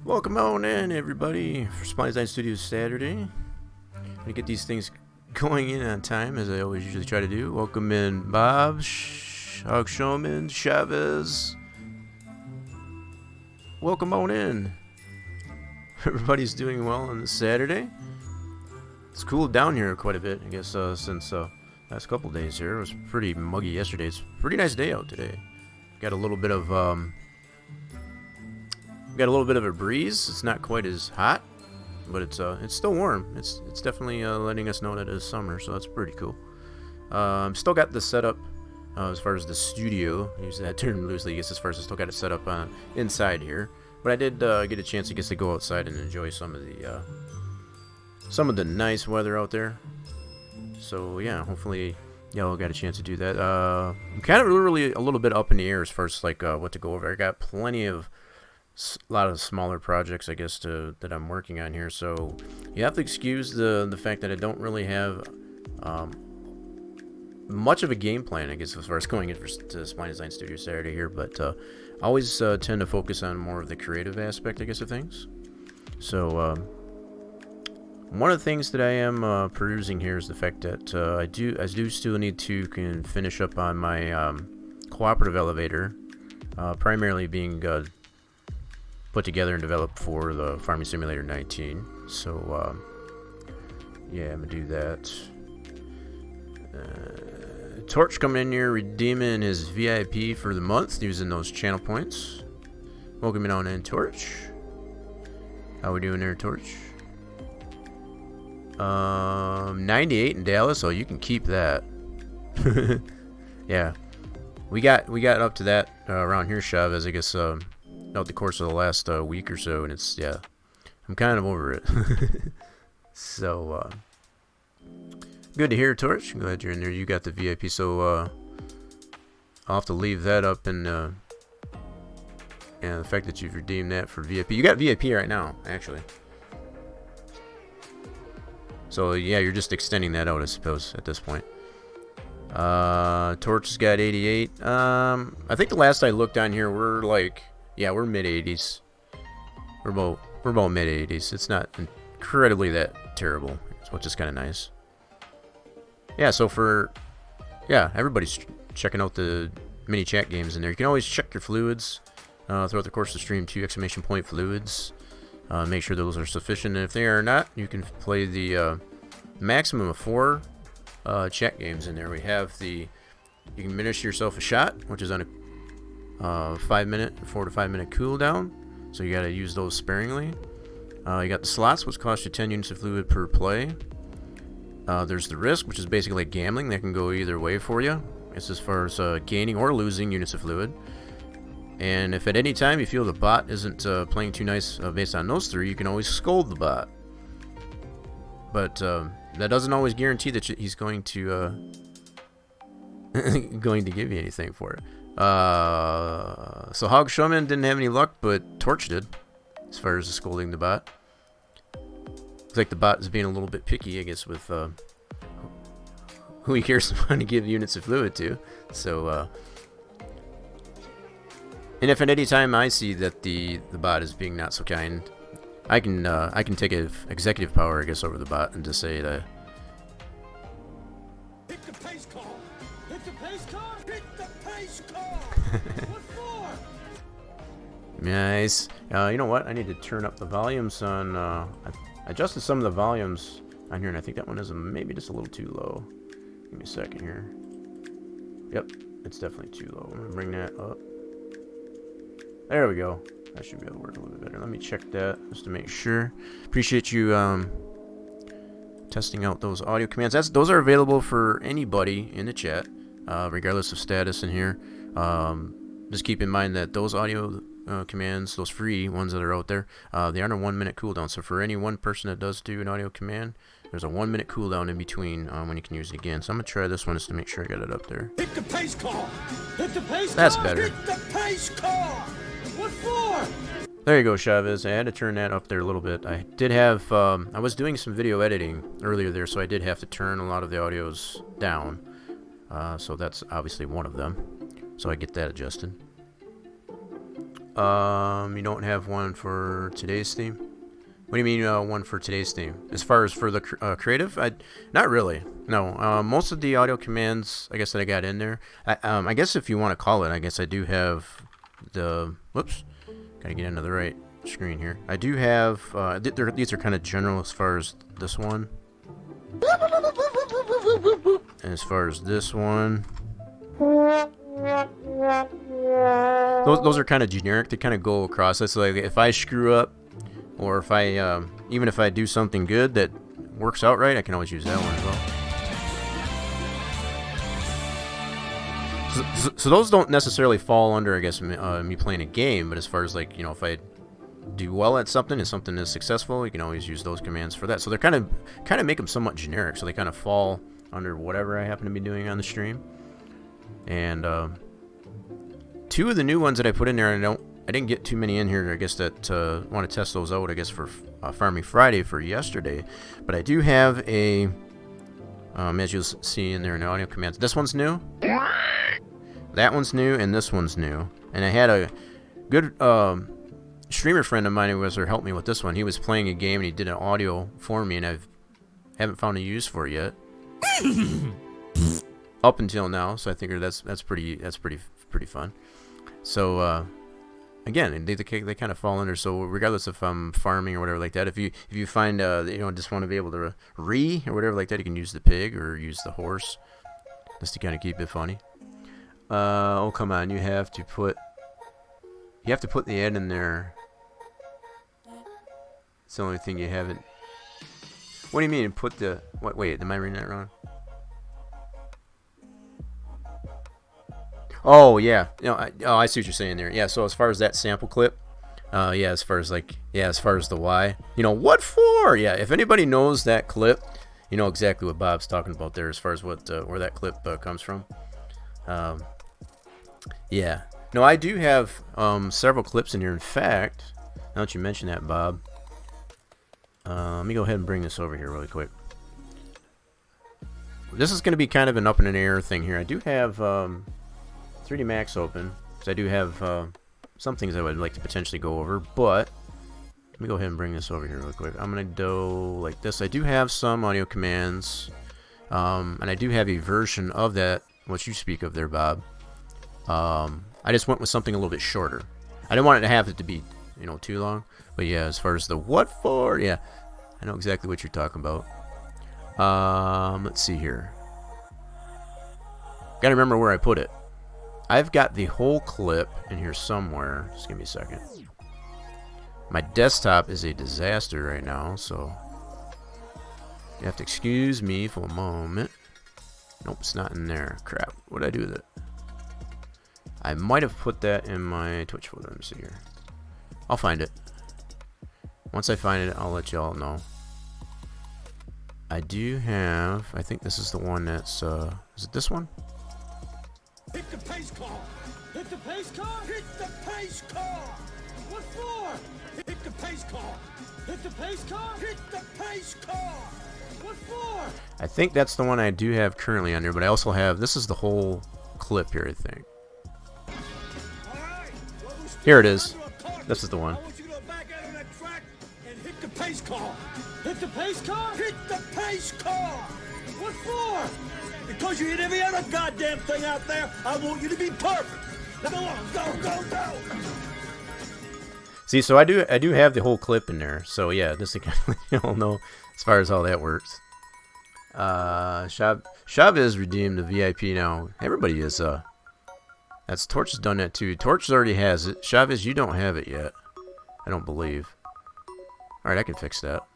Welcome on in, everybody, for Spline Design Studios Saturday. I'm gonna get these things going in on time, as I always usually try to do. Welcome in, Bob, Hog Showman, Chavez. Welcome on in. Everybody's doing well on this Saturday. It's cooled down here quite a bit, I guess, since last couple days here. It was pretty muggy yesterday. It's a pretty nice day out today. Got a little bit of a breeze. It's not quite as hot, but it's still warm. It's definitely letting us know that it's summer, so that's pretty cool. Still got the setup as far as the studio. I use that term loosely, I guess, as far as I still got it set up inside here. But I did get a chance, I guess, to go outside and enjoy some of the nice weather out there. So yeah, hopefully y'all got a chance to do that. I'm kind of really a little bit up in the air as far as like what to go over. I got plenty of a lot of smaller projects, I guess, that I'm working on here, so you have to excuse the fact that I don't really have much of a game plan, I guess, as far as going in to Spline Design Studios Saturday here, but I always tend to focus on more of the creative aspect, I guess, of things. So one of the things that I am perusing here is the fact that I do still need to finish up on my cooperative elevator, primarily being put together and developed for the Farming Simulator 19. So yeah, I'm gonna do that. Torch coming in here, redeeming his VIP for the month using those channel points. Welcome on in, Torch. How we doing there, Torch? 98 in Dallas, so you can keep that. Yeah, we got up to that around here, Chavez, I guess, out the course of the last week or so, and it's, yeah, I'm kind of over it. So good to hear, Torch. I'm glad you're in there. You got the VIP, so I'll have to leave that up, and the fact that you've redeemed that for VIP. You got VIP right now, actually. So yeah, you're just extending that out, I suppose, at this point. Torch has got 88. I think the last I looked on here, we're like, yeah, we're mid 80s. We're about mid 80s. It's not incredibly that terrible, which is kind of nice. Yeah, so everybody's checking out the mini chat games in there. You can always check your fluids throughout the course of the stream too. ! Fluids. Make sure those are sufficient, and if they are not, you can play the maximum of 4 chat games in there. We have you can minister yourself a shot, which is on a 4 to 5 minute cooldown, so you got to use those sparingly. You got the slots, which cost you 10 units of fluid per play. There's the risk, which is basically like gambling. That can go either way for you. It's as far as gaining or losing units of fluid. And if at any time you feel the bot isn't playing too nice based on those 3, you can always scold the bot. But that doesn't always guarantee that he's going to going to give you anything for it. So Hog Showman didn't have any luck, but Torch did, as far as scolding the bot. Looks like the bot is being a little bit picky, I guess, with who he cares to give units of fluid to. So and if at any time I see that the bot is being not so kind, I can take executive power, I guess, over the bot and just say that. Hit the pace car! Hit the pace car! Hit the pace car! What for? Nice. You know what? I need to turn up the volumes on. I adjusted some of the volumes on here, and I think that one is maybe just a little too low. Give me a second here. Yep, it's definitely too low. I'm gonna bring that up. There we go. That should be able to work a little bit better. Let me check that just to make sure. Appreciate you testing out those audio commands. Those are available for anybody in the chat, regardless of status in here. Just keep in mind that those audio commands, those free ones that are out there, they are on a 1 minute cooldown. So for any one person that does do an audio command, there's a 1 minute cooldown in between when you can use it again. So I'm gonna try this one just to make sure I got it up there. Hit the pace car! Hit the pace car! That's better. Hit the pace car! What for? There you go, Chavez. I had to turn that up there a little bit. I did have, I was doing some video editing earlier there, so I did have to turn a lot of the audios down. So that's obviously one of them. So I get that adjusted. You don't have one for today's theme? What do you mean one for today's theme? As far as for the creative, not really. No, most of the audio commands, I guess, that I got in there. I guess if you want to call it, I guess I do have the. Whoops, gotta get into the right screen here. I do have. These are kind of general as far as this one. And as far as this one. Those are kind of generic. They kind of go across. That's like if I screw up, or if I even if I do something good that works out right, I can always use that one as well. So those don't necessarily fall under, I guess, me playing a game. But as far as like, you know, if I do well at something and something is successful, you can always use those commands for that. So they're kind of make them somewhat generic. So they kind of fall under whatever I happen to be doing on the stream. And two of the new ones that I put in there, I didn't get too many in here, I guess, that want to test those out, I guess, for Farming Friday for yesterday. But I do have a, as you'll see in there in the audio commands, this one's new, that one's new, and this one's new. And I had a good streamer friend of mine who was there helped me with this one. He was playing a game and he did an audio for me, and I haven't found a use for it yet. Up until now, so I think that's pretty fun. So again, they kind of fall under. So regardless if I'm farming or whatever like that, if you find you know, just want to be able to or whatever like that, you can use the pig or use the horse just to kind of keep it funny. Oh come on, you have to put the ad in there. It's the only thing you haven't. What do you mean put the what? Wait, am I reading that wrong? Oh yeah, you know, I see what you're saying there. Yeah, so as far as that sample clip, yeah, as far as the why, you know, what for? Yeah, if anybody knows that clip, you know exactly what Bob's talking about there, as far as what where that clip comes from. Yeah, no, I do have several clips in here. In fact, now that you mention that, Bob, let me go ahead and bring this over here really quick. This is going to be kind of an up in the air thing here. I do have 3D Max open, because I do have some things I would like to potentially go over, but let me go ahead and bring this over here real quick. I'm going to do like this. I do have some audio commands, and I do have a version of that, what you speak of there, Bob. I just went with something a little bit shorter. I didn't want it to have it to be, you know, too long, but yeah, as far as the what for, yeah, I know exactly what you're talking about. Let's see here. Gotta remember where I put it. I've got the whole clip in here somewhere. Just give me a second. My desktop is a disaster right now, so you have to excuse me for a moment. Nope, it's not in there. Crap. What did I do with it? I might have put that in my Twitch folder. Let me see here. I'll find it. Once I find it, I'll let y'all know. I do have, I think this is the one that's, is it this one? Hit the pace car! Hit the pace car! Hit the pace car! What for? Hit the pace car! Hit the pace car! Hit the pace car! What for? I think that's the one I do have currently on there, but I also have, this is the whole clip here, I think. Alright, Here it is. This is the one. I want you to go back out on that track and hit the pace car! Hit the pace car! Hit the pace car! What for? Because you hit every other goddamn thing out there, I want you to be perfect! Now go on, go! See, so I do have the whole clip in there. So yeah, just to kind of let you all know as far as how that works. Shav is redeemed the VIP now. Everybody is. That's Torch has done that too. Torch already has it. Chavez, you don't have it yet. I don't believe. All right, I can fix that.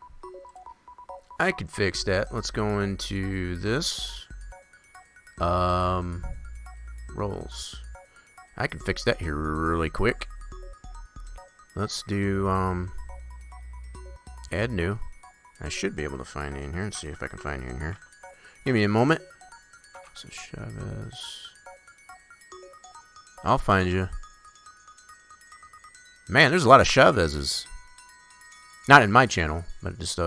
I can fix that. Let's go into this. Roles. I can fix that here really quick. Let's do add new. I should be able to find you in here and see if I can find you in here. Give me a moment. So Chavez. I'll find you. Man, there's a lot of Chavez's. Not in my channel, but just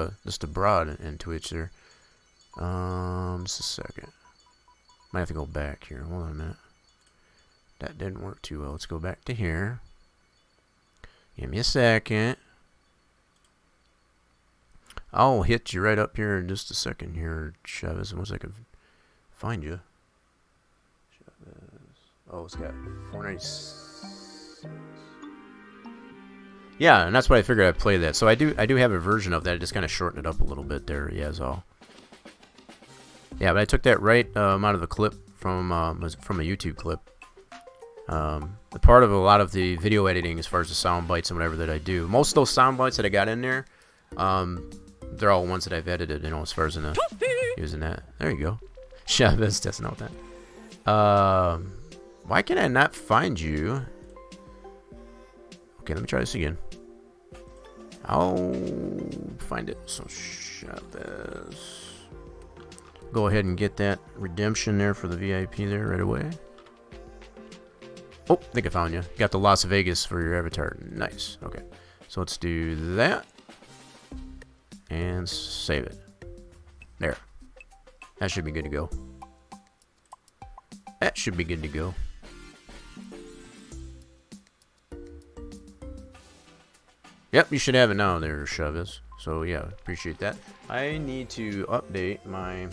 abroad in Twitch there. Just a second. Might have to go back here. Hold on a minute. That didn't work too well. Let's go back to here. Give me a second. I'll hit you right up here in just a second here, Chavez, once I can find you. Chavez. Oh, it's got 496. Yeah, and that's why I figured I'd play that. So I do have a version of that. I just kind of shortened it up a little bit there. Yeah, is all. Yeah, but I took that right out of the clip from a YouTube clip. The part of a lot of the video editing, as far as the sound bites and whatever that I do, most of those sound bites that I got in there, they're all ones that I've edited. You know, as far as using that. There you go. Chavez testing out that. Why can I not find you? Okay, let me try this again. I'll find it. So Chavez. Go ahead and get that redemption there for the VIP there right away. Oh, I think I found you. Got the Las Vegas for your avatar. Nice. Okay. So let's do that. And save it. There. That should be good to go. That should be good to go. Yep, you should have it now there, Chavez. So yeah, appreciate that. I need to update my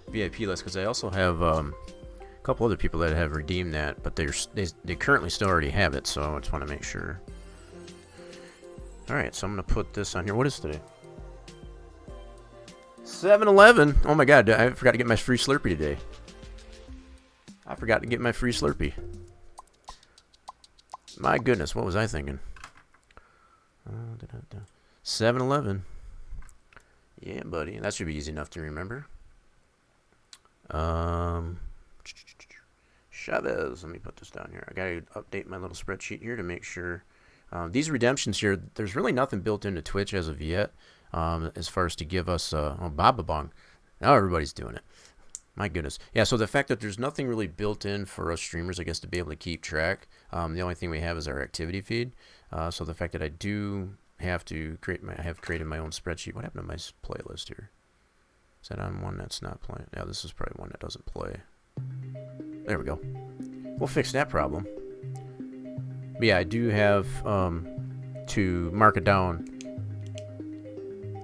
VIP list because I also have a couple other people that have redeemed that, but they currently still already have it, so I just want to make sure. Alright, so I'm going to put this on here. What is today? 7-Eleven. Oh my god, I forgot to get my free Slurpee today. I forgot to get my free Slurpee. My goodness, what was I thinking? 7-Eleven. Yeah, buddy. That should be easy enough to remember. Chavez. Let me put this down here. I gotta update my little spreadsheet here to make sure. These redemptions here, there's really nothing built into Twitch as of yet, as far as to give us Bababong. Now everybody's doing it. My goodness. Yeah, so the fact that there's nothing really built in for us streamers, I guess, to be able to keep track. The only thing we have is our activity feed. So the fact that I do have to I have created my own spreadsheet. What happened to my playlist here? Is that on one that's not playing? Yeah, this is probably one that doesn't play. There we go. We'll fix that problem. But yeah, I do have to mark it down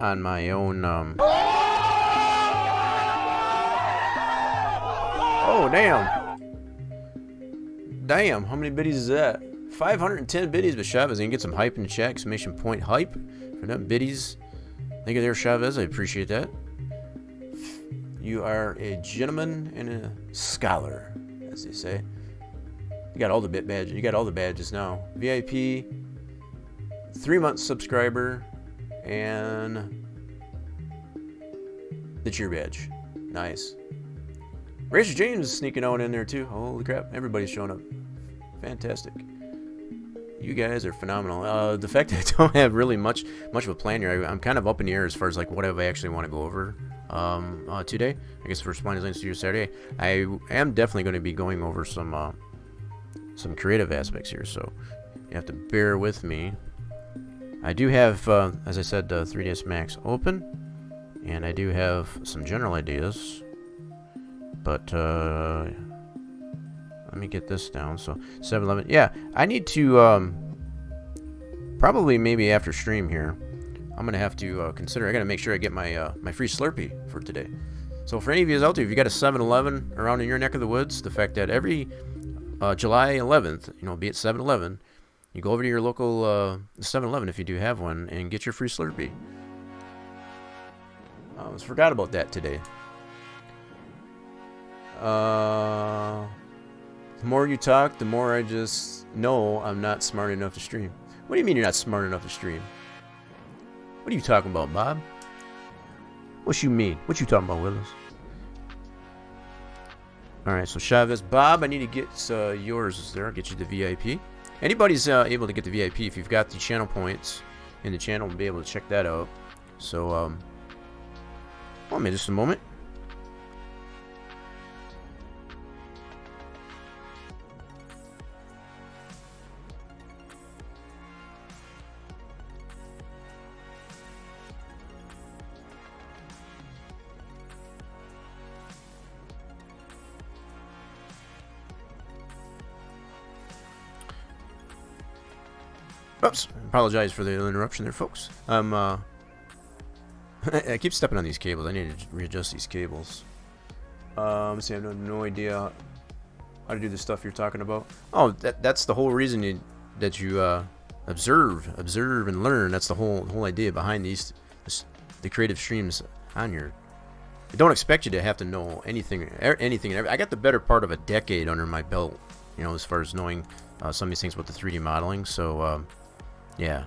on my own. Oh, damn. Damn, how many biddies is that? 510 biddies, but Chavez, you can get some hype in the chat. Exclamation point hype for them biddies. Thank you there, Chavez. I appreciate that. You are a gentleman and a scholar, as they say. You got all the bit badges. You got all the badges now. VIP, 3-month subscriber, and the cheer badge. Nice. Racer James is sneaking on in there too. Holy crap! Everybody's showing up. Fantastic. You guys are phenomenal. The fact that I don't have really much of a plan here, I'm kind of up in the air as far as like what I actually want to go over today. I guess for Spline Design Studios Saturday, I am definitely going to be going over some creative aspects here, so you have to bear with me. I do have, as I said, 3ds Max open, and I do have some general ideas, but let me get this down. So 7-Eleven. Yeah, I need to probably maybe after stream here, I'm gonna have to consider. I gotta make sure I get my my free Slurpee for today. So for any of you out there, if you got a 7-Eleven around in your neck of the woods, the fact that every July 11th, you know, be it 7-Eleven, you go over to your local 7-Eleven if you do have one and get your free Slurpee. I almost forgot about that today. The more you talk, the more I just know I'm not smart enough to stream. What do you mean you're not smart enough to stream? What are you talking about, Bob? What you mean? What you talking about, Willis? Alright, so Chavez. Bob, I need to get yours there. I'll get you the VIP. Anybody's able to get the VIP if you've got the channel points in the channel and be able to check that out. So, hold me just a moment. Oops, apologize for the interruption there, folks. I keep stepping on these cables. I need to readjust these cables. See, I have no idea how to do the stuff you're talking about. Oh, that's the whole reason you observe and learn. That's the whole idea behind the creative streams on here. I don't expect you to have to know anything and everything. I got the better part of a decade under my belt, as far as knowing some of these things with the 3D modeling. So, yeah,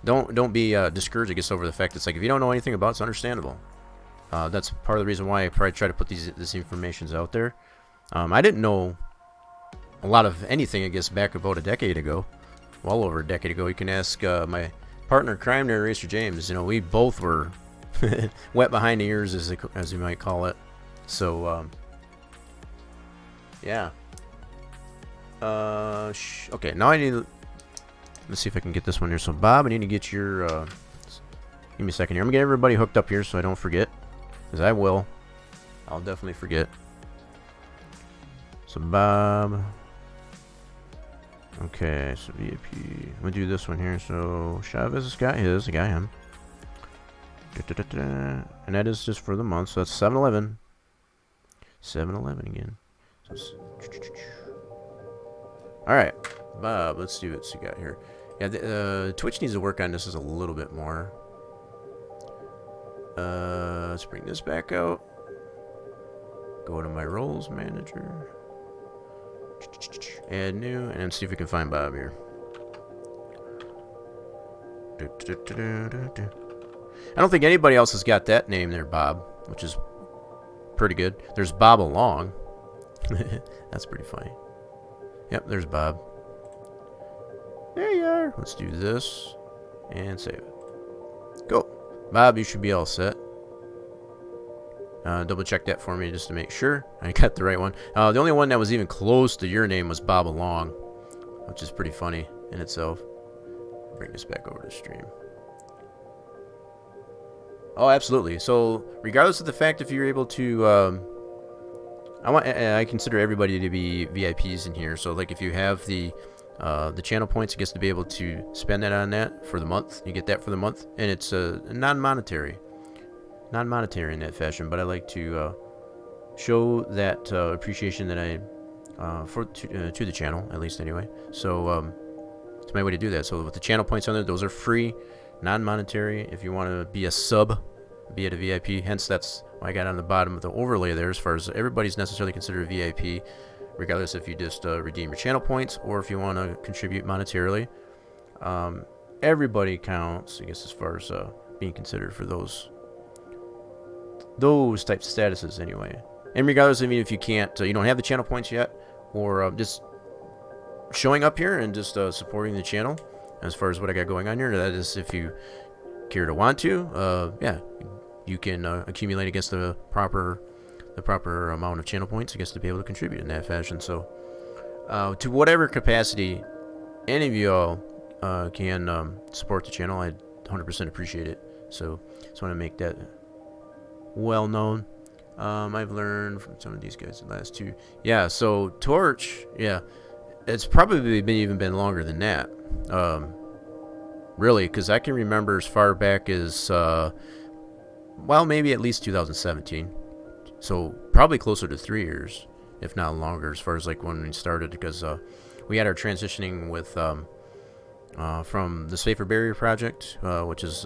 don't be discouraged, I guess, over the fact it's like if you don't know anything about it, it's understandable. That's part of the reason why I probably try to put this information out there. I didn't know a lot of anything, I guess, back about a decade ago. Well over a decade ago. You can ask my partner in crime there, Racer James. We both were wet behind the ears, as you might call it. So, yeah. Okay, now I need... Let's see if I can get this one here. So, Bob, I need to get your... give me a second here. I'm going to get everybody hooked up here so I don't forget. Because I will. I'll definitely forget. So, Bob... Okay, so VIP. I'm gonna do this one here. So Chavez has got his. I got him. And that is just for the month. So that's 7-Eleven. 7-Eleven again. Alright, Bob, let's see what you got here. Yeah, Twitch needs to work on this a little bit more. Let's bring this back out. Go to my roles manager. Add new, and see if we can find Bob here. I don't think anybody else has got that name there, Bob, which is pretty good. There's Bob Along. That's pretty funny. Yep, there's Bob. There you are. Let's do this and save it. Go. Bob, you should be all set. Double check that for me just to make sure I got the right one. The only one that was even close to your name was Bob Along, which is pretty funny in itself. Bring this back over to stream. Oh, absolutely. So, regardless of the fact if you're able to, I consider everybody to be VIPs in here. So, like, if you have the channel points, I guess to be able to spend that on that for the month, you get that for the month, and it's non-monetary in that fashion, but I like to show that appreciation that I to the channel, at least anyway. So it's my way to do that. So with the channel points on there, those are free, non-monetary. If you want to be a sub, be it a VIP, hence that's why I got on the bottom of the overlay there, as far as everybody's necessarily considered a VIP, regardless if you just redeem your channel points or if you want to contribute monetarily. Everybody counts, I guess, as far as being considered for those types of statuses anyway. And regardless, even if you can't, you don't have the channel points yet, or just showing up here and just supporting the channel, as far as what I got going on here, that is, if you care to want to, yeah, you can accumulate against the proper amount of channel points, I guess, to be able to contribute in that fashion. So, to whatever capacity any of you all can support the channel, I 100% appreciate it. So, just want to make that well known. I've learned from some of these guys the last two. Yeah, so Torch, yeah, it's probably even been longer than that. Really, because I can remember as far back as, well, maybe at least 2017. So probably closer to 3 years, if not longer, as far as like when we started, because we had our transitioning with from the Safer Barrier project, which is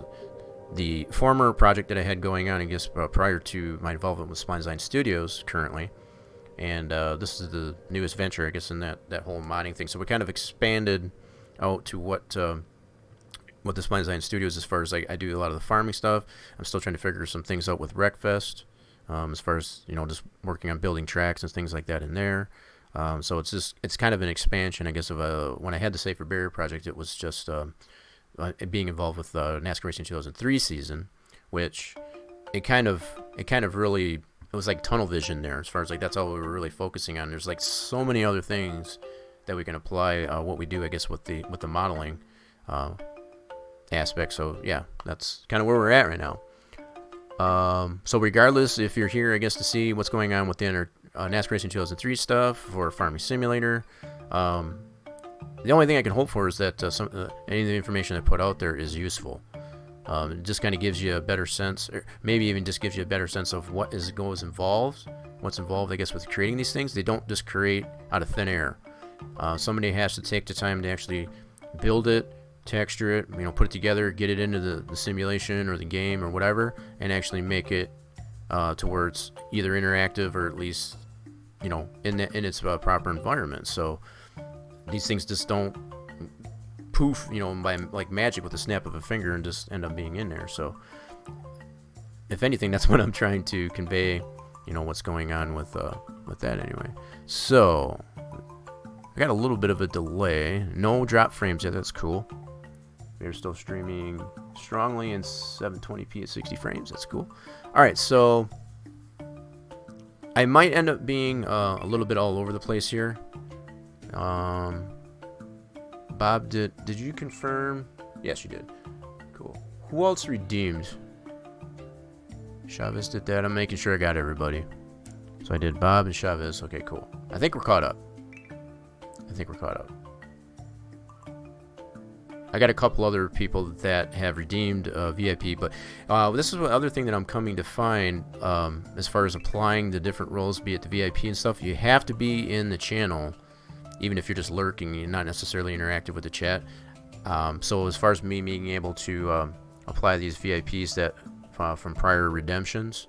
the former project that I had going on, I guess, prior to my involvement with Spline Design Studios currently. And this is the newest venture, I guess, in that whole modding thing. So we kind of expanded out to what the Spline Design Studios, as far as I do a lot of the farming stuff. I'm still trying to figure some things out with Wreckfest, as far as, just working on building tracks and things like that in there. So it's kind of an expansion, I guess, of when I had the Safer Barrier project, it was just being involved with NASCAR Racing 2003 season, which it kind of really, it was like tunnel vision there, as far as like that's all we were really focusing on. There's like so many other things that we can apply what we do, I guess, with the modeling aspect. So yeah, that's kind of where we're at right now. So regardless, if you're here, I guess, to see what's going on within our NASCAR Racing 2003 stuff or Farming Simulator, the only thing I can hope for is that any of the information I put out there is useful. It just kind of gives you a better sense, or maybe even just gives you a better sense of what's involved, I guess, with creating these things. They don't just create out of thin air. Somebody has to take the time to actually build it, texture it, put it together, get it into the simulation or the game or whatever, and actually make it to where it's either interactive or at least, in its proper environment. So these things just don't poof, by like magic with a snap of a finger and just end up being in there. So if anything, that's what I'm trying to convey, what's going on with that anyway. So I got a little bit of a delay. No drop frames yet. That's cool. We're still streaming strongly in 720p at 60 frames. That's cool. All right, so I might end up being a little bit all over the place here. Bob, did you confirm? Yes, you did. Cool. Who else redeemed? Chavez did that. I'm making sure I got everybody. So I did Bob and Chavez. Okay, cool. I think we're caught up. I got a couple other people that have redeemed VIP, but this is the other thing that I'm coming to find as far as applying the different roles, be it the VIP and stuff. You have to be in the channel, even if you're just lurking, you're not necessarily interactive with the chat. So as far as me being able to apply these VIPs that from prior redemptions,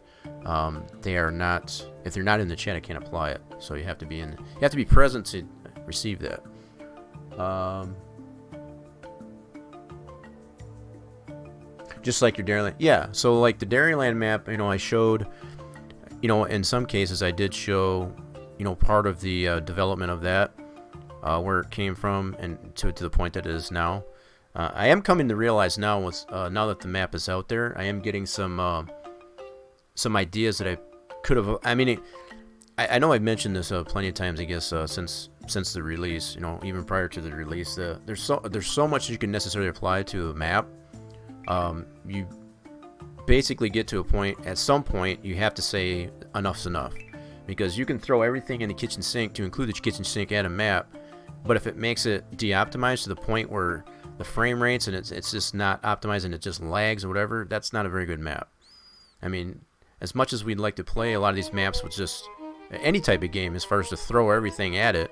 they are not. If they're not in the chat, I can't apply it. So you have to be in. You have to be present to receive that. Just like your Dairyland. Yeah, so like the Dairyland map, I showed, in some cases I did show, part of the development of that, where it came from and to the point that it is now. I am coming to realize now, now that the map is out there, I am getting some ideas that I could have. I mean, I know I've mentioned this plenty of times, I guess, since the release. Even prior to the release, there's so much you can necessarily apply to a map. You basically get to a point, at some point, you have to say enough's enough. Because you can throw everything in the kitchen sink to include the kitchen sink and a map, but if it makes it de-optimized to the point where the frame rates and it's just not optimized and it just lags or whatever, that's not a very good map. I mean, as much as we'd like to play a lot of these maps with just any type of game, as far as to throw everything at it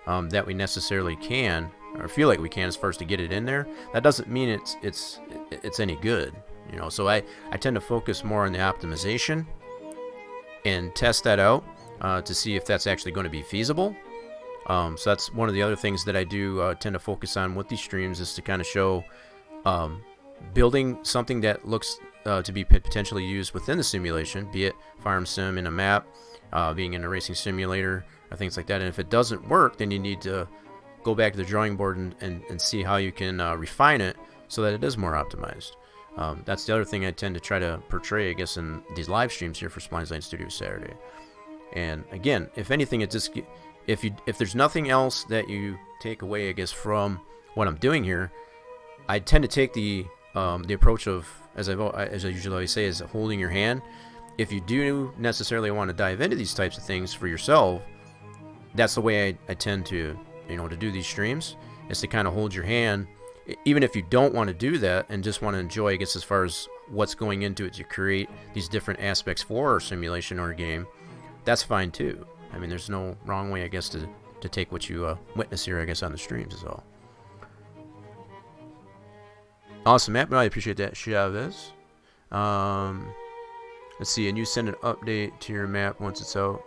that we necessarily can, or feel like we can, as far as to get it in there, that doesn't mean it's any good. So I tend to focus more on the optimization and test that out to see if that's actually going to be feasible. So that's one of the other things that I do tend to focus on with these streams, is to kind of show building something that looks to be potentially used within the simulation, be it farm sim in a map, being in a racing simulator, or things like that. And if it doesn't work, then you need to go back to the drawing board and see how you can refine it so that it is more optimized. That's the other thing I tend to try to portray, I guess, in these live streams here for Spline Design Studios Saturday. And again, if anything, it just if there's nothing else that you take away, I guess, from what I'm doing here, I tend to take the approach of, as I usually always say, is holding your hand. If you do necessarily want to dive into these types of things for yourself, that's the way I tend to to do these streams, is to kind of hold your hand. Even if you don't want to do that and just want to enjoy, I guess, as far as what's going into it to create these different aspects for a simulation or a game, that's fine too. I mean, there's no wrong way, I guess, to take what you witness here, I guess, on the streams is all. Awesome, Matt. I appreciate that, Chavez. Let's see, and you send an update to your map once it's out.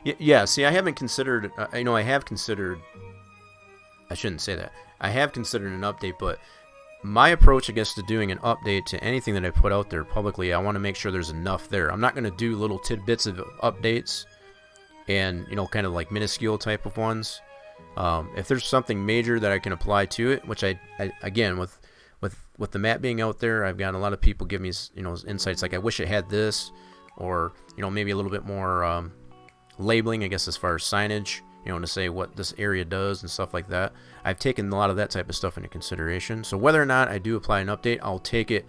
Yeah, see, I haven't considered, I have considered, I shouldn't say that. I have considered an update, but my approach, I guess, to doing an update to anything that I put out there publicly, I want to make sure there's enough there. I'm not going to do little tidbits of updates and, kind of like minuscule type of ones. If there's something major that I can apply to it, which I again, with the map being out there, I've got a lot of people give me, insights like, I wish it had this, or, maybe a little bit more labeling, I guess, as far as signage, to say what this area does and stuff like that. I've taken a lot of that type of stuff into consideration. So whether or not I do apply an update, I'll take it,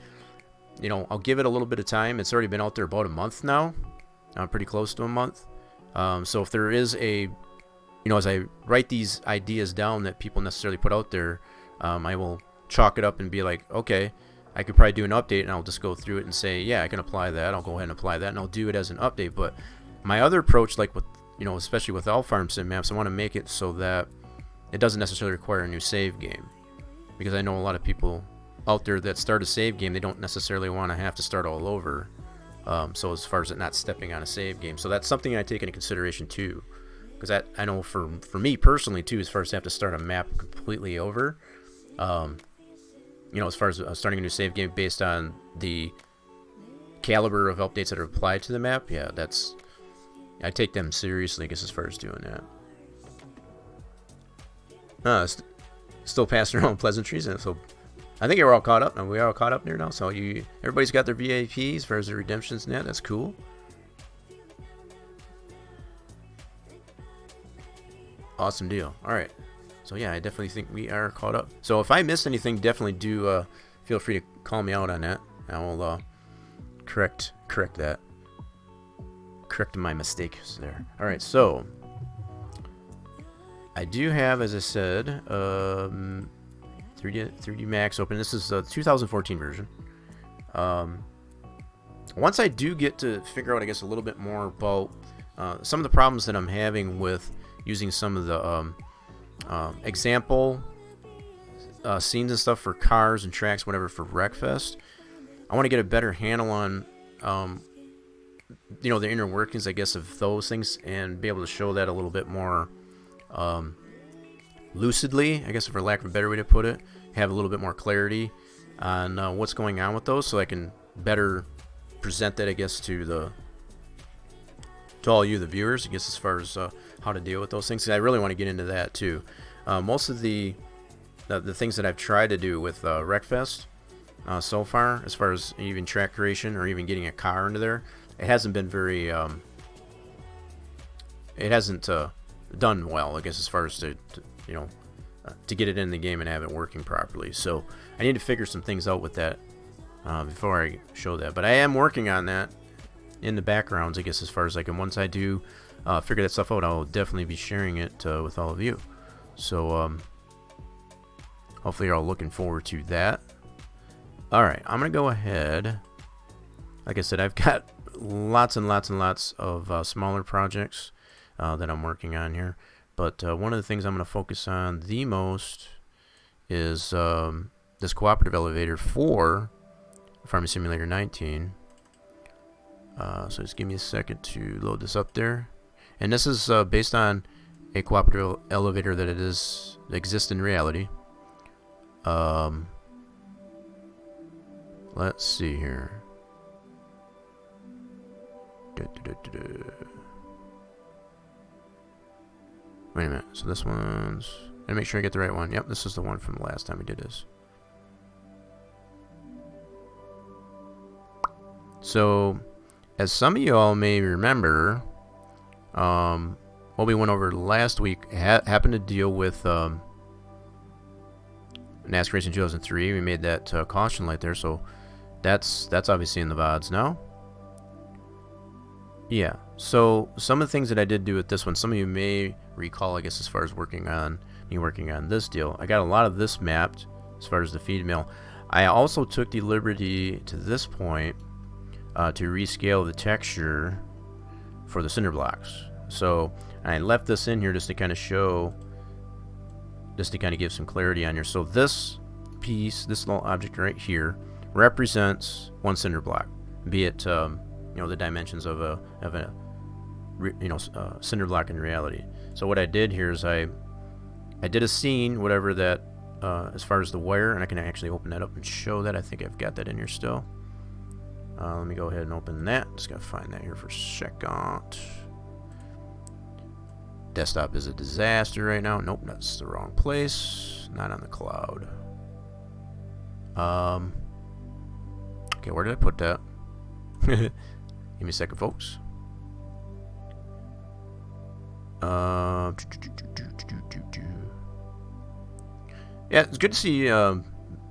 I'll give it a little bit of time. It's already been out there about a month now. I'm pretty close to a month. So if there is a as I write these ideas down that people necessarily put out there, I will chalk it up and be like, okay, I could probably do an update, and I'll just go through it and say, yeah, I can apply that. I'll go ahead and apply that, and I'll do it as an update. But my other approach, like with, especially with all farm sim maps, I want to make it so that it doesn't necessarily require a new save game, because I know a lot of people out there that start a save game, they don't necessarily want to have to start all over. So as far as it not stepping on a save game, so that's something I take into consideration too, because I know for me personally too, as far as to have to start a map completely over, as far as starting a new save game based on the caliber of updates that are applied to the map, yeah, I take them seriously, I guess, as far as doing that. Still passing around pleasantries, and so I think we're all caught up now. We are all caught up there now, so everybody's got their VAPs as far as the redemptions now. That's cool. Awesome deal. All right. So yeah, I definitely think we are caught up. So if I missed anything, definitely do feel free to call me out on that. I will correct that. Correct my mistakes there. All right. So I do have, as I said, 3D Max open. This is the 2014 version. Once I do get to figure out, I guess, a little bit more about some of the problems that I'm having with using some of the example scenes and stuff for cars and tracks, whatever, for Wreckfest, I want to get a better handle on the inner workings, I guess, of those things, and be able to show that a little bit more lucidly, I guess, for lack of a better way to put it, have a little bit more clarity on what's going on with those, so I can better present that, I guess, to all you, the viewers, I guess, as far as how to deal with those things. I really want to get into that too. Most of the things that I've tried to do with Wreckfest so far, as far as even track creation or even getting a car into there, it hasn't been very it hasn't done well, I guess, as far as to get it in the game and have it working properly. So I need to figure some things out with that before I show that. But I am working on that in the backgrounds, I guess, as far as I can. Once I do figure that stuff out, I'll definitely be sharing it with all of you. So hopefully you're all looking forward to that. Alright, I'm going to go ahead. Like I said, I've got lots and lots and lots of smaller projects that I'm working on here. But one of the things I'm going to focus on the most is this cooperative elevator for Farming Simulator 19. So just give me a second to load this up there. And this is based on a cooperative elevator that exists in reality. Let's see here. Wait a minute. So this one's... Let me make sure I get the right one. Yep, this is the one from the last time we did this. So, as some of you all may remember, what we went over last week happened to deal with NASCAR Racing 2003. We made that caution light there, so that's obviously in the VODs now. Yeah, so some of the things that I did do with this one, some of you may recall, I guess, as far as working on this deal. I got a lot of this mapped as far as the feed mill. I also took the liberty to this point to rescale the texture for the cinder blocks. So I left this in here just to kind of show, just to kind of give some clarity on here. So this piece, this little object right here, represents one cinder block, be it the dimensions of a cinder block in reality. So what I did here is I did a scene, whatever that, as far as the wire, and I can actually open that up and show that. I think I've got that in here still. Let me go ahead and open that. Just gotta find that here for a second. Desktop is a disaster right now. Nope, that's the wrong place. Not on the cloud. Okay, where did I put that? Give me a second, folks. Yeah, it's good to see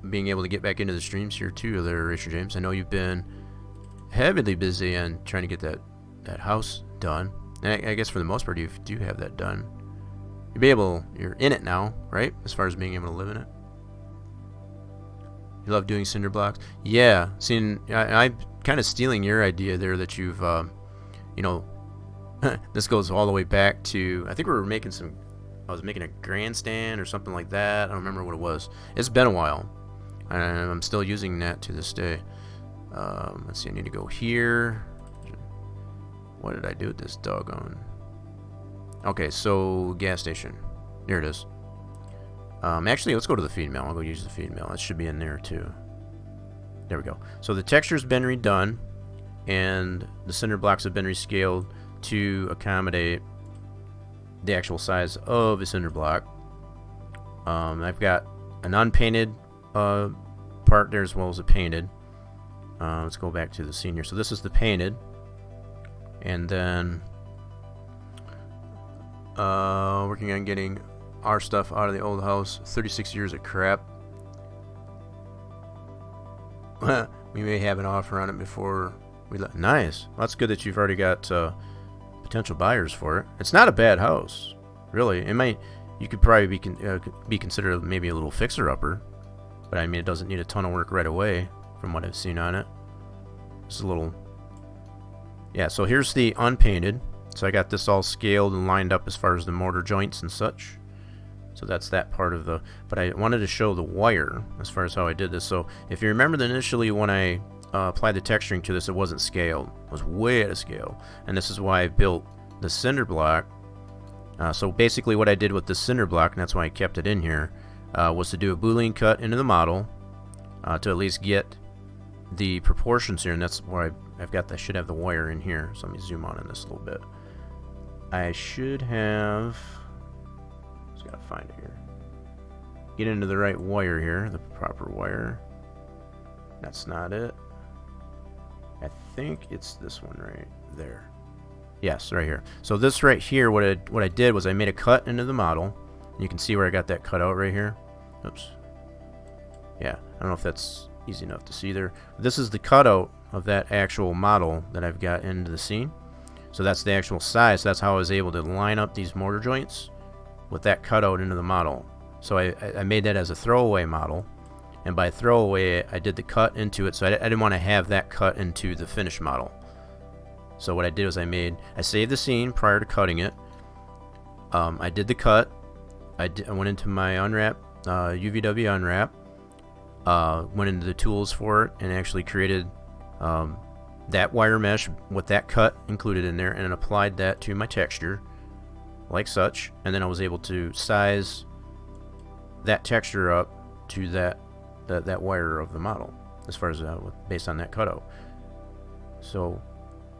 being able to get back into the streams here too, there, Richard James. I know you've been heavily busy and trying to get that house done, and I guess for the most part you do have that done you're in it now, right? As far as being able to live in it. You love doing cinder blocks? Yeah. Seeing, I'm kind of stealing your idea there that you've, you know, this goes all the way back to, I think we were making I was making a grandstand or something like that. I don't remember what it was. It's been a while. And I'm still using that to this day. Let's see, I need to go here. What did I do with this doggone? Okay, so gas station. There it is. Actually, let's go to the feed mill. I'll go use the feed mill. That should be in there too. There we go. So the texture's been redone, and the cinder blocks have been rescaled to accommodate the actual size of a cinder block. I've got an unpainted part there as well as a painted. Let's go back to the senior. So this is the painted, and then working on getting our stuff out of the old house. 36 years of crap. We may have an offer on it before we nice. Well, that's good that you've already got potential buyers for it. It's not a bad house, really. It might, you could probably be considered maybe a little fixer-upper, but I mean, it doesn't need a ton of work right away from what I've seen on it. It's a little, yeah. So here's the unpainted. So I got this all scaled and lined up as far as the mortar joints and such. So that's that part of the, but I wanted to show the wire as far as how I did this. So if you remember that initially when I applied the texturing to this, it wasn't scaled. It was way out of scale. And this is why I built the cinder block. So basically what I did with the cinder block, and that's why I kept it in here, was to do a Boolean cut into the model to at least get the proportions here. And that's where I've got, I should have the wire in here. So let me zoom on this a little bit. I should have, just gotta find it here. Get into the right wire here, the proper wire. That's not it. I think it's this one right there. Yes, right here. So this right here, what I did was I made a cut into the model. You can see where I got that cut out right here. Oops. Yeah, I don't know if that's easy enough to see there. This is the cutout of that actual model that I've got into the scene. So that's the actual size. That's how I was able to line up these mortar joints with that cutout into the model. So I made that as a throwaway model. And by throwaway, I did the cut into it. So I didn't want to have that cut into the finished model. So what I did was I saved the scene prior to cutting it. I did the cut. I went into my unwrap, UVW unwrap. Went into the tools for it and actually created that wire mesh with that cut included in there, and applied that to my texture like such. And then I was able to size that texture up to that wire of the model as far as based on that cutout. So,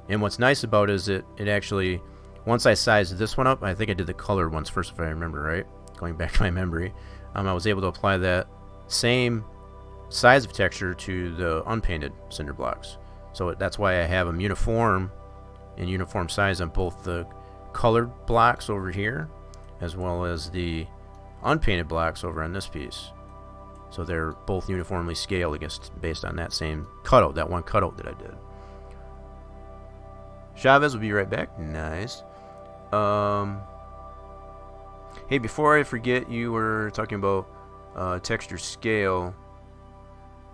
and what's nice about it is it actually, once I sized this one up, I think I did the colored ones first if I remember right, going back to my memory, I was able to apply that same size of texture to the unpainted cinder blocks. So that's why I have them uniform size on both the colored blocks over here as well as the unpainted blocks over on this piece. So they're both uniformly scaled based on that same cutout, that one cutout that I did. Chavez will be right back. Nice. Hey, before I forget, you were talking about texture scale.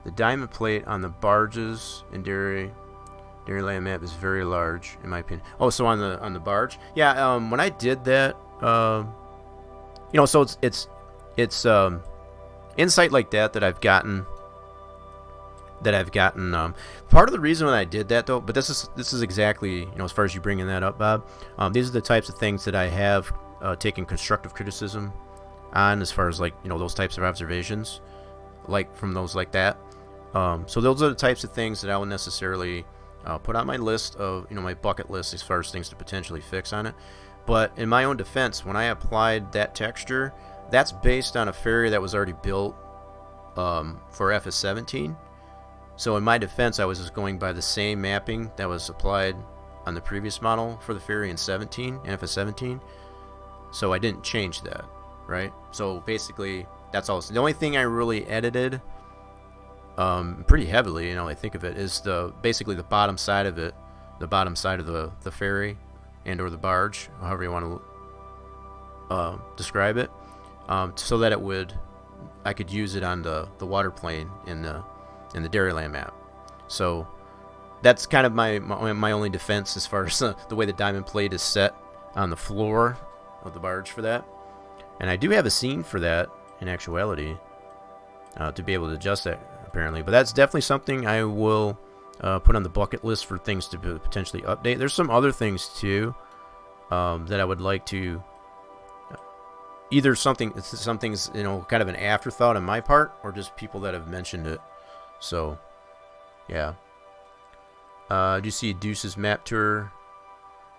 The diamond plate on the barges in Dairyland map is very large, in my opinion. Oh, so on the barge, yeah. When I did that, you know, so it's insight like that I've gotten. Part of the reason when I did that though, but this is exactly, you know, as far as you bringing that up, Bob. These are the types of things that I have taken constructive criticism on, as far as like, you know, those types of observations, like from those like that. So those are the types of things that I would necessarily put on my list of, you know, my bucket list as far as things to potentially fix on it. But in my own defense, when I applied that texture, that's based on a ferry that was already built for FS17. So in my defense, I was just going by the same mapping that was applied on the previous model for the ferry in FS17. So I didn't change that, right? So basically, that's all. So the only thing I really edited pretty heavily, you know, I think of it, is basically the bottom side of it, the bottom side of the ferry and or the barge, however you want to describe it, so that I could use it on the water plane in the Dairyland map. So that's kind of my only defense as far as the way the diamond plate is set on the floor of the barge for that. And I do have a scene for that in actuality, to be able to adjust that apparently. But that's definitely something I will put on the bucket list for things to potentially update. There's some other things too that I would like to either something's kind of an afterthought on my part, or just people that have mentioned it. So yeah. Do you see Deuce's map tour?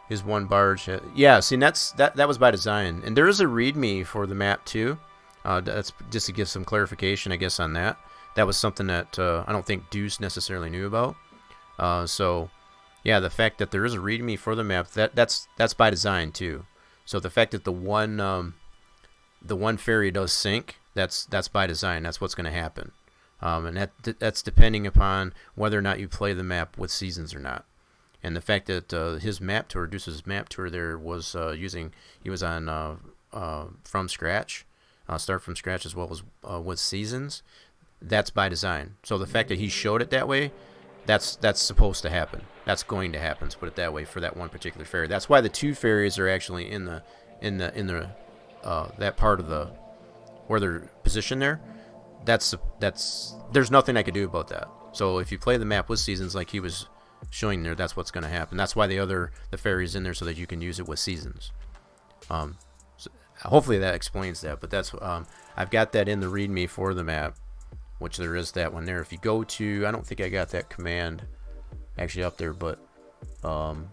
His one barge. Yeah, see, that was by design. And there is a README for the map too. That's just to give some clarification, I guess, on that. That was something that I don't think Deuce necessarily knew about. So yeah, the fact that there is a README for the map, that's by design too. So the fact that the one ferry does sink, that's by design. That's what's going to happen. And that's depending upon whether or not you play the map with seasons or not. And the fact that his map tour, Deuce's map tour, there was he was on from scratch, start from scratch, as well as with seasons. That's by design. So the fact that he showed it that way, that's supposed to happen. That's going to happen. To put it that way, for that one particular ferry. That's why the two ferries are actually in the that part of the where they're positioned there. That's there's nothing I could do about that. So if you play the map with seasons like he was showing there, that's what's going to happen. That's why the ferry's in there, so that you can use it with seasons. So hopefully that explains that. But that's I've got that in the README for the map, which there is that one there. If you go to, I don't think I got that command actually up there, but in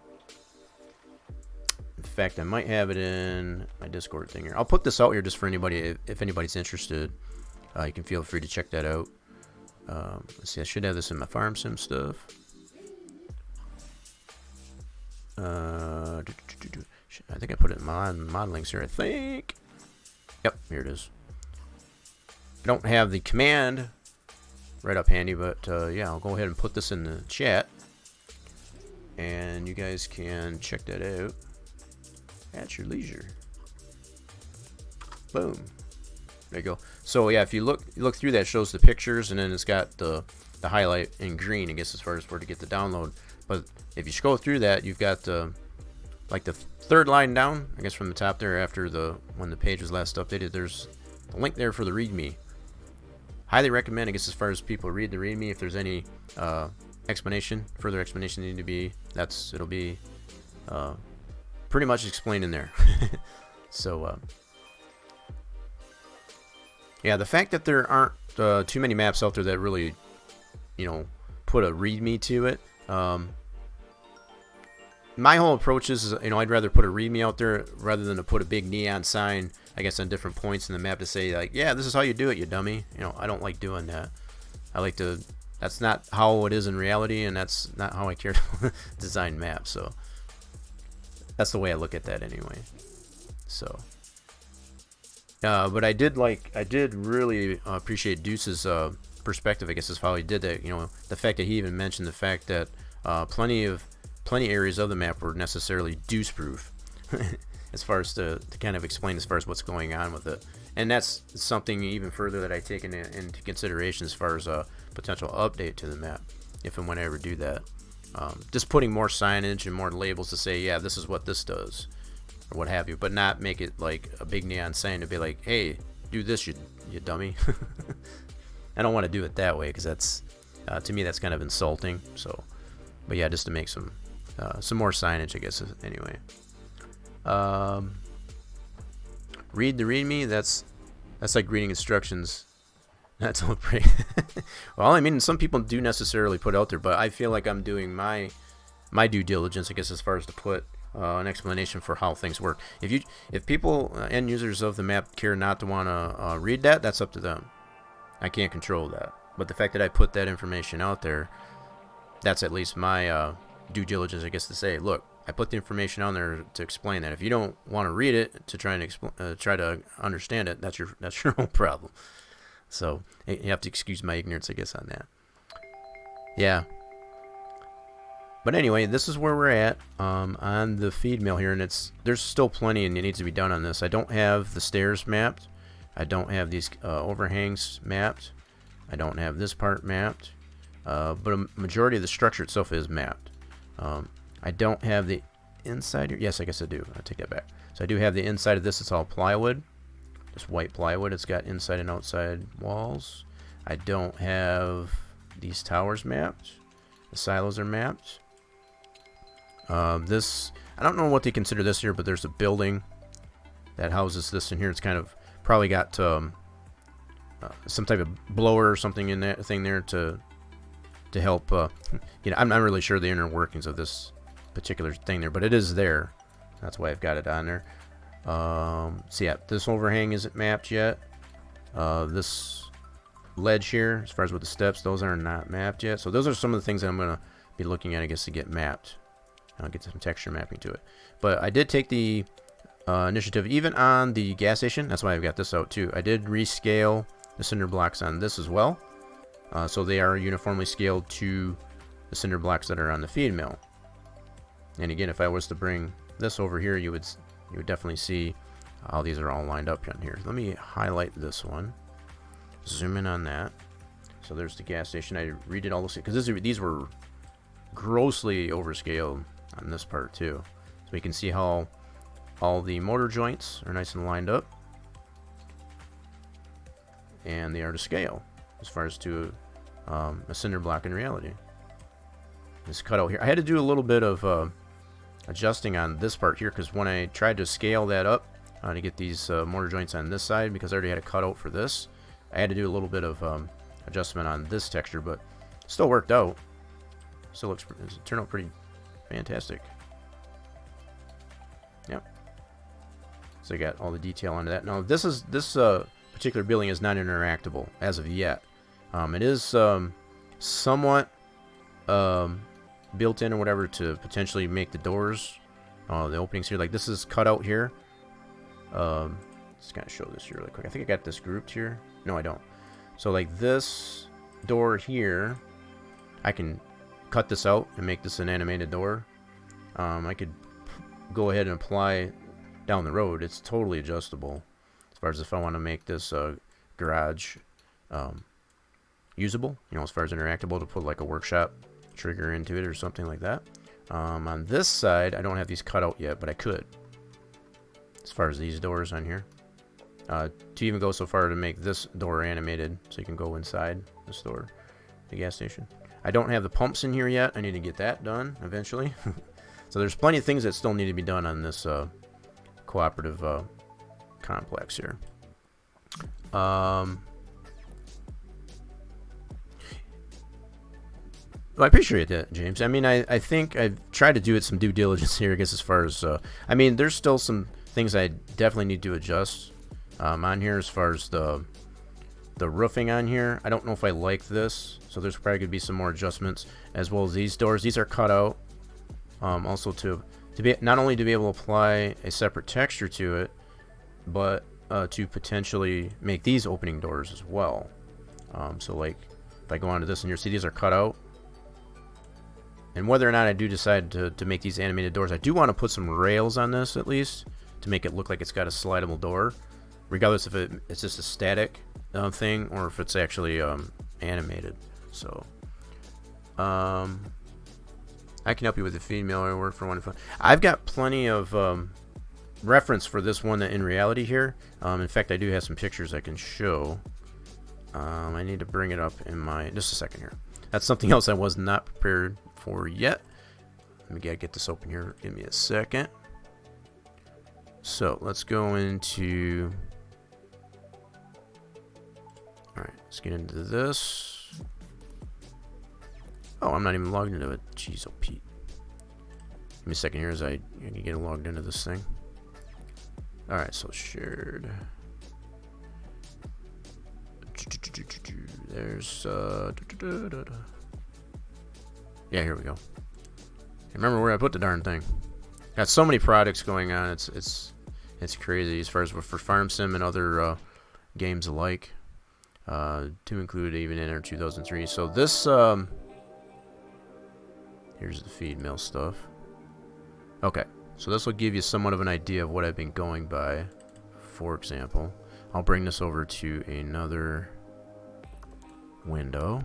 fact I might have it in my Discord thing here. I'll put this out here just for anybody, if anybody's interested. You can feel free to check that out. Let's see, I should have this in my farm sim stuff. I think I put it in my modelings here, I think. Yep, here it is. I don't have the command right up handy, but yeah, I'll go ahead and put this in the chat, and you guys can check that out at your leisure. Boom. There you go. So yeah, if you look through that, it shows the pictures, and then it's got the highlight in green, I guess, as far as where to get the download. But if you scroll through that, you've got like the third line down, I guess, from the top there, after when the page was last updated. There's a link there for the README. Highly recommend, I guess, as far as people read the README. If there's any further explanation need to be, it'll be pretty much explained in there. So yeah, the fact that there aren't too many maps out there that really, put a README to it. My whole approach is, I'd rather put a README out there rather than to put a big neon sign, I guess, on different points in the map to say, like, yeah, this is how you do it, you dummy. I don't like doing that. I like to, that's not how it is in reality, and that's not how I care to design maps. So that's the way I look at that anyway. So but I did really appreciate Deuce's perspective, I guess, is how he did that. The fact that he even mentioned the fact that plenty areas of the map were necessarily Deuce proof, as far as to kind of explain as far as what's going on with it. And that's something even further that I take into consideration as far as a potential update to the map, if and when I ever do that. Just putting more signage and more labels to say, yeah, this is what this does, or what have you, but not make it like a big neon sign to be like, hey, do this, you dummy. I don't want to do it that way, because that's to me that's kind of insulting. So, but yeah, just to make some more signage, I guess, anyway. Read the README. That's like reading instructions. That's all pretty. Well, I mean, some people do necessarily put out there, but I feel like I'm doing my due diligence, I guess, as far as to put an explanation for how things work. If people, end users of the map, care not to want to read that, that's up to them. I can't control that. But the fact that I put that information out there, that's at least my due diligence, I guess, to say, look, I put the information on there to explain that. If you don't want to read it to try and try to understand it, that's your own problem. So you have to excuse my ignorance, I guess, on that. Yeah. But anyway, this is where we're at on the feed mill here, and there's still plenty and it needs to be done on this. I don't have the stairs mapped. I don't have these overhangs mapped. I don't have this part mapped. But a majority of the structure itself is mapped. I don't have the inside here. Yes, I guess I do. I'll take that back. So I do have the inside of this. It's all plywood. Just white plywood. It's got inside and outside walls. I don't have these towers mapped. The silos are mapped. This, I don't know what they consider this here, but there's a building that houses this in here. It's kind of probably got some type of blower or something in that thing there to help. You know, I'm not really sure the inner workings of this particular thing there, but it is there. That's why I've got it on there. So yeah, this overhang isn't mapped yet. This ledge here, as far as with the steps, those are not mapped yet. So those are some of the things that I'm gonna be looking at, I guess, to get mapped. I'll get some texture mapping to it. But I did take the initiative even on the gas station. That's why I've got this out too. I did rescale the cinder blocks on this as well. So they are uniformly scaled to the cinder blocks that are on the feed mill. And again, if I was to bring this over here, you would definitely see how these are all lined up on here. Let me highlight this one. Zoom in on that. So there's the gas station. I redid all those because these were grossly overscaled on this part too. So we can see how all the motor joints are nice and lined up, and they are to scale as far as to a cinder block in reality. This cutout here, I had to do a little bit of adjusting on this part here, because when I tried to scale that up to get these motor joints on this side, because I already had a cutout for this, I had to do a little bit of adjustment on this texture, but still worked out. Still looks, it turned out pretty fantastic. Yep. So I got all the detail onto that. Now this particular building is not interactable as of yet. It is somewhat built in or whatever to potentially make the doors, the openings here. Like this is cut out here. Just kind of show this here really quick. I think I got this grouped here. No, I don't. So like this door here, I can cut this out and make this an animated door. I could go ahead and apply down the road. It's totally adjustable as far as if I want to make this garage usable, you know, as far as interactable, to put like a workshop trigger into it or something like that. On this side, I don't have these cut out yet, but I could, as far as these doors on here, to even go so far to make this door animated so you can go inside the store, the gas station. I don't have the pumps in here yet. I need to get that done eventually. So there's plenty of things that still need to be done on this cooperative complex here. Well, I appreciate that, James. I mean, I think I've tried to do it some due diligence here, I guess, as far as I mean, there's still some things I definitely need to adjust on here as far as the roofing on here. I don't know if I like this, so there's probably going to be some more adjustments, as well as these doors. These are cut out also to be not only to be able to apply a separate texture to it, but to potentially make these opening doors as well. So like if I go onto this and you see these are cut out, and whether or not I do decide to make these animated doors, I do want to put some rails on this at least to make it look like it's got a slidable door, regardless if it's just a static thing or if it's actually animated. So I can help you with the feed mill. I work for one. I've got plenty of reference for this one in reality here. In fact, I do have some pictures I can show. I need to bring it up in my, just a second here. That's something else I was not prepared for yet. Let me get this open here. Give me a second. So let's go into, all right, let's get into this. Oh, I'm not even logged into it. Jeez, oh Pete. Give me a second here as I can get logged into this thing. All right, so shared. There's yeah, here we go. Remember where I put the darn thing. Got so many products going on. It's crazy as far as for Farm Sim and other games alike, to include even in our 2003. So this Here's the feed mill stuff. Okay, so this will give you somewhat of an idea of what I've been going by. For example, I'll bring this over to another window.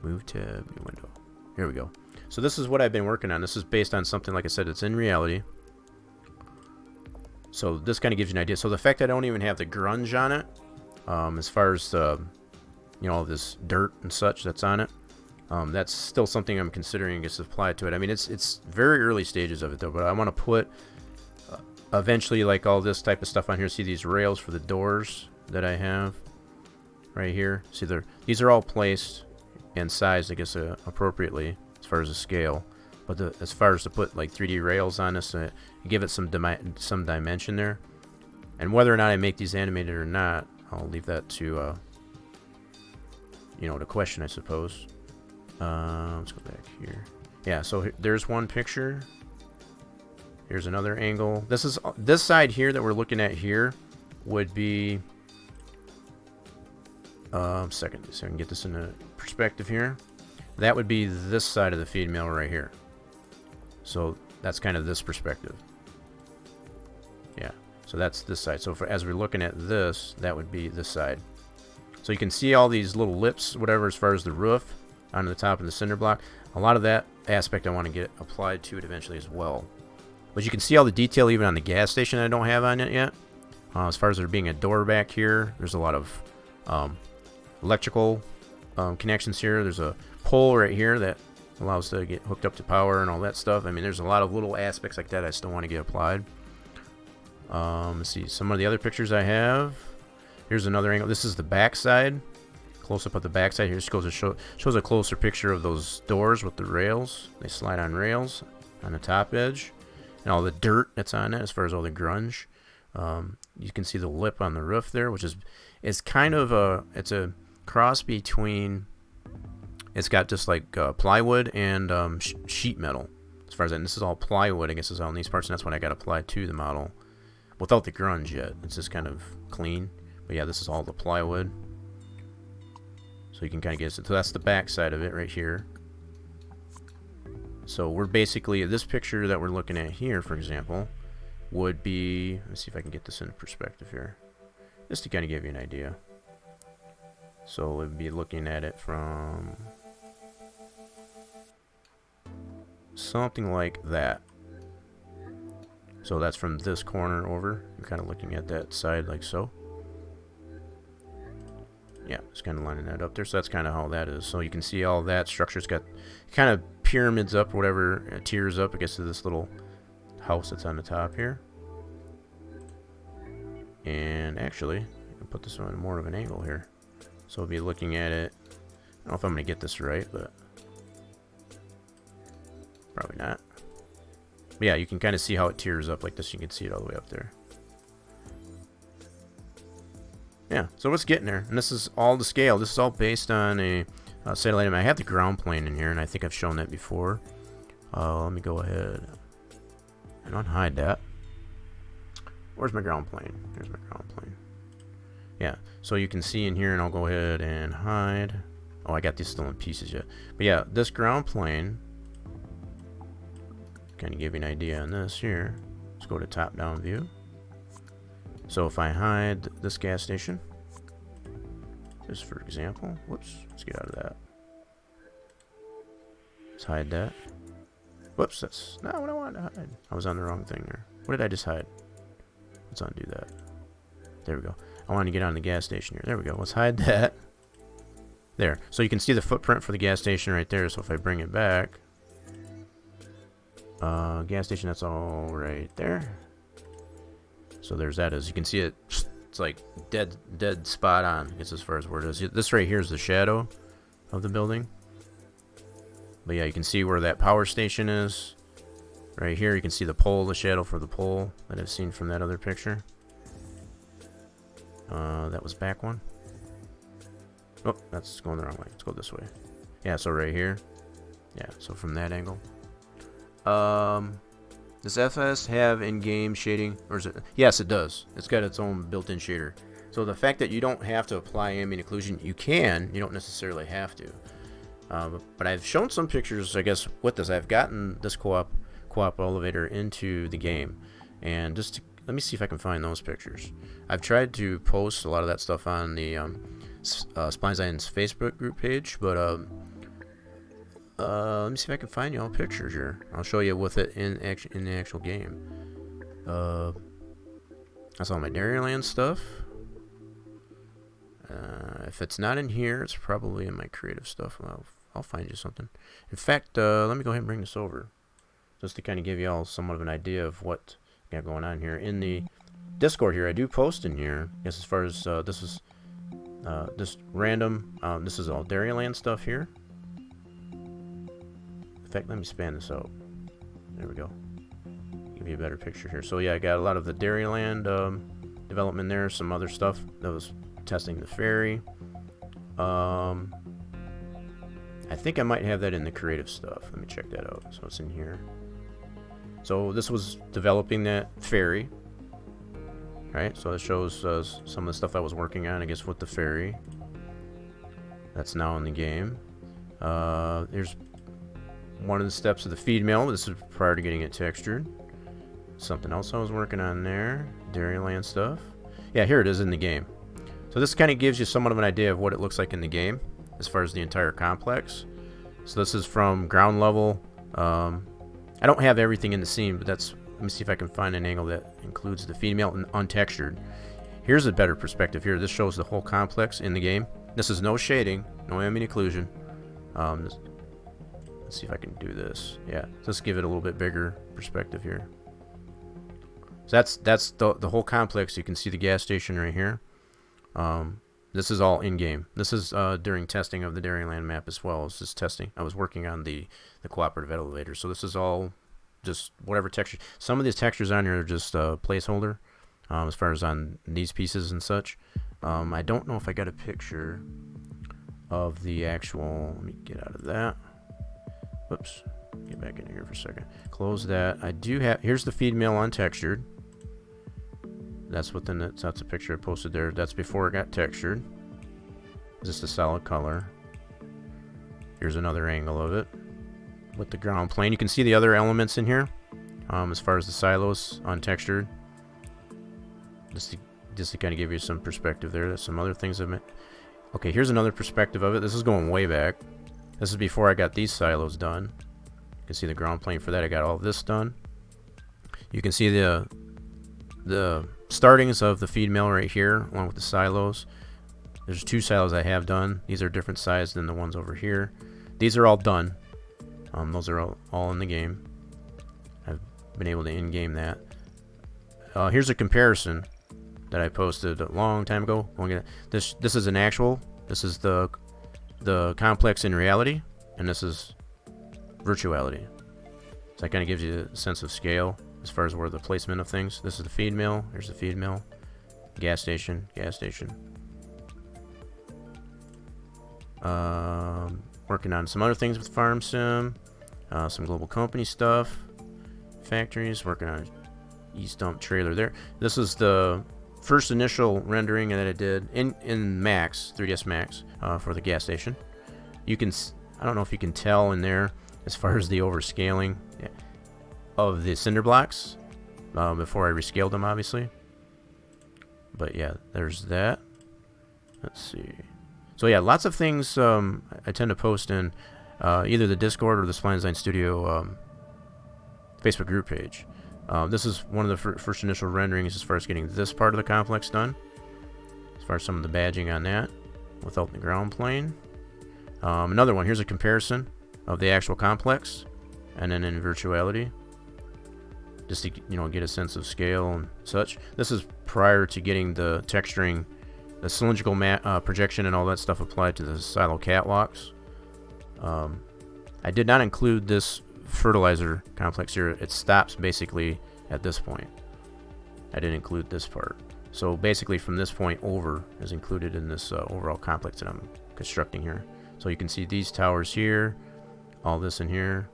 Move tab, new window. Here we go. So this is what I've been working on. This is based on something, like I said, it's in reality. So this kind of gives you an idea. So the fact that I don't even have the grunge on it, as far as the, you know, all this dirt and such that's on it, that's still something I'm considering gets applied to it. I mean, it's very early stages of it though, but I want to put eventually like all this type of stuff on here. See these rails for the doors that I have right here. See, these are all placed and sized, I guess, appropriately as far as the scale. But as far as to put like 3D rails on this, give it some dimension there. And whether or not I make these animated or not, I'll leave that to you know, the question, I suppose. Let's go back here. Yeah, so there's one picture. Here's another angle. This side here that we're looking at here would be second, so I can get this into perspective here. That would be this side of the feed mill right here. So that's kind of this perspective. Yeah, so that's this side. So as we're looking at this, that would be this side. So you can see all these little lips, whatever, as far as the roof on the top of the cinder block. A lot of that aspect I want to get applied to it eventually as well. But you can see all the detail even on the gas station I don't have on it yet. As far as there being a door back here, there's a lot of electrical connections here. There's a pole right here that allows to get hooked up to power and all that stuff. I mean, there's a lot of little aspects like that I still want to get applied. Let's see some of the other pictures I have. Here's another angle. This is the back side. Close up of the back side. Here just goes to shows a closer picture of those doors with the rails. They slide on rails on the top edge, and all the dirt that's on it as far as all the grunge. You can see the lip on the roof there, which is kind of it's a cross between. It's got just like plywood and sheet metal. As far as that, and this is all plywood, I guess, is on these parts, and that's what I got applied to the model without the grunge yet. It's just kind of clean. But yeah, this is all the plywood. So you can kind of get it. So that's the back side of it right here. So we're basically, this picture that we're looking at here, for example, would be, let's see if I can get this into perspective here, just to kind of give you an idea. So we'd be looking at it from something like that. So that's from this corner over. You're kind of looking at that side like so. Yeah, it's kind of lining that up there. So that's kind of how that is. So you can see all that structure's got kind of pyramids up, whatever, tiers up, I guess, to this little house that's on the top here. And actually, I can put this on more of an angle here. So we'll be looking at it. I don't know if I'm going to get this right, but probably not. But yeah, you can kind of see how it tiers up like this. You can see it all the way up there. Yeah, so it's getting there. And this is all the scale. This is all based on a satellite. I have the ground plane in here, and I think I've shown that before. Let me go ahead and unhide that. Where's my ground plane? There's my ground plane. Yeah, so you can see in here, and I'll go ahead and hide. Oh, I got these still in pieces yet. But yeah, this ground plane, kind of give you an idea on this here. Let's go to top-down view. So if I hide this gas station, just for example, whoops, let's get out of that. Let's hide that. Whoops, that's not what I wanted to hide. I was on the wrong thing there. What did I just hide? Let's undo that. There we go. I want to get on the gas station here. There we go. Let's hide that. There. So you can see the footprint for the gas station right there. So if I bring it back, gas station, that's all right there. So there's that. As you can see, it's like dead spot on. I guess as far as where it is. This right here is the shadow of the building. But yeah, you can see where that power station is. Right here, you can see the pole, the shadow for the pole that I've seen from that other picture. That was back one. Oh, that's going the wrong way. Let's go this way. Yeah, so right here. Yeah, so from that angle. Does FS have in-game shading? Or is it? Yes, it does. It's got its own built-in shader. So the fact that you don't have to apply ambient occlusion, you can. You don't necessarily have to. But I've shown some pictures, I guess, with this. I've gotten this co-op elevator into the game, and let me see if I can find those pictures. I've tried to post a lot of that stuff on the Spline Design's Facebook group page, but let me see if I can find you all pictures here. I'll show you with it in the actual game. That's all my Dairyland stuff. If it's not in here, it's probably in my creative stuff. I'll find you something. In fact, let me go ahead and bring this over, just to kind of give you all somewhat of an idea of what I got going on here. In the Discord here, I do post in here. I guess as far as this is just random. This is all Dairyland stuff here. In fact, let me span this out. There we go. Give you a better picture here. So yeah, I got a lot of the Dairyland development there. Some other stuff that was testing the ferry. I think I might have that in the creative stuff. Let me check that out. So it's in here. So this was developing that ferry. Right, so it shows some of the stuff I was working on, I guess, with the ferry. That's now in the game. Here's one of the steps of the feed mill. This is prior to getting it textured. Something else I was working on there. Dairyland stuff. Yeah, here it is in the game. So this kind of gives you somewhat of an idea of what it looks like in the game, as far as the entire complex. So this is from ground level. I don't have everything in the scene, but that's... Let me see if I can find an angle that includes the feed mill and untextured. Here's a better perspective here. This shows the whole complex in the game. This is no shading, no ambient occlusion. Let's see if I can do this. Yeah, let's give it a little bit bigger perspective here. So that's the whole complex. You can see the gas station right here. This is all in-game. This is during testing of the Dairyland map as well. It's just testing. I was working on the cooperative elevator. So this is all just whatever texture. Some of these textures on here are just placeholder as far as on these pieces and such. I don't know if I got a picture of the actual... Let me get out of that. Whoops. Get back in here for a second. Close that. I do have... Here's the feed mill untextured. That's a picture I posted there. That's before it got textured. Just a solid color. Here's another angle of it with the ground plane. You can see the other elements in here, as far as the silos untextured. Just to kind of give you some perspective there. There's some other things I've made. Okay, here's another perspective of it. This is going way back. This is before I got these silos done. You can see the ground plane for that. I got all this done. You can see the startings of the feed mill right here, along with the silos. There's 2 silos I have done. These are different size than the ones over here. These are all done. Those are all in the game. I've been able to in-game that. Here's a comparison that I posted a long time ago. This is an actual. This is the complex in reality, and this is virtuality. So that kind of gives you a sense of scale as far as where the placement of things. This is the feed mill. Here's the feed mill. Gas station. Gas station. Working on some other things with Farm Sim. Some global company stuff. Factories. Working on East Dump trailer there. This is the first initial rendering that I did in Max, 3ds Max, for the gas station. You can... I don't know if you can tell in there as far as the overscaling of the cinder blocks before I rescaled them, obviously. But yeah, there's that. Let's see. So yeah, lots of things I tend to post in either the Discord or the Spline Design Studio Facebook group page. This is one of the first initial renderings as far as getting this part of the complex done. As far as some of the badging on that without the ground plane. Another one, here's a comparison of the actual complex and then in virtuality. Just to get a sense of scale and such. This is prior to getting the texturing, the cylindrical projection and all that stuff applied to the silo catwalks. I did not include this fertilizer complex here. It stops basically at this point. I didn't include this part. So basically from this point over is included in this overall complex that I'm constructing here. So you can see these towers here, all this in here.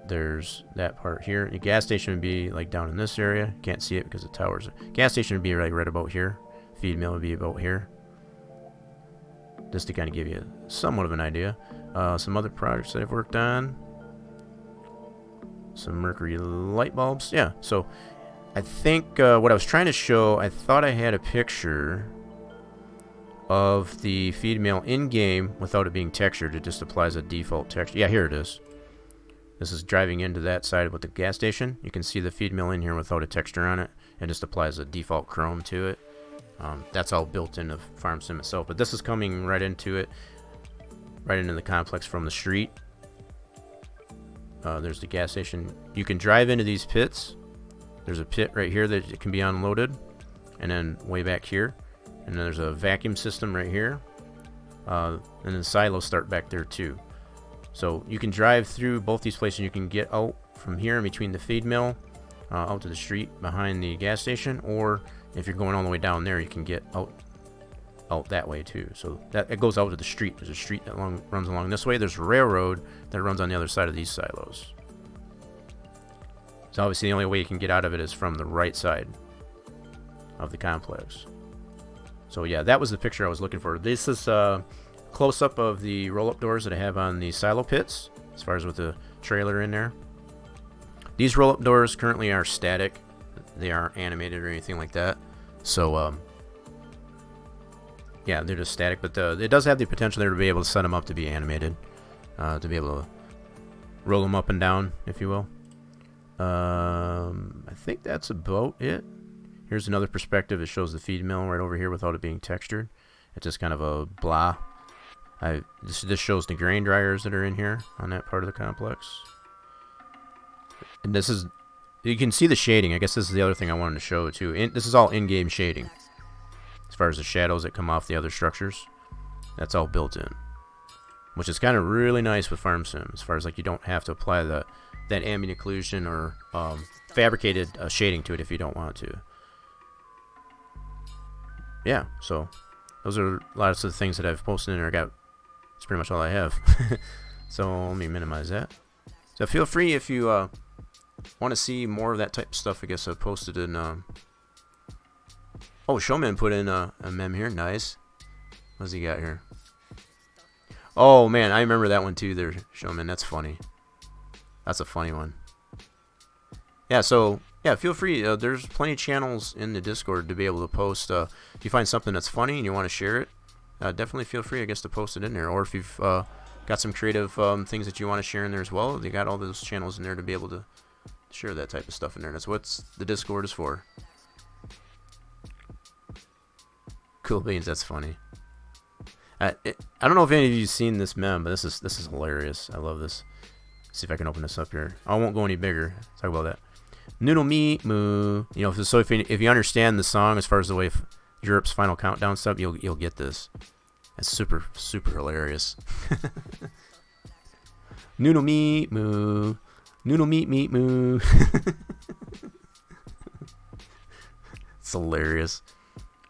There's that part here. The gas station would be like down in this area. Can't see it because the towers. Gas station would be right about here. Feed mill would be about here. just to kind of give you somewhat of an idea. Some other projects that I've worked on. Some mercury light bulbs. Yeah, so I think what I was trying to show, I thought I had a picture of the feed mill in-game without it being textured. It just applies a default texture. Yeah, here it is. This is driving into that side with the gas station. You can see the feed mill in here without a texture on it. It just applies a default chrome to it. That's all built into Farm Sim itself. But this is coming right into it, right into the complex from the street. There's the gas station. You can drive into these pits. There's a pit right here that it can be unloaded, and then way back here. And then there's a vacuum system right here. And then silos start back there too. So you can drive through both these places. You can get out from here in between the feed mill, out to the street behind the gas station, or if you're going all the way down there, you can get out that way too. So that it goes out to the street. There's a street that runs along this way. There's a railroad that runs on the other side of these silos. So obviously the only way you can get out of it is from the right side of the complex. So yeah, that was the picture I was looking for. This is a close-up of the roll-up doors that I have on the silo pits, as far as with the trailer in there. These roll-up doors currently are static. They aren't animated or anything like that. So yeah, they're just static, but it does have the potential there to be able to set them up to be animated, to be able to roll them up and down, if you will. I think that's about it. Here's another perspective. It shows the feed mill right over here without it being textured. It's just kind of a blah. This shows the grain dryers that are in here on that part of the complex. And this is, you can see the shading. I guess this is the other thing I wanted to show too. This is all in-game shading. As far as the shadows that come off the other structures, that's all built in, which is kind of really nice with Farm Sim. As far as like you don't have to apply that ambient occlusion or fabricated shading to it if you don't want to. Yeah, so those are lots of the things that I've posted in there. That's pretty much all I have. So let me minimize that. So feel free if you want to see more of that type of stuff. I guess I posted in. Oh, Showman put in a mem here. Nice. What's he got here? Oh man, I remember that one too. There, Showman. That's funny. That's a funny one. Yeah. So yeah, feel free. There's plenty of channels in the Discord to be able to post. If you find something that's funny and you want to share it, definitely feel free, I guess, to post it in there. Or if you've got some creative things that you want to share in there as well, they got all those channels in there to be able to share that type of stuff in there. That's what the Discord is for. Cool beans. That's funny. I don't know if any of you've seen this meme, but this is hilarious. I love this. Let's see if I can open this up here. I won't go any bigger. Let's talk about that. Noodle me moo. You know, so if you understand the song as far as the way Europe's Final Countdown stuff, you'll get this. It's super hilarious. Noodle me moo. Noodle meat moo. It's hilarious.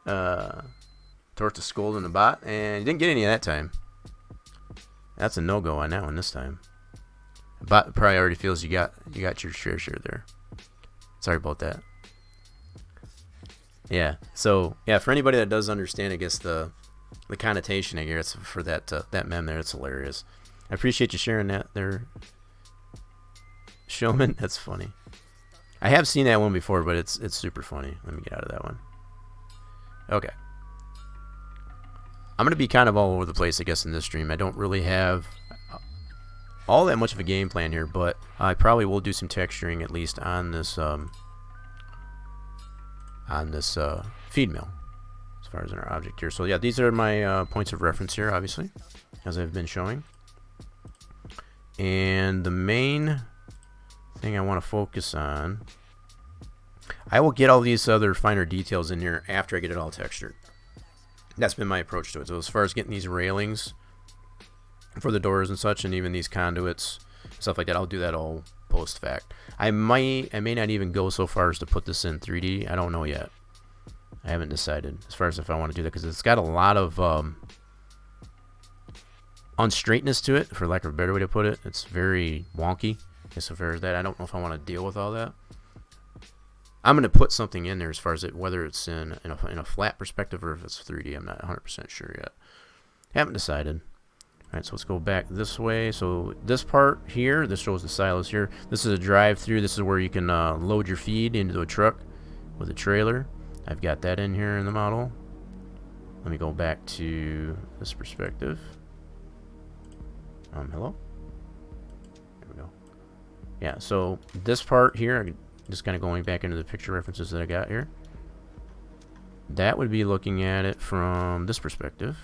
Torch to Scold in the bot, and you didn't get any of that time. That's a no-go on that one this time. Bot probably already feels you got your share there. Sorry about that. Yeah. So yeah, for anybody that does understand, I guess the connotation I guess for that meme there, it's hilarious. I appreciate you sharing that there, Showman. That's funny. I have seen that one before, but it's super funny. Let me get out of that one. Okay. I'm gonna be kind of all over the place, I guess, in this stream. I don't really have all that much of a game plan here, but I probably will do some texturing at least on this feed mill as far as in our object here. So yeah, these are my points of reference here, obviously, as I've been showing. And the main thing I want to focus on, I will get all these other finer details in here after I get it all textured. That's been my approach to it. So as far as getting these railings for the doors and such, and even these conduits, stuff like that, I'll do that all post fact. I may not even go so far as to put this in 3D. I don't know yet. I haven't decided as far as if I want to do that, because it's got a lot of unstraightness to it, for lack of a better way to put it. It's very wonky. As far as that, I don't know if I want to deal with all that. I'm going to put something in there as far as it, whether it's in a flat perspective or if it's 3D. I'm not 100% sure yet. Haven't decided. Alright, so let's go back this way. So this part here, this shows the silos here. This is a drive-through. This is where you can load your feed into a truck with a trailer. I've got that in here in the model. Let me go back to this perspective. Hello? There we go. Yeah, so this part here, I'm just kind of going back into the picture references that I got here. That would be looking at it from this perspective,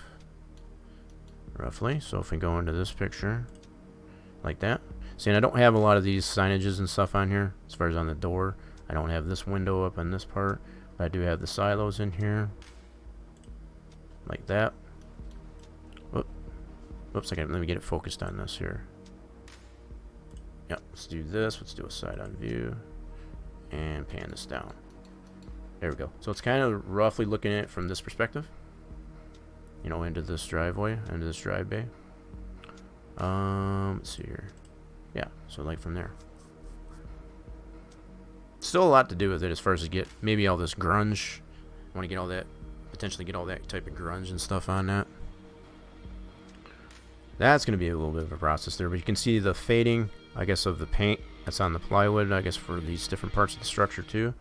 roughly. So if we go into this picture, like that. See, and I don't have a lot of these signages and stuff on here, as far as on the door. I don't have this window up on this part, but I do have the silos in here. Like that. Oops, let me get it focused on this here. Yep, let's do this. Let's do a side-on view. And pan this down. There we go. So it's kind of roughly looking at it from this perspective. You know, into this driveway, into this drive bay. Let's see here. Yeah, so like from there. Still a lot to do with it as far as to get maybe all this grunge. I want to get all that, potentially get all that type of grunge and stuff on that. That's going to be a little bit of a process there, but you can see the fading, I guess, of the paint that's on the plywood, I guess, for these different parts of the structure too.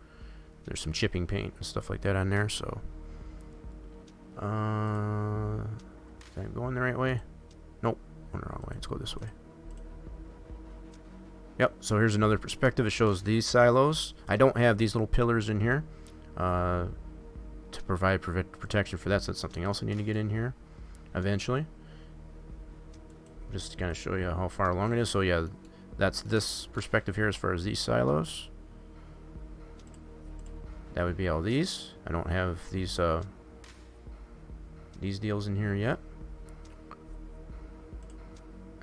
There's some chipping paint and stuff like that on there, so is that going the right way? Nope, going the wrong way. Let's go this way. Yep, so here's another perspective. It shows these silos. I don't have these little pillars in here to provide protection for that, so that's something else I need to get in here eventually. Just to kind of show you how far along it is. So yeah, that's this perspective here as far as these silos. That would be all these. I don't have these deals in here yet.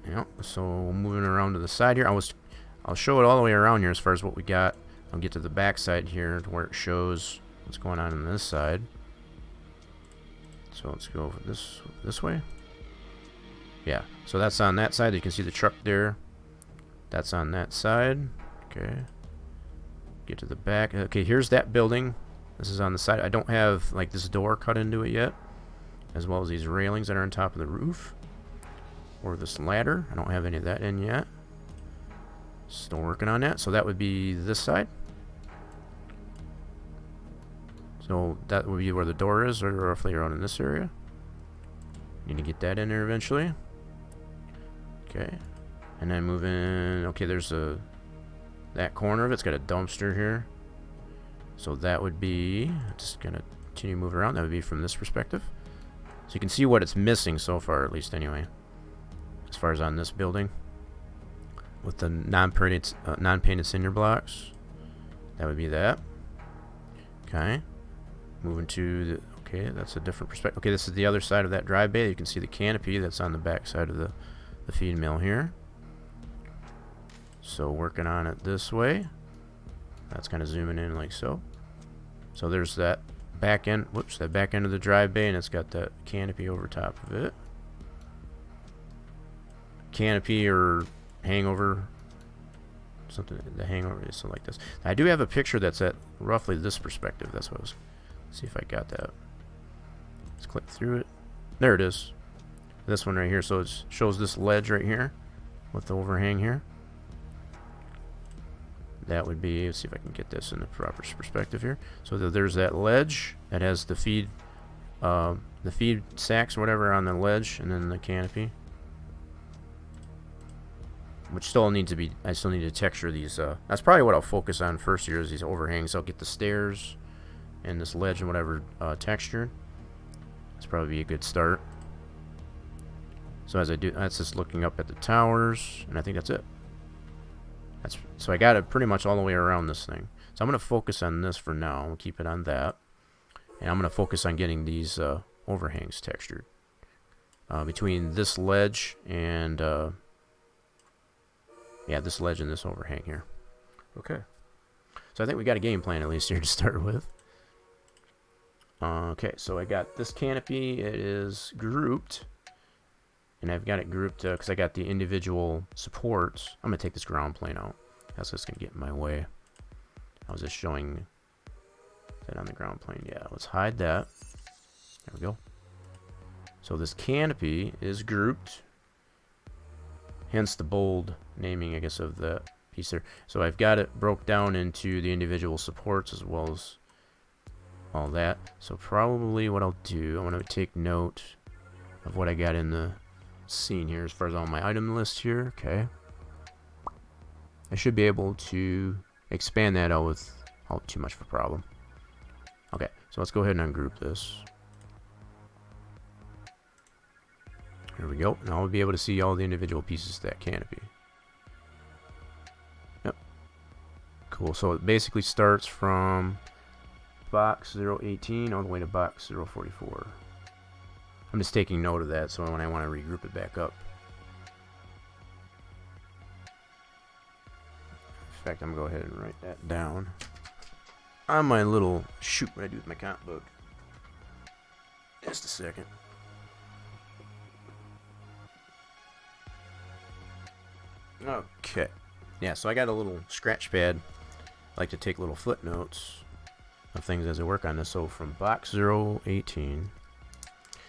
Yeah, so moving around to the side here, I'll show it all the way around here as far as what we got. I'll get to the back side here to where it shows what's going on this side. So let's go over this way. Yeah, so that's on that side. You can see the truck there. That's on that side. Okay. Get to the back. Okay, here's that building. This is on the side. I don't have like this door cut into it yet, as well as these railings that are on top of the roof, or this ladder. I don't have any of that in yet. Still working on that. So that would be this side. So that would be where the door is, or roughly around in this area. Need to get that in there eventually. Okay, and then moving. Okay, there's that corner of it's got a dumpster here. So that would be, just gonna continue to move around. That would be from this perspective. So you can see what it's missing so far, at least anyway, as far as on this building with the non-painted cinder blocks. That would be that. Okay, moving to the. Okay, that's a different perspective. Okay, this is the other side of that drive bay. You can see the canopy that's on the back side of the feed mill here. So working on it this way. That's kind of zooming in like so. So there's that back end, that back end of the drive bay, and it's got that canopy over top of it. Canopy or hangover, something, the hangover is something like this. I do have a picture that's at roughly this perspective. That's what I was, see if I got that. Let's click through it. There it is. This one right here. So it shows this ledge right here with the overhang here. That would be, let's see if I can get this in the proper perspective here. So there's that ledge that has the feed sacks or whatever on the ledge, and then the canopy, which still needs to be, I still need to texture these. That's probably what I'll focus on first here, is these overhangs. I'll get the stairs and this ledge and whatever textured. That's probably be a good start. So as I do, that's just looking up at the towers, and I think that's it. So I got it pretty much all the way around this thing. So I'm going to focus on this for now. We'll keep it on that. And I'm going to focus on getting these overhangs textured. Between this ledge and, yeah, this ledge and this overhang here. Okay. So I think we got a game plan at least here to start with. Okay, so I got this canopy. It is grouped. And I've got it grouped because I got the individual supports. I'm going to take this ground plane out. That's just going to get in my way. I was just showing that on the ground plane. Yeah, let's hide that. There we go. So this canopy is grouped, hence the bold naming, I guess, of the piece there. So I've got it broke down into the individual supports as well as all that. So probably what I'll do, I want to take note of what I got in the scene here as far as on my item list here. Okay. I should be able to expand that out without too much of a problem. Okay, so let's go ahead and ungroup this. Here we go. Now I'll be able to see all the individual pieces of that canopy. Yep. Cool. So it basically starts from box 018 all the way to box 044. I'm just taking note of that so when I want to regroup it back up. In fact, I'm going to go ahead and write that down on my little shoot what I do with my comp book. Just a second. Okay. Yeah, so I got a little scratch pad. I like to take little footnotes of things as I work on this. So from box 018,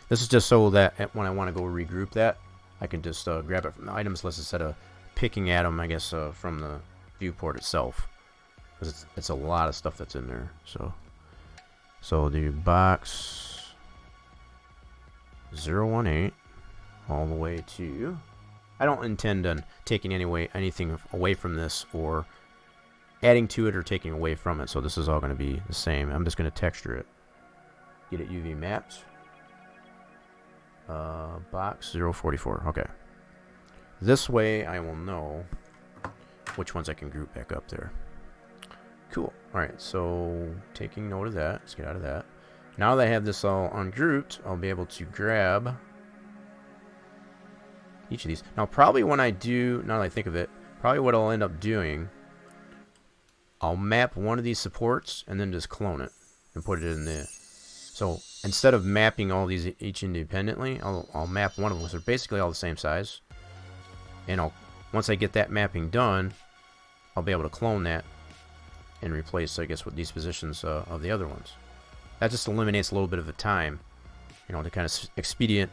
this is just so that when I want to go regroup that, I can just grab it from the items list instead of picking at them, I guess, from the viewport itself. Because it's a lot of stuff that's in there. So I'll do box 018 all the way to... I don't intend on taking anything away from this or adding to it or taking away from it. So this is all going to be the same. I'm just going to texture it. Get it UV mapped. Box 044. Okay. This way I will know which ones I can group back up there. Cool. Alright, so taking note of that. Let's get out of that. Now that I have this all ungrouped, I'll be able to grab each of these. Now probably when I do, now that I think of it, probably what I'll end up doing, I'll map one of these supports and then just clone it and put it in there. So instead of mapping all these each independently, I'll map one of them. So they're basically all the same size. And once I get that mapping done, I'll be able to clone that and replace, I guess, with these positions of the other ones. That just eliminates a little bit of the time, you know, to kind of speed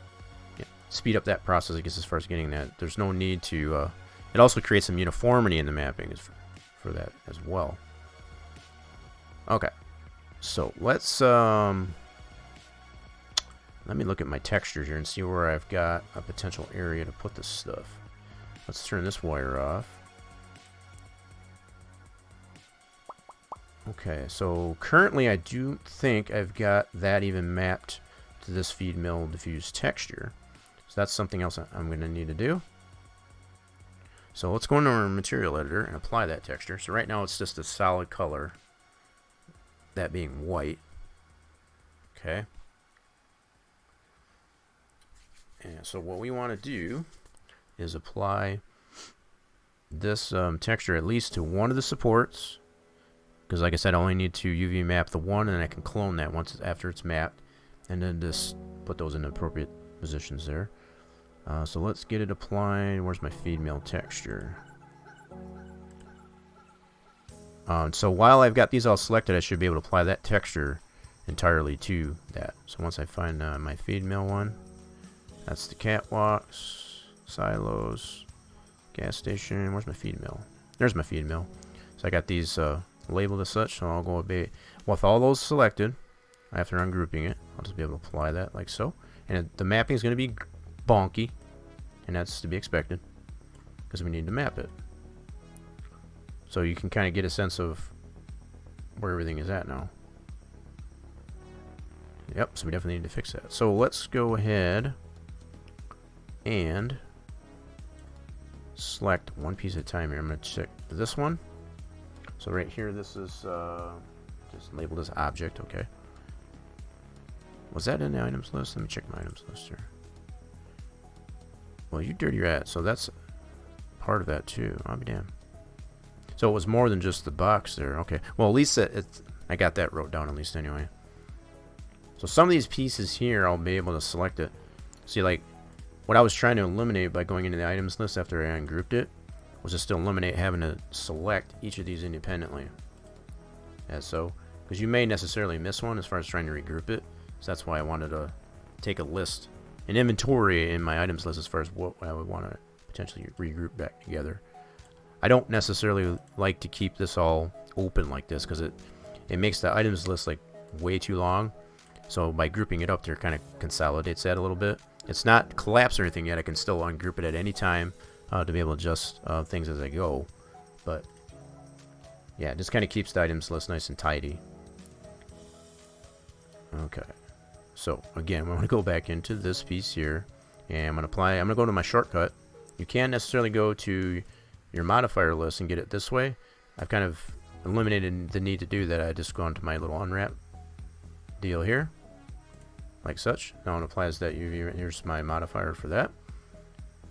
up that process, I guess, as far as getting that. There's no need to... it also creates some uniformity in the mapping for that as well. Okay. So, let's... let me look at my textures here and see where I've got a potential area to put this stuff. Let's turn this wire off. Okay, so currently I do think I've got that even mapped to this feed mill diffuse texture. So that's something else I'm going to need to do. So let's go into our material editor and apply that texture. So right now it's just a solid color, that being white. Okay. And so what we want to do is apply this texture at least to one of the supports. Because like I said, I only need to UV map the one, and then I can clone that after it's mapped, and then just put those in the appropriate positions there. So let's get it applied. Where's my feed mill texture? So while I've got these all selected, I should be able to apply that texture entirely to that. So once I find my feed mill one, that's the catwalks, silos, gas station. Where's my feed mill? There's my feed mill. So I got these labeled as such, so I'll go with all those selected. After ungrouping it, I'll just be able to apply that like so. And the mapping is going to be bonky, and that's to be expected because we need to map it. So you can kind of get a sense of where everything is at now. Yep, so we definitely need to fix that. So let's go ahead and select one piece at a time here. I'm going to check this one. So right here, this is just labeled as object. Okay. Was that in the items list? Let me check my items list here. Well, you dirty rat. So that's part of that too. I'll be damned. So it was more than just the box there. Okay. Well, at least I got that wrote down at least anyway. So some of these pieces here, I'll be able to select it. See, like what I was trying to eliminate by going into the items list after I ungrouped it was just to eliminate having to select each of these independently. As so, because you may necessarily miss one as far as trying to regroup it. So that's why I wanted to take a list an inventory in my items list as far as what I would want to potentially regroup back together. I don't necessarily like to keep this all open like this because it makes the items list like way too long. So by grouping it up there, kind of consolidates that a little bit. It's not collapsed or anything yet. I can still ungroup it at any time to be able to adjust things as I go. But yeah, it just kind of keeps the items list nice and tidy. Okay. So again, we're going to go back into this piece here, and I'm going to go to my shortcut. You can't necessarily go to your modifier list and get it this way. I've kind of eliminated the need to do that. I just go into my little unwrap deal here, like such. Now it applies that UV. Here's my modifier for that.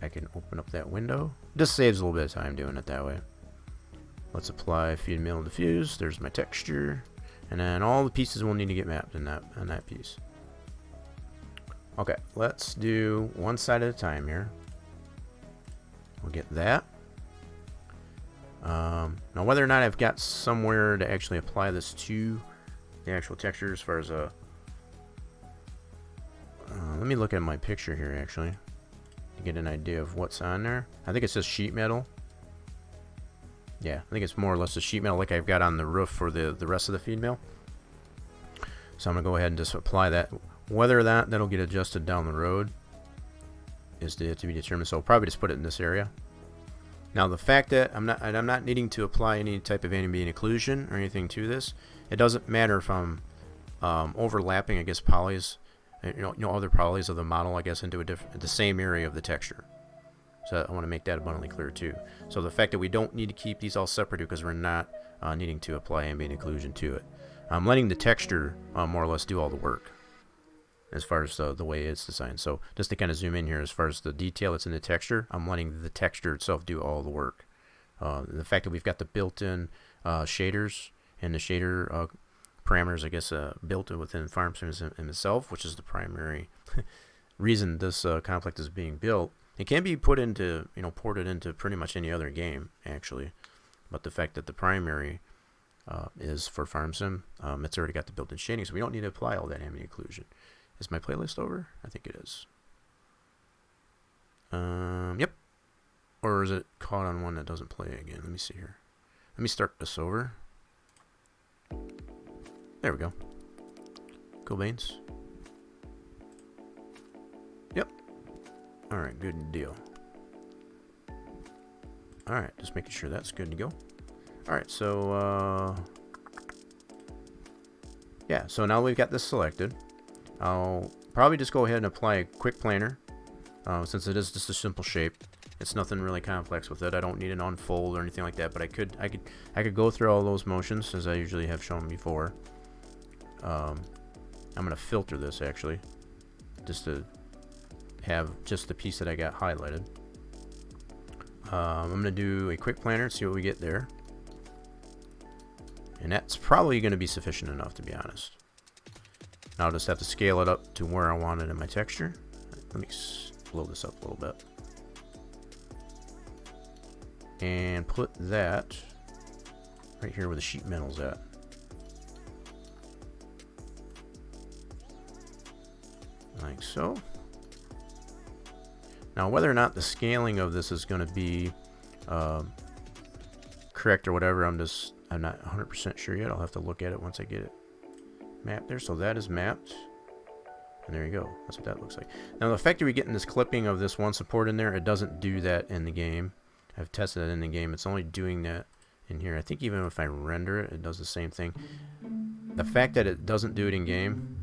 I can open up that window. Just saves a little bit of time doing it that way. Let's apply feed mill diffuse. There's my texture, and then all the pieces will need to get mapped in that piece. Okay, let's do one side at a time here. We'll get that. Now whether or not I've got somewhere to actually apply this to the actual texture as far as let me look at my picture here actually to get an idea of what's on there. I think it says sheet metal. Yeah, I think it's more or less the sheet metal like I've got on the roof for the rest of the feed mill. So I'm gonna go ahead and just apply that. Whether that'll get adjusted down the road is to be determined. So I'll probably just put it in this area. Now the fact that I'm not needing to apply any type of ambient occlusion or anything to this, it doesn't matter if I'm overlapping, I guess, polys, other polys of the model, I guess, into the same area of the texture. So I want to make that abundantly clear too. So the fact that we don't need to keep these all separate because we're not needing to apply ambient occlusion to it. I'm letting the texture more or less do all the work as far as the way it's designed. So just to kind of zoom in here, as far as the detail that's in the texture, I'm letting the texture itself do all the work. The fact that we've got the built-in shaders and the shader parameters, I guess, built within FarmSim in itself, which is the primary reason this complex is being built. It can be put into, ported into pretty much any other game, actually. But the fact that the primary is for FarmSim, it's already got the built-in shading, so we don't need to apply all that ambient occlusion. Is my playlist over? I think it is. Yep. Or is it caught on one that doesn't play again? Let me see here. Let me start this over. There we go. Cool beans. Yep. Alright, good deal. Alright, just making sure that's good to go. Alright, so yeah, so now we've got this selected. I'll probably just go ahead and apply a quick planer, since it is just a simple shape. It's nothing really complex with it. I don't need an unfold or anything like that, but I could go through all those motions as I usually have shown before. I'm gonna filter this actually, just to have just the piece that I got highlighted. I'm gonna do a quick planer and see what we get there, and that's probably gonna be sufficient enough, to be honest. Now I'll just have to scale it up to where I want it in my texture. Let me blow this up a little bit. And put that right here where the sheet metal's at. Like so. Now whether or not the scaling of this is going to be correct or whatever, I'm not 100% sure yet. I'll have to look at it once I get it mapped there. So that is mapped, and there you go. That's what that looks like. Now the fact that we're getting this clipping of this one support in there, it doesn't do that in the game. I've tested it in the game. It's only doing that in here. I think even if I render it, it does the same thing. The fact that it doesn't do it in game,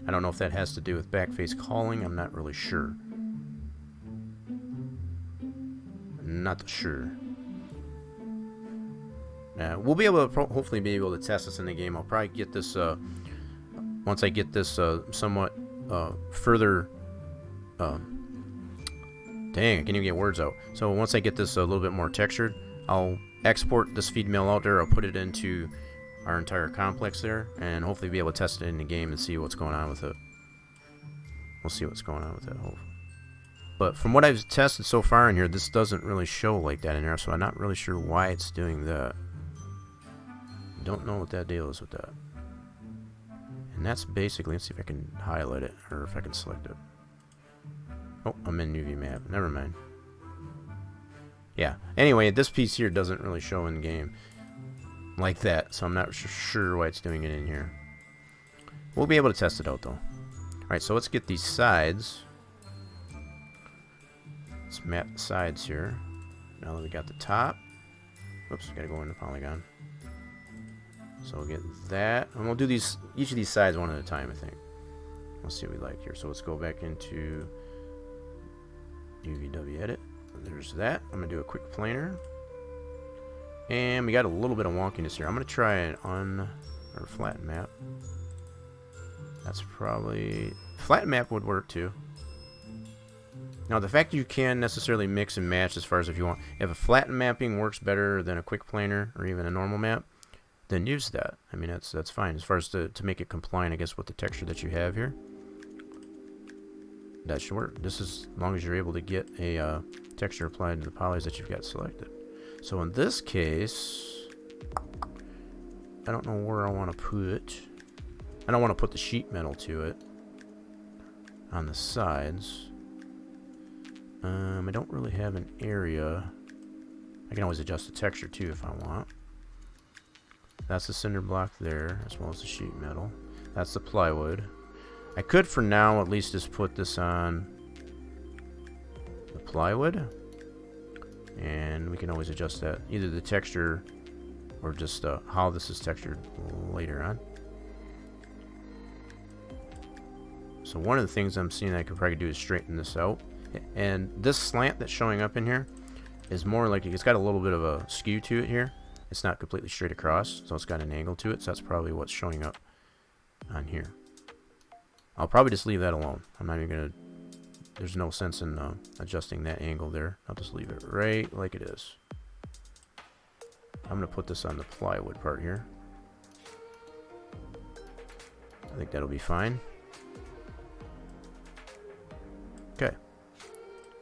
I don't know if that has to do with backface calling. I'm not really sure. Not sure. We'll be able to hopefully be able to test this in the game. I'll probably get this once I get this somewhat further. Dang, I can't even get words out. So once I get this a little bit more textured, I'll export this feed mill out there. I'll put it into our entire complex there, and hopefully be able to test it in the game and see what's going on with it. We'll see what's going on with it. But from what I've tested so far in here, this doesn't really show like that in there, so I'm not really sure why it's doing that. Don't know what that deal is with that. And that's basically, let's see if I can highlight it, or if I can select it. Oh, I'm in UV map. Never mind. Yeah. Anyway, this piece here doesn't really show in game like that, so I'm not sure why it's doing it in here. We'll be able to test it out, though. Alright, so let's get these sides. Let's map the sides here. Now that we got the top. Whoops, gotta go into polygon. So we'll get that. And we'll do these, each of these sides one at a time, I think. Let's see what we like here. So let's go back into UVW edit. There's that. I'm going to do a quick planar. And we got a little bit of wonkiness here. I'm going to try an or flatten map. That's probably... Flatten map would work too. Now the fact that you can necessarily mix and match as far as if you want. If a flatten mapping works better than a quick planar or even a normal map, then use that. I mean, that's fine. As far as to make it compliant, I guess, with the texture that you have here. That should work. This is as long as you're able to get a texture applied to the polys that you've got selected. So in this case, I don't know where I want to put. I don't want to put the sheet metal to it on the sides. I don't really have an area. I can always adjust the texture too if I want. That's the cinder block there, as well as the sheet metal. That's the plywood. I could, for now, at least just put this on the plywood. And we can always adjust that, either the texture or just how this is textured later on. So one of the things I'm seeing I could probably do is straighten this out. And this slant that's showing up in here is more like it's got a little bit of a skew to it here. It's not completely straight across, so it's got an angle to it. So that's probably what's showing up on here. I'll probably just leave that alone. I'm not even gonna. There's no sense in adjusting that angle there. I'll just leave it right like it is. I'm gonna put this on the plywood part here. I think that'll be fine. Okay.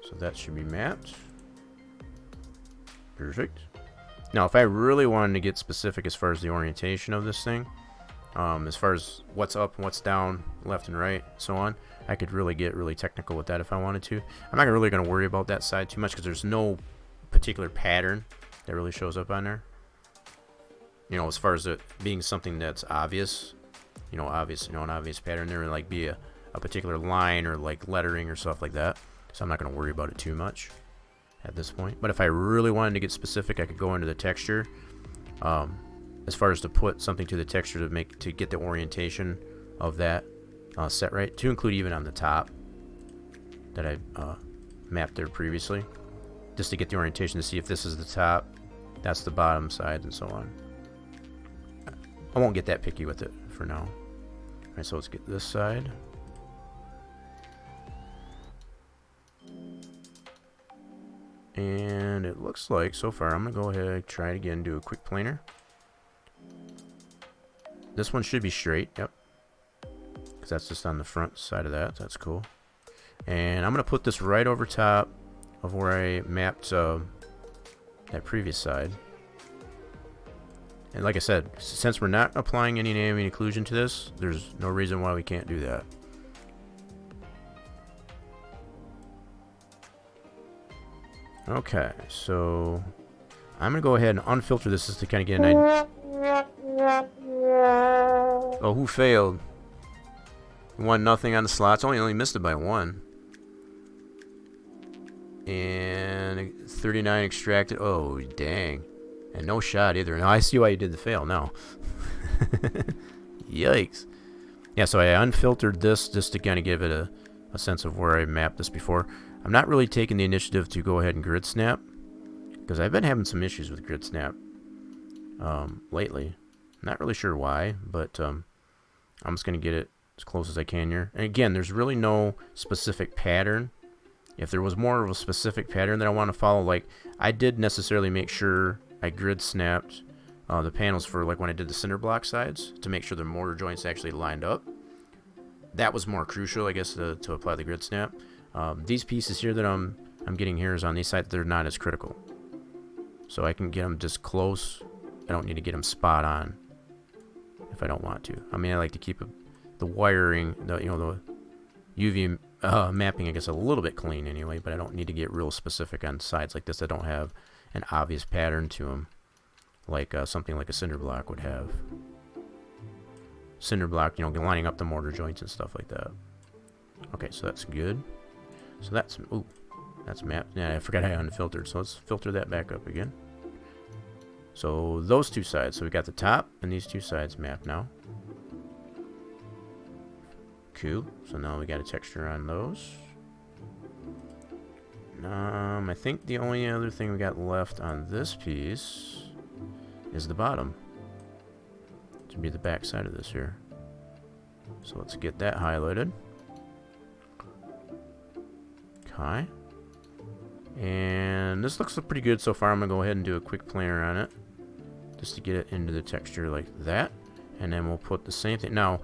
So that should be mapped. Perfect. Now, if I really wanted to get specific as far as the orientation of this thing, as far as what's up and what's down, left and right, so on, I could really get really technical with that if I wanted to. I'm not really going to worry about that side too much because there's no particular pattern that really shows up on there. You know, as far as it being something that's obvious, an obvious pattern there would like be a particular line or like lettering or stuff like that. So I'm not going to worry about it too much at this point. But if I really wanted to get specific, I could go into the texture. As far as to put something to the texture to get the orientation of that set right, to include even on the top that I mapped there previously, just to get the orientation to see if this is the top, that's the bottom side, and so on. I won't get that picky with it for now. Alright, so let's get this side. And it looks like, so far, I'm going to go ahead and try it again, do a quick planar. This one should be straight, yep. Because that's just on the front side of that, that's cool. And I'm going to put this right over top of where I mapped that previous side. And like I said, since we're not applying any naming occlusion to this, there's no reason why we can't do that. Okay, so I'm going to go ahead and unfilter this just to kind of get an idea. Oh, who failed? 1-0 on the slots. Only missed it by 1. And 39 extracted. Oh, dang. And no shot either. Now I see why you did the fail now. Yikes. Yeah, so I unfiltered this just to kind of give it a sense of where I mapped this before. I'm not really taking the initiative to go ahead and grid snap, because I've been having some issues with grid snap lately. Not really sure why, but I'm just going to get it as close as I can here. And again, there's really no specific pattern. If there was more of a specific pattern that I want to follow, like I did necessarily make sure I grid snapped the panels for like when I did the cinder block sides to make sure the mortar joints actually lined up. That was more crucial, I guess, to apply the grid snap. These pieces here that I'm getting here is on these sides, they're not as critical. So I can get them just close. I don't need to get them spot on if I don't want to. I mean, I like to keep the wiring, the UV mapping, I guess, a little bit clean anyway, but I don't need to get real specific on sides like this that don't have an obvious pattern to them, like something like a cinder block would have. Cinder block, you know, lining up the mortar joints and stuff like that. Okay, so that's good. So that's, ooh, that's mapped. Yeah, I forgot I unfiltered, so let's filter that back up again. So those two sides, so we got the top and these two sides mapped now. Cool. So now we got a texture on those. I think the only other thing we got left on this piece is the bottom. To be the back side of this here. So let's get that highlighted. Okay. And this looks pretty good so far. I'm going to go ahead and do a quick planer on it. Just to get it into the texture like that. And then we'll put the same thing. Now,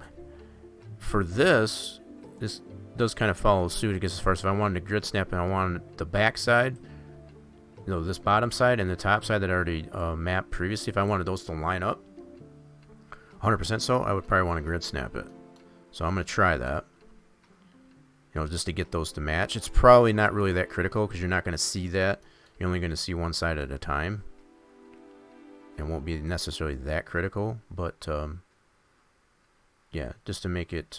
for this does kind of follow suit, I guess, as far as if I wanted to grid snap and I wanted the back side, you know, this bottom side and the top side that I already mapped previously, if I wanted those to line up 100% so, I would probably want to grid snap it. So I'm going to try that, you know, just to get those to match. It's probably not really that critical because you're not going to see that. You're only going to see one side at a time. It won't be necessarily that critical, but yeah, just to make it,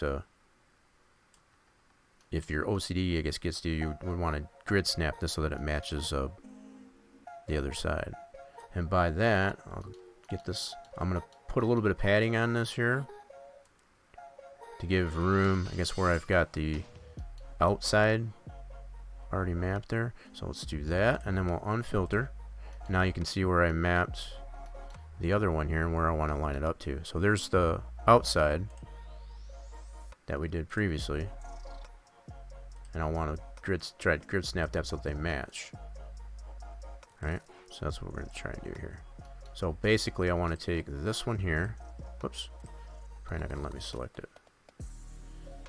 if your OCD, I guess, gets to you, would want to grid snap this so that it matches the other side. And by that, I'll get this, I'm going to put a little bit of padding on this here to give room, I guess, where I've got the outside already mapped there. So let's do that, and then we'll unfilter. Now you can see where I mapped the other one here and where I want to line it up to. So there's the outside that we did previously, and I want to try to grid snap that so that they match. Alright, so that's what we're going to try and do here. So basically I want to take this one here. Whoops, probably not going to let me select it.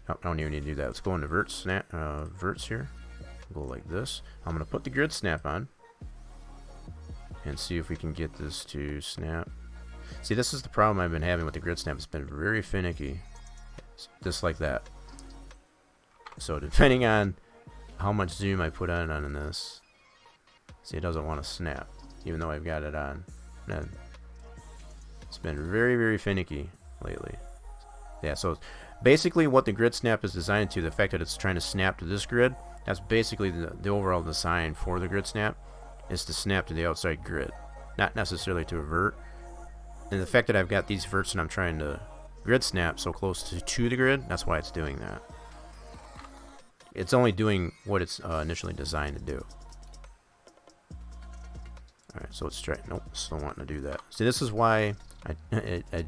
Oh, I don't even need to do that. Let's go into verts here. Go like this. I'm going to put the grid snap on and see if we can get this to snap. See, this is the problem I've been having with the grid snap. It's been very finicky. Just like that. So depending on how much zoom I put on this, see, it doesn't want to snap, even though I've got it on. And it's been very, very finicky lately. Yeah, so basically what the grid snap is designed to, the fact that it's trying to snap to this grid, that's basically the overall design for the grid snap, is to snap to the outside grid, not necessarily to a vert. And the fact that I've got these verts and I'm trying to grid snap so close to the grid, that's why it's doing that. It's only doing what it's initially designed to do. Alright, so let's try. Nope, still wanting to do that. See, this is why I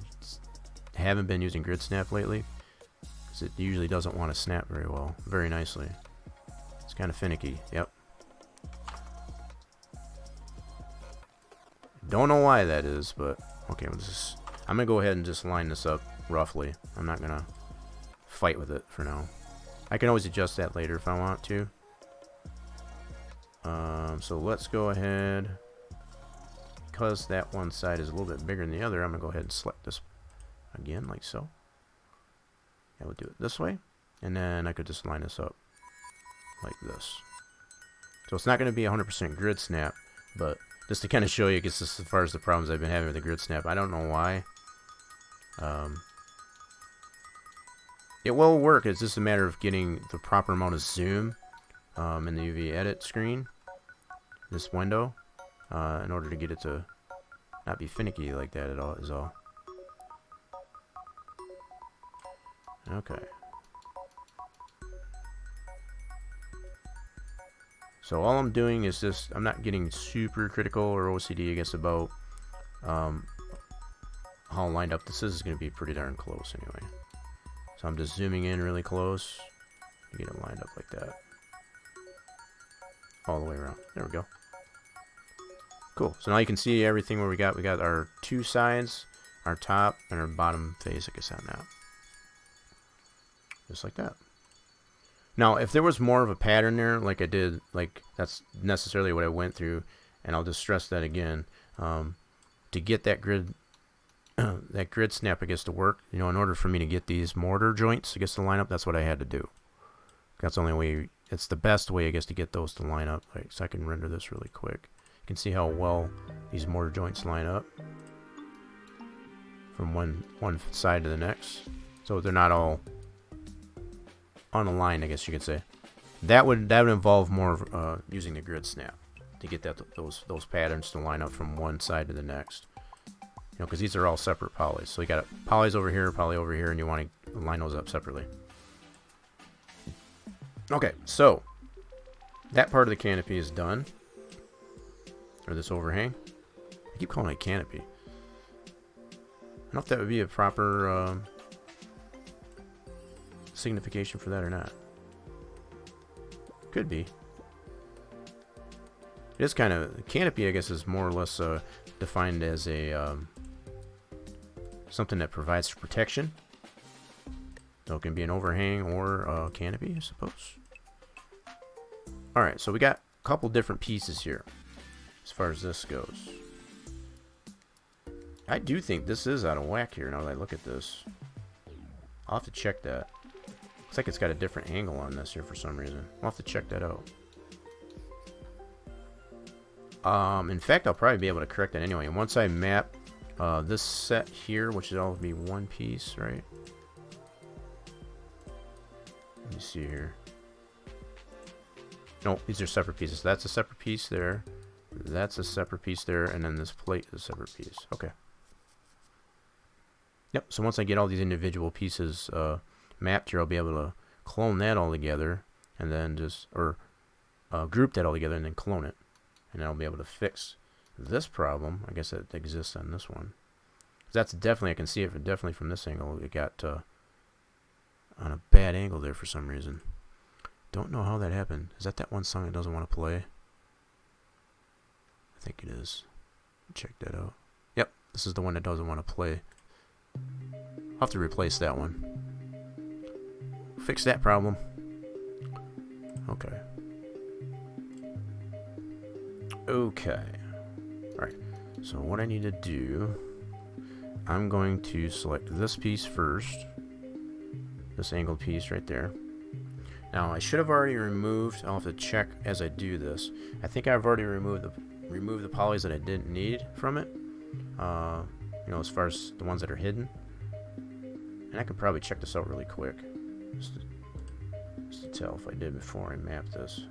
haven't been using grid snap lately, because it usually doesn't want to snap very well, very nicely. It's kind of finicky. Yep. Don't know why that is, but okay, I'm gonna go ahead and just line this up roughly. I'm not gonna fight with it for now. I can always adjust that later if I want to. So let's go ahead, because that one side is a little bit bigger than the other, I'm gonna go ahead and select this again, like so. I will do it this way, and then I could just line this up like this. So it's not going to be 100% grid snap, but just to kind of show you, I guess, as far as the problems I've been having with the grid snap, I don't know why. It will work. It's just a matter of getting the proper amount of zoom in the UV edit screen, this window, in order to get it to not be finicky like that at all, is all. Okay. So all I'm doing is just, I'm not getting super critical or OCD, I guess, about how lined up this is going to be pretty darn close anyway. So I'm just zooming in really close to get it lined up like that. All the way around. There we go. Cool. So now you can see everything where we got our two sides, our top, and our bottom face, I guess, on that. Just like that. Now, if there was more of a pattern there, like I did, like that's necessarily what I went through, and I'll just stress that again, to get that grid, that grid snap, I guess, to work, you know, in order for me to get these mortar joints, I guess, to line up, that's what I had to do. That's the only way. It's the best way, I guess, to get those to line up. Like, so I can render this really quick. You can see how well these mortar joints line up from one side to the next. So they're not all unaligned, I guess you could say. That would involve more of using the grid snap to get those patterns to line up from one side to the next. You know, because these are all separate polys. So you got polys over here, poly over here, and you want to line those up separately. Okay, so that part of the canopy is done. Or this overhang. I keep calling it canopy. I don't know if that would be a proper signification for that or not. Could be. It is kind of... Canopy, I guess, is more or less defined as a... something that provides protection. So it can be an overhang or a canopy, I suppose. Alright, so we got a couple different pieces here as far as this goes. I do think this is out of whack here now that I look at this. I'll have to check that. Looks like it's got a different angle on this here for some reason. I'll have to check that out. In fact, I'll probably be able to correct that anyway. And once I map this set here, which is all be one piece, right? Let me see here. No, these are separate pieces. That's a separate piece there. That's a separate piece there. And then this plate is a separate piece. Okay. Yep, so once I get all these individual pieces mapped here, I'll be able to clone that all together. And then just, or group that all together and then clone it. And I'll be able to fix this problem. I guess that exists on this one. That's definitely, I can see it definitely from this angle. It got on a bad angle there for some reason. Don't know how that happened. Is that one song it doesn't want to play? I think it is. Check that out. Yep, this is the one that doesn't want to play. I'll have to replace that one. Fix that problem. Okay. Okay. Alright. So what I need to do, I'm going to select this piece first. This angled piece right there. Now I should have already removed, I'll have to check as I do this. I think I've already removed the polys that I didn't need from it. You know, as far as the ones that are hidden. And I could probably check this out really quick. Just to tell if I did before I mapped this.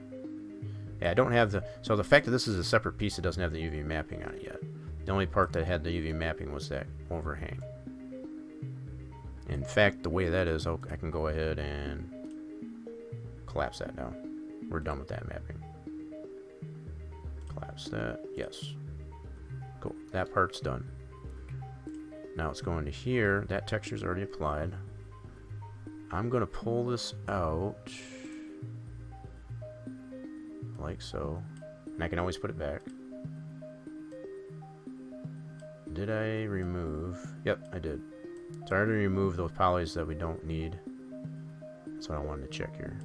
Yeah, I don't have the... So the fact that this is a separate piece, it doesn't have the UV mapping on it yet. The only part that had the UV mapping was that overhang. In fact, the way that is, I can go ahead and collapse that now. We're done with that mapping. Collapse that. Yes. Cool. That part's done. Now it's going to here. That texture's already applied. I'm going to pull this out. Like so. And I can always put it back. Did I remove? Yep, I did. So I already removed those polys that we don't need. That's what I wanted to check here.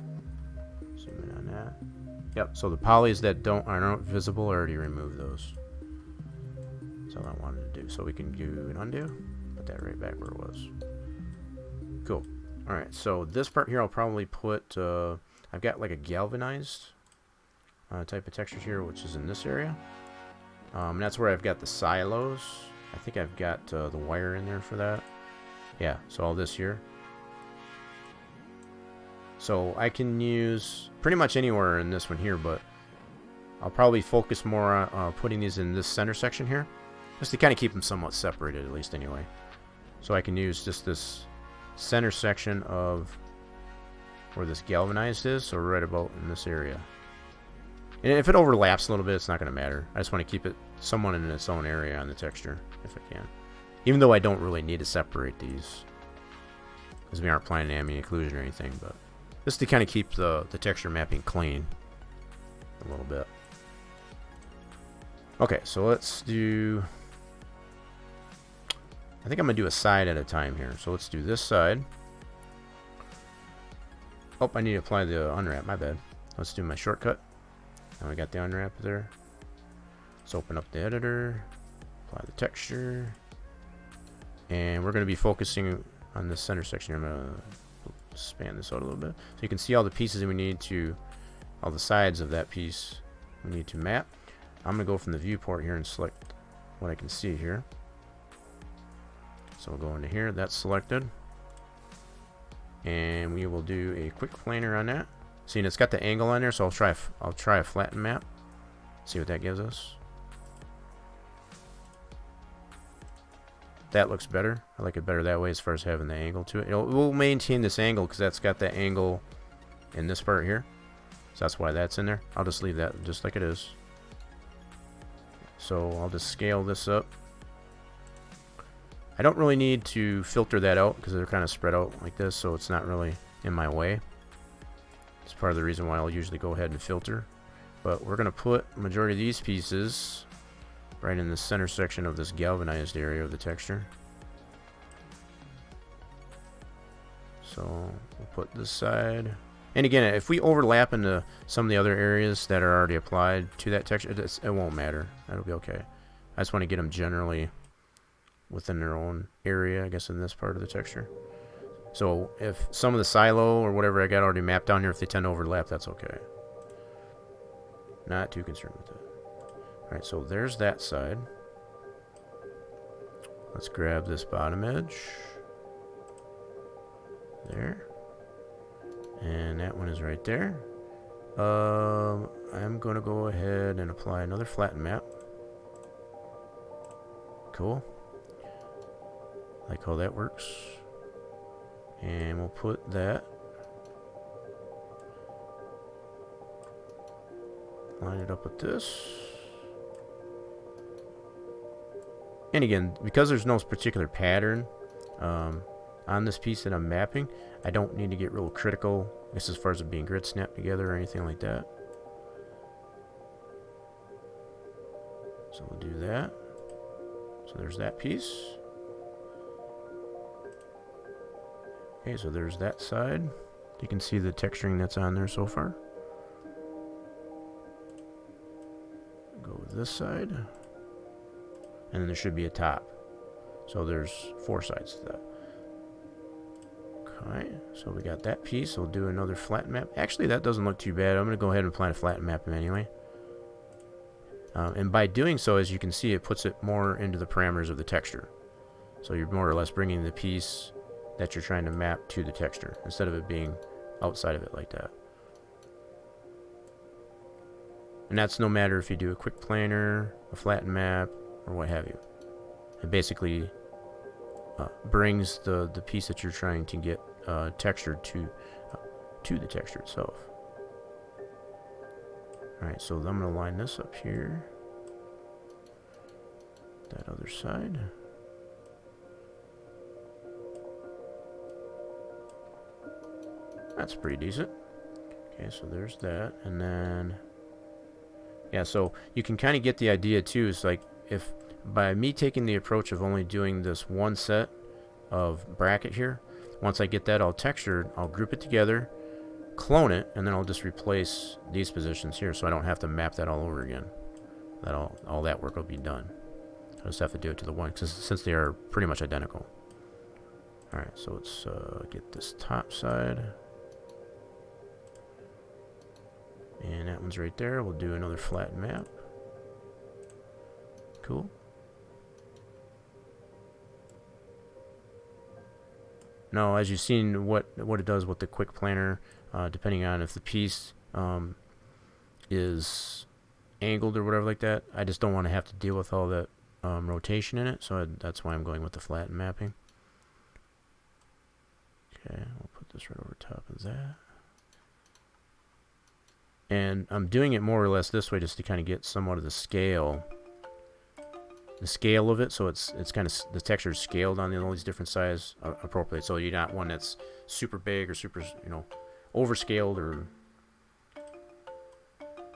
Zoom in on that. Yep, so the polys that are not visible, I already removed those. That's all I wanted to do. So we can do an undo. Put that right back where it was. Cool. Alright, so this part here I'll probably put, I've got like a galvanized type of texture here, which is in this area. And that's where I've got the silos. I think I've got the wire in there for that. Yeah, so all this here. So I can use pretty much anywhere in this one here, but I'll probably focus more on putting these in this center section here. Just to kind of keep them somewhat separated, at least anyway. So I can use just this center section of where this galvanized is, so right about in this area. And if it overlaps a little bit, it's not going to matter. I just want to keep it somewhat in its own area on the texture, if I can. Even though I don't really need to separate these, because we aren't planning ambient occlusion or anything, but just to kind of keep the texture mapping clean a little bit. Okay, so let's do... I think I'm going to do a side at a time here. So let's do this side. Oh, I need to apply the unwrap, my bad. Let's do my shortcut. Now we got the unwrap there. Let's open up the editor, apply the texture, and we're going to be focusing on the center section. I'm going to expand this out a little bit. So you can see all the pieces we need to, all the sides of that piece we need to map. I'm going to go from the viewport here and select what I can see here. So we'll go into here, that's selected. And we will do a quick planer on that. See, and it's got the angle on there, so I'll try a flatten map. See what that gives us. That looks better. I like it better that way as far as having the angle to it. We'll maintain this angle because that's got that angle in this part here. So that's why that's in there. I'll just leave that just like it is. So I'll just scale this up. I don't really need to filter that out because they're kind of spread out like this, so it's not really in my way. It's part of the reason why I'll usually go ahead and filter. But we're going to put the majority of these pieces right in the center section of this galvanized area of the texture. So we'll put this side. And again, if we overlap into some of the other areas that are already applied to that texture, it won't matter. That'll be okay. I just want to get them generally within their own area, I guess, in this part of the texture. So if some of the silo or whatever I got already mapped down here, if they tend to overlap, that's okay. Not too concerned with that. Alright, so there's that side. Let's grab this bottom edge. There. And that one is right there. I'm going to go ahead and apply another flatten map. Cool. Like how that works. And we'll put that. Line it up with this. And again, because there's no particular pattern on this piece that I'm mapping, I don't need to get real critical as far as it being grid snapped together or anything like that. So we'll do that. So there's that piece. Okay, so there's that side. You can see the texturing that's on there so far. Go with this side. And then there should be a top. So there's 4 sides to that. Okay, so we got that piece. We'll do another flatten map. Actually, that doesn't look too bad. I'm going to go ahead and apply a flatten map anyway. And by doing so, as you can see, it puts it more into the parameters of the texture. So you're more or less bringing the piece that you're trying to map to the texture, instead of it being outside of it like that. And that's no matter if you do a quick planer, a flatten map, or what have you. It basically brings the piece that you're trying to get textured to the texture itself. Alright, so I'm going to line this up here. That other side. That's pretty decent. Okay, so there's that. And then, yeah, so you can kind of get the idea too. Is like, if by me taking the approach of only doing this one set of bracket here, once I get that all textured, I'll group it together, clone it, and then I'll just replace these positions here, so I don't have to map that all over again. That all that work will be done. I just have to do it to the one, since they are pretty much identical. Alright, so let's get this top side. And that one's right there. We'll do another flat map. Cool. Now, as you've seen what it does with the quick planer, depending on if the piece is angled or whatever like that, I just don't want to have to deal with all that rotation in it, so that's why I'm going with the flatten mapping. Okay, I'll put this right over top of that. And I'm doing it more or less this way just to kind of get somewhat of the scale of it, so it's kind of, the texture is scaled on all these different sizes appropriately, so you're not one that's super big or super, overscaled or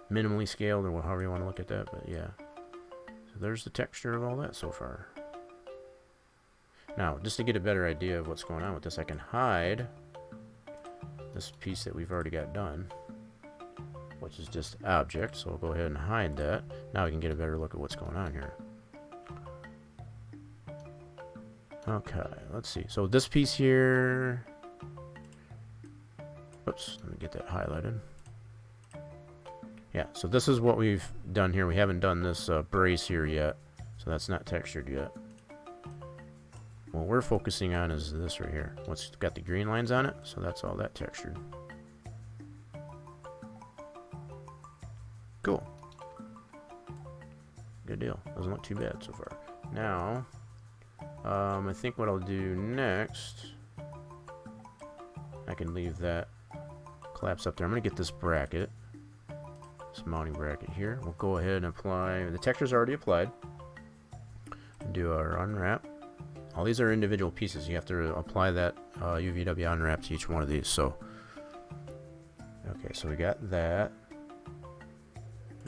minimally scaled, or however you want to look at that. But yeah, so there's the texture of all that so far. Now, just to get a better idea of what's going on with this, I can hide this piece that we've already got done, which is just object, so we'll go ahead and hide that. Now we can get a better look at what's going on here. Okay, let's see. So this piece here, Oops, let me get that highlighted. Yeah, so this is what we've done here. We haven't done this brace here yet, so that's not textured yet. What we're focusing on is this right here. What's got the green lines on it, so that's all that textured. Cool. Good deal. Doesn't look too bad so far. Now, I think what I'll do next, I can leave that collapse up there. I'm going to get this bracket. This mounting bracket here. We'll go ahead and apply. The texture's already applied. Do our unwrap. All these are individual pieces. You have to apply that UVW unwrap to each one of these. So, okay, so we got that.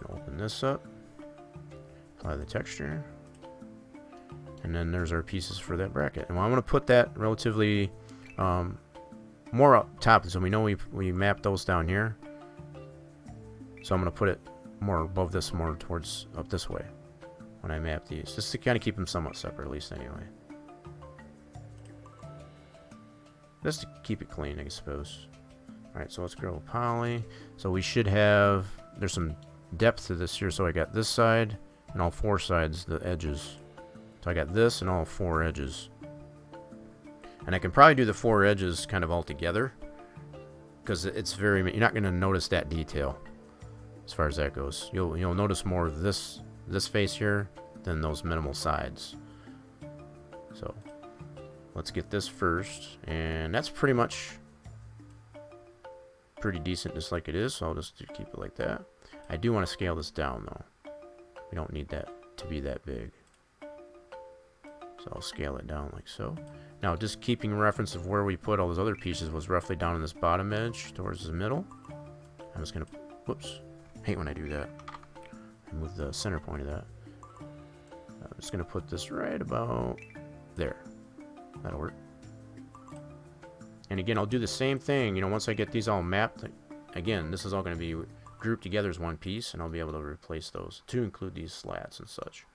Open this up. Apply the texture. And then there's our pieces for that bracket. And I'm going to put that relatively more up top, so we know we mapped those down here. So I'm going to put it more above this, more towards up this way when I map these, just to kind of keep them somewhat separate, at least anyway. Just to keep it clean, I suppose. Alright, so let's go poly. So we should have, there's some depth to this here, so I got this side and all four sides, the edges. So I got this and all four edges. And I can probably do the four edges kind of all together, because it's very, you're not going to notice that detail as far as that goes. You'll notice more of this face here than those minimal sides. So let's get this first, and that's pretty much pretty decent just like it is, so I'll just keep it like that. I do want to scale this down though. We don't need that to be that big. So I'll scale it down like so. Now, just keeping reference of where we put all those other pieces was roughly down in this bottom edge towards the middle. I'm just going to, whoops, hate when I do that. I move the center point of that. I'm just going to put this right about there. That'll work. And again, I'll do the same thing, you know, once I get these all mapped. Again, this is all going to be grouped together as one piece, and I'll be able to replace those to include these slats and such.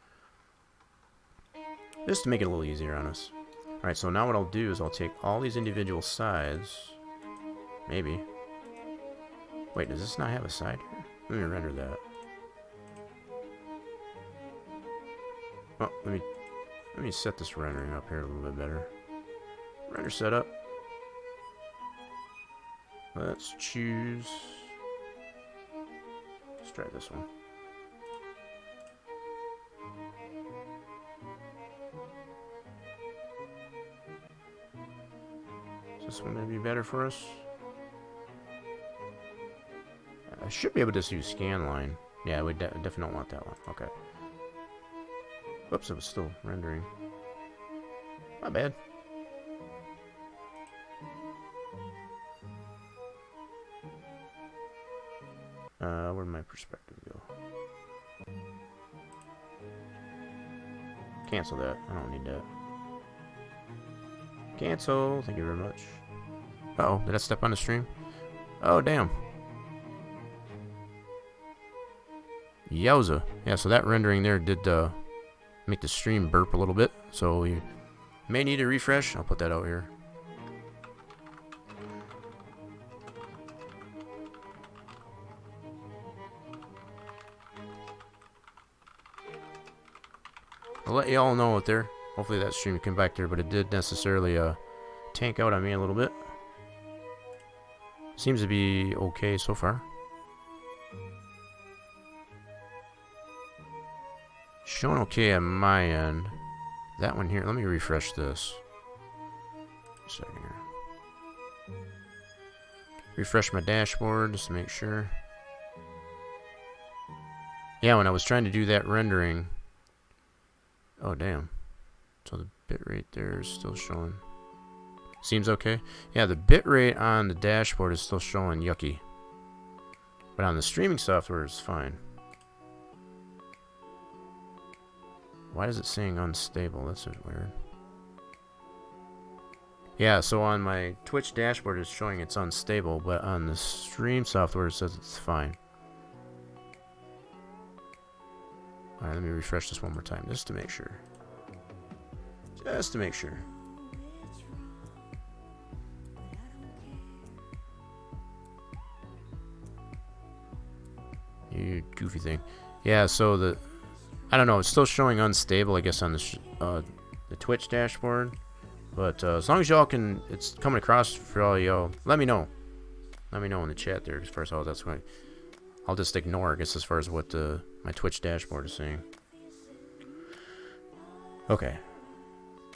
Just to make it a little easier on us. Alright, so now what I'll do is I'll take all these individual sides. Maybe. Wait, does this not have a side here? Let me render that. Oh, let me set this rendering up here a little bit better. Render setup. Let's choose. Let's try this one. Is this one going to be better for us? I should be able to just use scan line. Yeah, we definitely don't want that one. Okay. Whoops, it was still rendering. Not bad. Where'd my perspective go? Cancel that. I don't need that. Cancel. Thank you very much. Uh-oh, did I step on the stream? Oh, damn. Yowza. Yeah, so that rendering there did make the stream burp a little bit. So you may need a refresh. I'll put that out here. I'll let you all know out there. Hopefully that stream came back there, but it did necessarily tank out on me a little bit. Seems to be okay so far. Showing okay on my end. That one here, let me refresh this. A second here. Refresh my dashboard just to make sure. Yeah, when I was trying to do that rendering. Oh, damn. So the bitrate there is still showing. Seems okay. Yeah, the bitrate on the dashboard is still showing yucky. But on the streaming software, it's fine. Why is it saying unstable? That's weird. Yeah, so on my Twitch dashboard, it's showing it's unstable, but on the stream software, it says it's fine. Alright, let me refresh this one more time, just to make sure. Just to make sure. You goofy thing. Yeah, so I don't know, it's still showing unstable, I guess, on the Twitch dashboard. But as long as y'all can, it's coming across for all y'all. Let me know. Let me know in the chat there as far as how that's going. I'll just ignore, I guess, as far as what my Twitch dashboard is saying. Okay.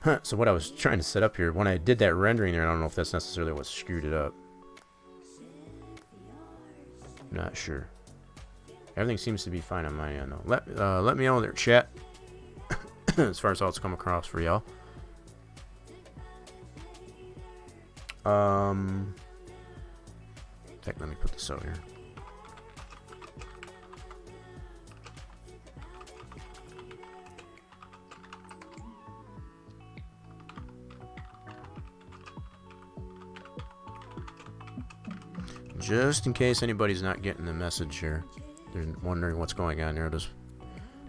Huh, so what I was trying to set up here, when I did that rendering there, I don't know if that's necessarily what screwed it up. Not sure. Everything seems to be fine on my end, though. Let me know there, chat. As far as how it's come across for y'all. In fact, let me put this out here. Just in case anybody's not getting the message here, they're wondering what's going on there, just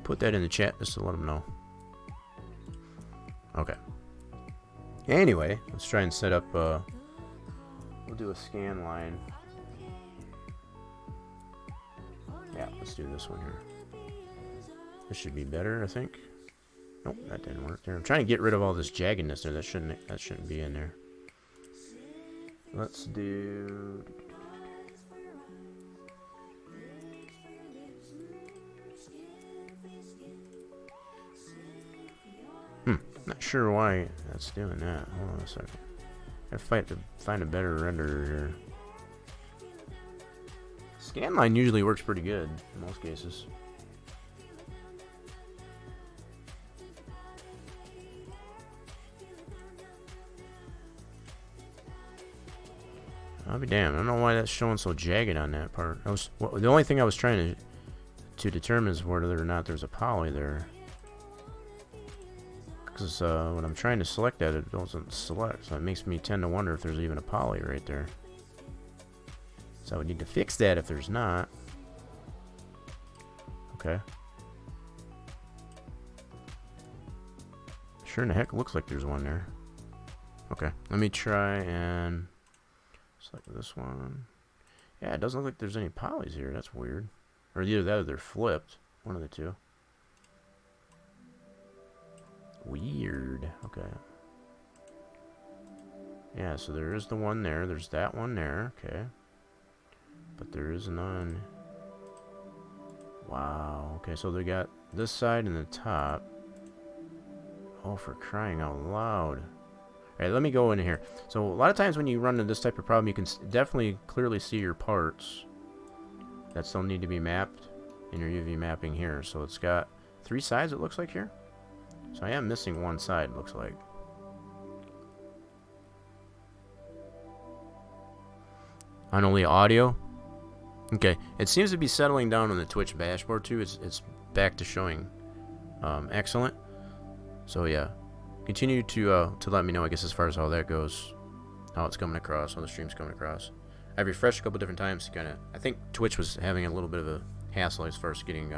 put that in the chat just to let them know. Okay. Anyway, let's try and set up, we'll do a scan line. Yeah, let's do this one here. This should be better, I think. Nope, that didn't work there. I'm trying to get rid of all this jaggedness there. That shouldn't be in there. Let's do... Not sure why that's doing that. Hold on a second. I have to find a better renderer here. Scanline usually works pretty good in most cases. I'll be damned. I don't know why that's showing so jagged on that part. The only thing I was trying to determine is whether or not there's a poly there. Because when I'm trying to select that, it doesn't select. So it makes me tend to wonder if there's even a poly right there. So I would need to fix that if there's not. Okay. Sure in the heck looks like there's one there. Okay, let me try and select this one. Yeah, it doesn't look like there's any polys here. That's weird. Or either that or they're flipped. One of the two. Weird. Okay. Yeah, so there is the one there. There's that one there. Okay. But there is none. Wow. Okay, so they got this side and the top. Oh, for crying out loud. Alright, let me go in here. So a lot of times when you run into this type of problem, you can definitely clearly see your parts that still need to be mapped in your UV mapping here. So it's got 3 sides, it looks like here. So I am missing one side, looks like. On only audio? Okay, it seems to be settling down on the Twitch dashboard too. It's back to showing excellent. So yeah, continue to let me know, I guess, as far as how that goes, how it's coming across, how the stream's coming across. I refreshed a couple different times to kind of, I think Twitch was having a little bit of a hassle as far as getting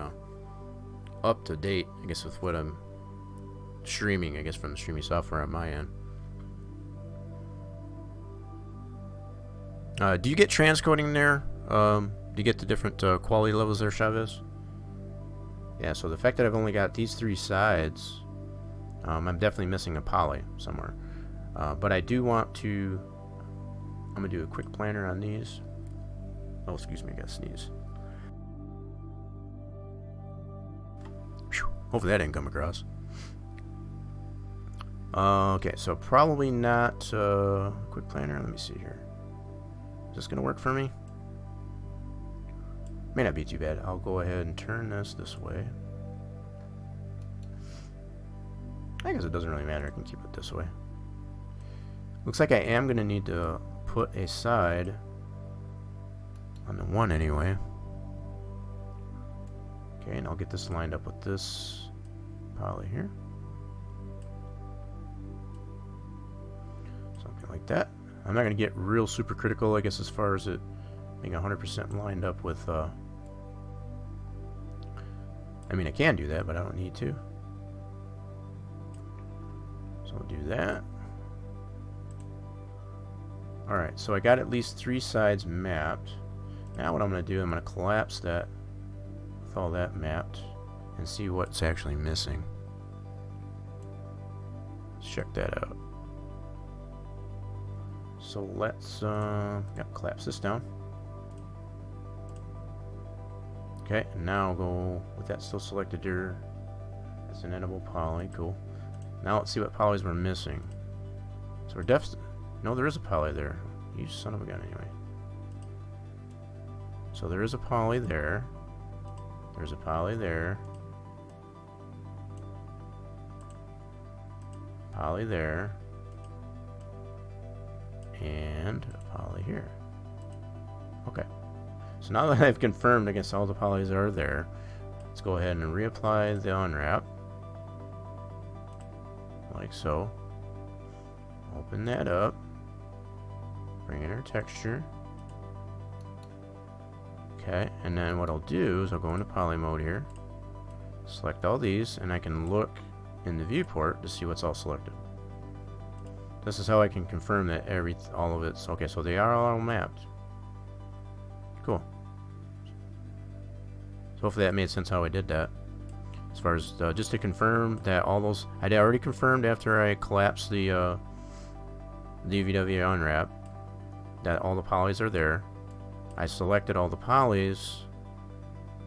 up to date, I guess, with what I'm streaming, I guess, from the streaming software on my end. Do you get transcoding there? Do you get the different quality levels there, Chavez? Yeah, so the fact that I've only got these 3 sides, I'm definitely missing a poly somewhere. But I do want to, I'm going to do a quick planner on these. Oh, excuse me, I gotta sneeze. Whew, hopefully that didn't come across. Okay, so probably not quick planner. Let me see here. Is this gonna work for me? May not be too bad. I'll go ahead and turn this way. I guess it doesn't really matter. I can keep it this way. Looks like I am gonna need to put a side on the one anyway. Okay, and I'll get this lined up with this poly here. Something like that. I'm not going to get real super critical, I guess, as far as it being 100% lined up with, I mean, I can do that, but I don't need to. So I'll do that. Alright, so I got at least 3 sides mapped. Now what I'm going to do, I'm going to collapse that with all that mapped and see what's actually missing. Let's check that out. So let's collapse this down. Okay, and now I'll go with that still selected here. That's an edible poly, cool. Now let's see what polys we're missing. So we're definitely, no, there is a poly there. You son of a gun, anyway. So there is a poly there. There's a poly there. Poly there. And a poly here. Okay. So now that I've confirmed, I guess all the polys are there, let's go ahead and reapply the unwrap. Like so. Open that up. Bring in our texture. Okay, and then what I'll do is I'll go into poly mode here. Select all these, and I can look in the viewport to see what's all selected. This is how I can confirm that all of it's okay. So they are all mapped. Cool. So hopefully that made sense how I did that. As far as just to confirm that all those, I'd already confirmed after I collapsed the UVW unwrap that all the polys are there. I selected all the polys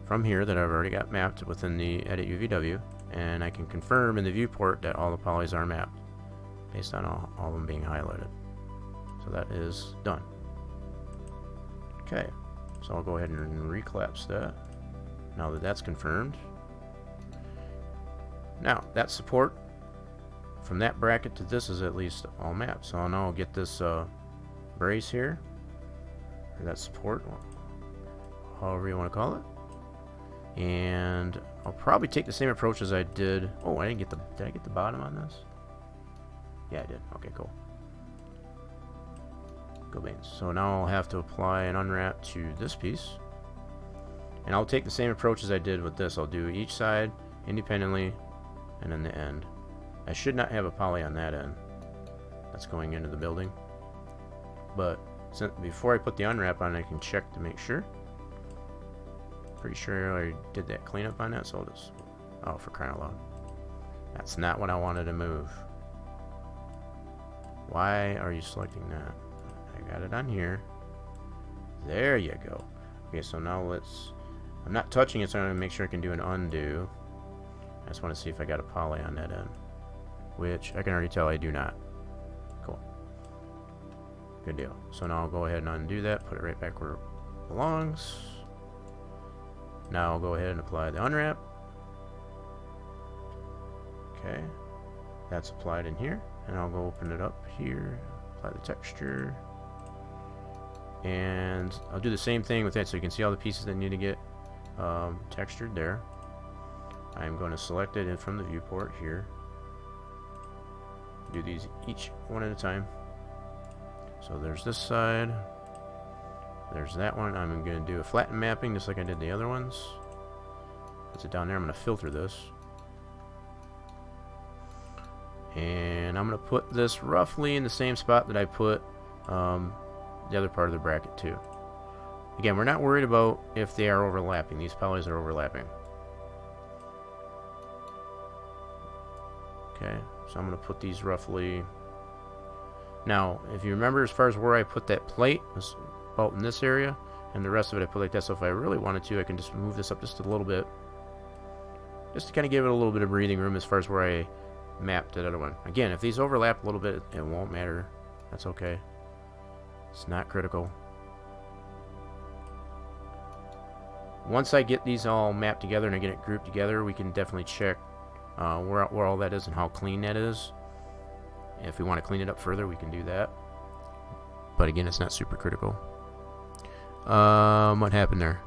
from here that I've already got mapped within the edit UVW, and I can confirm in the viewport that all the polys are mapped based on all of them being highlighted. So that is done. Okay, so I'll go ahead and recollapse that now that that's confirmed. Now that support from that bracket to this is at least all mapped. So now I'll get this brace here, or that support, however you want to call it, and I'll probably take the same approach as I did. Oh, I didn't get did I get the bottom on this? Yeah, I did. Okay, cool. Go beans. So now I'll have to apply an unwrap to this piece, and I'll take the same approach as I did with this. I'll do each side independently, and then the end. I should not have a poly on that end. That's going into the building. But before I put the unwrap on, I can check to make sure. Pretty sure I did that cleanup on that, so I'll just... Oh, for crying out loud. That's not what I wanted to move. Why are you selecting that? I got it on here. There you go. Okay, so now let's... I'm not touching it, so I'm going to make sure I can do an undo. I just want to see if I got a poly on that end, which I can already tell I do not. Cool. Good deal. So now I'll go ahead and undo that, put it right back where it belongs. Now I'll go ahead and apply the unwrap. Okay. That's applied in here. And I'll go open it up here, apply the texture. And I'll do the same thing with that so you can see all the pieces that need to get textured there. I'm going to select it in from the viewport here. Do these each one at a time. So there's this side. There's that one. I'm going to do a flatten mapping just like I did the other ones. Puts it down there. I'm going to filter this. And I'm going to put this roughly in the same spot that I put the other part of the bracket too. Again, we're not worried about if they are overlapping. These polys are overlapping. Okay, so I'm going to put these roughly... Now, if you remember, as far as where I put that plate, was about in this area, and the rest of it I put like that. So if I really wanted to, I can just move this up just a little bit, just to kind of give it a little bit of breathing room as far as where I mapped that other one. Again, if these overlap a little bit, it won't matter. That's okay. It's not critical. Once I get these all mapped together and I get it grouped together, we can definitely check where all that is and how clean that is. If we want to clean it up further, we can do that. But again, it's not super critical. What happened there?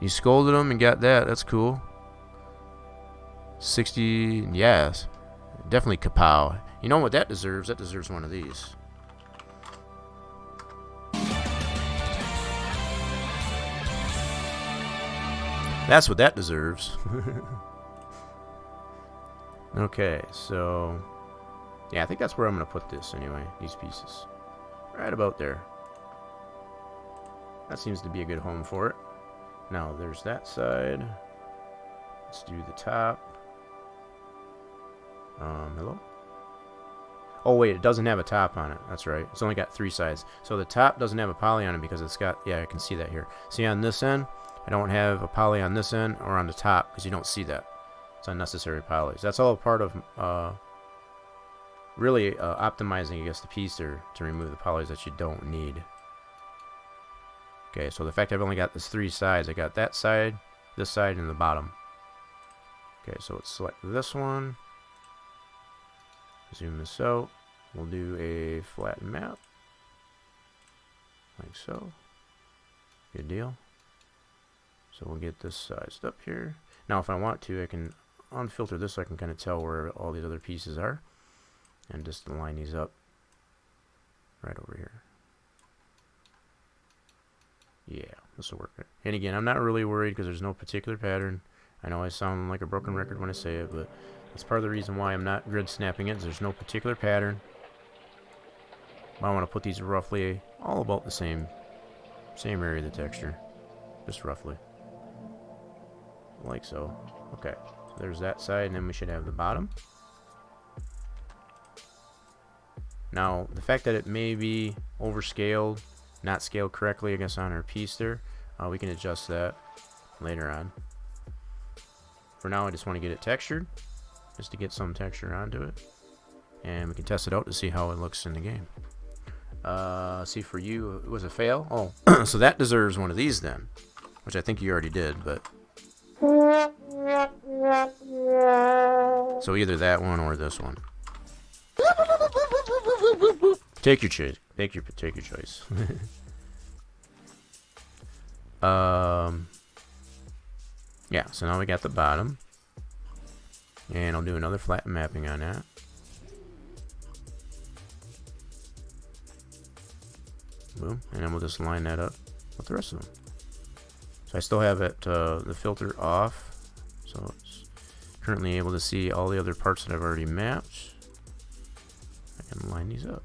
You scolded him and got that. That's cool. 60, yes. Definitely kapow. You know what that deserves? That deserves one of these. That's what that deserves. Okay, so... yeah, I think that's where I'm going to put this anyway. These pieces. Right about there. That seems to be a good home for it. Now there's that side. Let's do the top. Hello? Oh wait, it doesn't have a top on it. That's right. It's only got 3 sides. So the top doesn't have a poly on it because it's got, yeah, I can see that here. See on this end, I don't have a poly on this end or on the top because you don't see that. It's unnecessary polys. That's all a part of really optimizing against the piece there to remove the polys that you don't need. Okay, so the fact I've only got this 3 sides, I got that side, this side, and the bottom. Okay, so let's select this one. Zoom this out. We'll do a flat map. Like so. Good deal. So we'll get this sized up here. Now if I want to, I can unfilter this so I can kind of tell where all these other pieces are. And just line these up right over here. Yeah, this will work. And again, I'm not really worried because there's no particular pattern. I know I sound like a broken record when I say it, but that's part of the reason why I'm not grid snapping it. Is there's no particular pattern. I want to put these roughly all about the same area of the texture. Just roughly. Like so. Okay, so there's that side, and then we should have the bottom. Now, the fact that it may be overscaled, not scaled correctly, I guess, on our piece there, we can adjust that later on. For now, I just want to get it textured, just to get some texture onto it. And we can test it out to see how it looks in the game. See, for you, it was a fail. Oh, so that deserves one of these then, which I think you already did, but... So either that one or this one. Take your choice. Take your choice. Yeah, so now we got the bottom. And I'll do another flat mapping on that. Boom. And then we'll just line that up with the rest of them. So I still have it, the filter off. So it's currently able to see all the other parts that I've already mapped. I can line these up.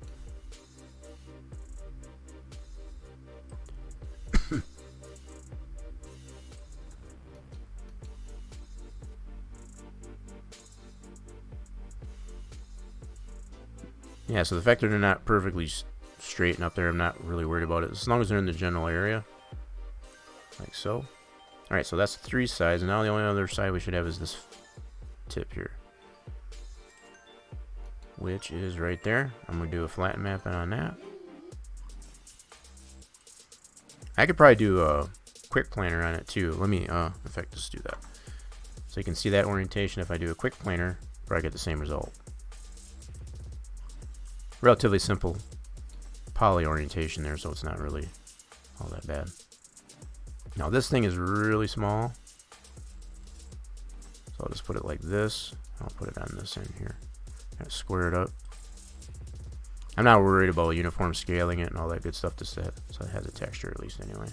Yeah, so the fact that they're not perfectly straight and up there, I'm not really worried about it. As long as they're in the general area. Like so. Alright, so that's 3 sides. And now the only other side we should have is this tip here. Which is right there. I'm going to do a flat mapping on that. I could probably do a quick planer on it too. Let me, in fact, just do that. So you can see that orientation. If I do a quick planer, probably get the same result. Relatively simple poly orientation there, so it's not really all that bad. Now this thing is really small, so I'll just put it like this. I'll put it on this end here. Kind of square it up. I'm not worried about uniform scaling it and all that good stuff, just that so it has a texture at least anyway.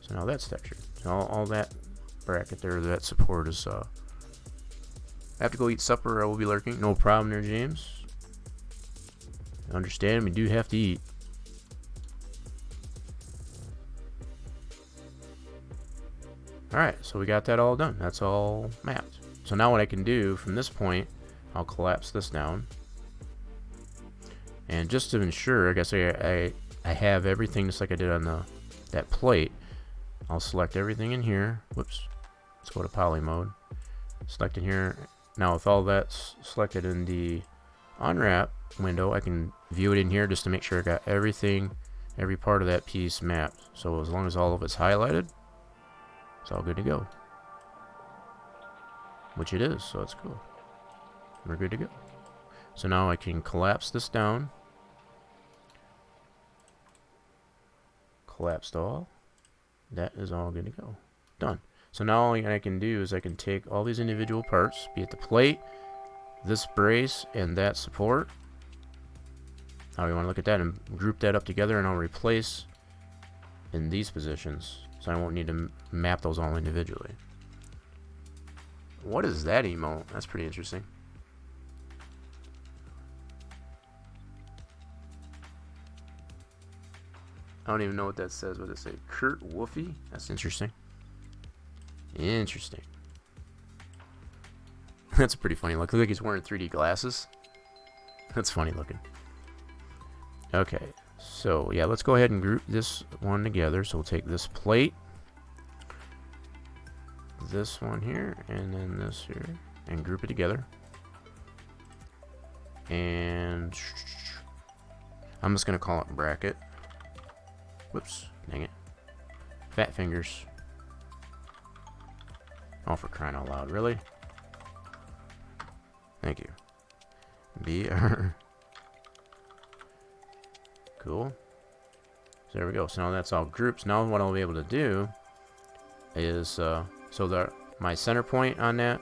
So now that's textured. So all that bracket there, that support is I have to go eat supper. I will be lurking. No problem there, James. Understand, we do have to eat. Alright, so we got that all done. That's all mapped. So now what I can do from this point, I'll collapse this down. And just to ensure, I guess I have everything just like I did on that plate. I'll select everything in here. Whoops. Let's go to poly mode. Select in here. Now with all that's selected in the unwrap window, I can view it in here just to make sure I got everything, every part of that piece mapped. So as long as all of it's highlighted, it's all good to go. Which it is, so that's cool. We're good to go. So now I can collapse this down. Collapsed all. That is all good to go. Done. So now all I can do is I can take all these individual parts, be it the plate, this brace, and that support. Now we want to look at that and group that up together, and I'll replace in these positions. So I won't need to map those all individually. What is that emote? That's pretty interesting. I don't even know what that says. What does it say? Kurt Woofy? That's interesting. Interesting. That's a pretty funny look. Look like he's wearing 3D glasses. That's funny looking. Okay, so yeah, let's go ahead and group this one together. So we'll take this plate, this one here, and then this here, and group it together. And I'm just gonna call it bracket. Whoops, dang it. Fat fingers. Oh, for crying out loud, really? Thank you. BR. Cool. So there we go. So now that's all groups. Now what I'll be able to do is, so that my center point on that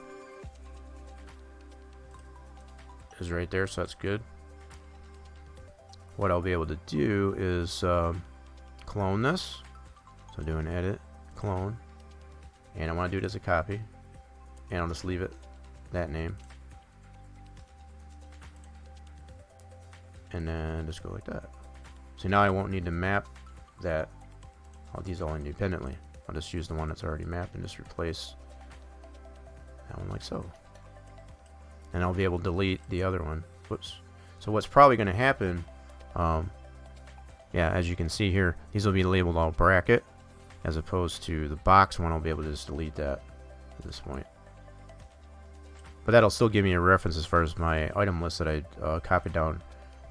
is right there, so that's good. What I'll be able to do is clone this. So do an edit, clone, and I want to do it as a copy, and I'll just leave it that name, and then just go like that. So now I won't need to map that, all these all independently. I'll just use the one that's already mapped and just replace that one like so. And I'll be able to delete the other one. Whoops. So what's probably going to happen, yeah, as you can see here, these will be labeled all bracket, as opposed to the box one. I'll be able to just delete that at this point. But that'll still give me a reference as far as my item list that I copied down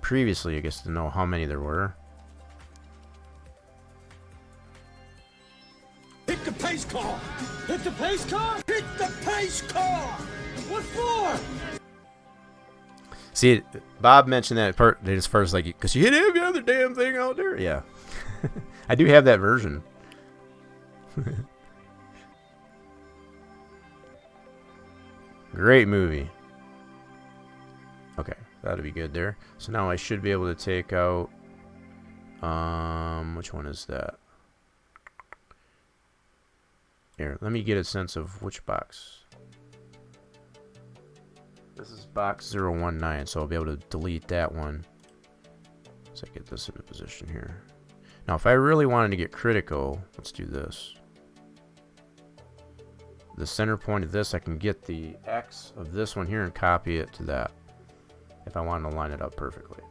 previously, I guess, to know how many there were. Hit the pace car! Hit the pace car! Hit the pace car! What for? See, Bob mentioned that part as far as like, because you hit every other damn thing out there. Yeah. I do have that version. Great movie. Okay, that'll be good there. So now I should be able to take out, which one is that? Here, let me get a sense of which box. This is box 019, so I'll be able to delete that one. So I get this into position here. Now, if I really wanted to get critical, let's do this. The center point of this, I can get the X of this one here and copy it to that, if I wanted to line it up perfectly.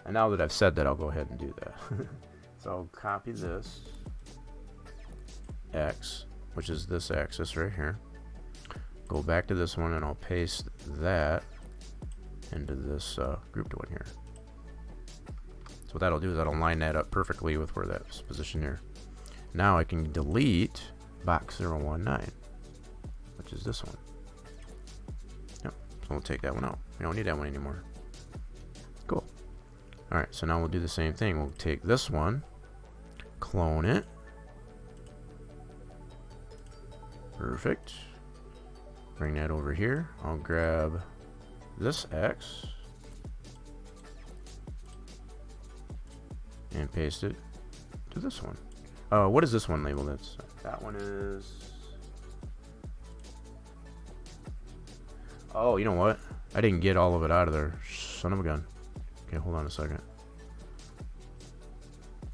And now that I've said that, I'll go ahead and do that. So I'll copy this X, which is this axis right here. Go back to this one and I'll paste that into this grouped one here. So what that'll do is that'll line that up perfectly with where that's positioned here. Now I can delete box 019, which is this one. Yep, so we'll take that one out. We don't need that one anymore. Cool. Alright, so now we'll do the same thing. We'll take this one, clone it. Perfect. Bring that over here. I'll grab this X and paste it to this one. What is this one labeled as? That one is... Oh, you know what? I didn't get all of it out of there. Son of a gun. Okay, hold on a second.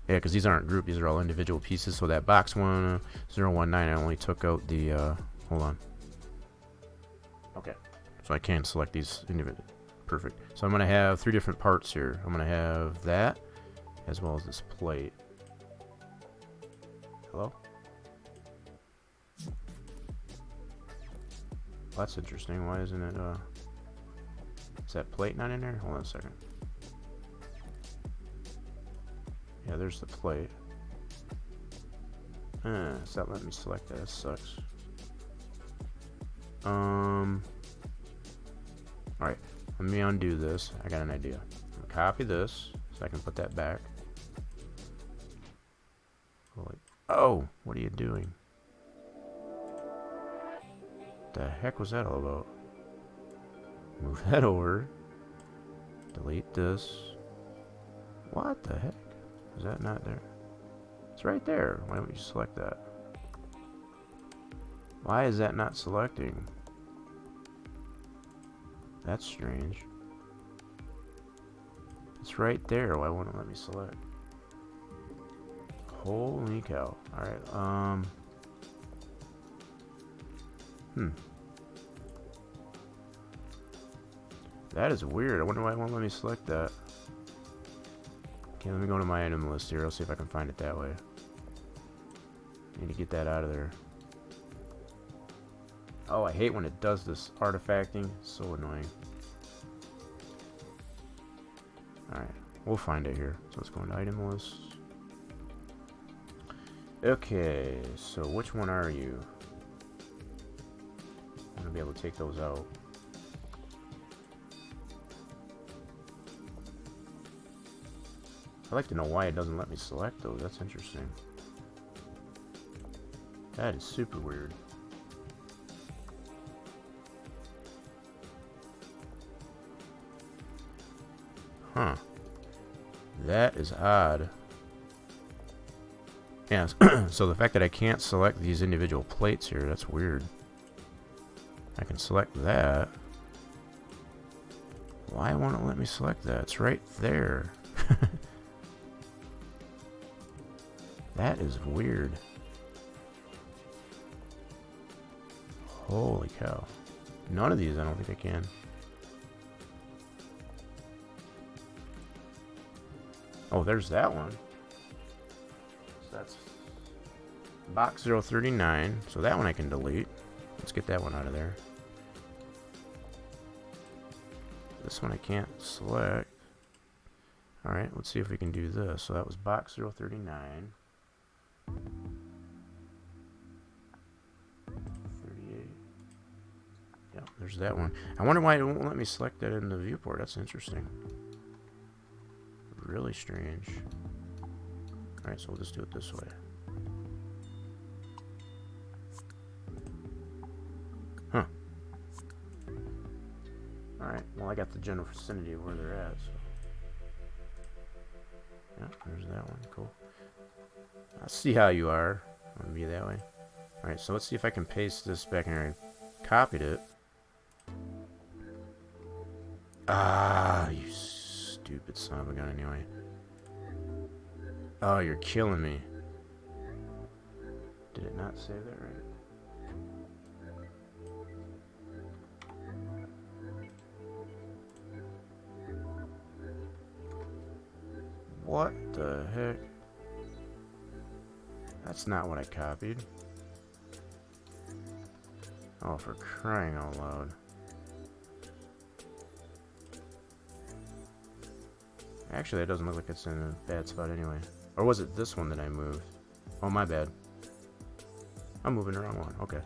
Yeah, because these aren't grouped. These are all individual pieces. So that box 019, I only took out the... hold on. Okay. So I can select these individually. Perfect. So I'm going to have 3 different parts here. I'm going to have that, as well as this plate. Hello? Well, that's interesting. Why isn't it, is that plate not in there? Hold on a second. Yeah, there's the plate. It's not letting me select that. That sucks. Alright, let me undo this. I got an idea. I'm gonna copy this so I can put that back. Oh, what are you doing? The heck was that all about? Move that over. Delete this. What the heck? Is that not there? It's right there. Why don't you select that? Why is that not selecting? That's strange. It's right there. Why won't it let me select? Holy cow. Alright, That is weird. I wonder why it won't let me select that. Okay, let me go to my item list here. I'll see if I can find it that way. Need to get that out of there. Oh, I hate when it does this artifacting. So annoying. Alright, we'll find it here. So let's go into item list. Okay, so which one are you? I'm gonna be able to take those out. I'd like to know why it doesn't let me select those. That's interesting. That is super weird. Huh. That is odd. Yeah, so the fact that I can't select these individual plates here, that's weird. I can select that. Why won't it let me select that? It's right there. That is weird. Holy cow. None of these I don't think I can. Oh, there's that one. So that's box 039. So that one I can delete. Let's get that one out of there. This one I can't select. Alright, let's see if we can do this. So that was box 039. 38. Yep, there's that one. I wonder why it won't let me select that in the viewport. That's interesting. Really strange. Alright, so we'll just do it this way. Huh. Alright, well I got the general vicinity of where they're at, so. Yeah, there's that one. Cool. I'll see how you are. I'm gonna be that way. Alright, so let's see if I can paste this back in here. I copied it. Ah, you stupid son of a gun anyway. Oh, you're killing me. Did it not save that right? What the heck? That's not what I copied. Oh, for crying out loud. Actually, that doesn't look like it's in a bad spot anyway. Or was it this one that I moved? Oh, my bad. I'm moving the wrong one. Okay.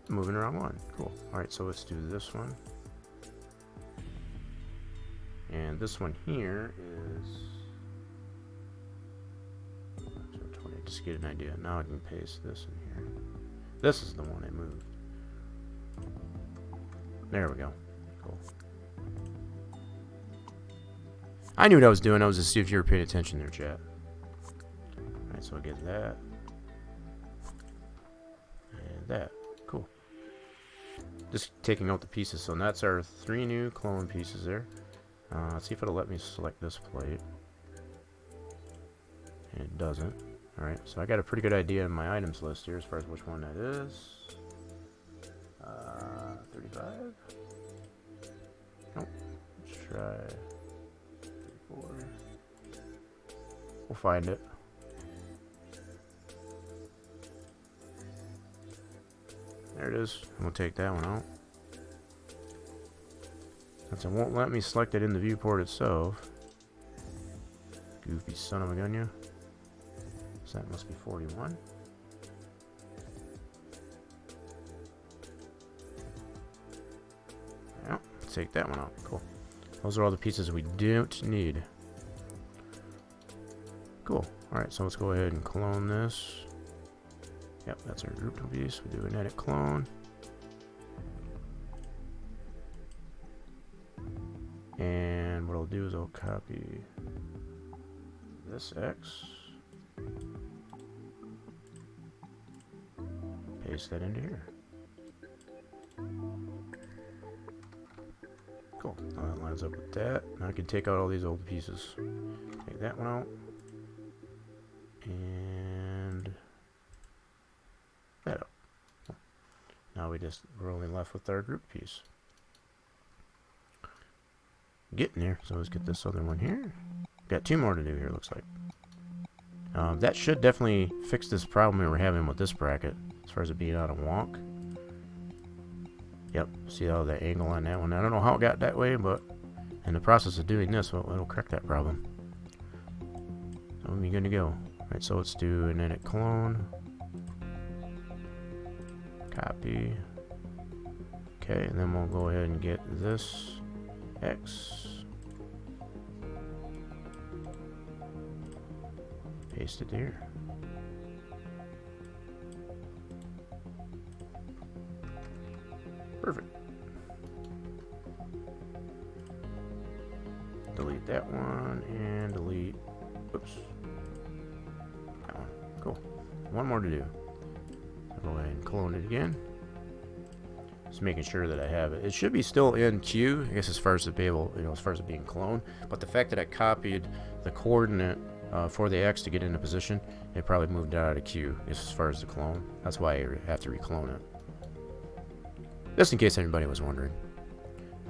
I'm moving the wrong one. Cool. Alright, so let's do this one. And this one here is... just get an idea. Now I can paste this in here. This is the one I moved. There we go. Cool. I knew what I was doing. I was just see if you were paying attention there, chat. Alright, so I get that. And that. Cool. Just taking out the pieces. So that's our 3 new clone pieces there. Let's see if it'll let me select this plate. And it doesn't. Alright, so I got a pretty good idea in my items list here as far as which one that is. 35? Nope. Let's try 34. We'll find it. There it is. I'm going to take that one out. Since it won't let me select it in the viewport itself. Goofy son of a gun, you. So that must be 41. Yeah, take that one out. Cool. Those are all the pieces we don't need. Cool. Alright, so let's go ahead and clone this. Yep, that's our group piece. We do an edit clone. And what I'll do is I'll copy this X. Paste that into here. Cool. Now that lines up with that. Now I can take out all these old pieces. Take that one out. Now we're only left with our group piece. Getting there. So let's get this other one here. Got 2 more to do here, looks like. That should definitely fix this problem we were having with this bracket, as far as it being out of wonk. Yep, see how that angle on that one. I don't know how it got that way, but in the process of doing this, well, it'll correct that problem. So we'll be good to go. Alright, so let's do an edit clone. Copy. Okay, and then we'll go ahead and get this X. Paste it here. Perfect. Delete that one and delete. Oops. That one. Cool. One more to do. I'll go ahead and clone it again. Just making sure that I have it. It should be still in queue, I guess, as far as it as far as it being cloned. But the fact that I copied the coordinate for the X to get into position, it probably moved out of queue as far as the clone. That's why I have to reclone it. Just in case anybody was wondering.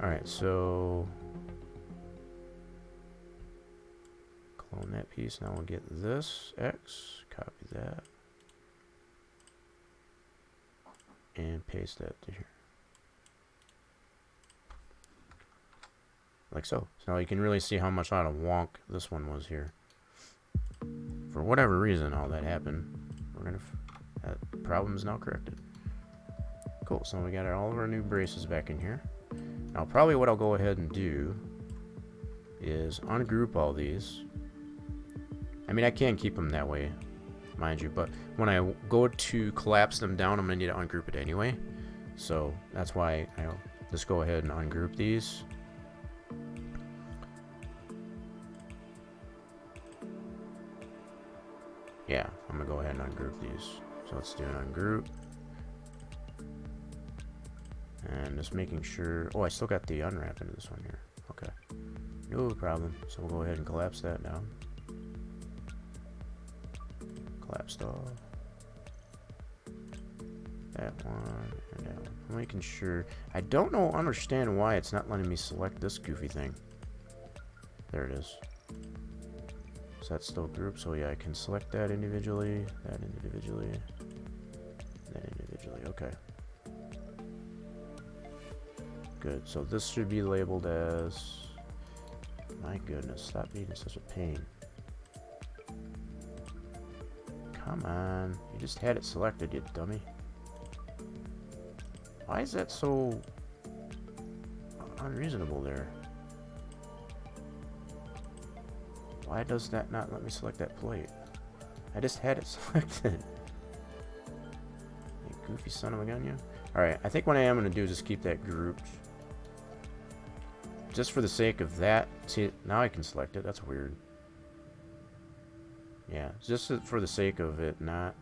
Alright, so clone that piece. Now we'll get this X, copy that, and paste that to here. Like so. So now you can really see how much out of wonk this one was here. For whatever reason, all that happened. That problem is now corrected. Cool, so we got all of our new braces back in here. Now probably what I'll go ahead and do is ungroup all these. I mean, I can keep them that way, mind you, but when I go to collapse them down, I'm going to need to ungroup it anyway. So that's why I'll just go ahead and ungroup these. Yeah, I'm going to go ahead and ungroup these. So let's do an ungroup. And just making sure... Oh, I still got the unwrap into this one here. Okay. No problem. So we'll go ahead and collapse that down. Collapsed all. That one and that one. I'm making sure... I don't understand why it's not letting me select this goofy thing. There it is. So that's still grouped. So yeah, I can select that individually, that individually, that individually. Okay. Good. So this should be labeled as... My goodness, stop being such a pain. Come on. You just had it selected, you dummy. Why is that so unreasonable there? Why does that not let me select that plate? I just had it selected. You goofy son of a gun, you. Alright, I think what I am going to do is just keep that grouped. Just for the sake of that. See, now I can select it. That's weird. Yeah, just for the sake of it not...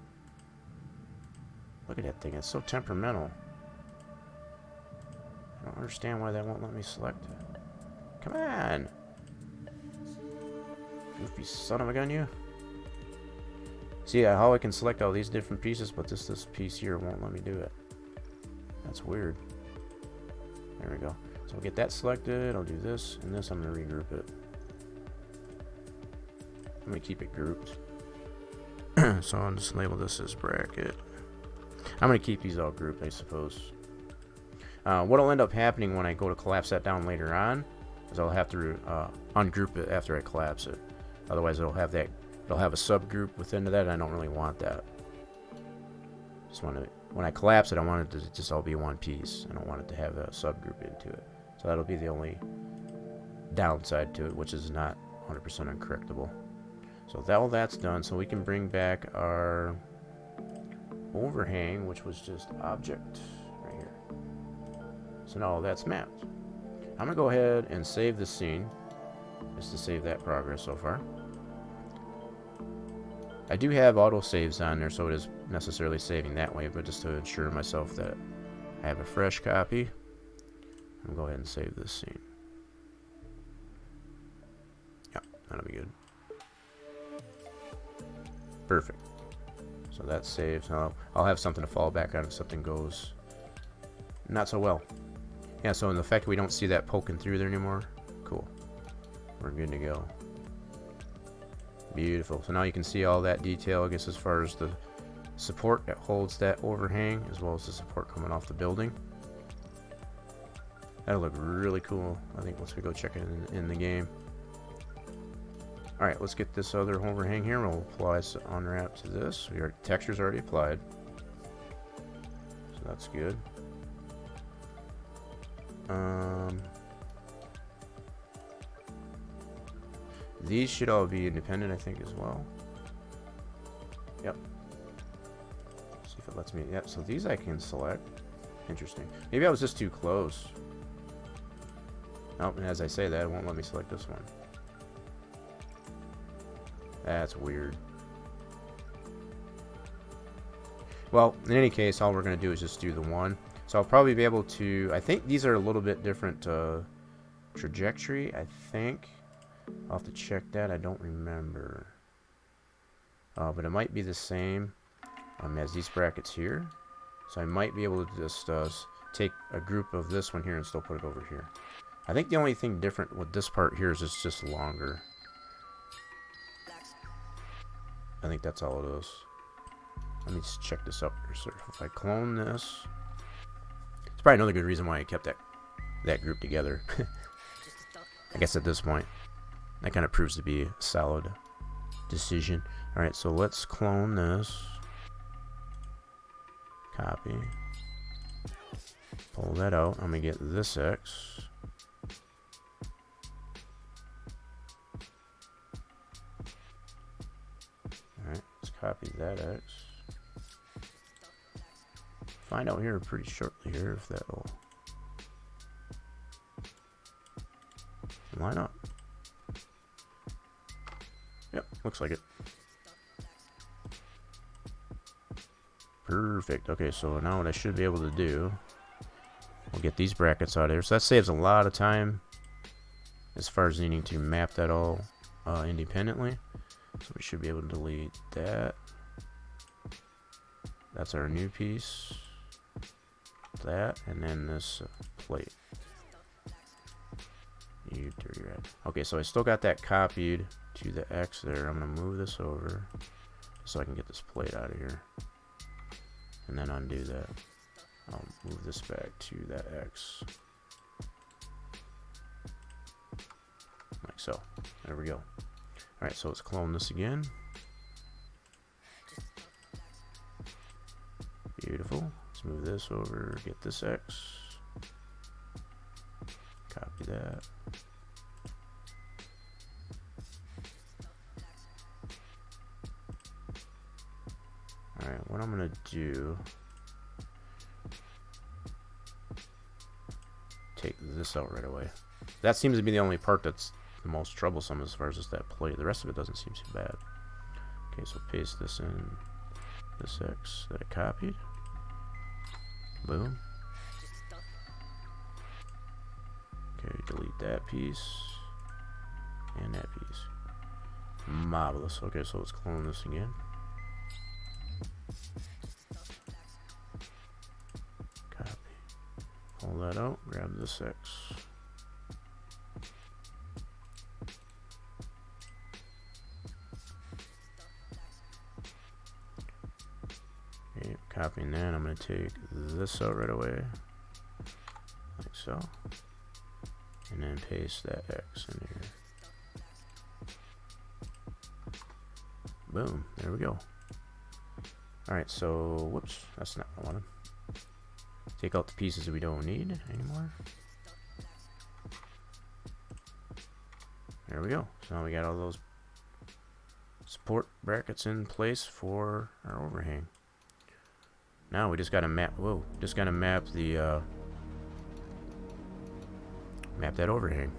Look at that thing. It's so temperamental. I don't understand why that won't let me select it. Come on! Goofy son of a gun, you. See how I can select all these different pieces, but this piece here won't let me do it. That's weird. There we go. So I'll get that selected. I'll do this and this. I'm going to regroup it. I'm going to keep it grouped. So I'll just label this as bracket. I'm going to keep these all grouped, I suppose. What'll end up happening when I go to collapse that down later on is I'll have to ungroup it after I collapse it. Otherwise, it'll have a subgroup within that, and I don't really want that. Just want to, when I collapse it, I want it to just all be one piece. I don't want it to have a subgroup into it. So that'll be the only downside to it, which is not 100% uncorrectable. So all that's done. So we can bring back our overhang, which was just object right here. So now all that's mapped. I'm going to go ahead and save this scene, just to save that progress so far. I do have auto saves on there, so it is necessarily saving that way, but just to ensure myself that I have a fresh copy, I'm going to go ahead and save this scene. Yeah, that'll be good. Perfect. So that's saved. Now I'll have something to fall back on if something goes not so well. Yeah, so in the fact we don't see that poking through there anymore, cool. We're good to go. Beautiful. So now you can see all that detail, I guess, as far as the support that holds that overhang, as well as the support coming off the building. That'll look really cool, I think, once we go check it in the game. Alright, let's get this other overhang here. We'll apply some unwrap to this. Texture's already applied. So that's good. These should all be independent, I think, as well. Yep. See if it lets me. Yep, so these I can select. Interesting. Maybe I was just too close. Oh, and as I say that, it won't let me select this one. That's weird. Well, in any case, all we're going to do is just do the one. So I'll probably be able to... I think these are a little bit different trajectory, I think. I'll have to check that. I don't remember. But it might be the same as these brackets here. So I might be able to just take a group of this one here and still put it over here. I think the only thing different with this part here is it's just longer. I think that's all it is. Let me just check this out here. So if I clone this, it's probably another good reason why I kept that group together. I guess at this point, that kind of proves to be a solid decision. All right, so let's clone this. Copy. Pull that out. I'm gonna get this X. Alright, let's copy that X. Find out here pretty shortly here if that'll line up. Yep, looks like it. Perfect. Okay, so now what I should be able to do, we'll get these brackets out of here. So that saves a lot of time as far as needing to map that all independently. So we should be able to delete that. That's our new piece. That, and then this plate. You dirty rat. Okay, so I still got that copied to the X there. I'm going to move this over so I can get this plate out of here. And then undo that. I'll move this back to that X. Like so. There we go. Alright, so let's clone this again. Beautiful. Let's move this over, get this X. Copy that. Alright, what I'm going to do, take this out right away. That seems to be the only part that's the most troublesome as far as just that plate. The rest of it doesn't seem too bad. Okay, so paste this in, this X that I copied. Boom. Okay, delete that piece and that piece. Marvelous. Okay, so let's clone this again. Copy. Pull that out. Grab this X. Okay, copying that. I'm going to take this out right away. Like so. And then paste that X in here. Boom. There we go. Alright, so, whoops, that's not what I wanted. Take out the pieces that we don't need anymore. There we go. So now we got all those support brackets in place for our overhang. Now we just gotta map, just gotta map the, map that overhang.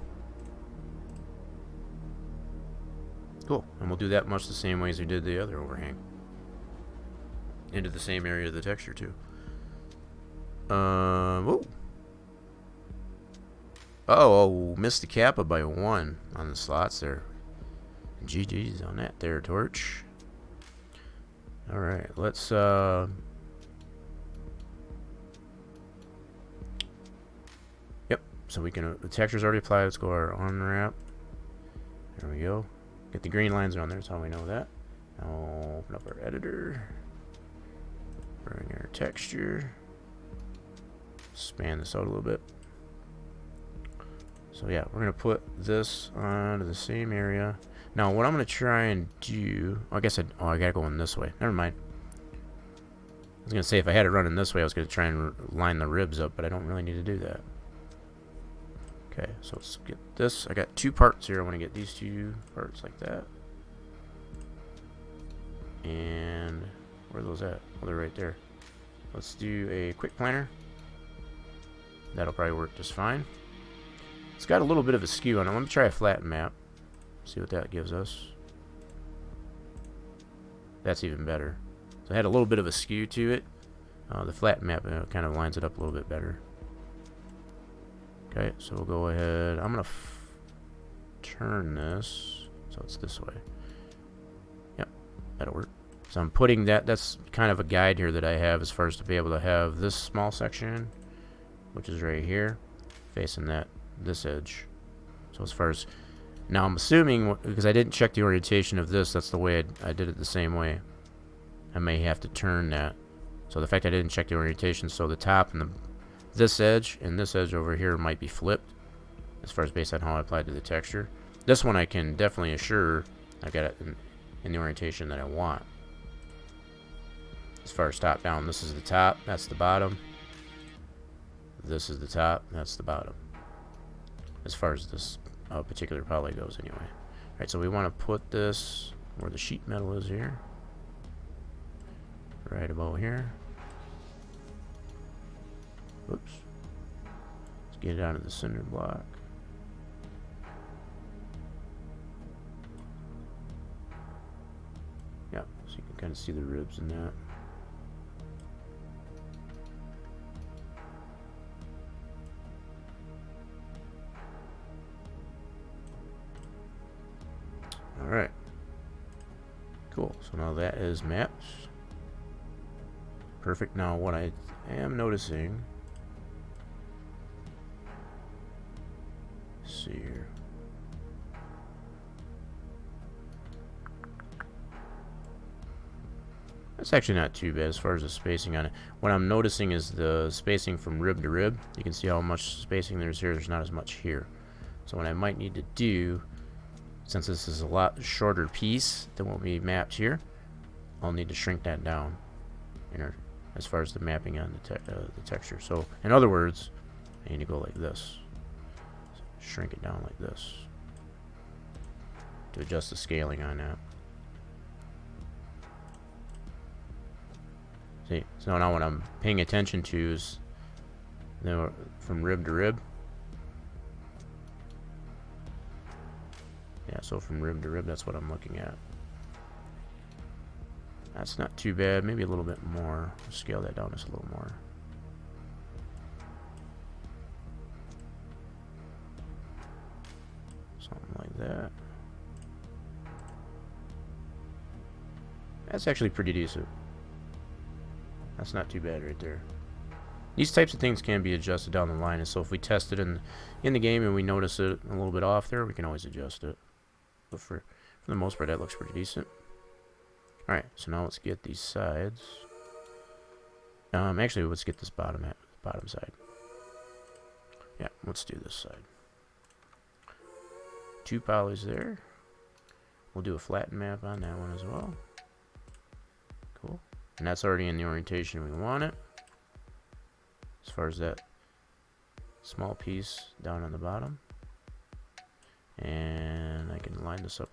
Cool, and we'll do that much the same way as we did the other overhang. Into the same area of the texture too. Whoa. Oh, missed the kappa by 1 on the slots there. GG's on that there, Torch. Alright, let's so we can, the texture's already applied. Let's go to our unwrap. There we go. Get the green lines on there, that's how we know that. Now open up our editor. Bring our texture. Span this out a little bit. So yeah, we're gonna put this onto the same area. Now what I'm gonna try and do, I guess I gotta go in this way. Never mind. I was gonna say if I had it running this way, I was gonna try and line the ribs up, but I don't really need to do that. Okay, so let's get this. I got 2 parts here. I want to get these 2 parts like that. And where are those at? Oh, they're right there. Let's do a quick planner. That'll probably work just fine. It's got a little bit of a skew on it. Let me try a flat map. See what that gives us. That's even better. So it had a little bit of a skew to it. The flat map kind of lines it up a little bit better. Okay, so we'll go ahead. I'm going to turn this so it's this way. Yep, that'll work. So I'm putting that, that's kind of a guide here that I have as far as to be able to have this small section, which is right here, facing this edge. So as far as, now I'm assuming, because I didn't check the orientation of this, that's the way I did it the same way. I may have to turn that. So the fact I didn't check the orientation, so the top and this edge and this edge over here might be flipped as far as based on how I applied to the texture. This one I can definitely assure I got it in the orientation that I want. As far as top down, this is the top, that's the bottom. This is the top, that's the bottom. As far as this particular poly goes anyway. Alright, so we want to put this where the sheet metal is here. Right about here. Oops. Let's get it out of the cinder block. Yeah, so you can kind of see the ribs in that. Alright. Cool. So now that is maps. Perfect. Now what I am noticing, let's see here. That's actually not too bad as far as the spacing on it. What I'm noticing is the spacing from rib to rib. You can see how much spacing there's here. There's not as much here. So what I might need to do, since this is a lot shorter piece than what we mapped here, I'll need to shrink that down as far as the mapping on the texture. So in other words, I need to go like this. Shrink it down like this to adjust the scaling on that. See, so now what I'm paying attention to is from rib to rib. Yeah, so from rib to rib, that's what I'm looking at. That's not too bad. Maybe a little bit more. Scale that down just a little more. Something like that. That's actually pretty decent. That's not too bad right there. These types of things can be adjusted down the line, and so if we test it in the game and we notice it a little bit off there, we can always adjust it. But for the most part, that looks pretty decent. Alright, so now let's get these sides. Actually, let's get this bottom side. Yeah, let's do this side. 2 polys there. We'll do a flatten map on that one as well. Cool. And that's already in the orientation we want it. As far as that small piece down on the bottom. And I can line this up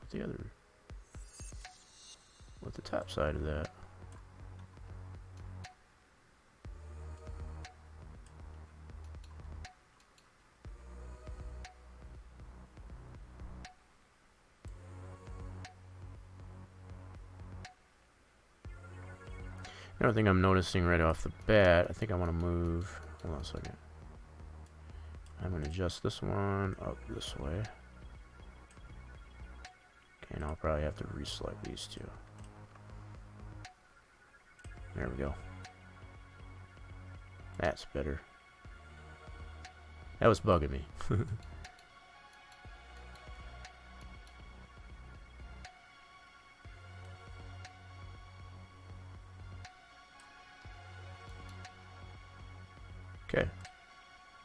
with the top side of that. Another thing I'm noticing right off the bat, I think I want to move, hold on a second. I'm going to adjust this one up this way. Okay, and I'll probably have to reselect these 2. There we go. That's better. That was bugging me. Okay.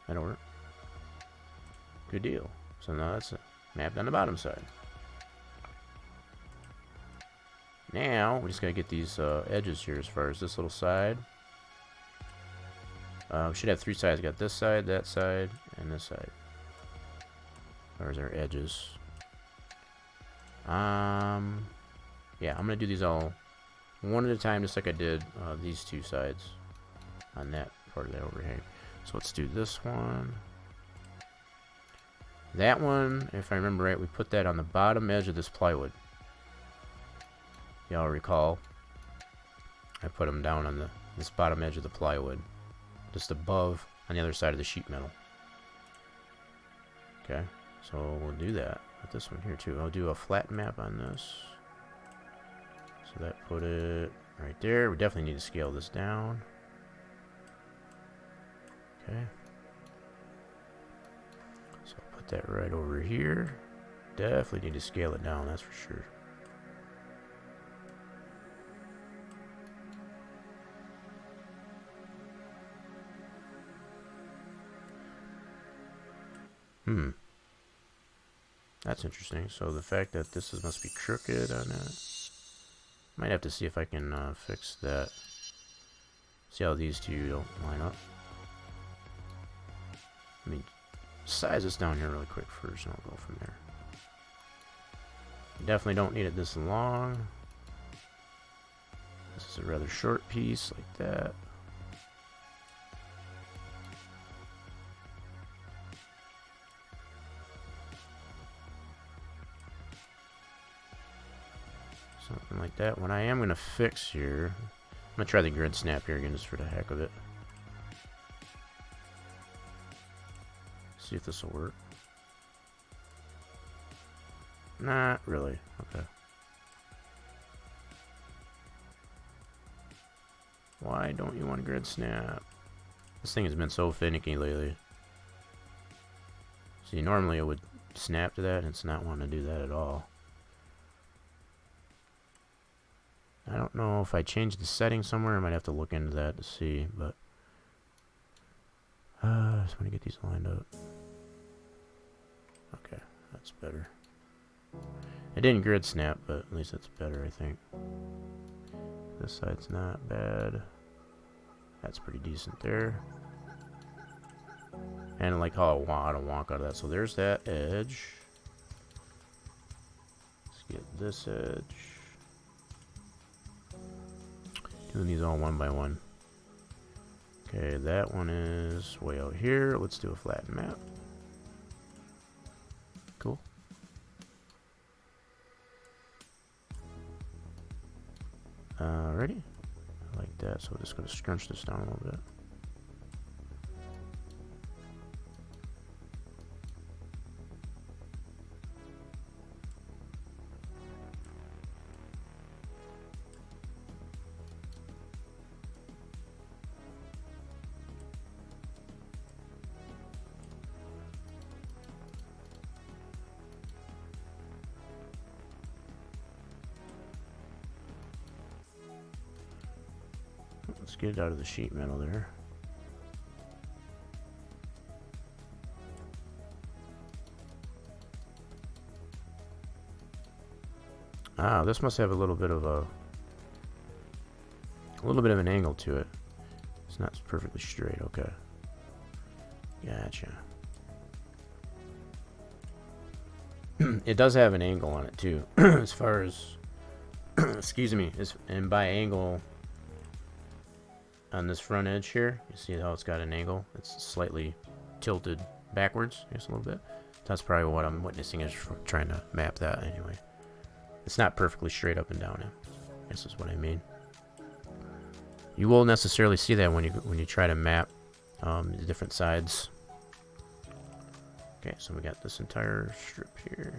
That'll work. Good deal. So now that's mapped on the bottom side. Now, we just gotta get these edges here as far as this little side. We should have 3 sides. We got this side, that side, and this side. There's our edges. Yeah, I'm gonna do these all one at a time, just like I did these 2 sides on that part of that overhang. So let's do this one. That one, if I remember right, we put that on the bottom edge of this plywood. Y'all recall, I put them down on this bottom edge of the plywood, just above on the other side of the sheet metal. Okay, so we'll do that with this one here too. I'll do a flat map on this. So that put it right there. We definitely need to scale this down. Okay. So I'll put that right over here. Definitely need to scale it down, that's for sure. That's interesting. So the fact that this must be crooked on that. Might have to see if I can fix that. See how these two don't line up. Let me size this down here really quick first and I'll go from there. Definitely don't need it this long. This is a rather short piece like that. Something like that. What I am going to fix here, I'm going to try the grid snap here again just for the heck of it. See if this will work. Not really. Okay. Why don't you want a grid snap? This thing has been so finicky lately. See, normally it would snap to that, and it's not wanting to do that at all. I don't know if I changed the setting somewhere. I might have to look into that to see, but I just want to get these lined up. Okay, that's better. It didn't grid snap, but at least it's better, I think. This side's not bad. That's pretty decent there. And like how I want to walk out of that. So there's that edge. Let's get this edge. Doing these all one by one. Okay, that one is way out here. Let's do a flat map. Cool. Alrighty. I like that, so we're just going to scrunch this down a little bit. Let's get it out of the sheet metal there. Ah, this must have a little bit of an angle to it. It's not perfectly straight. Okay. Gotcha. It does have an angle on it too, as far as excuse me, and by angle. On this front edge here, you see how it's got an angle? It's slightly tilted backwards, just a little bit. That's probably what I'm witnessing as trying to map that anyway. It's not perfectly straight up and down. This is what I mean. You will necessarily see that when you try to map the different sides. Okay, so we got this entire strip here.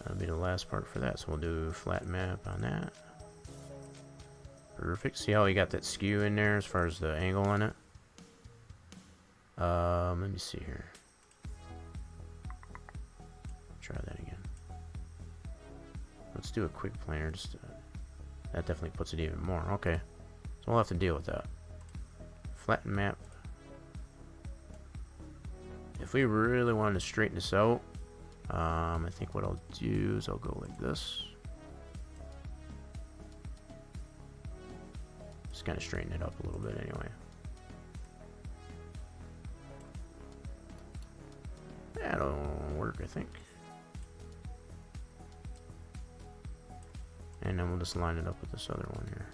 That'll be the last part for that. So we'll do a flat map on that. Perfect. See how we got that skew in there as far as the angle on it? Let me see here. Try that again. Let's do a quick planer. Just that definitely puts it even more. Okay, so we'll have to deal with that. Flatten map. If we really wanted to straighten this out, I think what I'll do is I'll go like this. Just kind of straighten it up a little bit anyway. That'll work, I think. And then we'll just line it up with this other one here.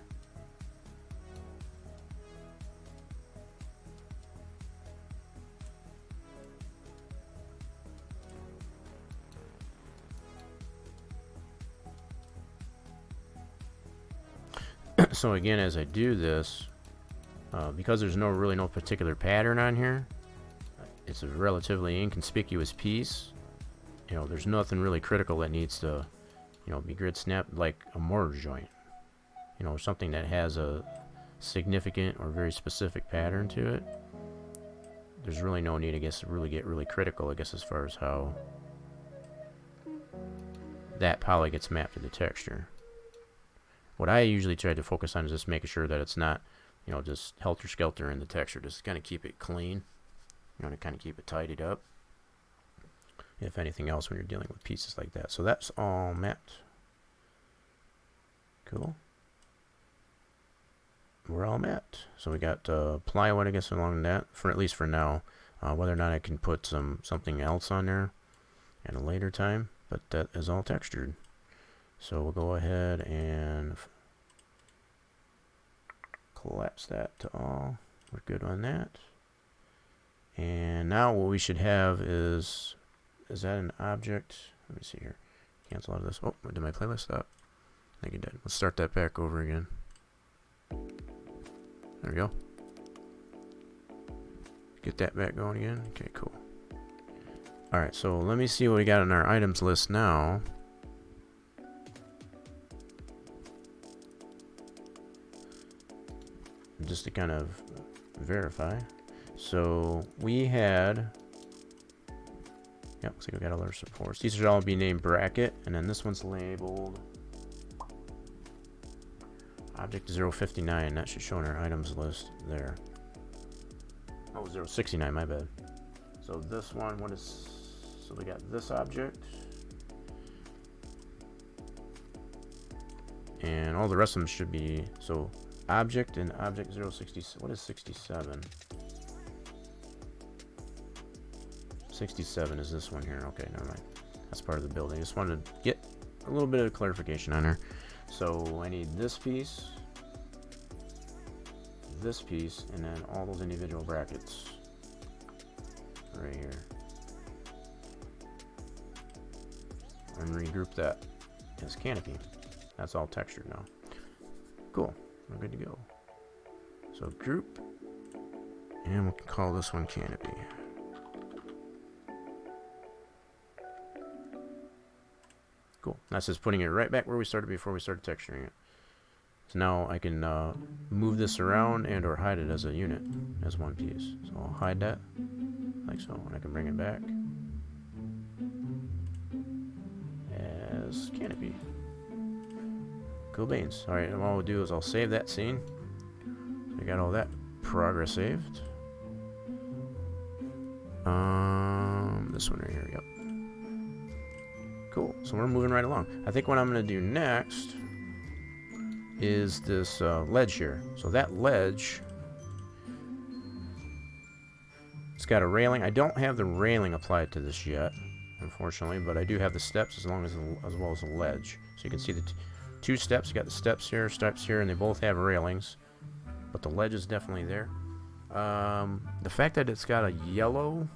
So again, as I do this, because there's really no particular pattern on here, it's a relatively inconspicuous piece. You know, there's nothing really critical that needs to, you know, be grid snapped like a mortar joint. You know, something that has a significant or very specific pattern to it. There's really no need, I guess, to really get really critical, I guess, as far as how that poly gets mapped to the texture. What I usually try to focus on is just making sure that it's not, you know, just helter-skelter in the texture. Just kind of keep it clean. You want to kind of keep it tidied up. If anything else, when you're dealing with pieces like that. So that's all mapped. Cool. We're all mapped. So we got plywood, I guess, along that, for at least for now. Whether or not I can put something else on there at a later time, but that is all textured. So we'll go ahead and collapse that to all. We're good on that. And now what we should have is that an object? Let me see here. Cancel out of this. Oh, did my playlist stop? I think it did. Let's start that back over again. There we go. Get that back going again. Okay, cool. Alright, so let me see what we got on our items list now. Just to kind of verify. So we had, yep, looks like we got all our supports. These should all be named bracket, and then this one's labeled object 059. That should show in our items list there. Oh, 069, my bad. So this one, what is, so we got this object. And all the rest of them should be, so object and object 060, what is 67? 67 is this one here. Okay, never mind. That's part of the building. Just wanted to get a little bit of clarification on her. So I need this piece, and then all those individual brackets right here. And regroup that as canopy. That's all textured now. Cool. We're good to go. So group, and we'll call this one canopy. Cool. That's just putting it right back where we started before we started texturing it. So now I can move this around and or hide it as a unit, as one piece. So I'll hide that, like so, and I can bring it back as canopy. Cool beans. Alright, and what we'll do is I'll save that scene. I got all that progress saved. This one right here, yep. Cool, so we're moving right along. I think what I'm going to do next is this ledge here. So that ledge, it's got a railing. I don't have the railing applied to this yet, unfortunately, but I do have the steps as well as the ledge. So you can see the two steps. You got the steps here, and they both have railings, but the ledge is definitely there. The fact that it's got a yellow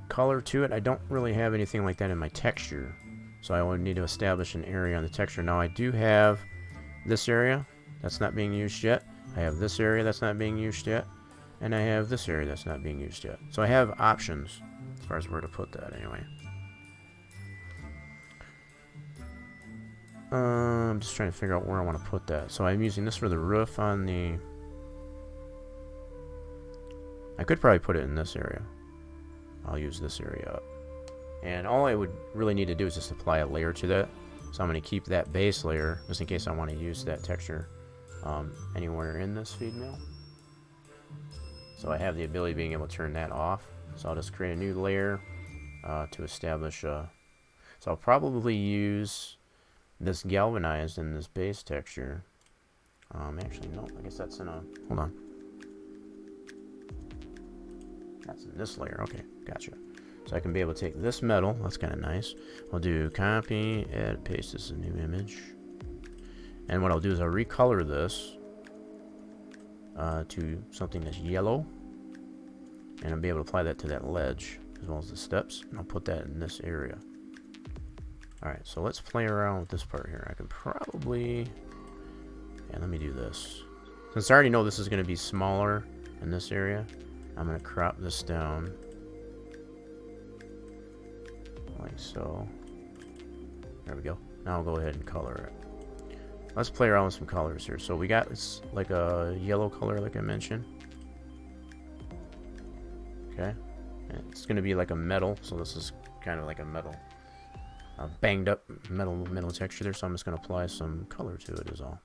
color to it, I don't really have anything like that in my texture, so I would need to establish an area on the texture. Now I do have this area that's not being used yet. I have this area that's not being used yet, and I have this area that's not being used yet. So I have options as far as where to put that anyway. I'm just trying to figure out where I want to put that. So I'm using this for the roof on the I could probably put it in this area. I'll use this area up. And all I would really need to do is just apply a layer to that. So I'm going to keep that base layer just in case I want to use that texture anywhere in this feed mill. So I have the ability of being able to turn that off. So I'll just create a new layer to establish. So I'll probably use this galvanized in this base texture. Actually, no. I guess that's in a... Hold on. That's in this layer. Okay, gotcha. So I can be able to take this metal. That's kind of nice. I'll do copy, add, paste as a new image. And what I'll do is I'll recolor this to something that's yellow. And I'll be able to apply that to that ledge as well as the steps. And I'll put that in this area. Alright, so let's play around with this part here. I can probably... Yeah, let me do this. Since I already know this is going to be smaller in this area, I'm going to crop this down. Like so. There we go. Now I'll go ahead and color it. Let's play around with some colors here. So we got it's like a yellow color like I mentioned. Okay. And it's going to be like a metal. So this is kind of like a metal. Banged up metal texture there. So I'm just going to apply some color to it is all.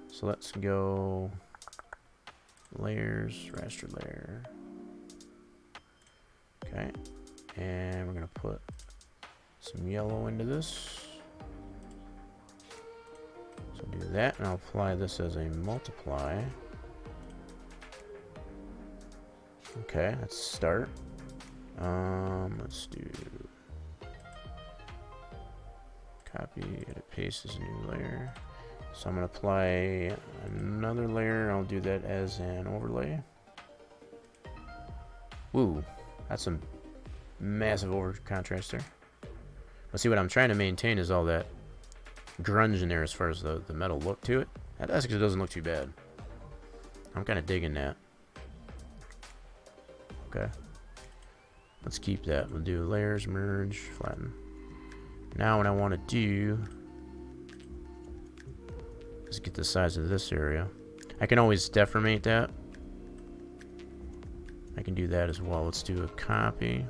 So let's go layers, raster layer. Okay. And we're going to put some yellow into this. So do that, and I'll apply this as a multiply. Okay, let's start. Let's do copy, edit, paste as a new layer. So I'm going to apply another layer. I'll do that as an overlay. Woo, that's some massive over contrast there. Let's see, what I'm trying to maintain is all that grunge in there as far as the metal look to it. That actually doesn't look too bad. I'm kind of digging that. Okay. Let's keep that. We'll do layers, merge, flatten. Now what I want to do is get the size of this area. I can always deformate that. I can do that as well. Let's do a copy.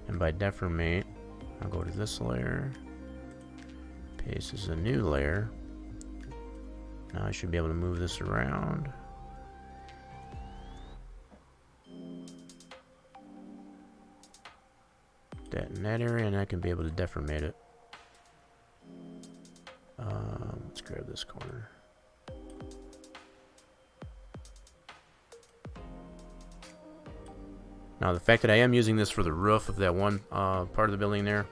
And by deformate, I'll go to this layer. Paste as a new layer. Now I should be able to move this around. That in that area, and I can be able to deformate it. Let's grab this corner. Now the fact that I am using this for the roof of that one part of the building there,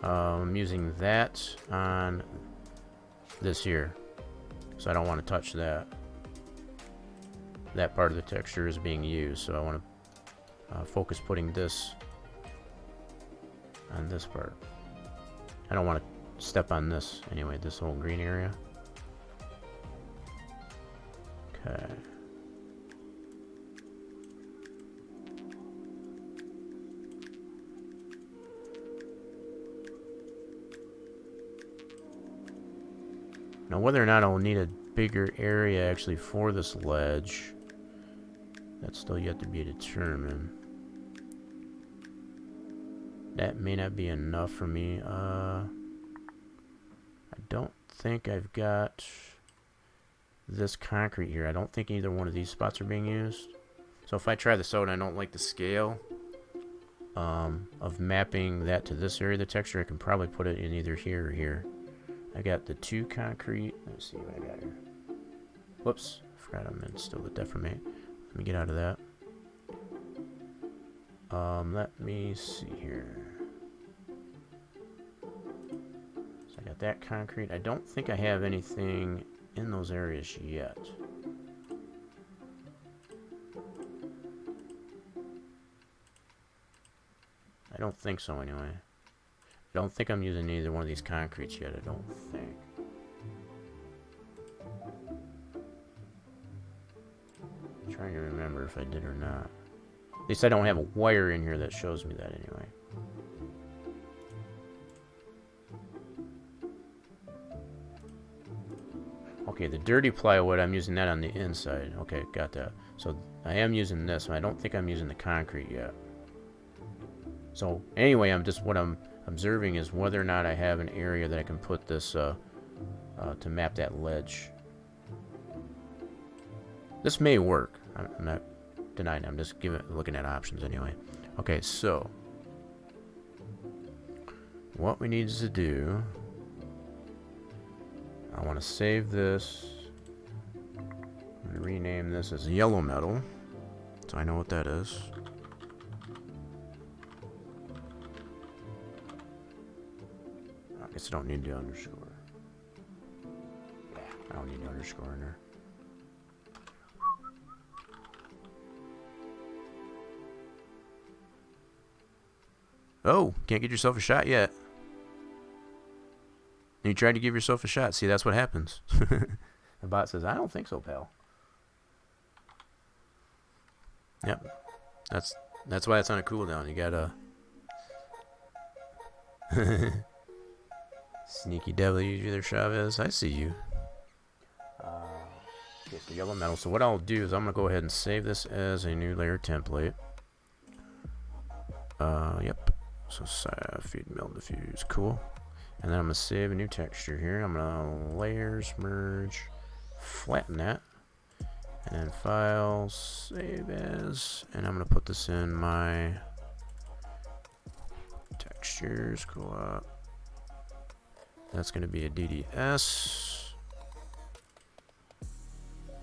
I'm using that on this here, so I don't want to touch that. That part of the texture is being used, so I want to focus putting this on this part. I don't want to step on this anyway, this whole green area. Okay. Now whether or not I'll need a bigger area actually for this ledge, that's still yet to be determined. That may not be enough for me. I don't think I've got this concrete here. I don't think either one of these spots are being used. So if I try this out and I don't like the scale of mapping that to this area of the texture, I can probably put it in either here or here. I got the 2 concrete. Let's see what I got here. Whoops, I forgot I'm in still the deformate. Let me get out of that. Let me see here. So I got that concrete. I don't think I have anything in those areas yet. I don't think so anyway. I don't think I'm using either one of these concretes yet, I don't think. I'm trying to remember if I did or not. At least I don't have a wire in here that shows me that anyway. Okay, Okay, the dirty plywood, I'm using that on the inside. Okay, got that. So I am using this, and I don't think I'm using the concrete yet. So anyway, what I'm observing is whether or not I have an area that I can put this to map that ledge. This may work. I'm not denying it. I'm just looking at options anyway. Okay, so what we need to do, I want to save this. I'm going to rename this as yellow metal, so I know what that is. I guess I don't need the underscore. Yeah, I don't need the underscore in there. Oh, can't get yourself a shot yet. You tried to give yourself a shot. See, that's what happens. The bot says, I don't think so, pal. Yep. That's why it's on a cooldown. You gotta... Sneaky devil, there, Chavez. I see you. Okay, so yellow metal. So what I'll do is I'm going to go ahead and save this as a new layer template. Yep. So feed mill diffuse. Cool. And then I'm going to save a new texture here. I'm going to layers, merge, flatten that. And then file, save as. And I'm going to put this in my textures. Cool up. That's going to be a DDS.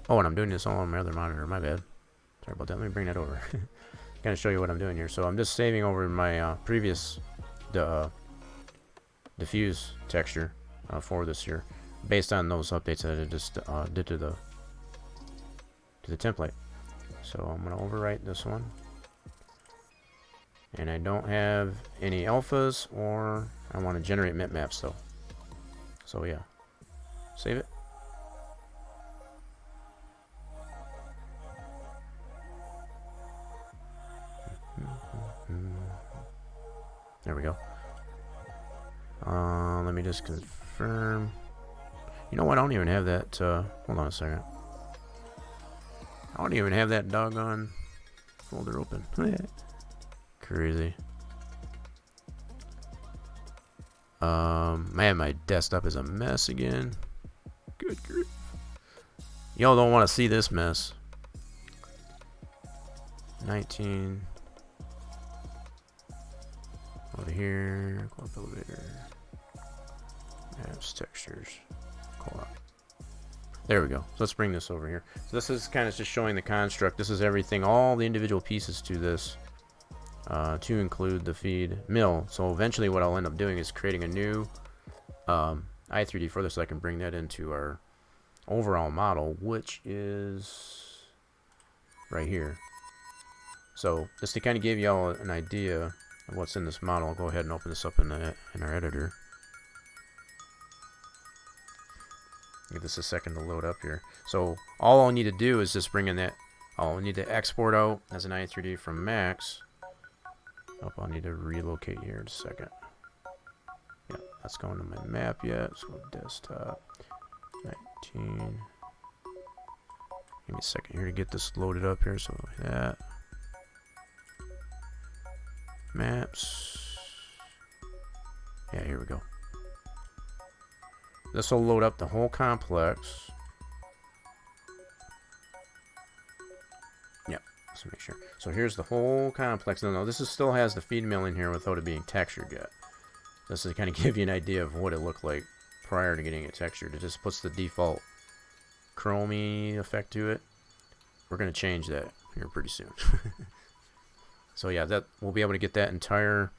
Oh, and I'm doing this all on my other monitor. My bad. Sorry about that. Let me bring that over. Kind of show you what I'm doing here. So I'm just saving over my previous diffuse texture for this here, based on those updates that I just did to the template. So I'm going to overwrite this one, and I don't have any alphas, or I want to generate bitmaps though. So yeah, save it. There we go. Let me just confirm. You know what? I don't even have that. Hold on a second. I don't even have that doggone folder open. Crazy. Man, my desktop is a mess again. Good grief. Y'all don't want to see this mess. 19. Over here. Co-op elevator. Maps, textures. Co-op. There we go. So let's bring this over here. So this is kind of just showing the construct. This is everything, all the individual pieces to this, to include the feed mill. So eventually what I'll end up doing is creating a new i3D for this, so I can bring that into our overall model, which is right here. So just to kind of give y'all an idea of what's in this model, I'll go ahead and open this up in our editor. Give this a second to load up here. So all I'll need to do is just bring in that. I'll need to export out as an i3D from Max. Oh, I'll need to relocate here in a second. Yep, that's going to my map yet. Let's go to desktop. 19. Give me a second here to get this loaded up here. So like that. Maps. Yeah, here we go. This will load up the whole complex. Yep, let's make sure. So here's the whole complex. No, this still has the feed mill in here without it being textured yet. Just to kind of give you an idea of what it looked like prior to getting it textured. It just puts the default chromey effect to it. We're going to change that here pretty soon. So yeah, that we'll be able to get that entire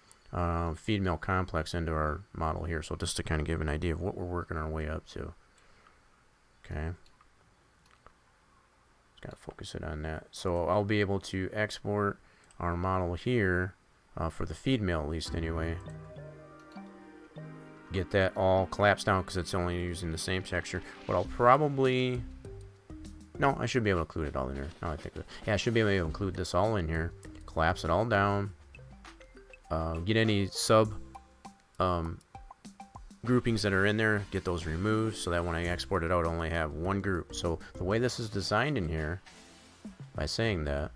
feed mill complex into our model here. So just to kind of give an idea of what we're working our way up to. Okay. Just got to focus it on that. So I'll be able to export our model here for the feed mill, at least anyway. Get that all collapsed down because it's only using the same texture. What I'll probably... No, I should be able to include it all in here. No, I think that... Yeah, I should be able to include this all in here. Collapse it all down. Get any sub groupings that are in there, get those removed so that when I export it out, I only have one group. So the way this is designed in here, by saying that,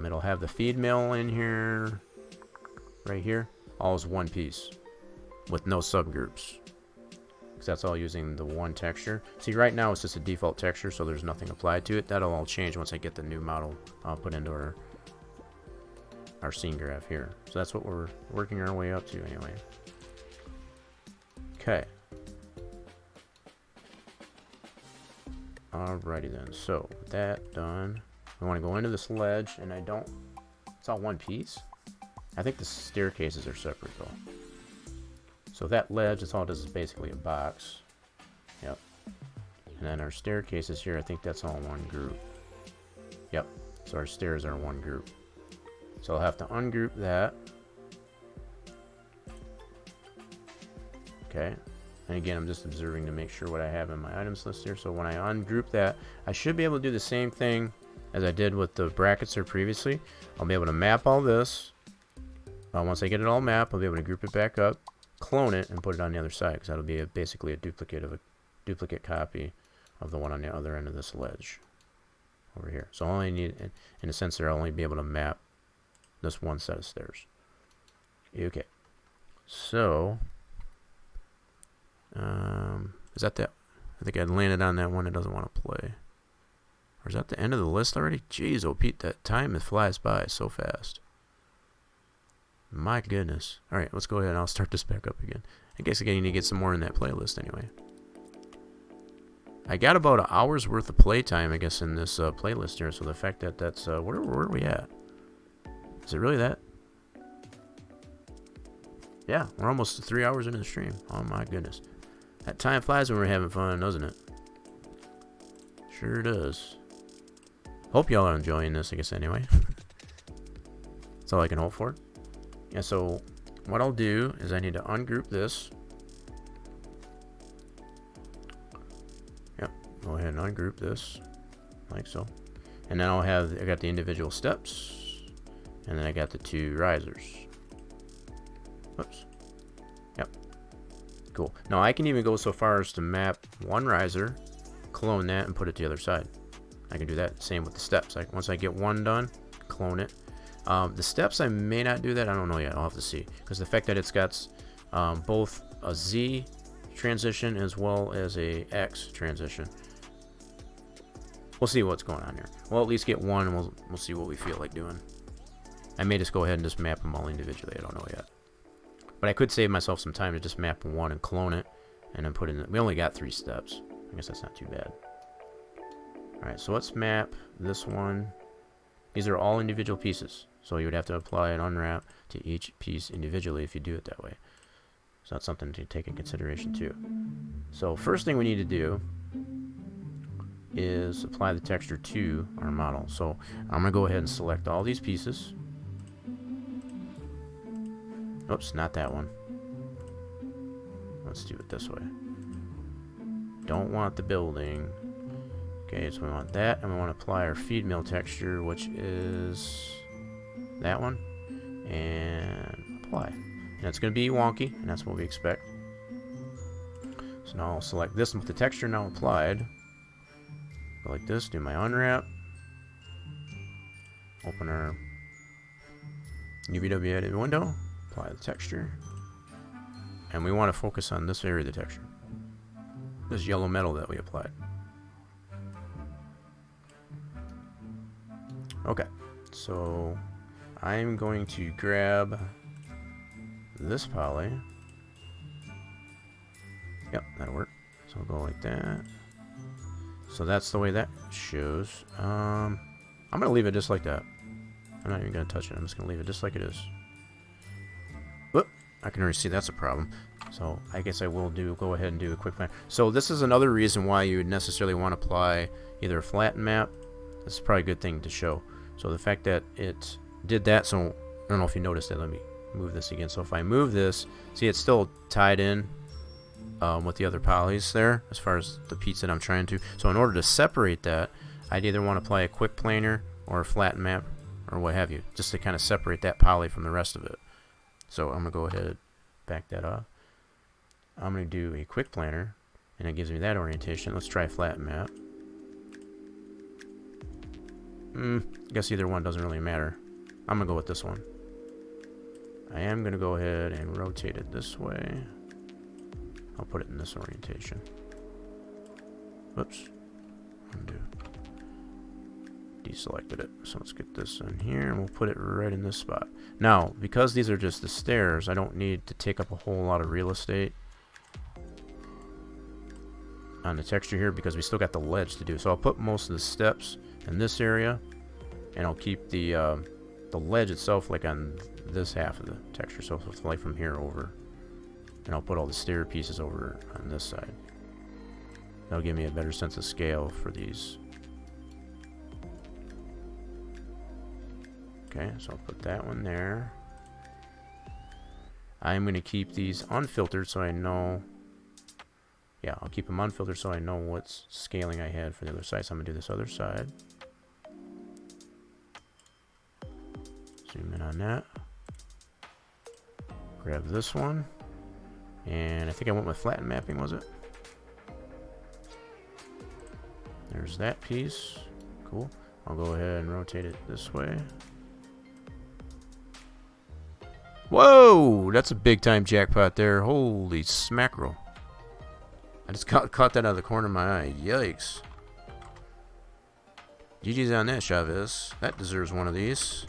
it'll have the feed mill in here, right here, all as one piece with no subgroups. Because that's all using the one texture. See, right now it's just a default texture, so there's nothing applied to it. That'll all change once I get the new model put into our scene graph here. So that's what we're working our way up to anyway. Okay. Alrighty then. So with that done, I want to go into this ledge, and it's all one piece. I think the staircases are separate though. So that ledge, it's all it does is basically a box. Yep. And then our staircases here, I think that's all one group. Yep. So our stairs are one group. So I'll have to ungroup that. Okay. And again, I'm just observing to make sure what I have in my items list here. So when I ungroup that, I should be able to do the same thing as I did with the brackets there previously. I'll be able to map all this. Once I get it all mapped, I'll be able to group it back up, clone it, and put it on the other side, because that'll be basically a duplicate copy of the one on the other end of this ledge over here. So I only need, in a sense, I'll only be able to map this one set of stairs. Okay. So, is that that? I think I landed on that one that doesn't want to play. Or is that the end of the list already? Jeez, oh Pete, that time flies by so fast. My goodness. Alright, let's go ahead and I'll start this back up again. I guess again, you need to get some more in that playlist anyway. I got about an hour's worth of playtime, I guess, in this playlist here. So the fact that that's... where are we at? Is it really that? Yeah, we're almost 3 hours into the stream. Oh my goodness. That time flies when we're having fun, doesn't it? Sure does. Hope y'all are enjoying this, I guess, anyway. That's all I can hope for. Yeah, so what I'll do is I need to ungroup this. Yep, go ahead and ungroup this, like so. And then I got the individual steps, and then I got the two risers. Oops. Yep. Cool. Now I can even go so far as to map one riser, clone that, and put it to the other side. I can do that. Same with the steps. Once I get one done, clone it. The steps, I may not do that. I don't know yet. I'll have to see. Because the fact that it's got both a Z transition as well as a X transition. We'll see what's going on here. We'll at least get one, and we'll see what we feel like doing. I may just go ahead and just map them all individually. I don't know yet. But I could save myself some time to just map one and clone it, and then put in... We only got 3 steps. I guess that's not too bad. Alright, so let's map this one. These are all individual pieces. So you would have to apply an unwrap to each piece individually if you do it that way. So that's something to take in consideration too. So first thing we need to do is apply the texture to our model. So I'm going to go ahead and select all these pieces. Oops, not that one. Let's do it this way. Don't want the building. Okay, so we want that, and we want to apply our feed mill texture, which is that one, and apply. And it's going to be wonky, and that's what we expect. So now I'll select this with the texture now applied. Go like this, do my unwrap. Open our UVW edit window, apply the texture. And we want to focus on this area of the texture. This yellow metal that we applied. Okay, so I'm going to grab this poly. Yep, that'll work. So I'll go like that. So that's the way that shows. I'm going to leave it just like that. I'm not even going to touch it. I'm just going to leave it just like it is. Whoop, I can already see that's a problem. So I guess I will go ahead and do a quick plan. So this is another reason why you would necessarily want to apply either a flatten map. This is probably a good thing to show. So the fact that it did that, so I don't know if you noticed that. Let me move this again. So if I move this, see it's still tied in with the other polys there as far as the piece that I'm trying to. So in order to separate that, I'd either want to apply a quick planar or a flatten map or what have you, just to kind of separate that poly from the rest of it. So I'm going to go ahead and back that off. I'm going to do a quick planner, and it gives me that orientation. Let's try a flat map. I guess either one doesn't really matter. I'm going to go with this one. I am going to go ahead and rotate it this way. I'll put it in this orientation. Whoops. Undo. Deselected it. So let's get this in here, and we'll put it right in this spot. Now, because these are just the stairs, I don't need to take up a whole lot of real estate on the texture here, because we still got the ledge to do. So I'll put most of the steps in this area, and I'll keep the ledge itself like on this half of the texture. So it's like from here over, and I'll put all the stair pieces over on this side. That'll give me a better sense of scale for these. Okay, so I'll put that one there. I'm going to keep these unfiltered so I know. Yeah, I'll keep them unfiltered so I know what scaling I had for the other side. So I'm going to do this other side. Zoom in on that. Grab this one. And I think I went with flattened mapping, was it? There's that piece. Cool. I'll go ahead and rotate it this way. Whoa! That's a big time jackpot there. Holy smackerel. I just caught that out of the corner of my eye. Yikes. GG's on that, Chavez. That deserves one of these.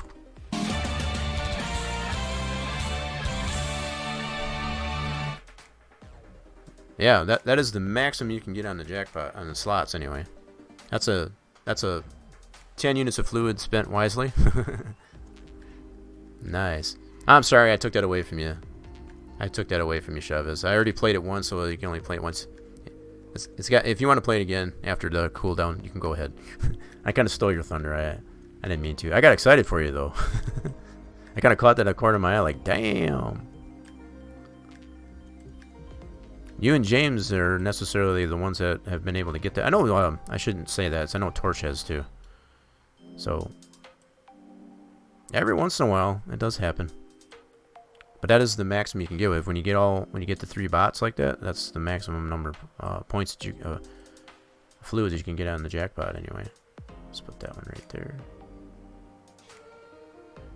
Yeah, that is the maximum you can get on the jackpot, on the slots anyway. That's a 10 units of fluid spent wisely. Nice. I'm sorry I took that away from you. I took that away from you, Chavez. I already played it once, so you can only play it once. It's got. If you want to play it again after the cooldown, you can go ahead. I kind of stole your thunder. I didn't mean to. I got excited for you though. I kind of caught that at the corner of my eye, like, damn. You and James are necessarily the ones that have been able to get that. I know. I shouldn't say that. So I know Torch has too. So every once in a while, it does happen. But that is the maximum you can get with. When you get the 3 bots like that, that's the maximum number of points that you fluids that you can get on the jackpot anyway. Let's put that one right there.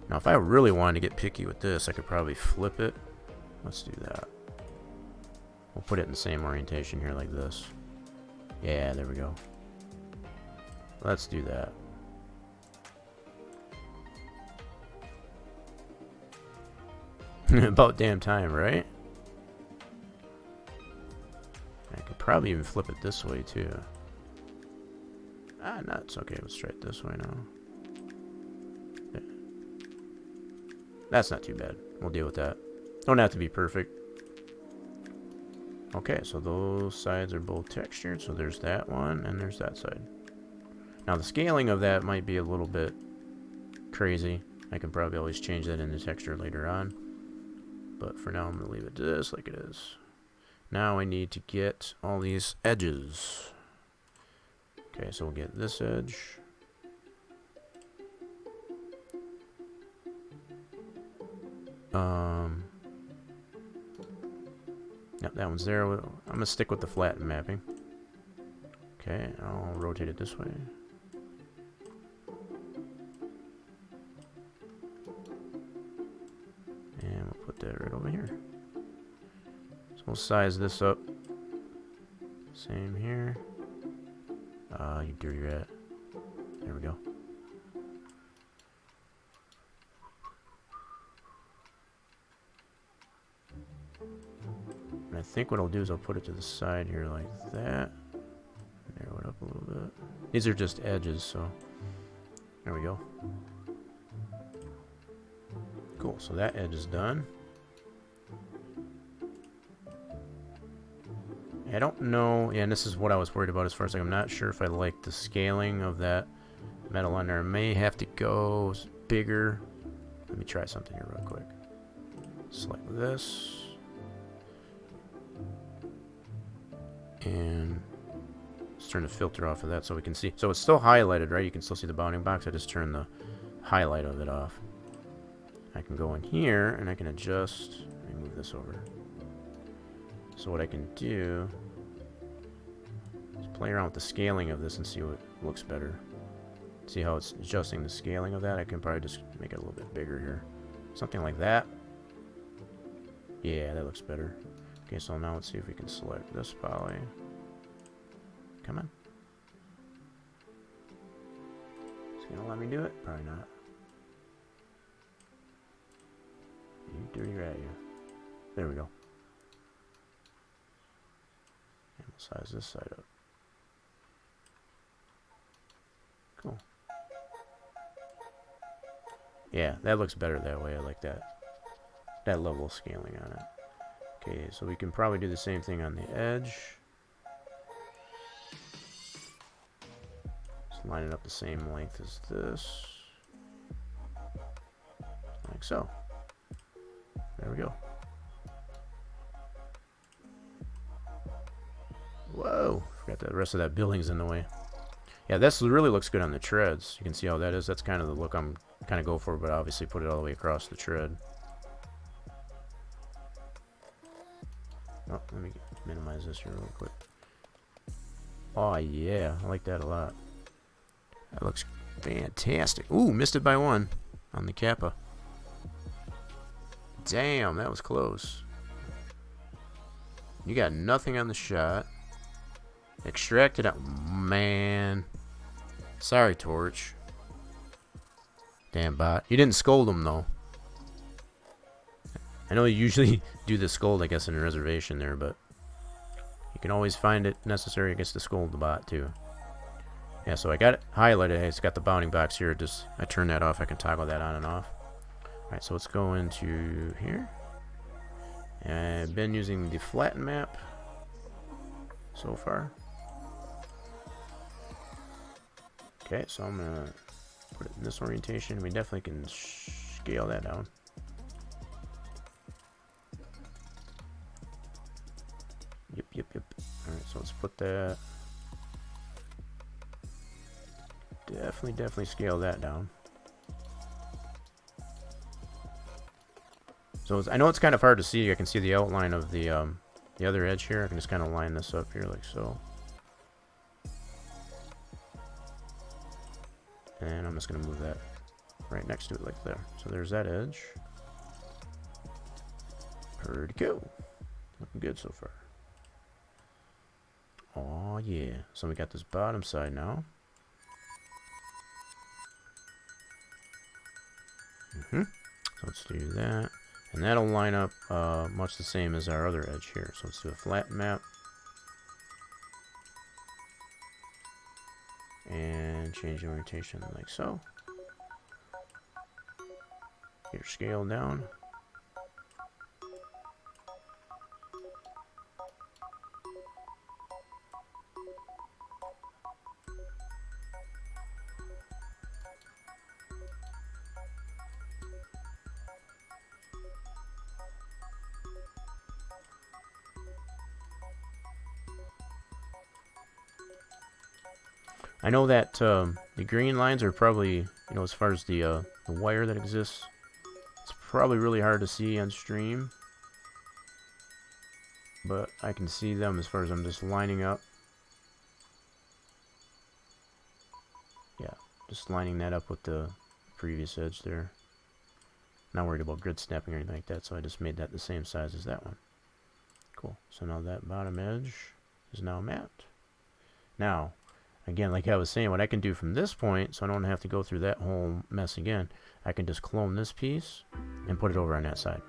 Now, if I really wanted to get picky with this, I could probably flip it. Let's do that. We'll put it in the same orientation here like this. Yeah, there we go. Let's do that. About damn time, right? I could probably even flip it this way too. Ah, no, it's okay. Let's try it this way now. Yeah. That's not too bad. We'll deal with that. Don't have to be perfect. Okay, so those sides are both textured. So there's that one and there's that side. Now the scaling of that might be a little bit crazy. I can probably always change that in the texture later on. But for now, I'm going to leave it just like it is. Now I need to get all these edges. Okay, so we'll get this edge. Yep, that one's there. I'm going to stick with the flat mapping. Okay, I'll rotate it this way. And we'll put that right over here. So we'll size this up. Same here. You dirty rat. There we go. And I think what I'll do is I'll put it to the side here like that. Narrow it up a little bit. These are just edges, so there we go. Cool, so that edge is done. I don't know, yeah, and this is what I was worried about as far as like, I'm not sure if I like the scaling of that metal on there. I may have to go bigger. Let me try something here real quick. Select this. And let's turn the filter off of that so we can see. So it's still highlighted, right? You can still see the bounding box. I just turned the highlight of it off. I can go in here and I can adjust. Let me move this over. So what I can do is play around with the scaling of this and see what looks better. See how it's adjusting the scaling of that? I can probably just make it a little bit bigger here. Something like that. Yeah, that looks better. Okay, so now let's see if we can select this poly. Come on. It's gonna let me do it? Probably not. You dirty rat, you. There we go. And we'll size this side up. Cool. Yeah, that looks better that way. I like that. That level of scaling on it. Okay, so we can probably do the same thing on the edge. Just line it up the same length as this. Like so. There we go. Whoa! Forgot that the rest of that building's in the way. Yeah, this really looks good on the treads. You can see how that is. That's kind of the look I'm kind of go for, but obviously put it all the way across the tread. Oh, let me minimize this here real quick. Oh yeah, I like that a lot. That looks fantastic. Ooh, missed it by one on the Kappa. Damn, that was close. You got nothing on the shot. Extracted out. Man. Sorry, Torch. Damn bot. You didn't scold him, though. I know you usually do the scold, I guess, in a reservation there, but you can always find it necessary, I guess, to scold the bot, too. Yeah, so I got it highlighted. It's got the bounding box here. I turn that off. I can toggle that on and off. Alright, so let's go into here. And I've been using the flatten map so far. Okay, so I'm going to put it in this orientation. We definitely can scale that down. Yep. Alright, so let's put that. Definitely scale that down. So I know it's kind of hard to see. I can see the outline of the other edge here. I can just kind of line this up here like so. And I'm just going to move that right next to it like there. So there's that edge. Pretty cool. Looking good so far. Oh yeah. So we got this bottom side now. So let's do that. And that'll line up much the same as our other edge here. So let's do a flat map. And change the orientation like so. Get your scale down. I know that the green lines are probably, as far as the wire that exists, it's probably really hard to see on stream. But I can see them as far as I'm just lining up. Yeah, just lining that up with the previous edge there. Not worried about grid snapping or anything like that, so I just made that the same size as that one. Cool. So now that bottom edge is now mapped. Now, again, like I was saying, what I can do from this point, so I don't have to go through that whole mess again, I can just clone this piece and put it over on that side.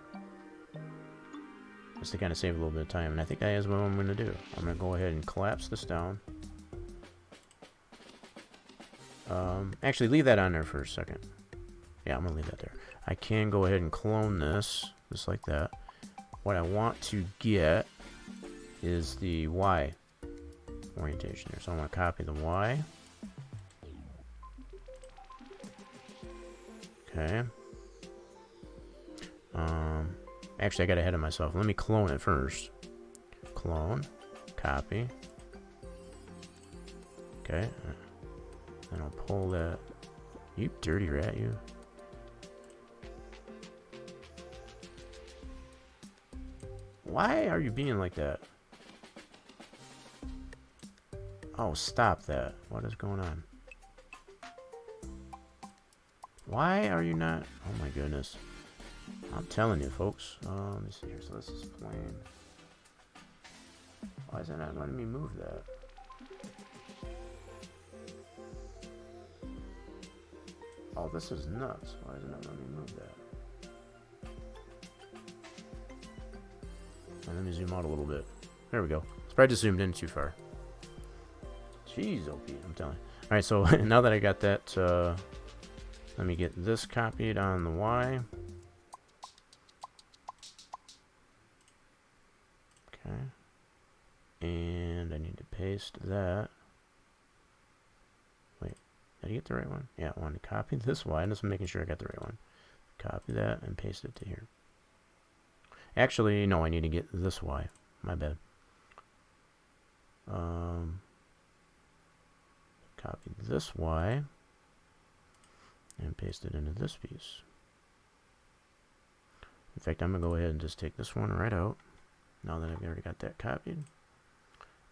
Just to kind of save a little bit of time. And I think that is what I'm going to do. I'm going to go ahead and collapse this down. Actually, leave that on there for a second. Yeah, I'm going to leave that there. I can go ahead and clone this, just like that. What I want to get is the Y orientation here. So I'm going to copy the Y. Okay. Actually, I got ahead of myself. Let me clone it first. Clone. Copy. Okay. Then I'll pull that. You dirty rat, you. Why are you being like that? Oh, stop that. What is going on? Why are you not? Oh my goodness. I'm telling you, folks. Let me see here. So this is plain. Why is it not letting me move that? Oh, this is nuts. Why is it not letting me move that? Let me zoom out a little bit. There we go. It's probably just zoomed in too far. Jeez, OP, I'm telling you. Alright, so now that I got that, let me get this copied on the Y. Okay. And I need to paste that. Wait, did I get the right one? Yeah, I wanted to copy this Y. I'm just making sure I got the right one. Copy that and paste it to here. Actually, no, I need to get this Y. My bad. Copy this Y and paste it into this piece. In fact, I'm going to go ahead and just take this one right out, now that I've already got that copied,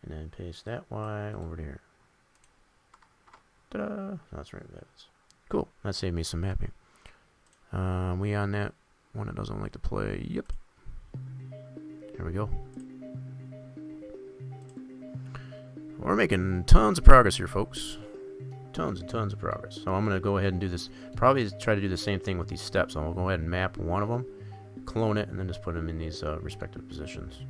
and then paste that Y over to here. Ta-da! That's right, that's cool. That saved me some mapping. We on that one that doesn't like to play. Yep. Here we go. We're making tons of progress here, folks. Tons and tons of progress. So I'm going to go ahead and do this. Probably try to do the same thing with these steps. I'll go ahead and map one of them, clone it, and then just put them in these respective positions.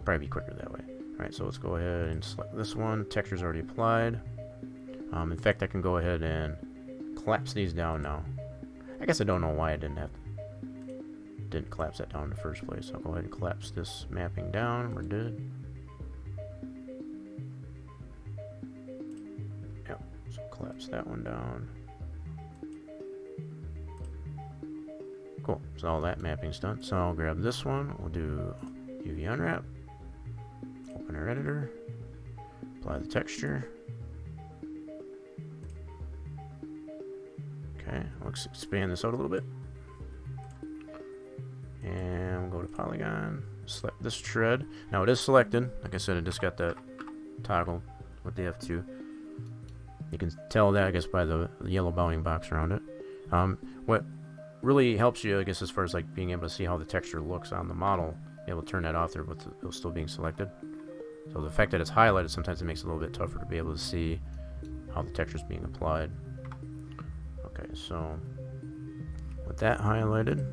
Probably be quicker that way. Alright, so let's go ahead and select this one. Texture's already applied. In fact, I can go ahead and collapse these down now. I guess I don't know why I didn't collapse that down in the first place. I'll go ahead and collapse this mapping down. We're good. Yep, so collapse that one down. Cool, so all that mapping's done. So I'll grab this one. We'll do UV unwrap. Open our editor. Apply the texture. Okay, let's expand this out a little bit. And we'll go to polygon, select this tread. Now it is selected. Like I said, I just got that toggle with the F2. You can tell that, I guess, by the yellow bounding box around it. What really helps you, I guess, as far as like being able to see how the texture looks on the model, be able to turn that off there with it still being selected. So the fact that it's highlighted, sometimes it makes it a little bit tougher to be able to see how the texture is being applied. Okay, so with that highlighted,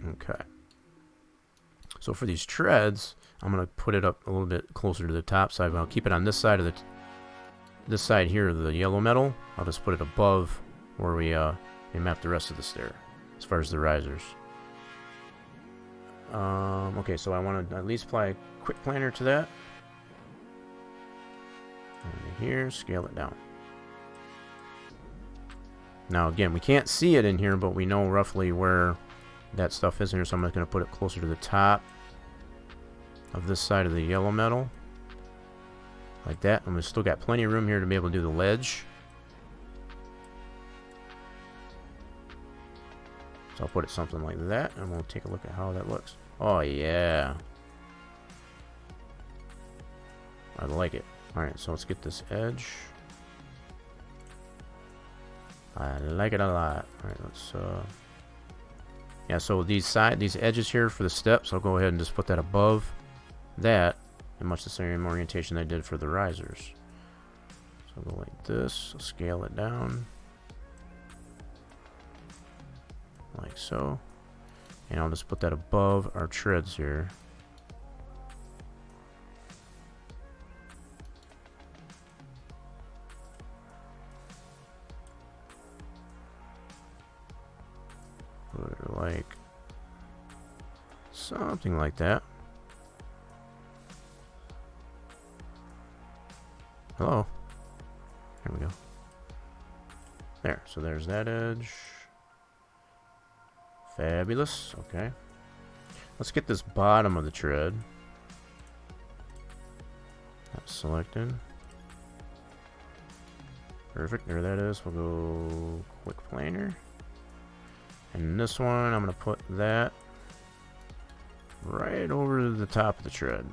okay. So for these treads, I'm gonna put it up a little bit closer to the top side, but I'll keep it on this side of this side here, the yellow metal. I'll just put it above where we map the rest of the stair, as far as the risers. Okay, so I want to at least apply a quick planar to that. And here, scale it down. Now again, we can't see it in here, but we know roughly where that stuff is in here, so I'm just going to put it closer to the top of this side of the yellow metal. Like that, and we've still got plenty of room here to be able to do the ledge. So I'll put it something like that, and we'll take a look at how that looks. Oh yeah. I like it. Alright, so let's get this edge. I like it a lot. Alright, let's yeah, so these edges here for the steps, I'll go ahead and just put that above that, in much the same orientation I did for the risers. So I'll go like this, I'll scale it down. Like so. And I'll just put that above our treads here. Put it like something like that. Hello. Here we go. There. So there's that edge. Fabulous. Okay. Let's get this bottom of the tread. That's selected. Perfect. There that is. We'll go quick planar. And this one, I'm going to put that right over the top of the tread.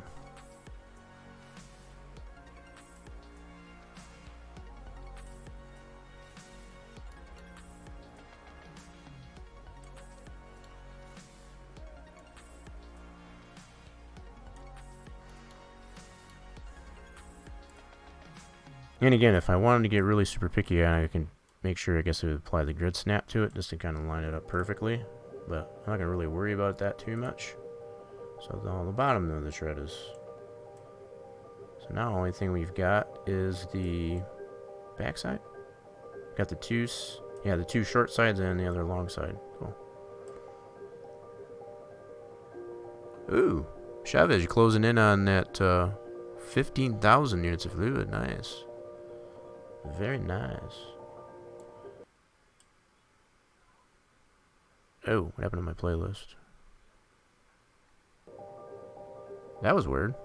And again, if I wanted to get really super picky on it, I can make sure, I guess I would apply the grid snap to it just to kind of line it up perfectly. But I'm not going to really worry about that too much. So on the bottom of the tread is... So now the only thing we've got is the backside. Got the two short sides and the other long side. Cool. Ooh, Chavez closing in on that 15,000 units of fluid. Nice. Very nice. Oh, what happened to my playlist? That was weird.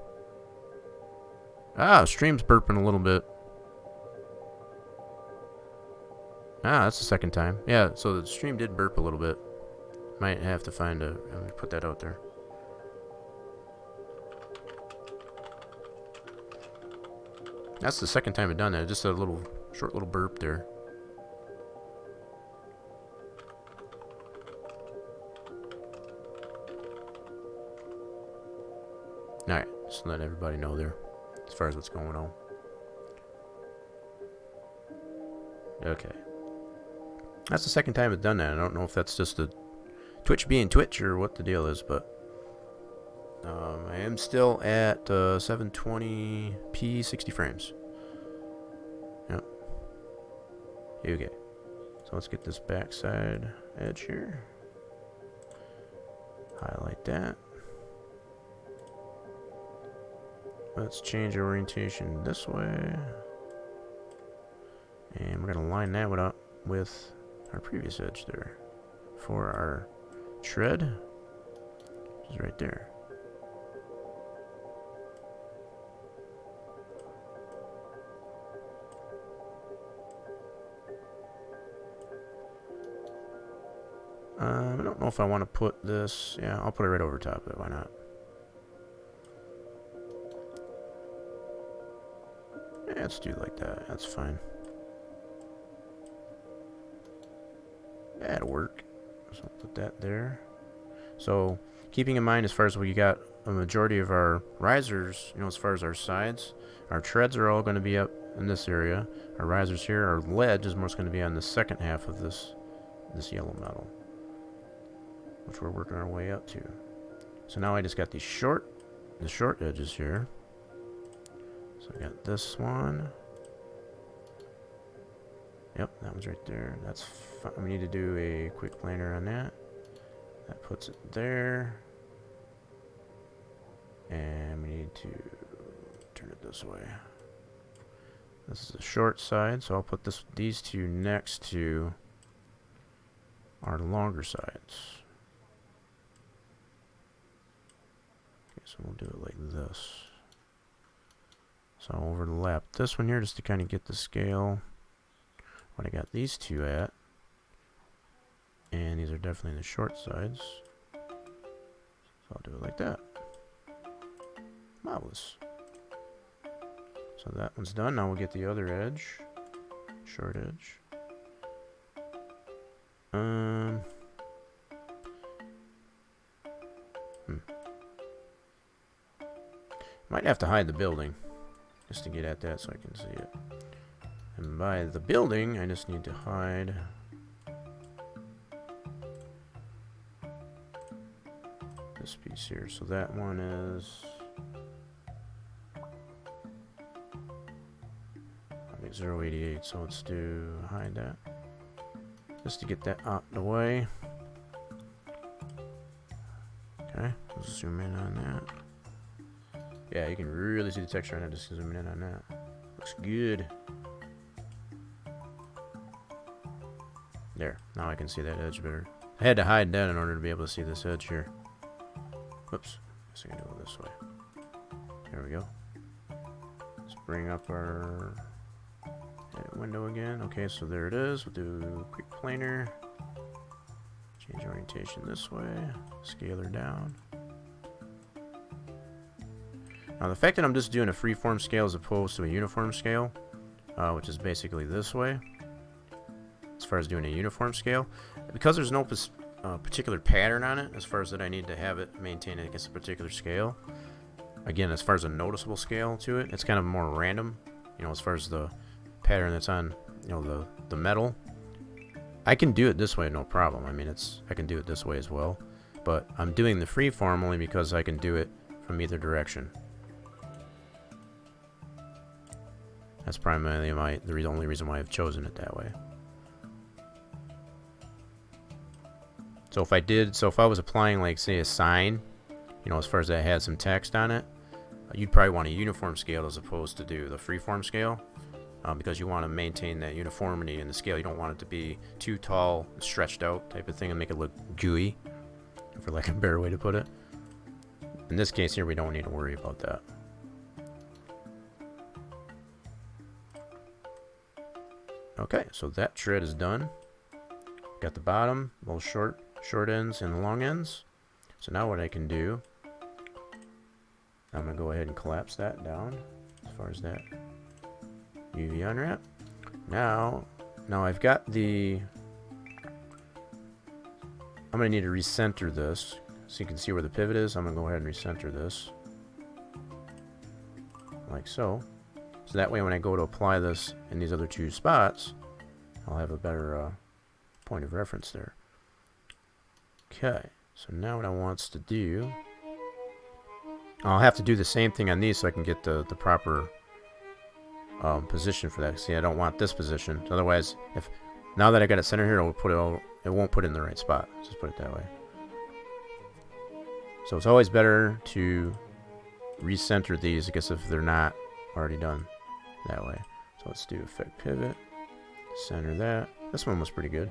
Ah, stream's burping a little bit. Ah, that's the second time. Yeah, so the stream did burp a little bit. Might have to find a... Let me put that out there. That's the second time I've done that. Just a little, short little burp there. Alright, just let everybody know there as far as what's going on. Okay. That's the second time I've done that. I don't know if that's just the Twitch being Twitch or what the deal is, but I am still at 720p 60 frames. Yep. Okay. So let's get this backside edge here. Highlight that. Let's change orientation this way. And we're going to line that one up with our previous edge there for our tread, which is right there. I don't know if I want to put this... Yeah, I'll put it right over top of it. Why not? Yeah, let's do it like that. That's fine. That'll work. So I'll put that there. So, keeping in mind, as far as we got a majority of our risers, you know, as far as our sides, our treads are all going to be up in this area. Our risers here, our ledge is most going to be on the second half of this yellow metal, which we're working our way up to. So now I just got the short edges here. So I got this one. Yep, that one's right there. That's fine. We need to do a quick planer on that. That puts it there. And we need to turn it this way. This is the short side, so I'll put these two next to our longer sides. Okay, so we'll do it like this. So I'll overlap this one here just to kind of get the scale. What I got these two at. And these are definitely the short sides. So I'll do it like that. Marvelous. So that one's done. Now we'll get the other edge. Short edge. Might have to hide the building just to get at that so I can see it. And by the building, I just need to hide this piece here. So that one is 088. So let's do hide that just to get that out of the way. Okay, let's zoom in on that. Yeah, you can really see the texture on it just zooming in on that. Looks good. There, now I can see that edge better. I had to hide that in order to be able to see this edge here. Whoops, guess I can do it this way. There we go. Let's bring up our edit window again. Okay, so there it is. We'll do quick planer. Change orientation this way. Scale her down. Now the fact that I'm just doing a freeform scale as opposed to a uniform scale, which is basically this way, as far as doing a uniform scale, because there's no particular pattern on it as far as that I need to have it maintained against a particular scale. Again, as far as a noticeable scale to it, it's kind of more random, you know, as far as the pattern that's on, you know, the metal. I can do it this way, no problem. I mean, I can do it this way as well, but I'm doing the freeform only because I can do it from either direction. That's primarily the only reason why I've chosen it that way. So if I was applying, like, say, a sign, you know, as far as that had some text on it, you'd probably want a uniform scale as opposed to do the freeform scale, because you want to maintain that uniformity in the scale. You don't want it to be too tall, stretched out type of thing, and make it look gooey, for like a better way to put it. In this case here, we don't need to worry about that. Okay, so that tread is done. Got the bottom, both short ends and the long ends. So now what I can do, I'm going to go ahead and collapse that down as far as that UV unwrap. Now I've got the, I'm going to need to recenter this so you can see where the pivot is. I'm going to go ahead and recenter this like so. So that way when I go to apply this in these other two spots, I'll have a better point of reference there. Okay, so now what I want to do, I'll have to do the same thing on these so I can get the proper position for that. See, I don't want this position. Otherwise, now that I got it centered here, it won't put it in the right spot. Just put it that way. So it's always better to recenter these, I guess, if they're not already done that way. So let's do effect pivot, center that. This one was pretty good.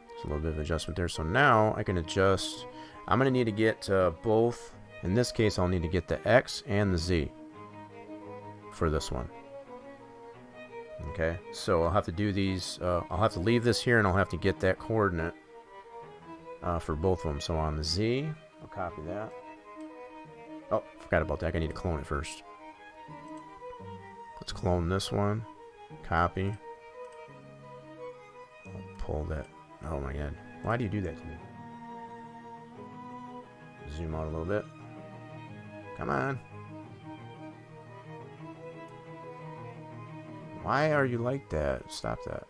There's a little bit of adjustment there. So now I can adjust. I'm going to need to get both. In this case, I'll need to get the X and the Z for this one. Okay, so I'll have to do these. I'll have to leave this here, and I'll have to get that coordinate for both of them. So on the Z, I'll copy that. Oh, forgot about that. I need to clone it first. Let's clone this one. Copy. I'll pull that. Oh my god. Why do you do that to me? Zoom out a little bit. Come on. Why are you like that? Stop that.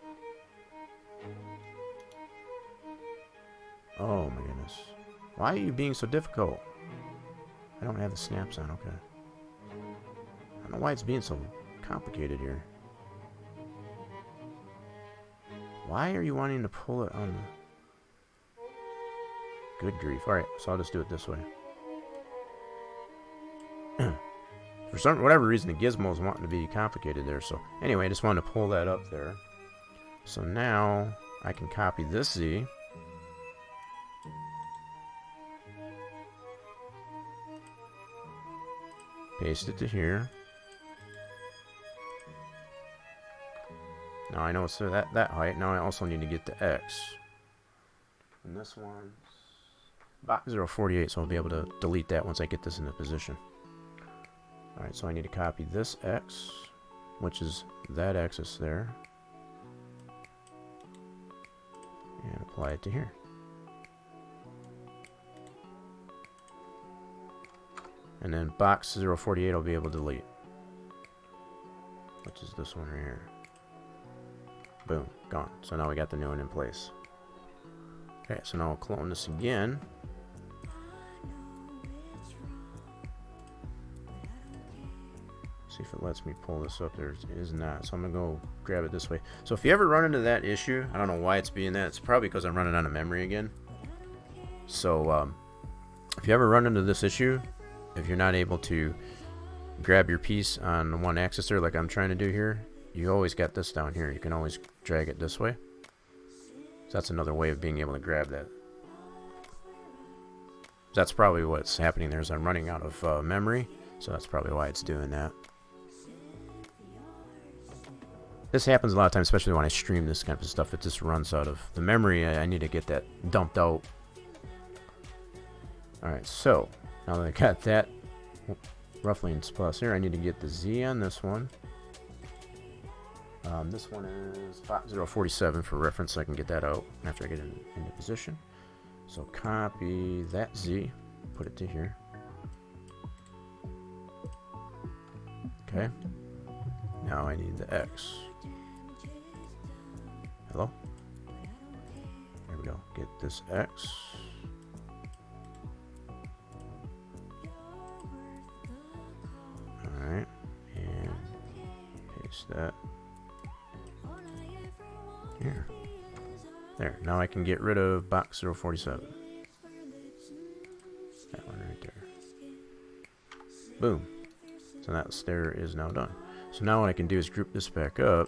Oh my goodness. Why are you being so difficult? I don't have the snaps on. Okay. I don't know why it's being so complicated here. Why are you wanting to pull it on the... Good grief. Alright, so I'll just do it this way. For whatever reason, the gizmo's wanting to be complicated there. So anyway, I just wanted to pull that up there. So now I can copy this Z. Paste it to here. Now I know it's that height. Now I also need to get the X. And this one's box 048, so I'll be able to delete that once I get this into position. Alright, so I need to copy this X, which is that axis there, and apply it to here. And then box 048 I'll be able to delete, which is this one right here. Boom, gone. So now we got the new one in place. Okay, so now I'll clone this again. See if it lets me pull this up. There it is not. So I'm gonna go grab it this way. So if you ever run into that issue, I don't know why it's being that. It's probably because I'm running out of memory again. So if you ever run into this issue, if you're not able to grab your piece on one axis there, like I'm trying to do here, you always got this down here. You can always drag it this way. So that's another way of being able to grab that. That's probably what's happening there, is I'm running out of memory. So that's probably why it's doing that. This happens a lot of times, especially when I stream this kind of stuff. It just runs out of the memory. I need to get that dumped out. Alright, so now that I got that roughly in plus here, I need to get the Z on this one. This one is 5047 for reference, so I can get that out after I get it into position. So copy that Z, put it to here. Okay. Now I need the X. Hello? There we go. Get this X. Alright. And paste that. Here. There. Now I can get rid of box 047. That one right there. Boom. So that stair is now done. So now what I can do is group this back up.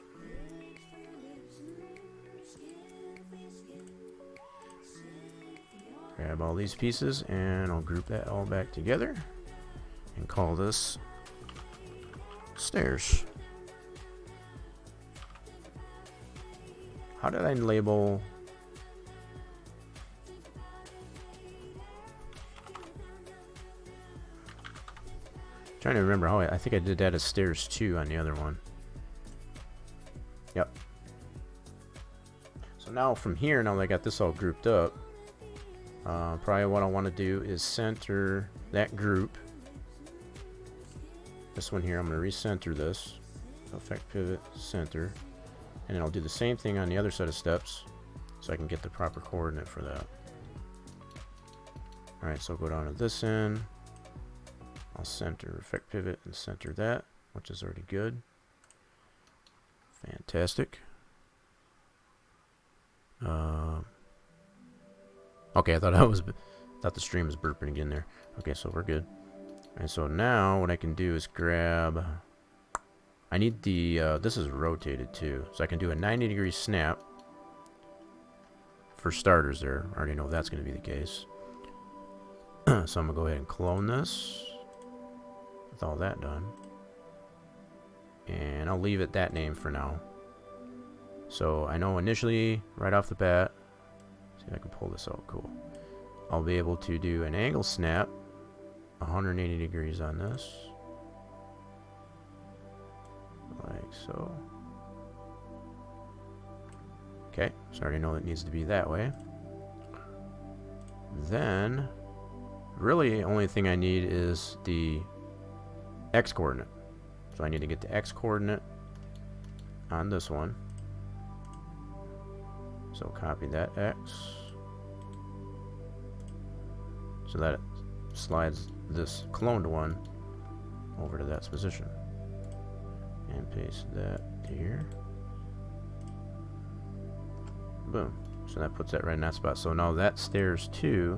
Grab all these pieces and I'll group that all back together and call this stairs. How did I label? Trying to remember how I think I did that as stairs 2 on the other one. Yep. So now from here, now that I got this all grouped up, probably what I want to do is center that group. This one here, I'm going to recenter this. Effect pivot, center. And then I'll do the same thing on the other set of steps so I can get the proper coordinate for that. Alright, so I'll go down to this end. I'll center effect pivot and center that, which is already good. Fantastic. Okay, I thought the stream was burping again there. Okay, so we're good. And so now what I can do is grab. I need the. This is rotated too, so I can do a 90-degree snap. For starters, there. I already know that's going to be the case. So I'm gonna go ahead and clone this. With all that done, and I'll leave it that name for now. So I know initially, right off the bat, see if I can pull this out. Cool. I'll be able to do an angle snap, 180 degrees on this, like so. Okay, so I already know it needs to be that way. Then, really, the only thing I need is the X coordinate. So I need to get the X coordinate on this one. So copy that X. So that it slides this cloned one over to that position. And paste that here. Boom. So that puts that right in that spot. So now that stairs 2,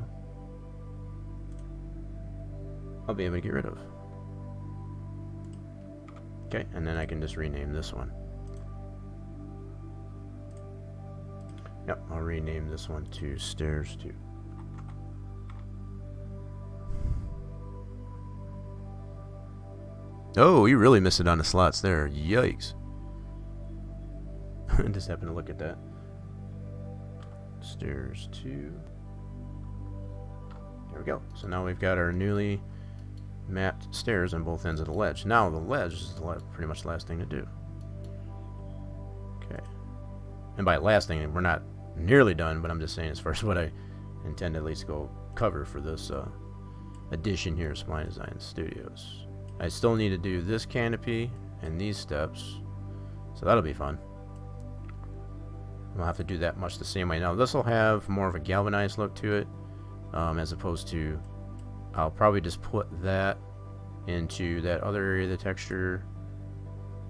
I'll be able to get rid of. Okay, and then I can just rename this one. Yep, I'll rename this one to stairs 2. Oh, you really missed it on the slots there. Yikes. I just happened to look at that. Stairs 2. There we go. So now we've got our newly mapped stairs on both ends of the ledge. Now the ledge is pretty much the last thing to do. Okay. And by last thing, we're not nearly done, but I'm just saying as far as what I intend to at least go cover for this addition here, Spline Design Studios. I still need to do this canopy and these steps, so that'll be fun. I'll have to do that much the same way. Now this will have more of a galvanized look to it, as opposed to, I'll probably just put that into that other area of the texture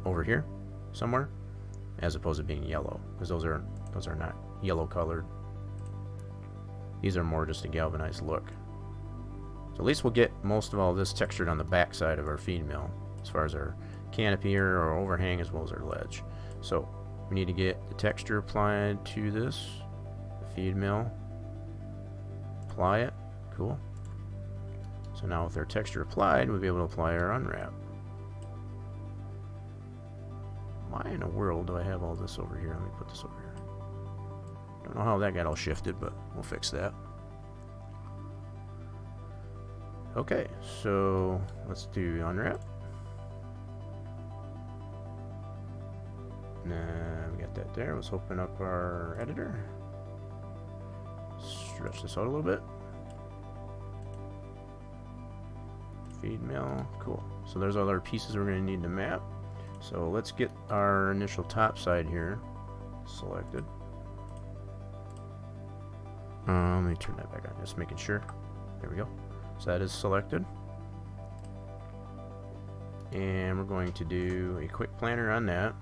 over here somewhere, as opposed to being yellow, because those are not yellow colored. These are more just a galvanized look. So at least we'll get most of all this textured on the back side of our feed mill, as far as our canopy here, our overhang, as well as our ledge. So we need to get the texture applied to this, the feed mill. Apply it. Cool. So now with our texture applied, we'll be able to apply our unwrap. Why in the world do I have all this over here? Let me put this over here. Don't know how that got all shifted, but we'll fix that. Okay, so let's do unwrap. Nah, we got that there. Let's open up our editor. Stretch this out a little bit. Feed mill, cool. So there's all our pieces we're going to need to map. So let's get our initial top side here selected. Let me turn that back on, just making sure. There we go. So that is selected. And we're going to do a quick planner on that.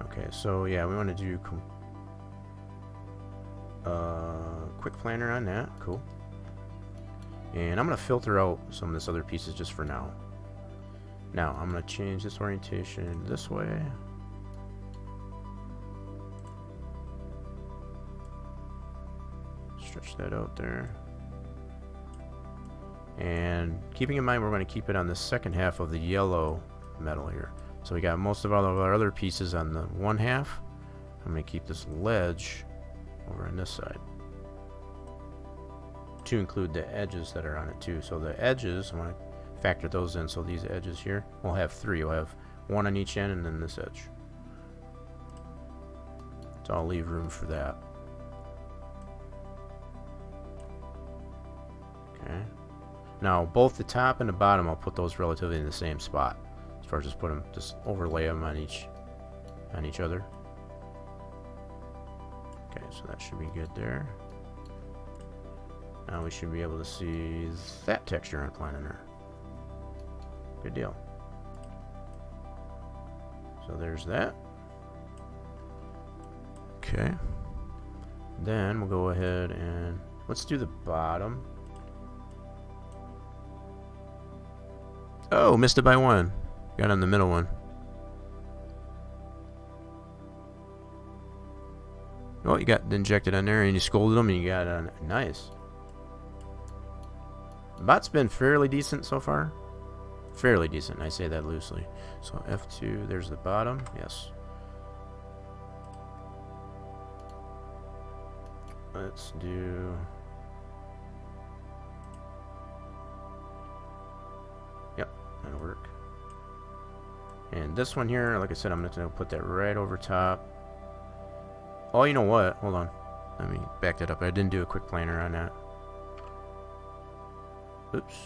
Okay, so yeah, we want to do quick planner on that. Cool. And I'm going to filter out some of this other pieces just for now. Now, I'm going to change this orientation this way. Stretch that out there. And keeping in mind we're going to keep it on the second half of the yellow metal here. So we got most of all of our other pieces on the one half. I'm going to keep this ledge over on this side, to include the edges that are on it too. So the edges, I want to factor those in. So these edges here, we'll have three. We'll have one on each end and then this edge. So I'll leave room for that. Okay. Now both the top and the bottom, I'll put those relatively in the same spot. As far as just overlay them on each other. Okay, so that should be good there. Now we should be able to see that texture on plan in there. Good deal. So there's that. Okay. Then we'll go ahead and let's do the bottom. Oh, missed it by one. Got on the middle one. Oh, you got injected on there and you scolded them and you got on. Nice. Bot's been fairly decent so far. Fairly decent, I say that loosely. So F2, there's the bottom. Yes. Let's do... Yep, that'll work. And this one here, like I said, I'm going to put that right over top. Oh, you know what? Hold on. Let me back that up. I didn't do a quick planner on that. Oops.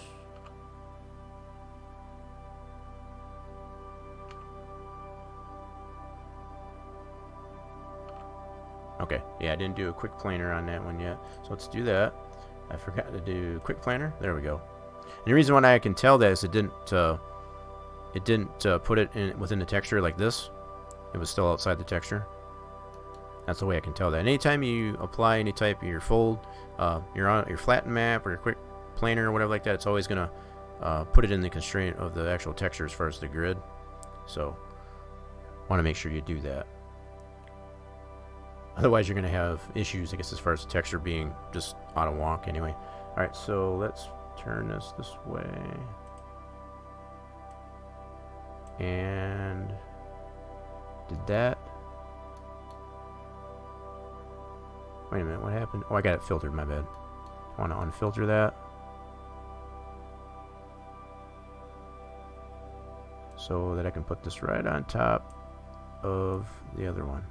Okay, yeah, I didn't do a quick planner on that one yet. So let's do that. I forgot to do quick planner. There we go. And the reason why I can tell that is it didn't put it in within the texture like this. It was still outside the texture. That's the way I can tell that. And anytime you apply any type of your fold, your flatten map or your quick planer or whatever like that, it's always gonna put it in the constraint of the actual texture as far as the grid. So want to make sure you do that. Otherwise, you're gonna have issues, I guess, as far as the texture being just out of wonk anyway. All right, so let's turn this way. And did that? Wait a minute, what happened? Oh, I got it filtered, my bad. I want to unfilter that. So that I can put this right on top of the other one.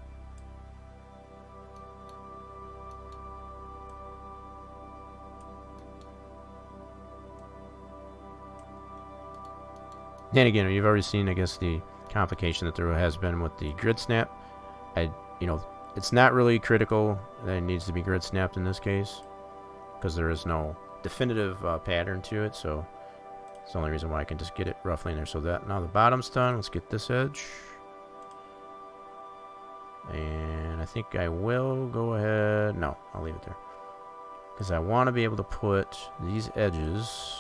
Then again, you've already seen, I guess, the complication that there has been with the grid snap. It's not really critical that it needs to be grid snapped in this case, because there is no definitive pattern to it. So it's the only reason why I can just get it roughly in there. So that now the bottom's done. Let's get this edge, and I think I will go ahead. No, I'll leave it there because I want to be able to put these edges.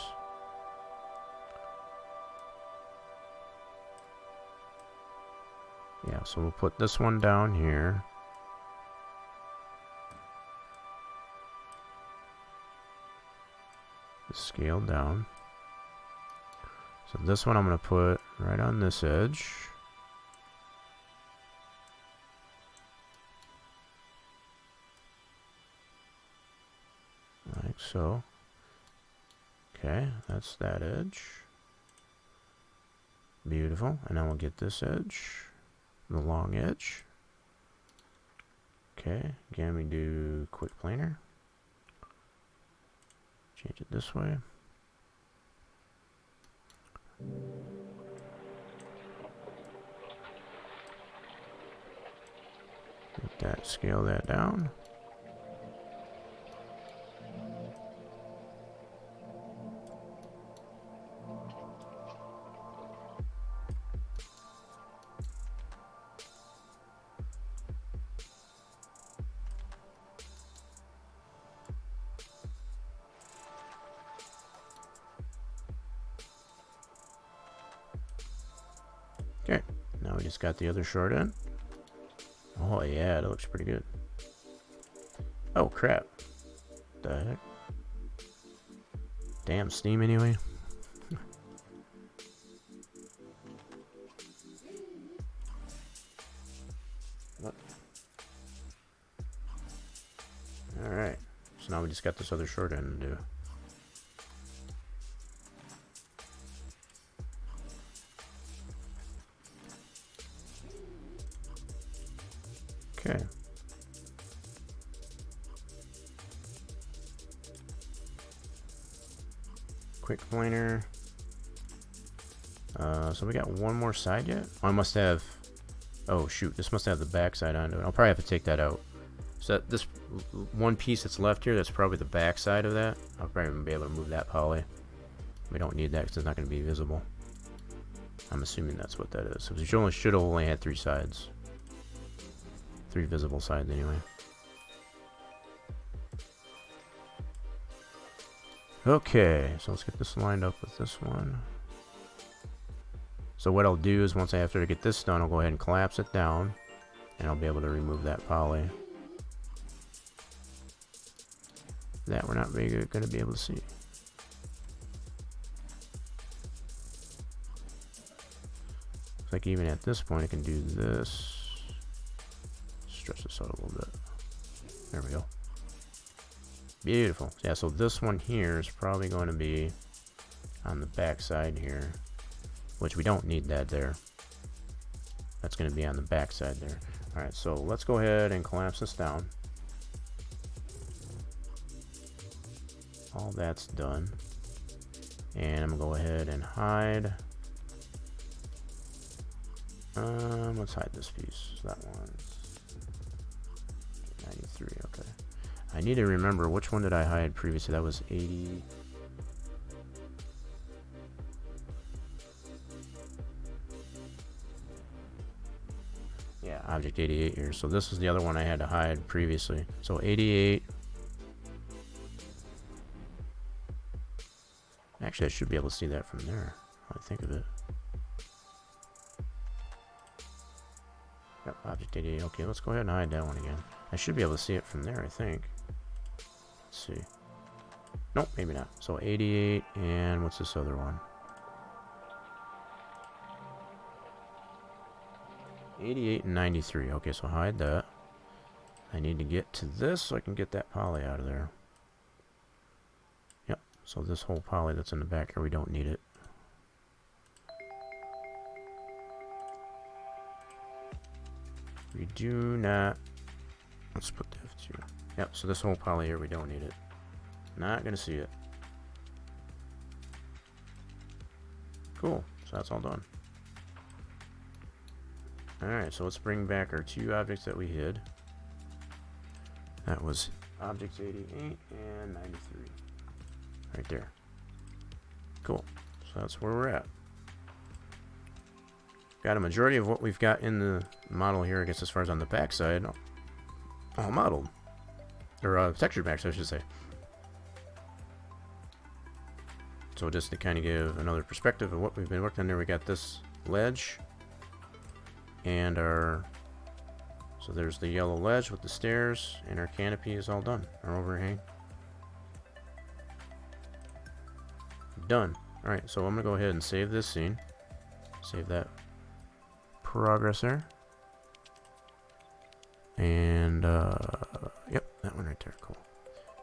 Yeah, so we'll put this one down here. this scaled down. So this one I'm going to put right on this edge. Like so. Okay, that's that edge. Beautiful. And now we'll get this edge, the long edge. Okay, again we do quick planar. Change it this way. Get that, scale that down. Okay, now we just got the other short end. Oh yeah, that looks pretty good. Oh crap. The heck? Damn Steam anyway. Alright, so now we just got this other short end to do. Okay. Quick planar. So we got one more side yet? Oh, I must have... Oh shoot, this must have the back side onto it. I'll probably have to take that out. So this one piece that's left here, that's probably the back side of that. I'll probably be able to move that poly. We don't need that because it's not going to be visible. I'm assuming that's what that is. So we should have only had 3 sides. 3 visible sides anyway. Okay, so let's get this lined up with this one. So what I'll do is once after I get this done, I'll go ahead and collapse it down, and I'll be able to remove that poly. That we're not very good going to be able to see. Looks like even at this point I can do this. Stretch this out a little bit. There we go. Beautiful. Yeah, so this one here is probably going to be on the back side here, which we don't need that there. That's going to be on the back side there. Alright, so let's go ahead and collapse this down. All that's done. And I'm going to go ahead and hide. Let's hide this piece. That one's 93, okay. I need to remember which one did I hide previously. That was 80. Yeah, object 88 here. So this is the other one I had to hide previously. So 88. Actually, I should be able to see that from there. I think of it. Yep, object 88. Okay, let's go ahead and hide that one again. I should be able to see it from there, I think. Let's see. Nope, maybe not. So 88, and what's this other one? 88 and 93. Okay, so hide that. I need to get to this so I can get that poly out of there. Yep, so this whole poly that's in the back here, we don't need it. We do not. Let's put the F2. Yep, so this whole poly here, we don't need it. Not gonna see it. Cool, so that's all done. Alright, so let's bring back our 2 objects that we hid. That was objects 88 and 93. Right there. Cool, so that's where we're at. Got a majority of what we've got in the model here, I guess as far as on the back side, all modeled. Or textured backside, I should say. So just to kind of give another perspective of what we've been working on there, we got this ledge. And our... So there's the yellow ledge with the stairs, and our canopy is all done. Our overhang. done. Alright, so I'm going to go ahead and save this scene. Save that progress there. And, yep, that one right there. Cool.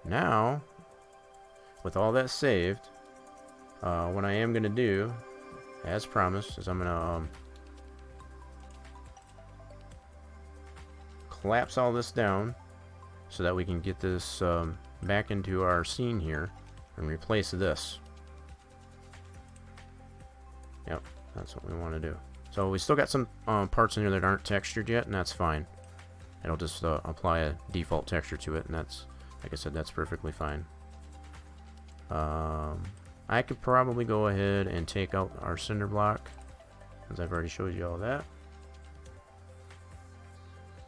Now, with all that saved, what I am going to do, as promised, is I'm going to collapse all this down so that we can get this back into our scene here and replace this. Yep, that's what we want to do. So we still got some parts in here that aren't textured yet, and that's fine. It'll just apply a default texture to it, and that's, like I said, that's perfectly fine. I could probably go ahead and take out our cinder block, as I've already showed you all that.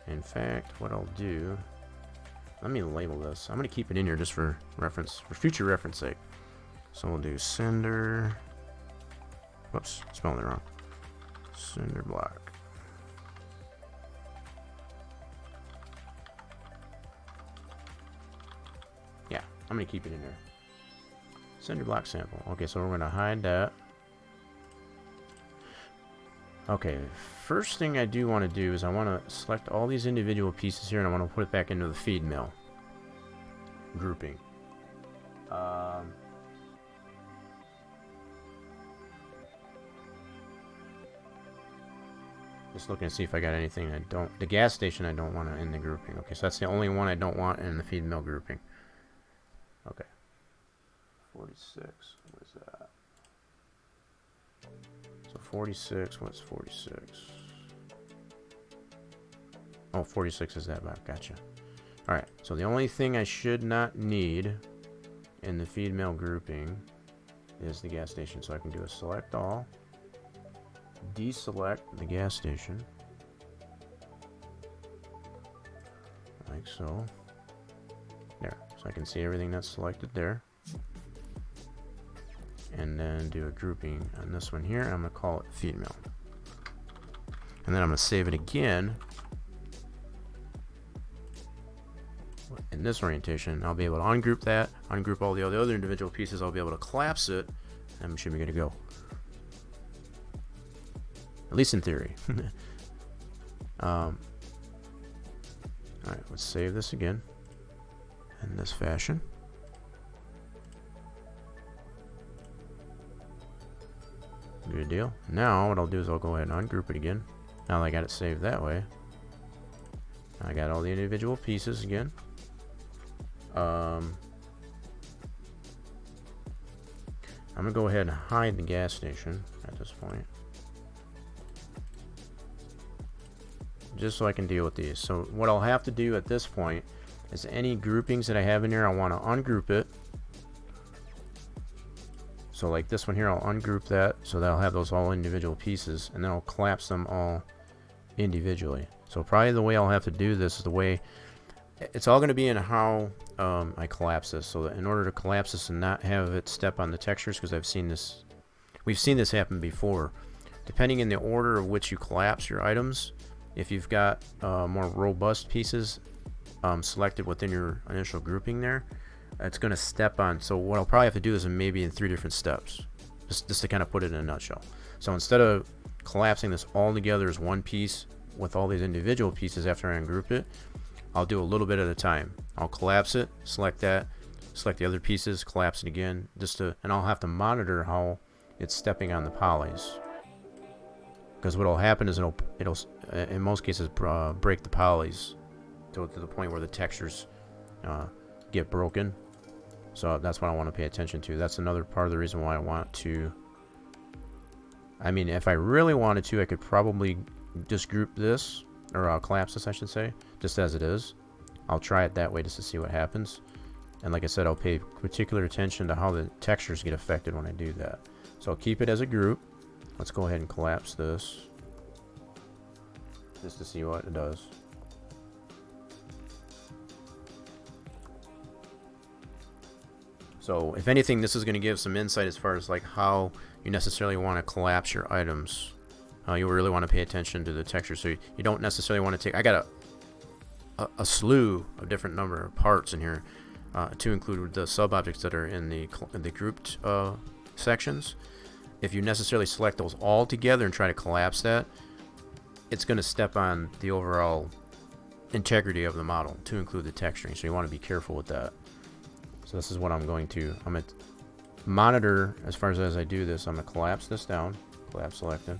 In fact, what I'll do, let me label this. I'm going to keep it in here just for reference, for future reference sake. So we'll do cinder, whoops, spelling it wrong, cinder block. Yeah, I'm going to keep it in there. Cinder block sample. Okay, so we're going to hide that. Okay, first thing I do want to do is I want to select all these individual pieces here and I want to put it back into the feed mill grouping. Just looking to see if I got anything I don't. The gas station I don't want in the grouping. Okay, so that's the only one I don't want in the feed mill grouping. Okay. 46. What is that? So 46. What's 46? Oh, 46 is that back. Gotcha. Alright, so the only thing I should not need in the feed mill grouping is the gas station. So I can do a select all, deselect the gas station, like so. There, so I can see everything that's selected there. And then do a grouping on this one here. I'm going to call it feed mill. And then I'm going to save it again. In this orientation, I'll be able to ungroup that, ungroup all the other individual pieces. I'll be able to collapse it, and we should be good to go. At least in theory. Alright, let's save this again in this fashion. Good deal. Now what I'll do is I'll go ahead and ungroup it again. Now that I got it saved that way, I got all the individual pieces again. I'm gonna go ahead and hide the gas station at this point, just so I can deal with these. So what I'll have to do at this point is any groupings that I have in here, I want to ungroup it. So like this one here, I'll ungroup that so that I'll have those all individual pieces, and then I'll collapse them all individually. So probably the way I'll have to do this is the way it's all going to be in how I collapse this. So that in order to collapse this and not have it step on the textures, because we've seen this happen before. Depending in the order of which you collapse your items, if you've got more robust pieces selected within your initial grouping there, it's going to step on. So what I'll probably have to do is maybe in 3 different steps, just to kind of put it in a nutshell. So instead of collapsing this all together as one piece with all these individual pieces after I ungroup it, I'll do a little bit at a time. I'll collapse it, select that, select the other pieces, collapse it again, and I'll have to monitor how it's stepping on the polys. Because what'll happen is it'll in most cases break the polys to the point where the textures get broken. So that's what I want to pay attention to. That's another part of the reason why I want to. I mean, if I really wanted to, I could probably just group this, or collapse this, I should say, just as it is. I'll try it that way just to see what happens. And like I said, I'll pay particular attention to how the textures get affected when I do that. So I'll keep it as a group. Let's go ahead and collapse this, just to see what it does. So if anything, this is going to give some insight as far as like how you necessarily want to collapse your items. You really want to pay attention to the texture. So you don't necessarily want to take. I got a slew of different number of parts in here to include the sub objects that are in the grouped sections. If you necessarily select those all together and try to collapse that, it's going to step on the overall integrity of the model to include the texturing. So you want to be careful with that. So this is what I'm going to monitor as far as I do this. I'm going to collapse this down, collapse selected,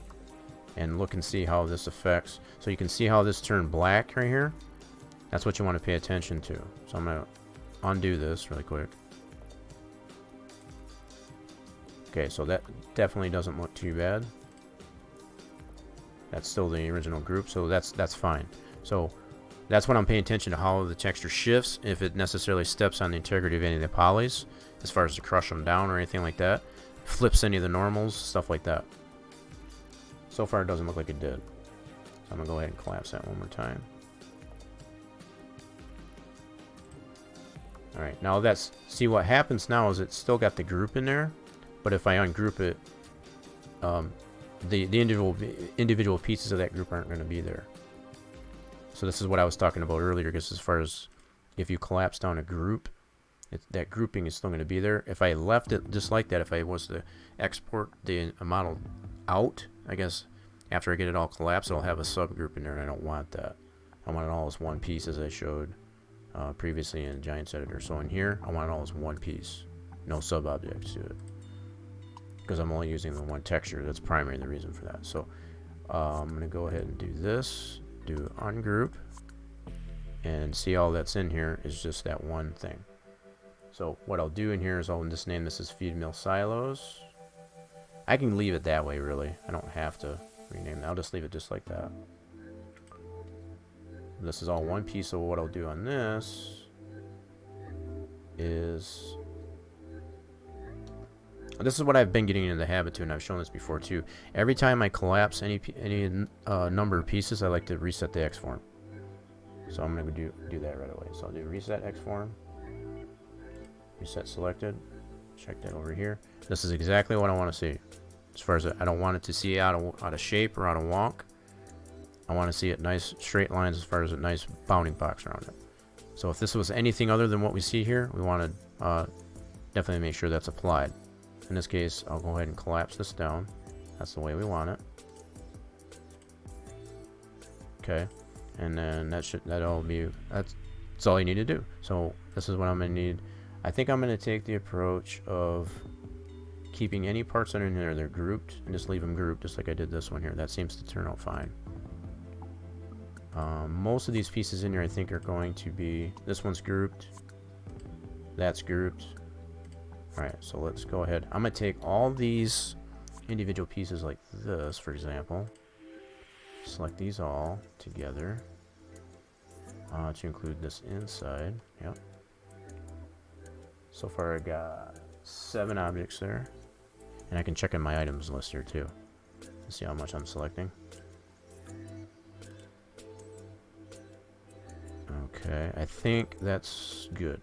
and look and see how this affects. So you can see how this turned black right here. That's what you want to pay attention to. So I'm going to undo this really quick. Okay, so that definitely doesn't look too bad. That's still the original group, so that's fine. So that's when I'm paying attention to how the texture shifts, if it necessarily steps on the integrity of any of the polys, as far as to crush them down or anything like that, flips any of the normals, stuff like that. So far it doesn't look like it did. So I'm going to go ahead and collapse that one more time. Alright, now see what happens now is it's still got the group in there, but if I ungroup it, the individual pieces of that group aren't going to be there. So this is what I was talking about earlier, because as far as if you collapse down a group, that grouping is still going to be there. If I left it just like that, if I was to export the model out, I guess after I get it all collapsed, it'll have a subgroup in there, and I don't want that. I want it all as one piece, as I showed previously in Giants Editor. So in here, I want it all as one piece, no sub-objects to it, because I'm only using the one texture. That's primarily the reason for that. So I'm going to go ahead and do this, do ungroup, and see all that's in here is just that one thing. So what I'll do in here is I'll just name this as feed mill silos. I can leave it that way, really. I don't have to rename it. I'll just leave it just like that. This is all one piece. So what I'll do on this is, this is what I've been getting into the habit to, and I've shown this before too. Every time I collapse any number of pieces, I like to reset the X form. So I'm going to do that right away. So I'll do reset X form, reset selected, check that over here. This is exactly what I want to see. As far as I don't want it to see out of shape or out of wonk. I want to see it nice straight lines, as far as a nice bounding box around it. So if this was anything other than what we see here, we want to definitely make sure that's applied. In this case, I'll go ahead and collapse this down. That's the way we want it. Okay, and then that's all you need to do. So this is what I'm going to need. I think I'm going to take the approach of keeping any parts that are in there, they're grouped, and just leave them grouped, just like I did this one here. That seems to turn out fine. Most of these pieces in here I think are going to be, this one's grouped, that's grouped. Alright, so let's go ahead. I'm going to take all these individual pieces like this, for example. Select these all together to include this inside. Yep. So far I got 7 objects there. And I can check in my items list here too to see how much I'm selecting. Okay, I think that's good.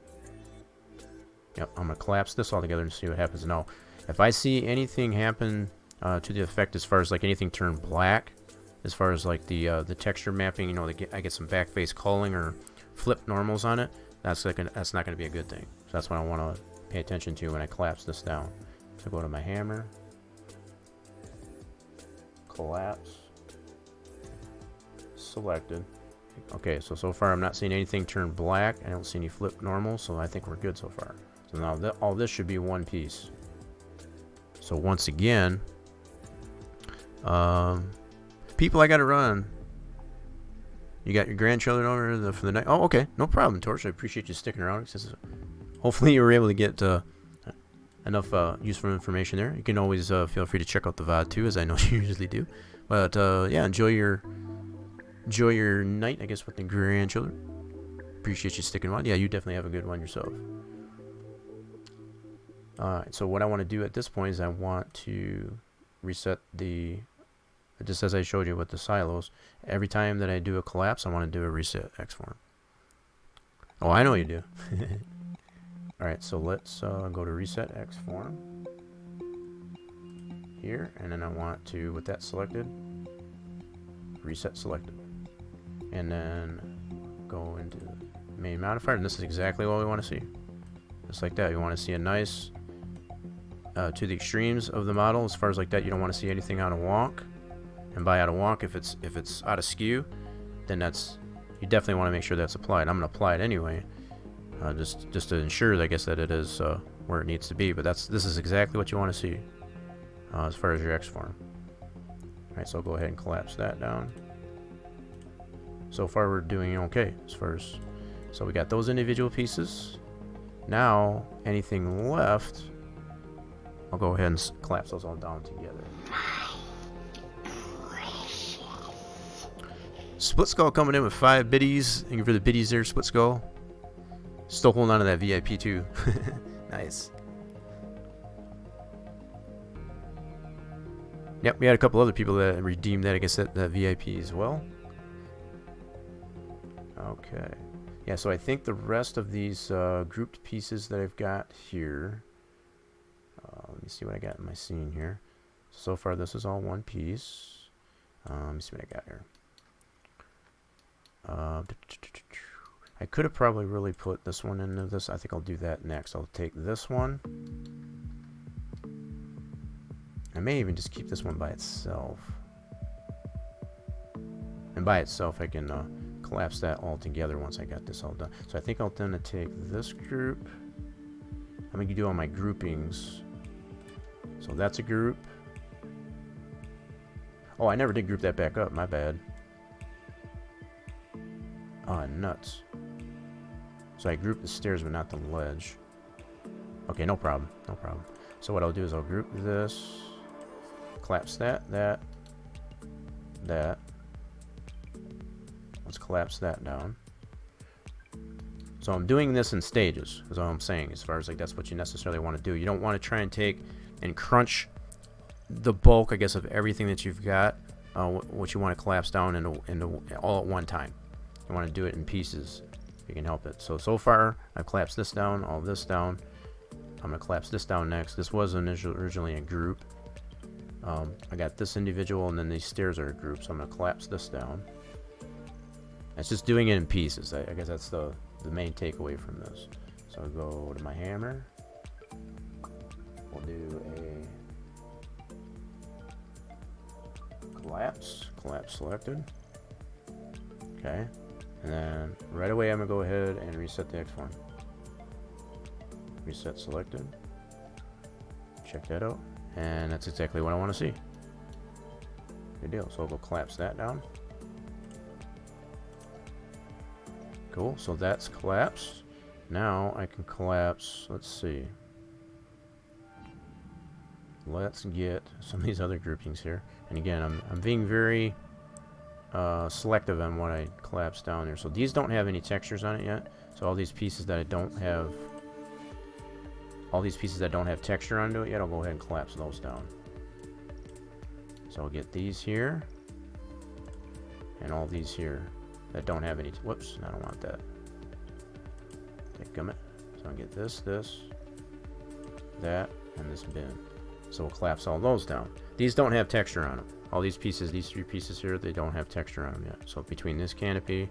Yep, I'm going to collapse this all together and see what happens. Now, if I see anything happen to the effect as far as like anything turn black, as far as like the texture mapping, you know, I get some backface culling or flip normals on it, that's not going to be a good thing. So that's what I want to pay attention to when I collapse this down. So go to my hammer, collapse, selected. Okay, so far I'm not seeing anything turn black. I don't see any flip normal, so I think we're good so far. So now all this should be one piece. So once again, people, I gotta run. You got your grandchildren over for the night? Oh, okay, no problem, Torch. I appreciate you sticking around. Hopefully you were able to get enough useful information there. You can always feel free to check out the VOD too, as I know you usually do. But yeah, enjoy your night, I guess, with the grandchildren. Appreciate you sticking around. Yeah, you definitely have a good one yourself. Alright, so what I want to do at this point is I want to reset just as I showed you with the silos. Every time that I do a collapse, I want to do a reset X form. Oh, I know you do. Alright, so let's go to reset X form here, and then I want to, with that selected, reset selected, and then go into main modifier, and this is exactly what we want to see. Just like that, we want to see a nice to the extremes of the model. As far as like that, you don't want to see anything out of wonk. And by out of wonk, if it's out of skew, then that's, you definitely want to make sure that's applied. I'm going to apply it anyway, just to ensure, I guess, that it is where it needs to be. But this is exactly what you want to see as far as your X form. All right, so I'll go ahead and collapse that down. So far we're doing okay as far as, so we got those individual pieces. Now anything left, I'll go ahead and collapse those all down together. Split Skull coming in with 5 biddies. Thank you for the biddies there, Split Skull. Still holding on to that VIP too. Nice. Yep, we had a couple other people that redeemed that, I guess, that VIP as well. Okay. Yeah, so I think the rest of these grouped pieces that I've got here, let me see what I got in my scene here. So far this is all one piece. Let me see what I got here. I could have probably really put this one into this. I think I'll do that next. I'll take this one. I may even just keep this one by itself. And by itself I can collapse that all together once I got this all done. So I think I'll then take this group. I'm going to do all my groupings. So that's a group. Oh, I never did group that back up. My bad. Ah, nuts. So I grouped the stairs but not the ledge. Okay, no problem. No problem. So what I'll do is I'll group this. Collapse that. Let's collapse that down. So I'm doing this in stages, is all I'm saying, as far as like that's what you necessarily want to do. You don't want to try and take and crunch the bulk, I guess, of everything that you've got, what you want to collapse down into all at one time. You want to do it in pieces if you can help it. So far, I've collapsed this down, all this down. I'm going to collapse this down next. This was originally a group. I got this individual, and then these stairs are a group, so I'm going to collapse this down. It's just doing it in pieces. I guess that's the main takeaway from this. So I'll go to my hammer. We'll do a collapse selected. Okay. And then right away I'm going to go ahead and reset the X form. Reset selected. Check that out. And that's exactly what I want to see. Good deal. So I'll go collapse that down. Cool. So that's collapsed. Now I can collapse, let's see. Let's get some of these other groupings here. And again, I'm being very selective on what I collapse down here. So these don't have any textures on it yet. So all these pieces that don't have texture onto it yet, I'll go ahead and collapse those down. So I'll get these here and all these here that don't have any. Whoops, I don't want that. Take them. So I'll get this, that, and this bin. So we'll collapse all those down. These don't have texture on them. All these pieces, these 3 pieces here, they don't have texture on them yet. So between this canopy,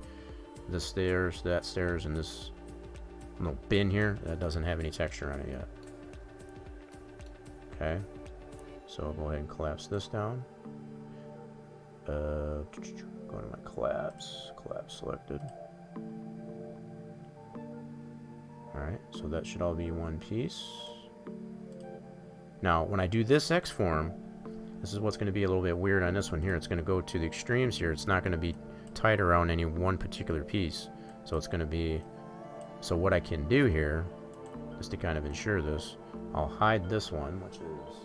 the stairs, that stairs, and this little bin here, that doesn't have any texture on it yet. Okay. So I'll go ahead and collapse this down. Go to my collapse selected. Alright, so that should all be one piece. Now, when I do this X form, this is what's going to be a little bit weird on this one here. It's going to go to the extremes here. It's not going to be tight around any one particular piece. So it's going to be... So what I can do here, just to kind of ensure this, I'll hide this one, which is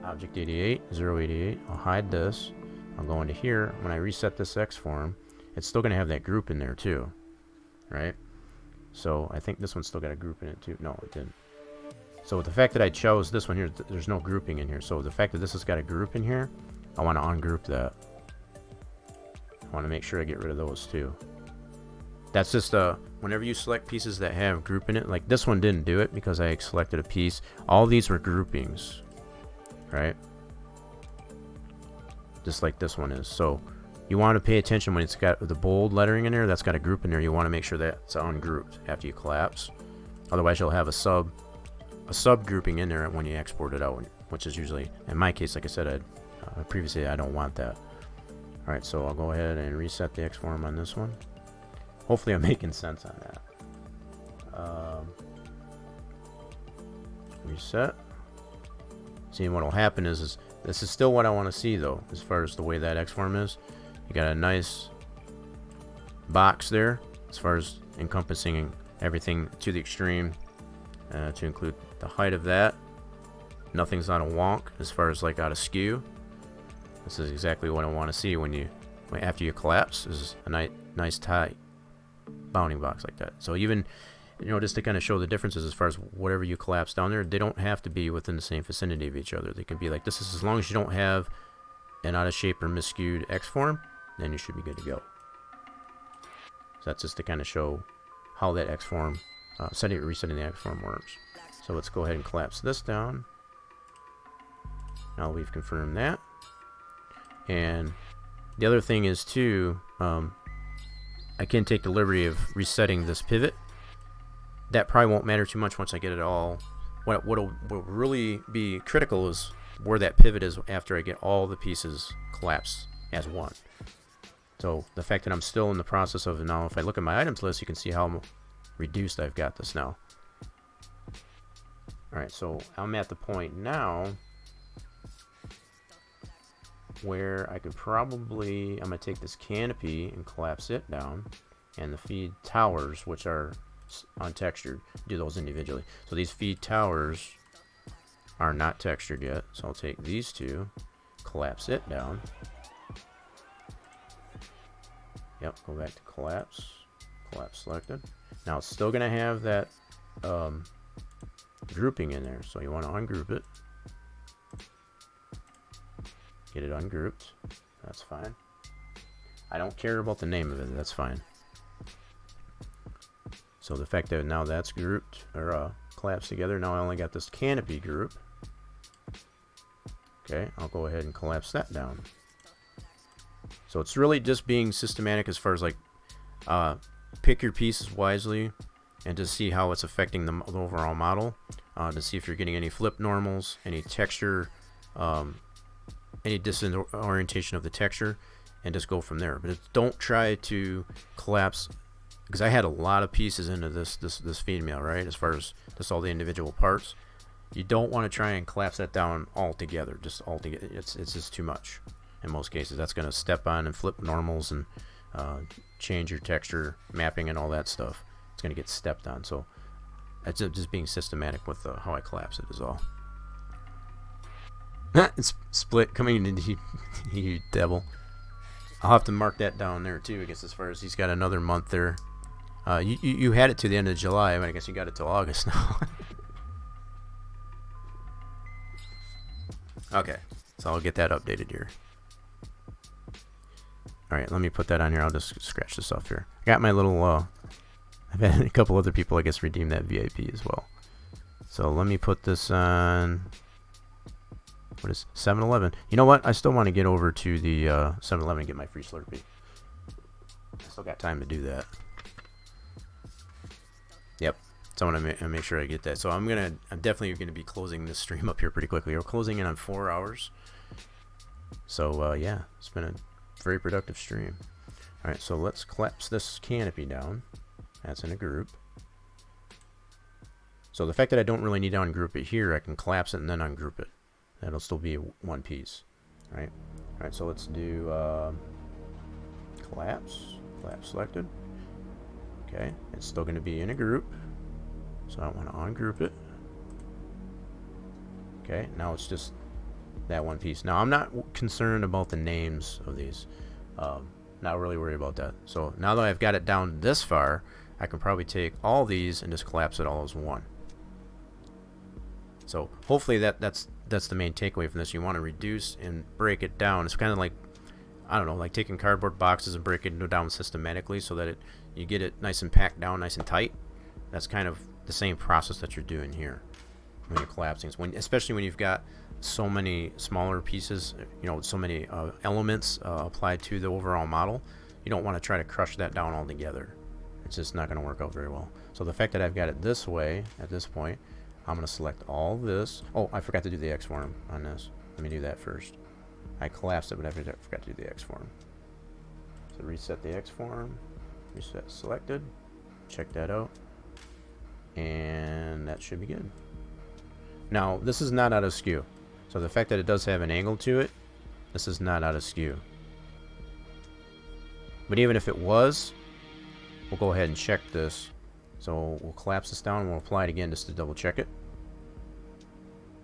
Object 88, 088. I'll hide this. I'll go into here. When I reset this X form, it's still going to have that group in there too. Right? So I think this one's still got a group in it too. No, it didn't. So with the fact that I chose this one here, there's no grouping in here. So the fact that this has got a group in here, I want to ungroup that. I want to make sure I get rid of those too. That's just whenever you select pieces that have group in it, like this one didn't do it because I selected a piece. All these were groupings, right? Just like this one is. So you want to pay attention when it's got the bold lettering in there, that's got a group in there. You want to make sure that's ungrouped after you collapse. Otherwise you'll have a sub a subgrouping in there when you export it out, which is usually, in my case, like I said, previously I don't want that. Alright, so I'll go ahead and reset the Xform on this one. Hopefully I'm making sense on that. Reset. See, what will happen is this is still what I want to see though, as far as the way that Xform is. You got a nice box there, as far as encompassing everything to the extreme, to include the height of that. Nothing's out of wonk, as far as like out of skew. This is exactly what I want to see after you collapse, is a nice tight bounding box like that. So even, just to kind of show the differences as far as whatever you collapse down there, they don't have to be within the same vicinity of each other. They can be like this, as long as you don't have an out of shape or miscued Xform, then you should be good to go. So that's just to kind of show how that Xform, resetting the Xform works. So let's go ahead and collapse this down. Now we've confirmed that. And the other thing is too, I can take the liberty of resetting this pivot. That probably won't matter too much once I get it all. What will really be critical is where that pivot is after I get all the pieces collapsed as one. So the fact that I'm still in the process of, now if I look at my items list, you can see how reduced I've got this now. Alright, so I'm at the point now where I could probably, I'm going to take this canopy and collapse it down, and the feed towers, which are untextured, do those individually. So these feed towers are not textured yet, so I'll take these two, collapse it down. Yep, go back to collapse selected. Now it's still going to have that grouping in there, so you want to ungroup it. Get it ungrouped. That's fine. I don't care about the name of it. That's fine. So the fact that now that's grouped or collapsed together, now I only got this canopy group. Okay, I'll go ahead and collapse that down. So it's really just being systematic as far as like pick your pieces wisely and to see how it's affecting the overall model, to see if you're getting any flip normals, any texture, any disorientation of the texture, and just go from there. But don't try to collapse, because I had a lot of pieces into this feed mill, right, as far as just all the individual parts. You don't want to try and collapse that down all together, it's just too much in most cases. That's going to step on and flip normals and change your texture mapping and all that stuff. It's going to get stepped on. So it's just being systematic with how I collapse it is all. It's split coming into you devil. I'll have to mark that down there too, I guess, as far as he's got another month there. You had it to the end of July. I guess you got it till August now. Okay, so I'll get that updated here. Alright, let me put that on here. I'll just scratch this off here. I got my little, I've had a couple other people, I guess, redeem that VIP as well. So let me put this on, what is 7-Eleven? You know what? I still want to get over to the 7-Eleven and get my free Slurpee. I still got time to do that. Yep. So I want to make sure I get that. So I'm definitely going to be closing this stream up here pretty quickly. We're closing in on 4 hours. So yeah, it's been a very productive stream. Alright, so let's collapse this canopy down. That's in a group. So the fact that I don't really need to ungroup it here, I can collapse it and then ungroup it. That'll still be one piece. Alright, so let's do collapse selected. Okay, it's still going to be in a group, so I want to ungroup it. Okay, now it's just that one piece. Now I'm not concerned about the names of these. Not really worried about that. So now that I've got it down this far, I can probably take all these and just collapse it all as one. So hopefully that's the main takeaway from this. You want to reduce and break it down. It's kind of like, I don't know, like taking cardboard boxes and breaking it down systematically so that you get it nice and packed down, nice and tight. That's kind of the same process that you're doing here when you're collapsing. Especially when you've got so many smaller pieces, so many elements applied to the overall model. You don't want to try to crush that down all together. It's just not going to work out very well. So the fact that I've got it this way at this point, I'm going to select all this. Oh, I forgot to do the X form on this. Let me do that first. I collapsed it, but I forgot to do the X form. So reset the X form. Reset selected. Check that out. And that should be good. Now, this is not out of skew. So the fact that it does have an angle to it, this is not out of skew. But even if it was, we'll go ahead and check this. So we'll collapse this down and we'll apply it again just to double check it.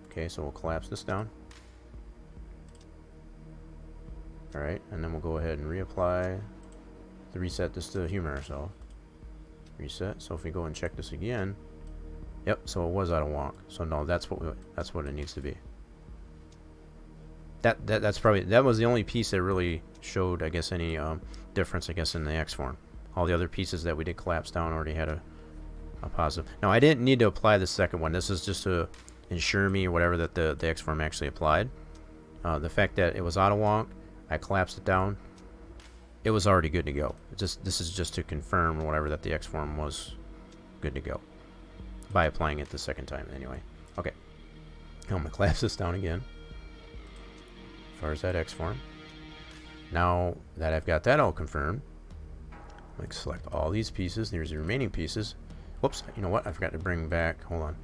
Okay, so we'll collapse this down. Alright, and then we'll go ahead and reapply the reset just to humor ourselves. Reset. So if we go and check this again, yep, so it was out of wonk. So no, that's what it needs to be. That's probably, that was the only piece that really showed, I guess, any difference, I guess, in the X form. All the other pieces that we did collapse down already had a positive. Now, I didn't need to apply the second one. This is just to ensure me or whatever that the X form actually applied. The fact that it was out of wonk, I collapsed it down, it was already good to go. This is just to confirm or whatever that the X form was good to go by applying it the second time anyway. Okay, I'm gonna collapse this down again as far as that X form. Now that I've got that all confirmed, I'm going to select all these pieces. Here's the remaining pieces. Whoops, you know what? I forgot to bring back, hold on.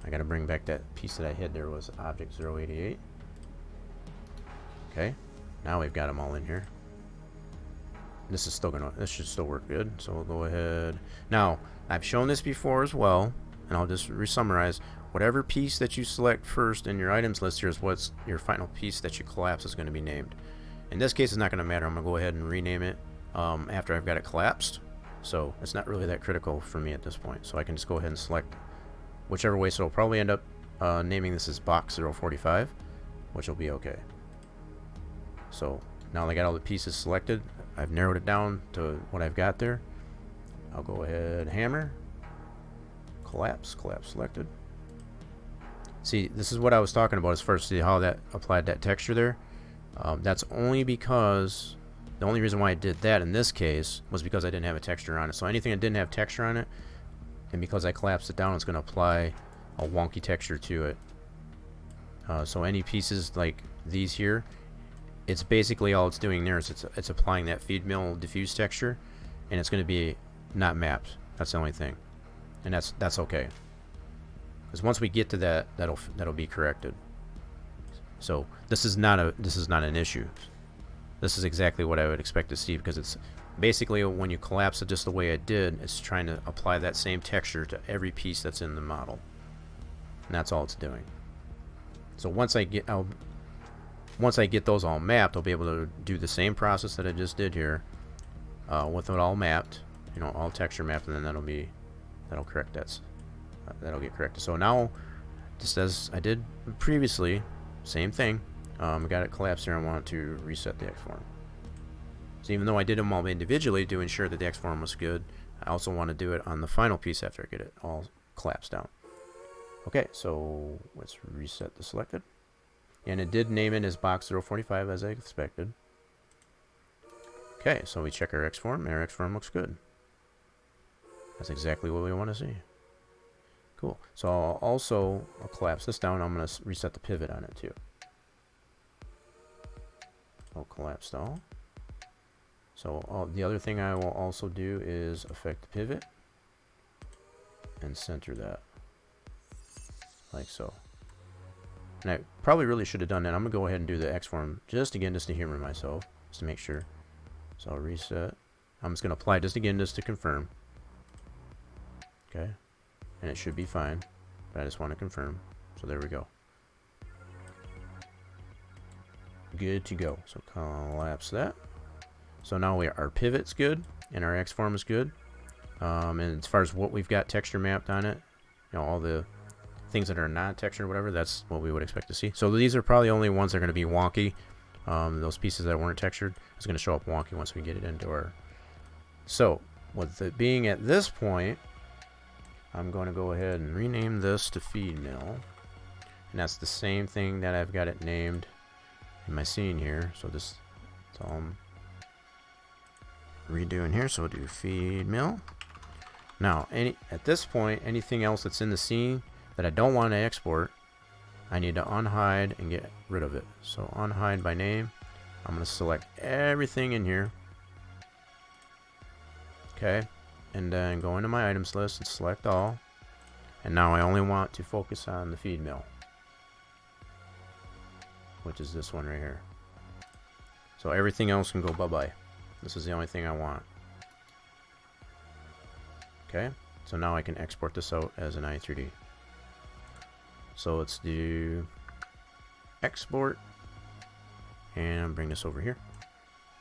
I got to bring back that piece that I hid there was object 088. Okay, now we've got them all in here. This should still work good. So we'll go ahead. Now, I've shown this before as well, and I'll just re-summarize. Whatever piece that you select first in your items list here is what's your final piece that you collapse is going to be named. In this case, it's not going to matter. I'm going to go ahead and rename it after I've got it collapsed. So it's not really that critical for me at this point. So I can just go ahead and select whichever way. So it'll probably end up naming this as box 045, which will be okay. So now I got all the pieces selected. I've narrowed it down to what I've got there. I'll go ahead, hammer, collapse selected. See, this is what I was talking about as far as see how that applied that texture there. That's only because the only reason why I did that in this case was because I didn't have a texture on it. So anything that didn't have texture on it, and because I collapsed it down, it's going to apply a wonky texture to it. So any pieces like these here, it's basically all it's doing there is it's applying that feed mill diffuse texture, and it's going to be not mapped. That's the only thing, and that's okay. Because once we get to that, that'll be corrected. So this is not an issue. This is exactly what I would expect to see, because it's basically when you collapse it just the way I did, it's trying to apply that same texture to every piece that's in the model, and that's all it's doing. So once I get those all mapped, I'll be able to do the same process that I just did here with it all mapped, you know, all texture mapped, and then that'll correct that. That'll get corrected. So now, just as I did previously, same thing. I got it collapsed here. I want to reset the X form. So even though I did them all individually to ensure that the X form was good, I also want to do it on the final piece after I get it all collapsed down. Okay, so let's reset the selected. And it did name it as box 045 as I expected. Okay, so we check our X form, and our X form looks good. That's exactly what we want to see. Cool. So I'll collapse this down. I'm going to reset the pivot on it too. I'll collapse all. So the other thing I will also do is affect the pivot and center that like so. And I probably really should have done that. I'm going to go ahead and do the X form just to humor myself, just to make sure. So I'll reset. I'm just going to apply just again just to confirm. Okay. And it should be fine, but I just want to confirm. So there we go. Good to go. So collapse that. So now our pivot's good and our X form is good. And as far as what we've got texture mapped on it, you know, all the things that are non-textured or whatever, that's what we would expect to see. So these are probably only ones that are going to be wonky. Those pieces that weren't textured is going to show up wonky once we get it into our. So with it being at this point, I'm going to go ahead and rename this to feed mill, and that's the same thing that I've got it named in my scene here. So that's all I'm redoing here. So we'll do feed mill. Now at this point, anything else that's in the scene that I don't want to export, I need to unhide and get rid of it. So unhide by name. I'm going to select everything in here. Okay. And then go into my items list and select all. And now I only want to focus on the feed mill, which is this one right here. So everything else can go bye-bye. This is the only thing I want. Okay. So now I can export this out as an i3D. So let's do export and bring this over here.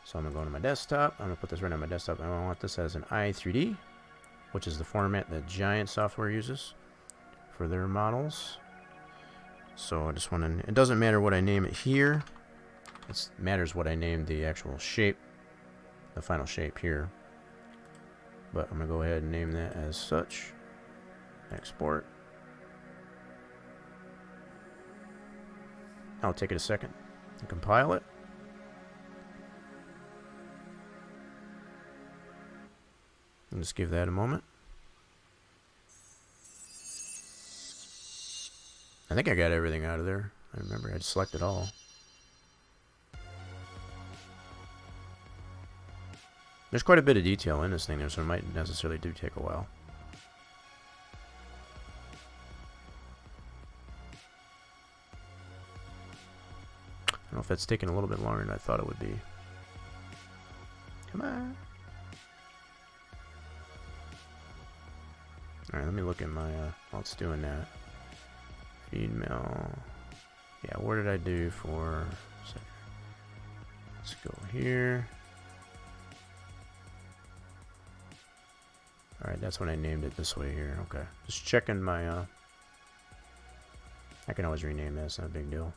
So I'm going to go to my desktop. I'm going to put this right on my desktop. And I want this as an i3D, which is the format that Giant Software uses for their models. So I just want to, it doesn't matter what I name it here. It matters what I name the actual shape, the final shape here. But I'm going to go ahead and name that as such. Export. I'll take it a second to compile it. And just give that a moment. I think I got everything out of there. I remember I had selected all. There's quite a bit of detail in this thing there, so it might necessarily do take a while. I don't know if that's taking a little bit longer than I thought it would be. Come on. Alright, let me look at my, while it's doing that. Feed mill. Yeah, what did I do for... Let's go here. Alright, that's when I named it this way here. Okay. Just checking my, I can always rename this, not a big deal.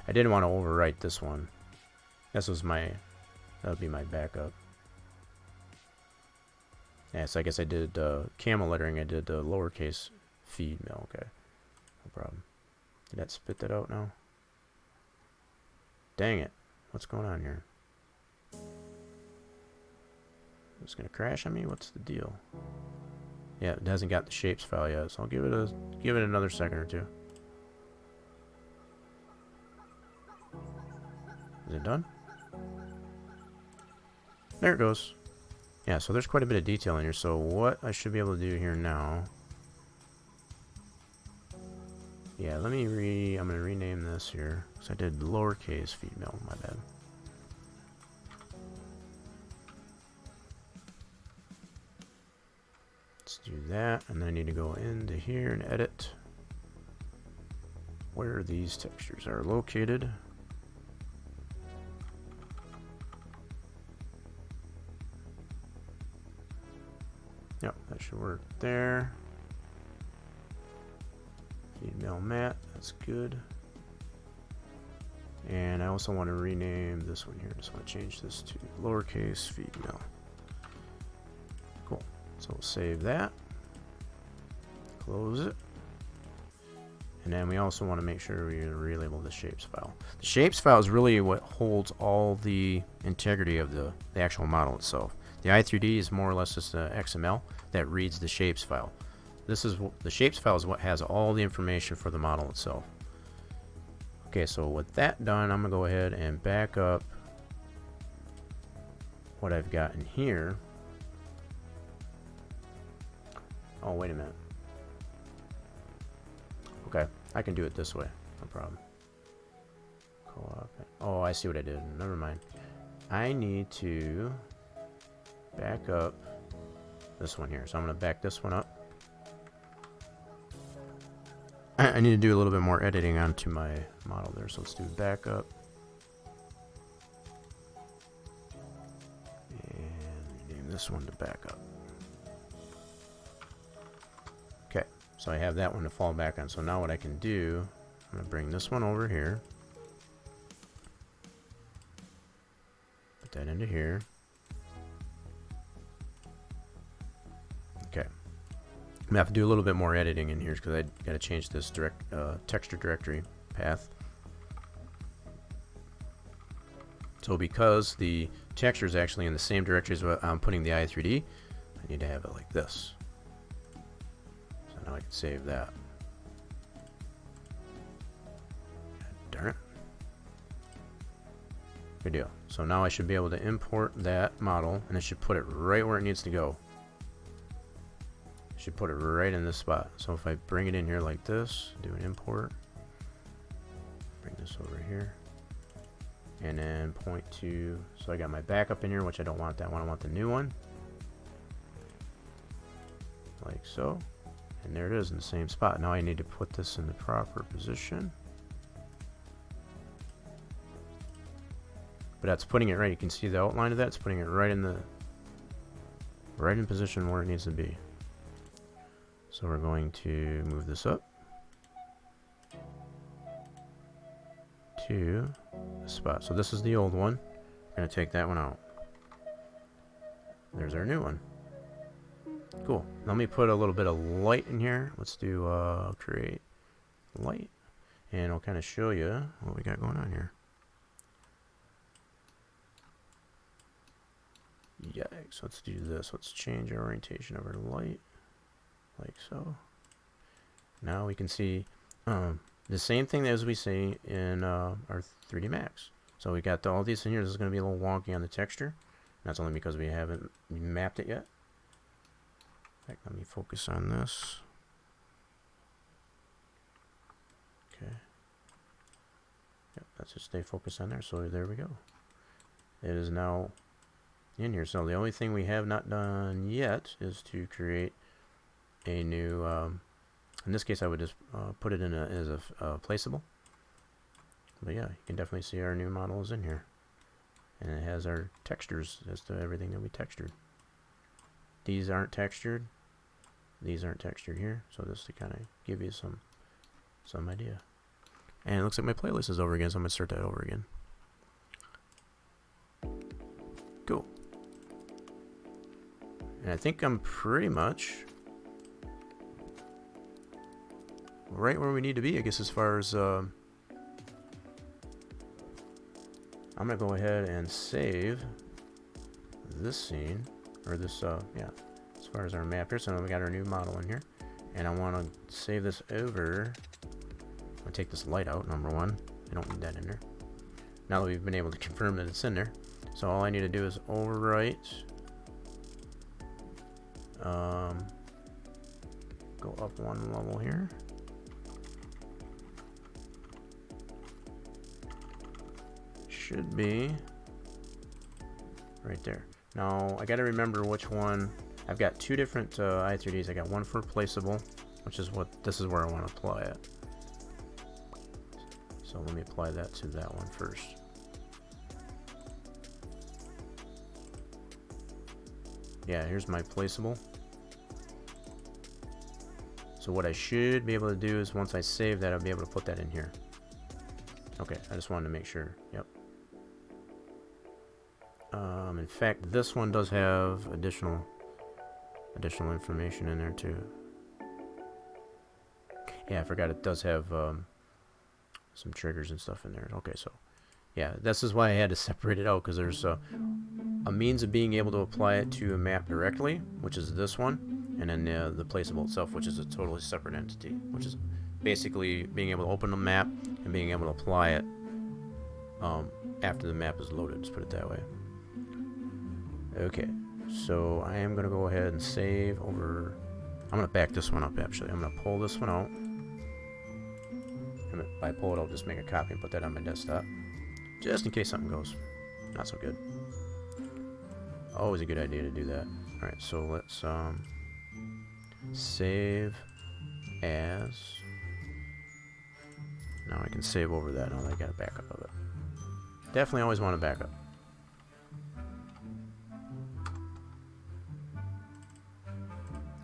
I didn't want to overwrite this one. This was my, that would be my backup. Yeah, so I guess I did camel lettering. I did lowercase feed mill. Okay, no problem. Did that spit that out now? Dang it! What's going on here? It's gonna crash on me. What's the deal? Yeah, it hasn't got the shapes file yet, so I'll give it another second or two. Is it done? There it goes. Yeah, so there's quite a bit of detail in here. So what I should be able to do here now. Yeah, let me I'm going to rename this here. Because I did lowercase feed mill, my bad. Let's do that. And then I need to go into here and edit where these textures are located. Yep, that should work there. Feed mill matte, that's good. And I also want to rename this one here. Just want to change this to lowercase feed mill. Cool. So we'll save that. Close it. And then we also want to make sure we relabel the shapes file. The shapes file is really what holds all the integrity of the actual model itself. The i3D is more or less just an XML that reads the shapes file. This is the shapes file is what has all the information for the model itself. Okay, so with that done, I'm gonna go ahead and back up what I've got in here. Oh, wait a minute. Okay, I can do it this way, no problem. Co-op. Oh, I see what I did. Never mind. I need to back up this one here. So I'm going to back this one up. I need to do a little bit more editing onto my model there. So let's do backup. And name this one to backup. Okay, so I have that one to fall back on. So now what I can do, I'm going to bring this one over here. Put that into here. Okay. I'm gonna have to do a little bit more editing in here because I got to change this texture directory path. So because the texture is actually in the same directory as what I'm putting the i3D, I need to have it like this. Save that. Darn it. Good deal. So now I should be able to import that model, and it should put it right where it needs to go. It should put it right in this spot. So if I bring it in here like this, do an import, bring this over here, and then point to, so I got my backup in here, which I don't want that one, I want the new one. Like so. And there it is in the same spot. Now I need to put this in the proper position. But that's putting it right. You can see the outline of that. It's putting it right in position where it needs to be. So we're going to move this up to the spot. So this is the old one. We're going to take that one out. There's our new one. Cool. Let me put a little bit of light in here. Let's do create light, and I'll kind of show you what we got going on here. Yikes. Let's do this. Let's change our orientation of our light like so. Now we can see the same thing as we see in our 3D Max. So we got all these in here. This is going to be a little wonky on the texture. That's only because we haven't mapped it yet. Let me focus on this. Okay. Yep, let's just stay focused on there. So there we go. It is now in here. So the only thing we have not done yet is to create a new, in this case I would just put it in as a placeable. But yeah, you can definitely see our new model is in here. And it has our textures as to everything that we textured. These aren't textured. These aren't textured here. So just to kind of give you some idea. And it looks like my playlist is over again, so I'm going to start that over again. Cool. And I think I'm pretty much right where we need to be, I guess, as far as I'm going to go ahead and save this scene, or this, yeah, as far as our map here. So we got our new model in here, and I want to save this over. I'm going to take this light out, number one. I don't need that in there. Now that we've been able to confirm that it's in there. So all I need to do is overwrite, go up one level here. Should be right there. Now I got to remember which one. I've got two different i3Ds. I got one for placeable, which is what this is where I want to apply it. So let me apply that to that one first. Yeah, here's my placeable. So what I should be able to do is once I save that, I'll be able to put that in here. Okay, I just wanted to make sure. Yep. In fact, this one does have additional information in there too. Yeah, I forgot it does have some triggers and stuff in there. Okay, so yeah, this is why I had to separate it out, because there's a means of being able to apply it to a map directly, which is this one, and then the placeable itself, which is a totally separate entity, which is basically being able to open the map and being able to apply it after the map is loaded. Let's put it that way. Okay, so I am going to go ahead and save over. I'm going to back this one up, actually. I'm going to pull this one out. And if I pull it, I'll just make a copy and put that on my desktop, just in case something goes not so good. Always a good idea to do that. Alright, so let's save as. Now I can save over that. Now I got a backup of it. Definitely always want a backup.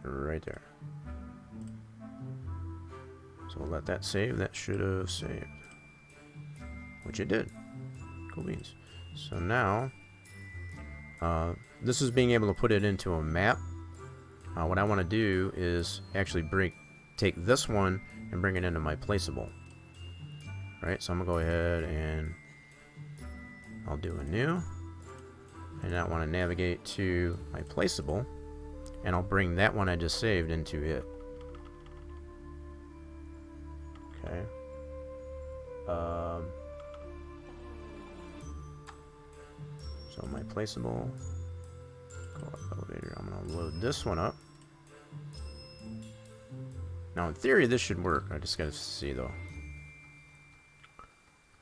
Right there. So we'll let that save. That should have saved, which it did. Cool beans. So now this is being able to put it into a map. What I want to do is actually take this one and bring it into my placeable. Right, so I'm gonna go ahead and I'll do a new, and I want to navigate to my placeable, and I'll bring that one I just saved into it. Okay. So my placeable co-op elevator, I'm gonna load this one up. Now in theory this should work, I just gotta see though.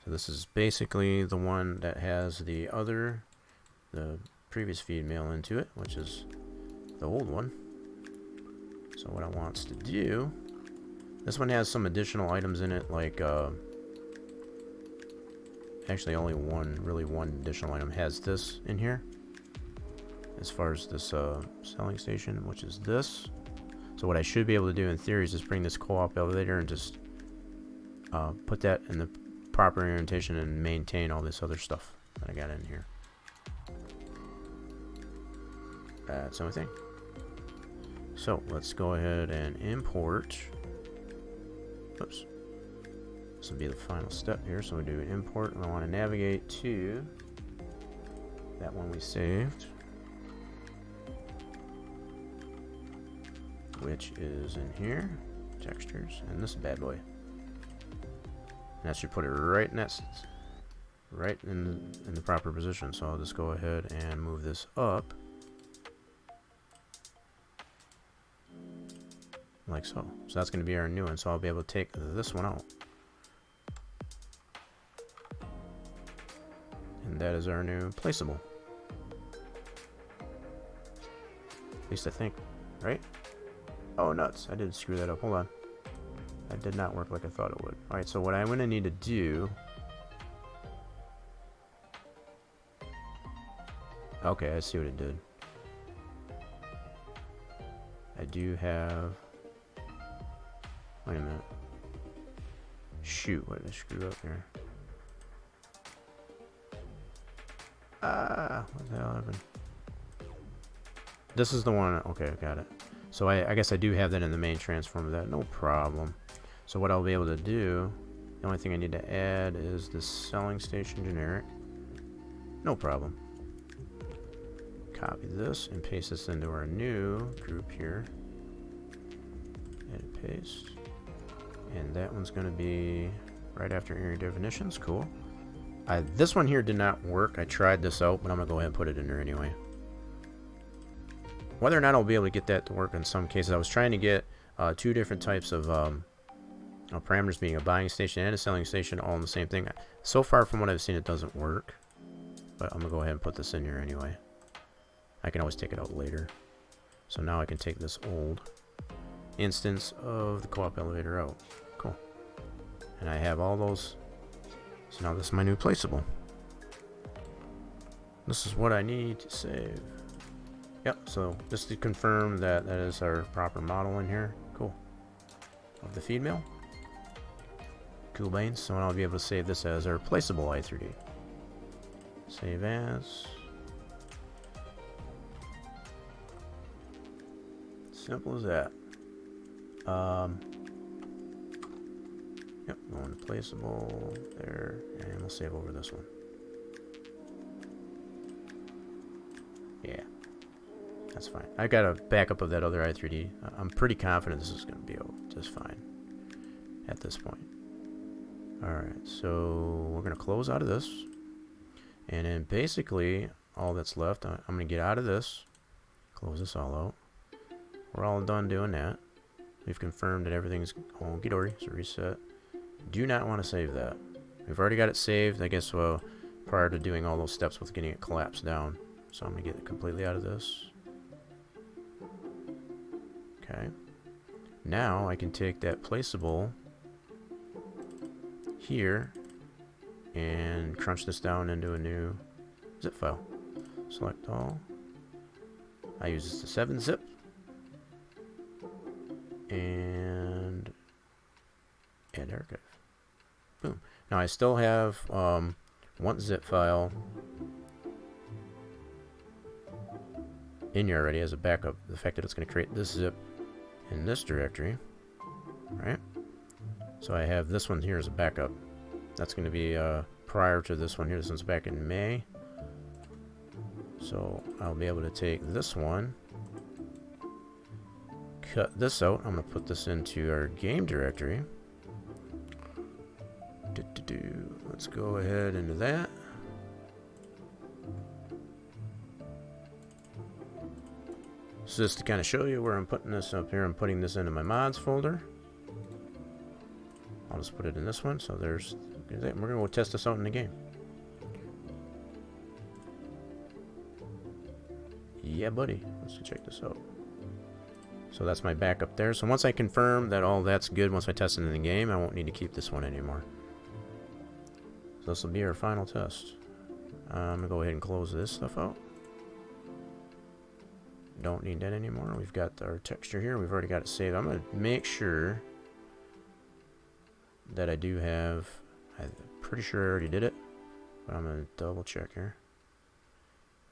So this is basically the one that has the previous feed mail into it, which is the old one. So what I want to do, this one has some additional items in it, like actually only one additional item has this in here, as far as this selling station, which is this. So what I should be able to do in theory is just bring this co-op elevator and just put that in the proper orientation and maintain all this other stuff that I got in here. That's the only thing. So let's go ahead and import. Oops. This will be the final step here. So we do import, and I want to navigate to that one we saved, which is in here, textures, and this bad boy. And that should put it right in that, right in the proper position. So I'll just go ahead and move this up, like so. So that's going to be our new one. So I'll be able to take this one out, and that is our new placeable. At least I think, right? Oh nuts! I did screw that up. Hold on. That did not work like I thought it would. Alright, so what I'm going to need to do... Okay, I see what it did. I do have... Wait a minute. Shoot, what did I screw up there? Ah, what the hell happened? This is the one... Okay, I got it. So I guess I do have that in the main transform of that. No problem. So what I'll be able to do, the only thing I need to add is this selling station generic. No problem. Copy this and paste this into our new group here. Edit, paste. And that one's going to be right after area definitions. Cool. This one here did not work. I tried this out, but I'm going to go ahead and put it in there anyway. Whether or not I'll be able to get that to work in some cases, I was trying to get two different types of parameters, being a buying station and a selling station, all in the same thing. So far from what I've seen, it doesn't work. But I'm going to go ahead and put this in here anyway. I can always take it out later. So now I can take this old instance of the co-op elevator out. Cool. And I have all those. So now this is my new placeable. This is what I need to save. Yep, so just to confirm that that is our proper model in here. Cool. Of the feed mill. Cool beans. So I'll be able to save this as our placeable i3D. Save as. Simple as that. Yep, going to placeable there, and we'll save over this one. Yeah, that's fine. I got a backup of that other i3D. I'm pretty confident this is going to be just fine at this point. Alright, so we're going to close out of this. And then basically, all that's left, I'm going to get out of this. Close this all out. We're all done doing that. We've confirmed that everything's honky-dory, so reset. Do not want to save that. We've already got it saved, I guess, prior to doing all those steps with getting it collapsed down. So I'm going to get it completely out of this. Okay. Now I can take that placeable here and crunch this down into a new zip file. Select all. I use the 7-zip. And add archive. Boom. Now I still have one zip file in here already as a backup. The fact that it's going to create this zip in this directory, right? So I have this one here as a backup. That's going to be prior to this one here. This one's back in May. So I'll be able to take this one, cut this out. I'm going to put this into our game directory. Let's go ahead into that. So just to kind of show you where I'm putting this up here, I'm putting this into my mods folder. I'll just put it in this one. So there's that. We're gonna go test this out in the game. Yeah, buddy. Let's check this out. So that's my backup there. So once I confirm that all that's good, once I test it in the game, I won't need to keep this one anymore. So this will be our final test. I'm gonna go ahead and close this stuff out. Don't need that anymore. We've got our texture here. We've already got it saved. I'm gonna make sure that I do have. I'm pretty sure I already did it, but I'm gonna double check here.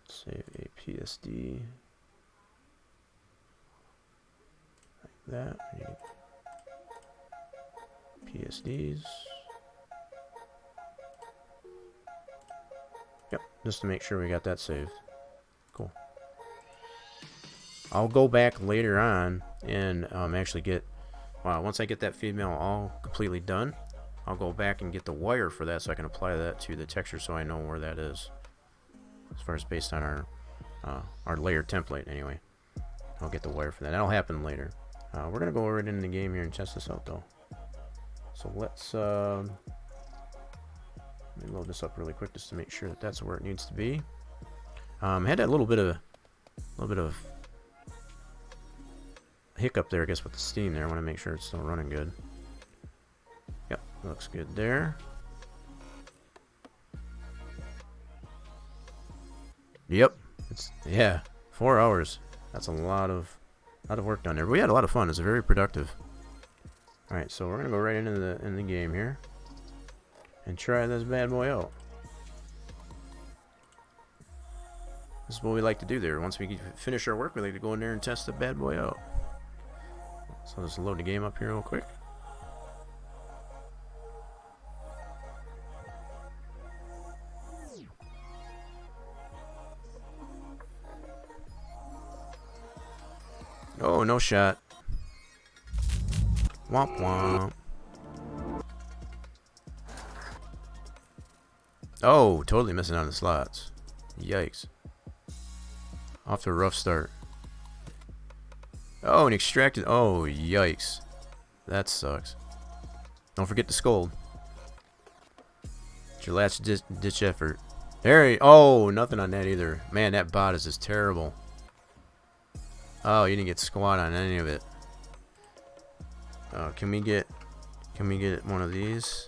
Save a PSD. Like that. PSDs. Yep, just to make sure we got that saved. Cool. I'll go back later on and actually get, once I get that feed mill all completely done, I'll go back and get the wire for that so I can apply that to the texture so I know where that is. As far as based on our layer template anyway. I'll get the wire for that. That'll happen later. We're going to go right into the game here and test this out though. So let's let me load this up really quick just to make sure that that's where it needs to be. Had that little bit of hiccup there, I guess, with the Steam there. I want to make sure it's still running good. Yep, looks good there. Yep, yeah, 4 hours. That's a lot of work done there. But we had a lot of fun. It's very productive. All right, so we're gonna go right into the game here and try this bad boy out. This is what we like to do there. Once we finish our work, we like to go in there and test the bad boy out. So let's load the game up here real quick. Oh, no shot. Womp womp. Oh, totally missing on the slots. Yikes. Off to a rough start. Oh, and extracted. Oh, yikes. That sucks. Don't forget to scold. It's your last ditch effort. There. Oh, nothing on that either. Man, that bot is just terrible. Oh, you didn't get squat on any of it. Can we get one of these?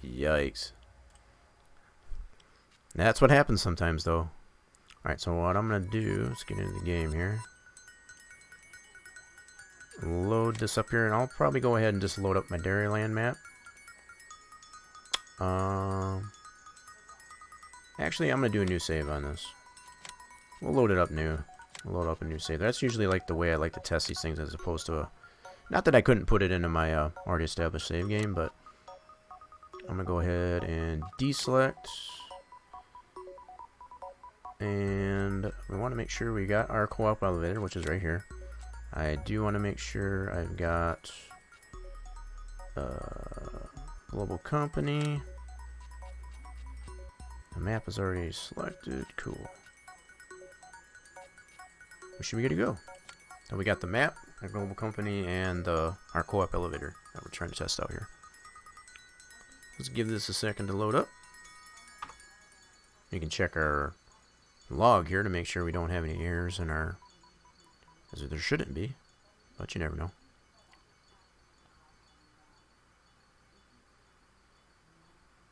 Yikes. That's what happens sometimes, though. Alright, so what I'm going to do, let's get into the game here. Load this up here, and I'll probably go ahead and just load up my Dairyland map. Actually, I'm going to do a new save on this. We'll load it up new. We'll load up a new save. That's usually like the way I like to test these things as opposed to a... Not that I couldn't put it into my already established save game, but I'm going to go ahead and deselect. And we want to make sure we got our co-op elevator, which is right here. I do want to make sure I've got global company. The map is already selected. Cool. We should be good to go. So we got the map, our global company, and our co-op elevator that we're trying to test out here. Let's give this a second to load up. You can check our log here to make sure we don't have any errors in our... as there shouldn't be, but you never know.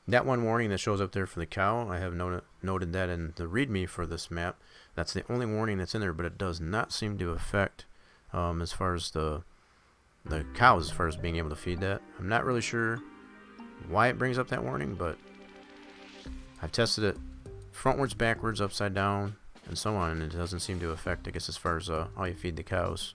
That one warning that shows up there for the cow, I have noted that in the readme for this map. That's the only warning that's in there, but it does not seem to affect as far as the cows, as far as being able to feed that. I'm not really sure why it brings up that warning, but I've tested it frontwards, backwards, upside down, and so on, and it doesn't seem to affect, I guess, as far as how you feed the cows.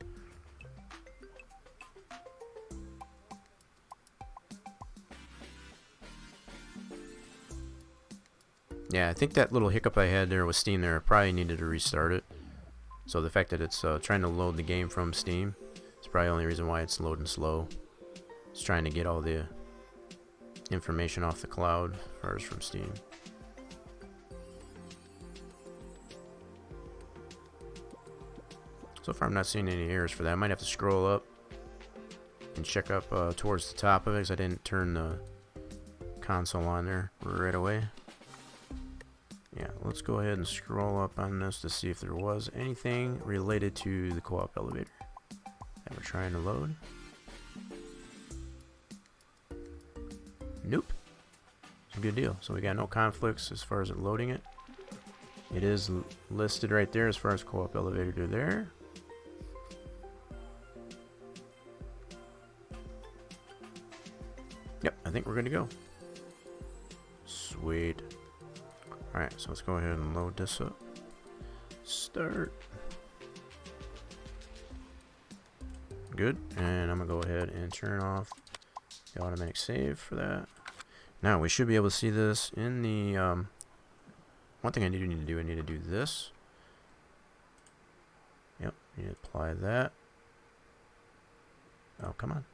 Yeah, I think that little hiccup I had there with Steam there, I probably needed to restart it. So the fact that it's trying to load the game from Steam, it's probably the only reason why it's loading slow. It's trying to get all the information off the cloud as far as from Steam. So far I'm not seeing any errors for that. I might have to scroll up and check up towards the top of it because I didn't turn the console on there right away. Yeah, let's go ahead and scroll up on this to see if there was anything related to the co-op elevator that we're trying to load. Nope. It's a good deal. So we got no conflicts as far as it loading it. It is listed right there as far as co-op elevator there. Yep, I think we're good to go. Sweet. Alright, so let's go ahead and load this up. Start. Good. And I'm going to go ahead and turn off the automatic save for that. Now, we should be able to see this in the... one thing I need to do this. Yep, need to apply that. Oh, come on.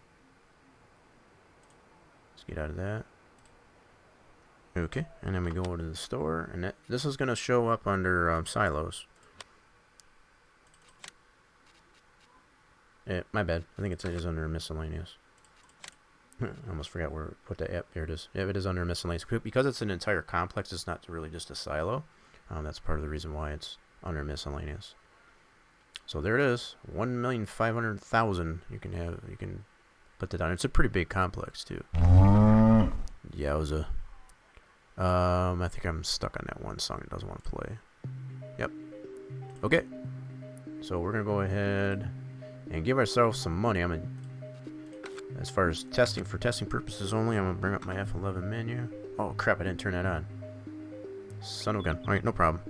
Let's get out of that. Okay, and then we go to the store, and this is going to show up under silos. My bad. I think it is under miscellaneous. I almost forgot where put that. Yep, here it is. Yep, it is under miscellaneous. Because it's an entire complex, it's not really just a silo. That's part of the reason why it's under miscellaneous. So there it is. 1,500,000. You can put that down. It's a pretty big complex too. Yowza. I think I'm stuck on that one song. It doesn't want to play. Yep. Okay. So we're gonna go ahead and give ourselves some money. As far as testing, for testing purposes only, I'm gonna bring up my F11 menu. Oh crap! I didn't turn that on. Son of a gun. All right, no problem.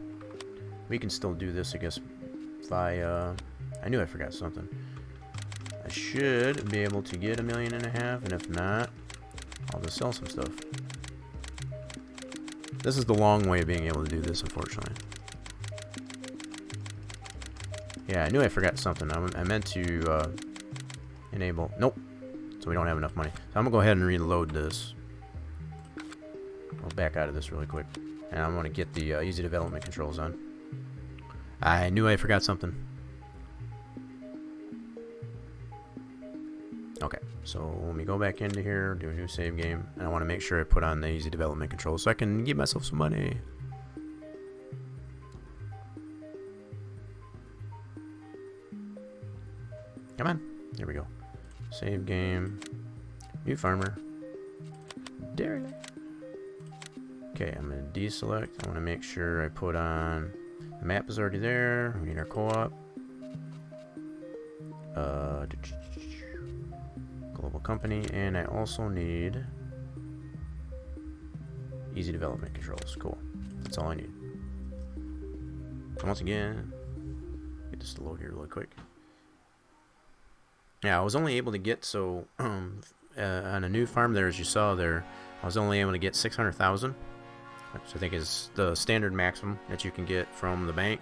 We can still do this, I guess. By I knew I forgot something. I should be able to get 1.5 million, and if not, I'll just sell some stuff. This is the long way of being able to do this, unfortunately. Yeah, I knew I forgot something. I meant to enable... Nope. So we don't have enough money. So I'm going to go ahead and reload this. I'll back out of this really quick. And I'm going to get the easy development controls on. I knew I forgot something. Okay, so let me go back into here, do a new save game, and I want to make sure I put on the easy development controls so I can give myself some money. Come on, there we go. Save game, new farmer, dairy. Okay, I'm going to deselect. I want to make sure I put on, the map is already there, we need our co-op. Global company, and I also need easy development controls. Cool. That's all I need. Once again, get this to load here really quick. Yeah, I was only able to get, so on a new farm there, as you saw there, I was only able to get 600,000, which I think is the standard maximum that you can get from the bank.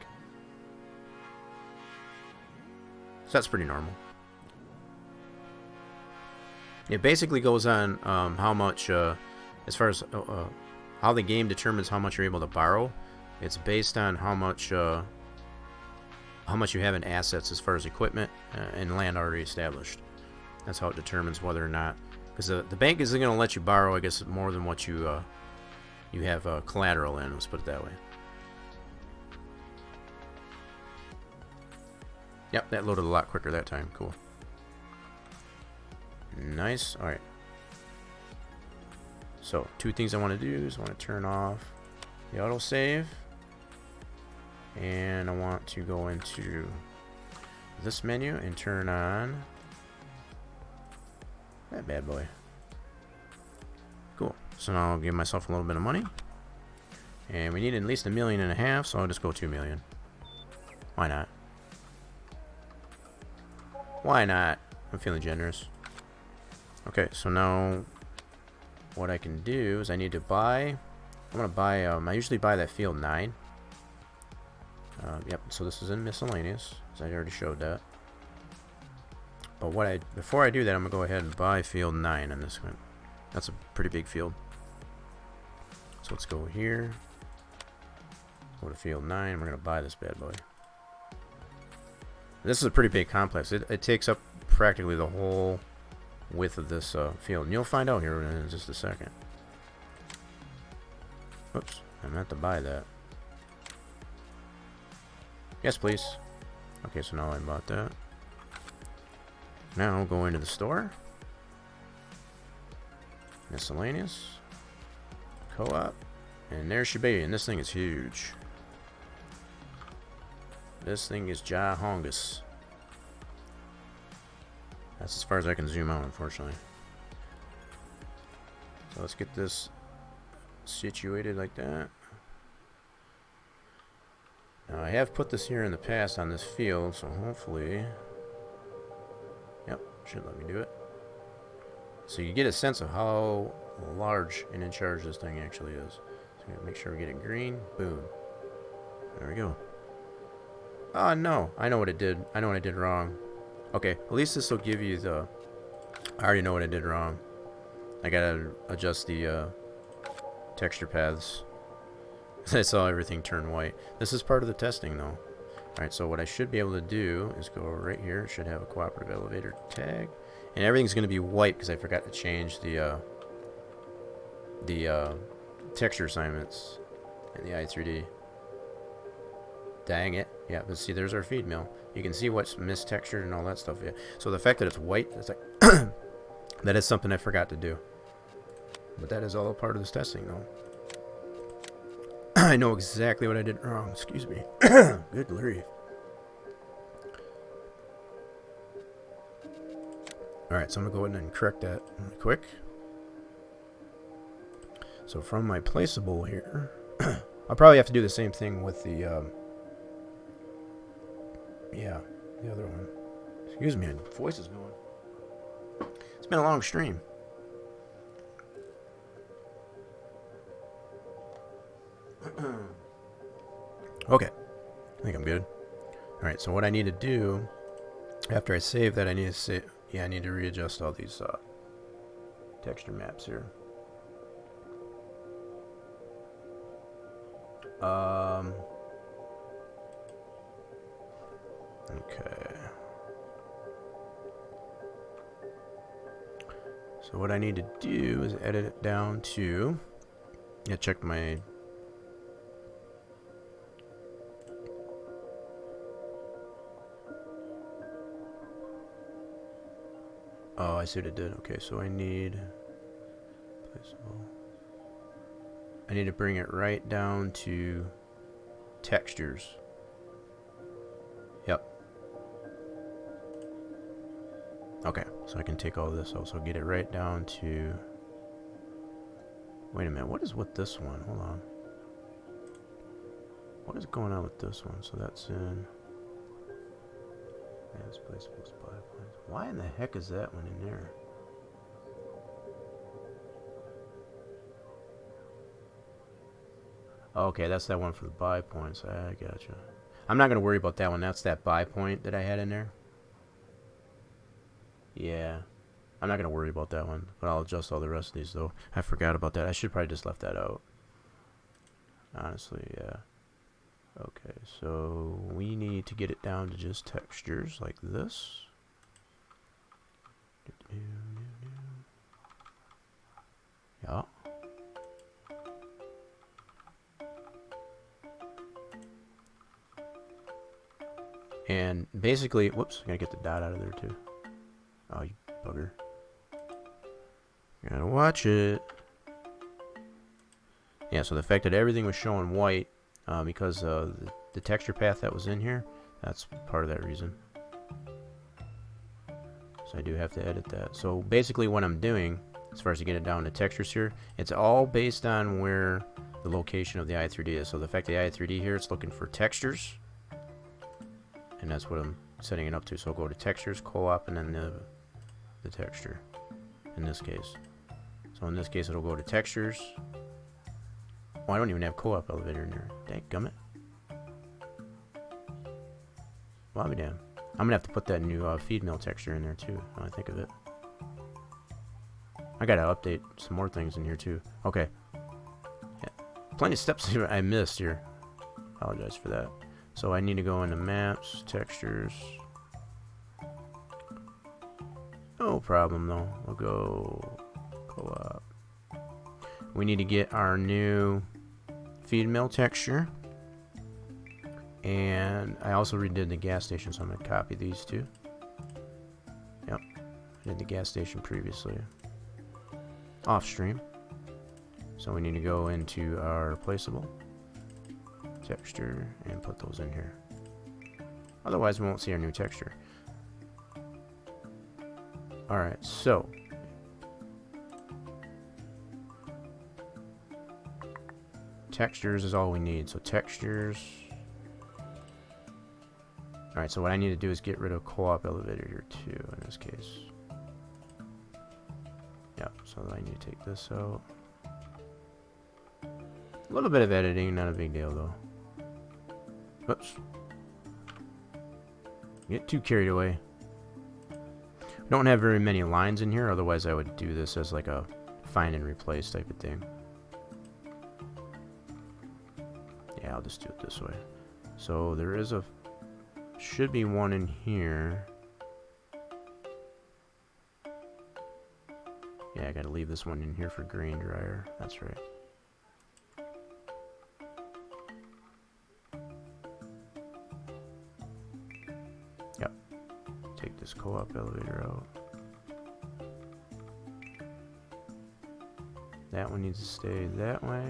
So that's pretty normal. It basically goes on how much, as far as how the game determines how much you're able to borrow. It's based on how much you have in assets as far as equipment and land already established. That's how it determines whether or not, because the bank isn't going to let you borrow, I guess, more than what you have collateral in. Let's put it that way. Yep, that loaded a lot quicker that time. Cool. Nice. Alright. So, two things I want to do is I want to turn off the autosave. And I want to go into this menu and turn on that bad boy. Cool. So now I'll give myself a little bit of money. And we need at least 1.5 million, so I'll just go 2 million. Why not? Why not? I'm feeling generous. Okay, so now what I can do is I need to buy. I'm gonna buy. I usually buy that field 9. Yep. So this is in miscellaneous, as I already showed that. But before I do that, I'm gonna go ahead and buy field 9 on this one. That's a pretty big field. So let's go here. Go to field 9. We're gonna buy this bad boy. This is a pretty big complex. It takes up practically the whole width of this field, and you'll find out here in just a second. Oops, I meant to buy that. Yes, please. Okay, so now I bought that. Now go into the store. Miscellaneous. Co-op. And there she be. And this thing is huge. This thing is jahongus. That's as far as I can zoom out, unfortunately. So let's get this situated like that. Now I have put this here in the past on this field, so hopefully, yep, should let me do it. So you get a sense of how large and in charge this thing actually is. So make sure we get it green. Boom. There we go. Oh no, I know what it did. I know what I did wrong. Okay, at least this will give you the... I already know what I did wrong. I gotta adjust the texture paths. I saw everything turn white. This is part of the testing though. Alright, so what I should be able to do is go right here. It should have a cooperative elevator tag. And everything's going to be white because I forgot to change the texture assignments in the i3D. Dang it. Yeah, but see, there's our feed mill. You can see what's mistextured and all that stuff. Yeah. So the fact that it's white, it's like that is something I forgot to do. But that is all a part of this testing though. I know exactly what I did wrong. Excuse me. Good grief. Alright, so I'm going to go ahead and correct that really quick. So from my placeable here, I'll probably have to do the same thing with the, yeah, the other one. Excuse me, my voice is going. It's been a long stream. Okay, I think I'm good. Alright, so what I need to do, after I save that, I need to readjust all these texture maps here. Okay. So what I need to do is edit it down to... Yeah, check my... Oh, I see what it did. Okay, so I need... I need to bring it right down to textures. Yep. Okay, so I can take all this, also get it right down to... Wait a minute, what is with this one? Hold on. What is going on with this one? So that's in... Advanced placeable supply points. Why in the heck is that one in there? Okay, that's that one for the buy points. I gotcha. I'm not going to worry about that one. That's that buy point that I had in there. Yeah. I'm not going to worry about that one. But I'll adjust all the rest of these, though. I forgot about that. I should probably just left that out. Honestly, yeah. Okay, so we need to get it down to just textures like this. Yeah. And basically, whoops, I gotta get the dot out of there too. Oh, you bugger. Gotta watch it. Yeah, so the fact that everything was showing white, because the texture path that was in here, that's part of that reason. So I do have to edit that. So basically what I'm doing, as far as to get it down to textures here, it's all based on where the location of the i3D is. So the fact that the i3D here, it's looking for textures. And that's what I'm setting it up to. So I'll go to textures, co-op, and then the texture in this case. So in this case, it'll go to textures. Oh, I don't even have co-op elevator in there. Dang gummit. Well, I'll be damn. I'm gonna have to put that new feed mill texture in there too, when I think of it. I gotta update some more things in here too. Okay. Yeah. Plenty of steps here I missed here. Apologize for that. So I need to go into maps, textures. No problem though. We'll go co-op. We need to get our new feed mill texture. And I also redid the gas station, so I'm going to copy these two. Yep. I did the gas station previously. Off stream. So we need to go into our replaceable texture and put those in here. Otherwise we won't see our new texture. Alright, so textures is all we need. So textures. Alright, so what I need to do is get rid of co-op elevator here too in this case. Yep, so I need to take this out. A little bit of editing, not a big deal though. Oops. Get too carried away. We don't have very many lines in here, otherwise I would do this as like a find and replace type of thing. Yeah, I'll just do it this way. So there is a should be one in here. Yeah, I gotta leave this one in here for grain dryer. That's right. Yep. Take this co-op elevator out. That one needs to stay that way.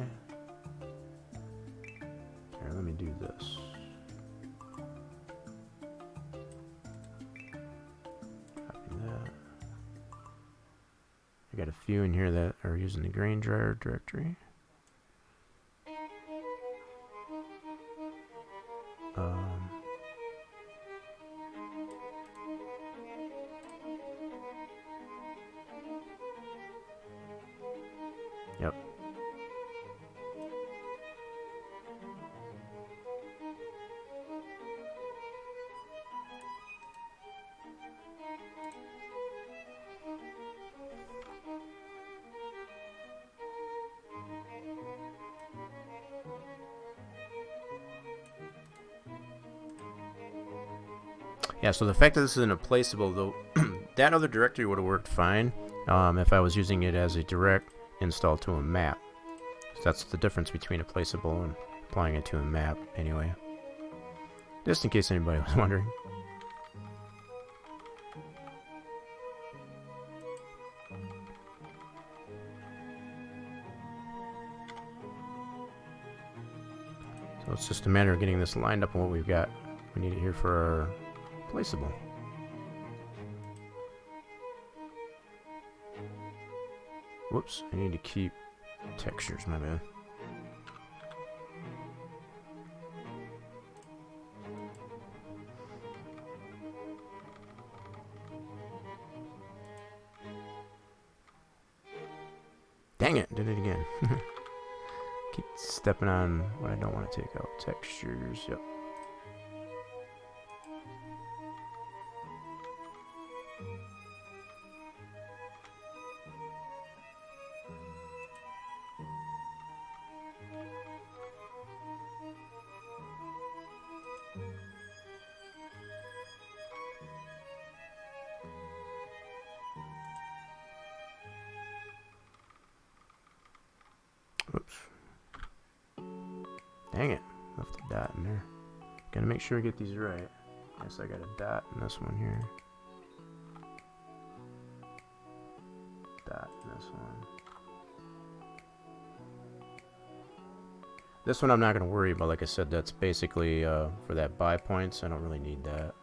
Here, let me do this. I got a few in here that are using the grain dryer directory. Yep. Yeah, so the fact that this is in a placeable, though, that other directory would have worked fine if I was using it as a direct install to a map. So that's the difference between a placeable and applying it to a map, anyway. Just in case anybody was wondering. So it's just a matter of getting this lined up on what we've got. We need it here for our placeable. Whoops, I need to keep textures, my bad. Dang it, did it again. Keep stepping on what I don't want to take out. Textures, yep. Oops. Dang it. Left a dot in there. Gotta make sure I get these right. Yes, I got a dot in this one here. Dot in this one. This one I'm not gonna worry about. Like I said, that's basically for that buy points. I don't really need that.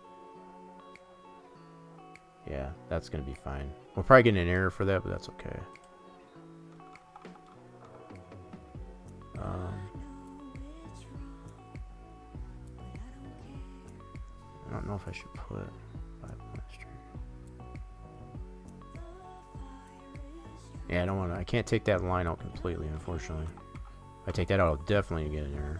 Yeah, that's gonna be fine. We'll probably get an error for that, but that's okay. I don't know if I should put 5-point street. Yeah, I don't want to. I can't take that line out completely, unfortunately. If I take that out, I'll definitely get an error.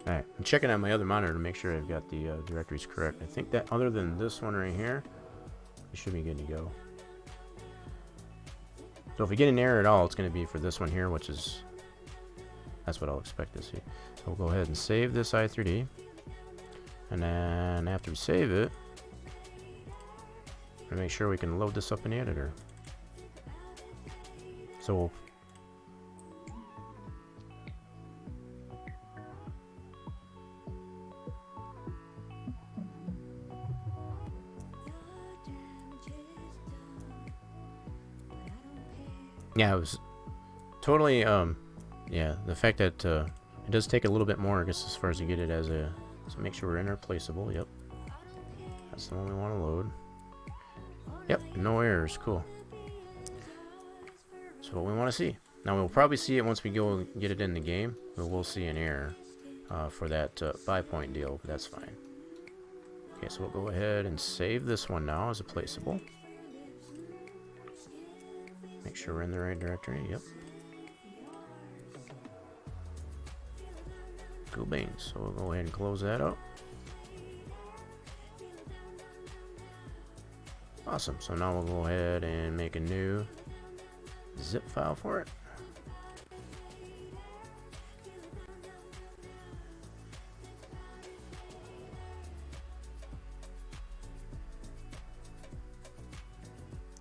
Alright, I'm checking on my other monitor to make sure I've got the directories correct. I think that other than this one right here, it should be good to go. So if we get an error at all, it's going to be for this one here, which is, that's what I'll expect to see. So we'll go ahead and save this i3D. And then after we save it, we'll make sure we can load this up in the editor. So yeah, it was totally, yeah, the fact that it does take a little bit more, I guess, as far as to get it as a, so make sure we're interplaceable, yep. That's the one we want to load. Yep, no errors, cool. So what we want to see. Now we'll probably see it once we go get it in the game, but we'll see an error for that buy point deal, but that's fine. Okay, so we'll go ahead and save this one now as a placeable. Make sure we're in the right directory. Yep. Cool beans. So we'll go ahead and close that up. Awesome. So now we'll go ahead and make a new zip file for it.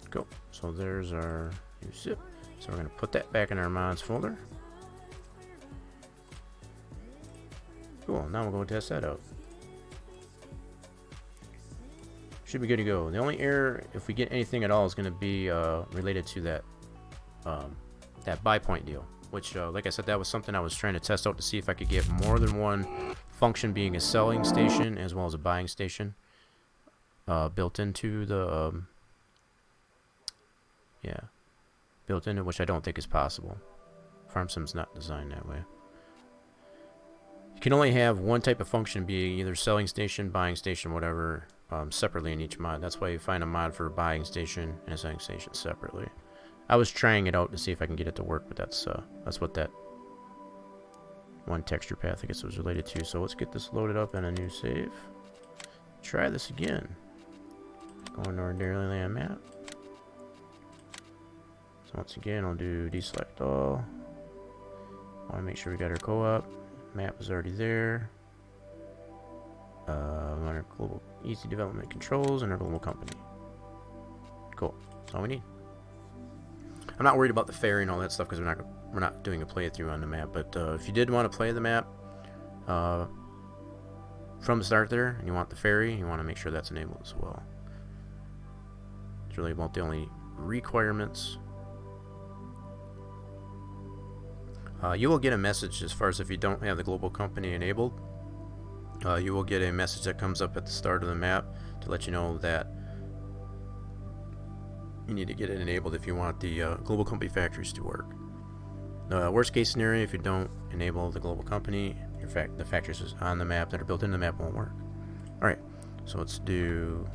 Go. So there's our new zip. So we're going to put that back in our mods folder. Cool. Now we'll go test that out. Should be good to go. The only error, if we get anything at all, is going to be related to that that buy point deal. Which, like I said, that was something I was trying to test out to see if I could get more than one function, being a selling station as well as a buying station, built into the yeah, built into, which I don't think is possible. FarmSim's not designed that way. You can only have one type of function be either selling station, buying station, whatever, separately in each mod. That's why you find a mod for a buying station and a selling station separately. I was trying it out to see if I can get it to work, but that's what that one texture path, I guess, was related to. So let's get this loaded up in a new save. Try this again. Going to our Dairyland map. So once again, I'll do deselect all. Want to make sure we got our co-op. Map is already there. We want our global easy development controls and our global company. Cool. That's all we need. I'm not worried about the ferry and all that stuff because we're not doing a playthrough on the map. But if you did want to play the map from the start there, and you want the ferry, you want to make sure that's enabled as well. It's really about the only requirements. You will get a message as far as if you don't have the global company enabled. You will get a message that comes up at the start of the map to let you know that you need to get it enabled if you want the global company factories to work. The worst case scenario, if you don't enable the global company, the factories on the map that are built into the map won't work. Alright, so let's turn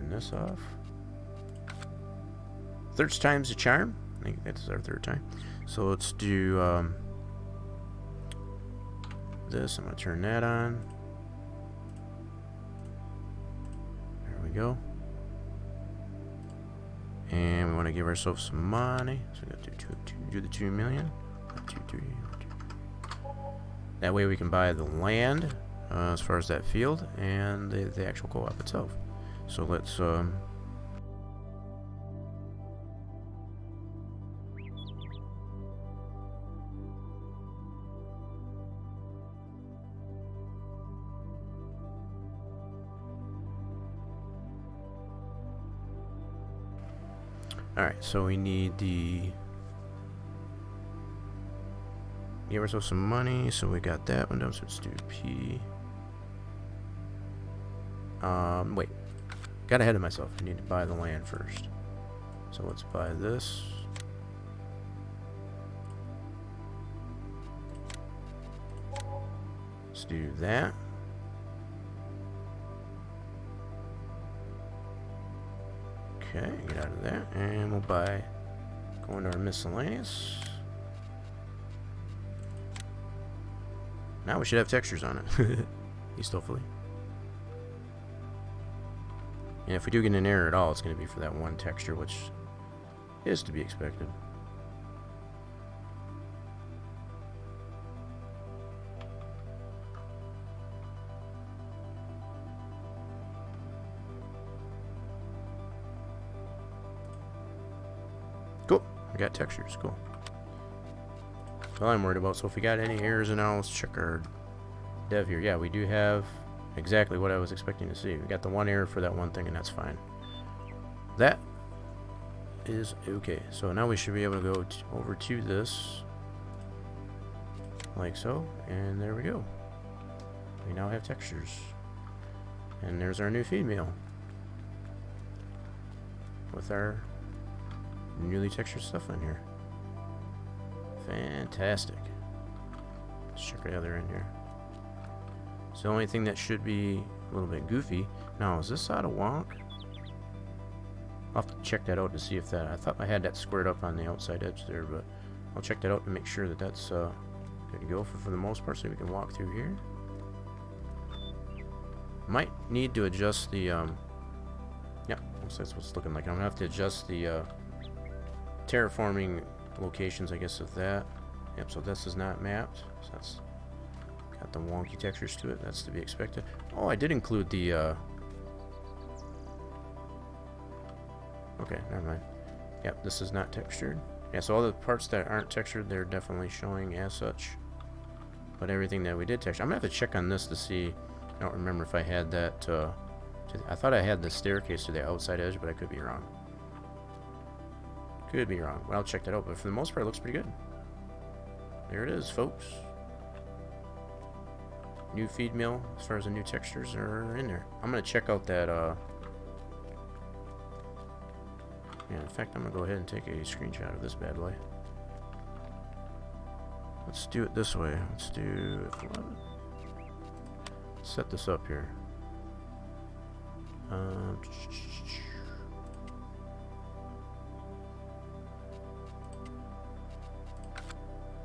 this off. Third time's a charm. I think that's our third time. So let's do this. I'm going to turn that on. There we go. And we want to give ourselves some money. So we got to do the 2 million. 2, 3, 2. That way we can buy the land as far as that field and the actual co-op itself. So let's alright, so we need give ourselves some money, so we got that one done, so let's do P. Wait. Got ahead of myself. I need to buy the land first. So let's buy this. Let's do that. Okay, get out of that, and we'll buy, go into our miscellaneous. Now we should have textures on it. At least hopefully. And if we do get an error at all, it's going to be for that one texture, which is to be expected. Cool. We got textures. Cool. That's all I'm worried about. So if we got any errors and all, let's check our dev here. Yeah, we do have exactly what I was expecting to see. We got the one error for that one thing, and that's fine. That is okay. So now we should be able to go over to this like so, and there we go. We now have textures. And there's our new feed meal with our newly textured stuff on here. Fantastic. Let's check the other end here. So the only thing that should be a little bit goofy. Now, is this out of wonk? I'll have to check that out to see if that... I thought I had that squared up on the outside edge there, but I'll check that out to make sure that that's good to go for the most part, so we can walk through here. Might need to adjust the... yeah, looks like that's what it's looking like. I'm going to have to adjust the terraforming locations, I guess, of that. Yep, so this is not mapped. So that's got the wonky textures to it. That's to be expected. Oh, I did include the... okay, never mind. Yep, this is not textured. Yeah, so all the parts that aren't textured, they're definitely showing as such. But everything that we did texture... I'm going to have to check on this to see... I don't remember if I had that... I thought I had the staircase to the outside edge, but I could be wrong. Could be wrong. Well, I'll check that out, but for the most part, it looks pretty good. There it is, folks. New feed mill, as far as the new textures are in there. I'm going to check out that, yeah, in fact, I'm going to go ahead and take a screenshot of this bad boy. Let's do it this way. Let's do... set this up here.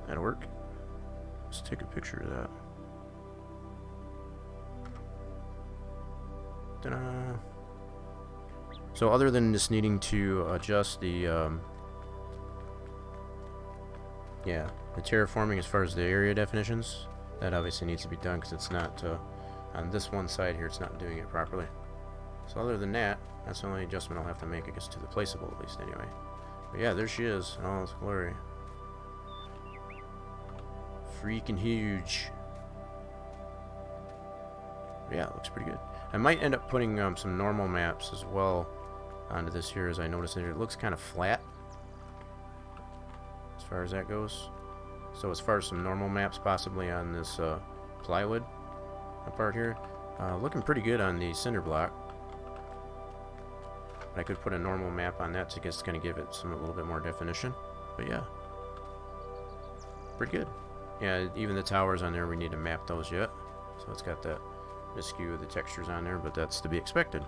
That'll work. Let's take a picture of that. Ta-da. So other than just needing to adjust the yeah, the terraforming as far as the area definitions, that obviously needs to be done because it's not on this one side here, it's not doing it properly. So other than that, that's the only adjustment I'll have to make, I guess, to the placeable at least anyway. But yeah, there she is in all its glory. Freaking huge. Yeah, it looks pretty good. I might end up putting some normal maps as well onto this here, as I noticed it looks kind of flat as far as that goes. So as far as some normal maps possibly on this plywood part here, looking pretty good on the cinder block. I could put a normal map on that to just kind of give it a little bit more definition. But yeah, pretty good. Yeah, even the towers on there, we need to map those yet. So it's got that miscue of the textures on there, but that's to be expected.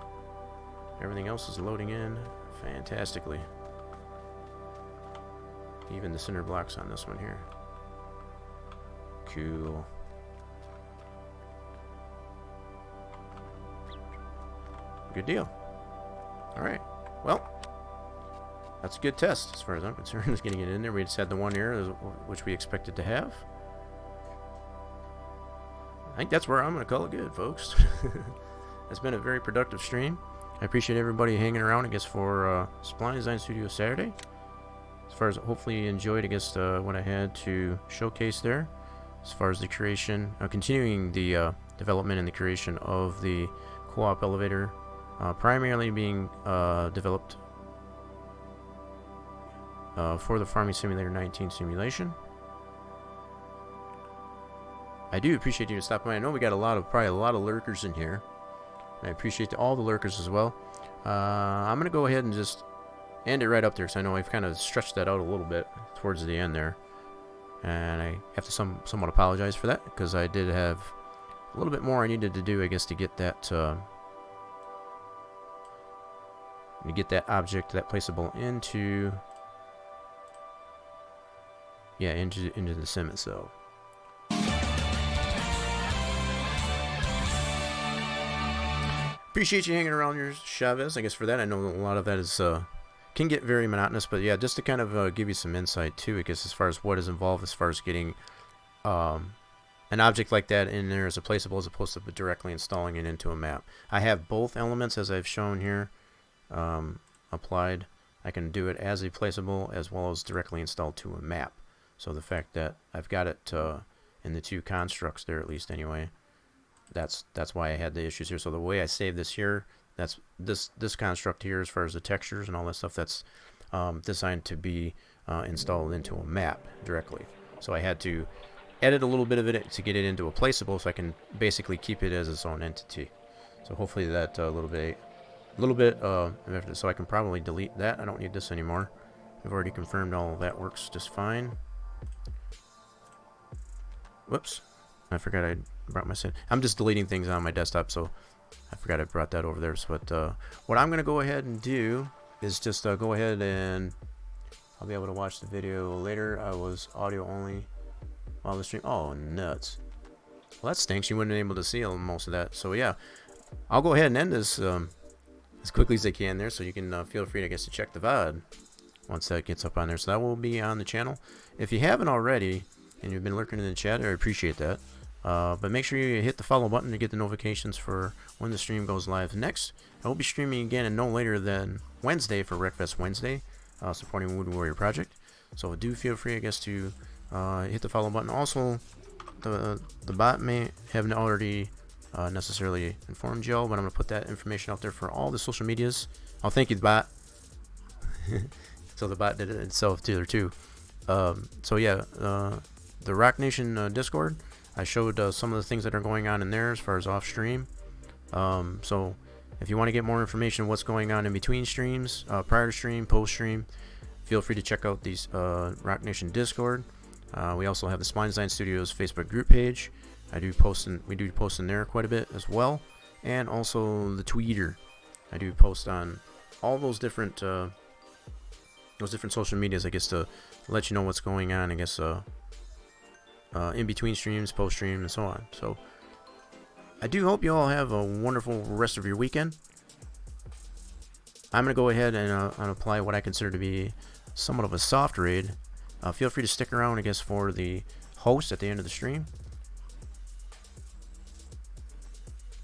Everything else is loading in fantastically. Even the cinder blocks on this one here. Cool. Good deal. Alright, well, that's a good test as far as I'm concerned, is getting it in there. We just had the one error, which we expected to have. I think that's where I'm going to call it good, folks. It's been a very productive stream. I appreciate everybody hanging around, I guess, for Spline Design Studios Saturday. As far as hopefully you enjoyed, I guess, what I had to showcase there. As far as the creation, continuing the development and the creation of the co-op elevator. Primarily being developed for the Farming Simulator 19 simulation. I do appreciate you to stop by. I know we got probably a lot of lurkers in here. I appreciate all the lurkers as well. I'm going to go ahead and just end it right up there, because I know I've kind of stretched that out a little bit towards the end there. And I have to somewhat apologize for that, because I did have a little bit more I needed to do, I guess, to get that object, that placeable into the sim itself. appreciate you hanging around here, Chavez. I guess for that, I know a lot of that is can get very monotonous, but yeah, just to kind of give you some insight too, I guess as far as what is involved, as far as getting an object like that in there as a placeable, as opposed to directly installing it into a map. I have both elements as I've shown here applied. I can do it as a placeable as well as directly installed to a map. So the fact that I've got it in the two constructs there, at least anyway, that's why I had the issues here. So the way I save this here, that's this construct here, as far as the textures and all that stuff, that's designed to be installed into a map directly. So I had to edit a little bit of it to get it into a placeable, so I can basically keep it as its own entity. So hopefully that a little bit so I can probably delete that. I don't need this anymore. I've already confirmed all of that works just fine. Whoops, I forgot I brought my set. I'm just deleting things on my desktop, so I forgot I brought that over there. So what I'm gonna go ahead and do is just go ahead and I'll be able to watch the video later. I was audio only while the stream. Oh, nuts. Well, that stinks. You wouldn't have been able to see most of that. So yeah, I'll go ahead and end this as quickly as I can there, so you can feel free, I guess, to check the VOD once that gets up on there. So that will be on the channel. If you haven't already and you've been lurking in the chat, I appreciate that. But make sure you hit the follow button to get the notifications for when the stream goes live next. I will be streaming again and no later than Wednesday for Wreckfest Wednesday, supporting Wood Warrior Project. So do feel free, I guess, to hit the follow button. Also, the bot may have already necessarily informed y'all, but I'm going to put that information out there for all the social medias. I'll thank you, the bot. So the bot did it itself too. So yeah, the Rock Nation Discord, I showed some of the things that are going on in there as far as off stream. So if you want to get more information on what's going on in between streams, prior to stream, post stream, feel free to check out these Rock Nation Discord. We also have the Spline Design Studios Facebook group page. We do post in there quite a bit as well, and also the Tweeter. I do post on all those different social medias, I guess, to let you know what's going on, I guess, in between streams, post stream, and so on. So I do hope you all have a wonderful rest of your weekend. I'm gonna go ahead and apply what I consider to be somewhat of a soft raid. Feel free to stick around, I guess, for the host at the end of the stream.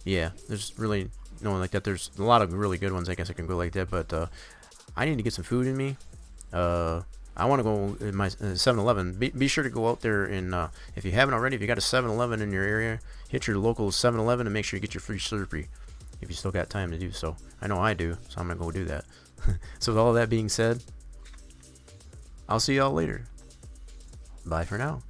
Yeah, there's really no one like that. There's a lot of really good ones, I guess I can go like that, but I need to get some food in me. I want to go in my 7-Eleven. Be sure to go out there and if you haven't already, if you got a 7-Eleven in your area, hit your local 7-Eleven and make sure you get your free Slurpee if you still got time to do so. I know I do, so I'm going to go do that. So with all of that being said, I'll see y'all later. Bye for now.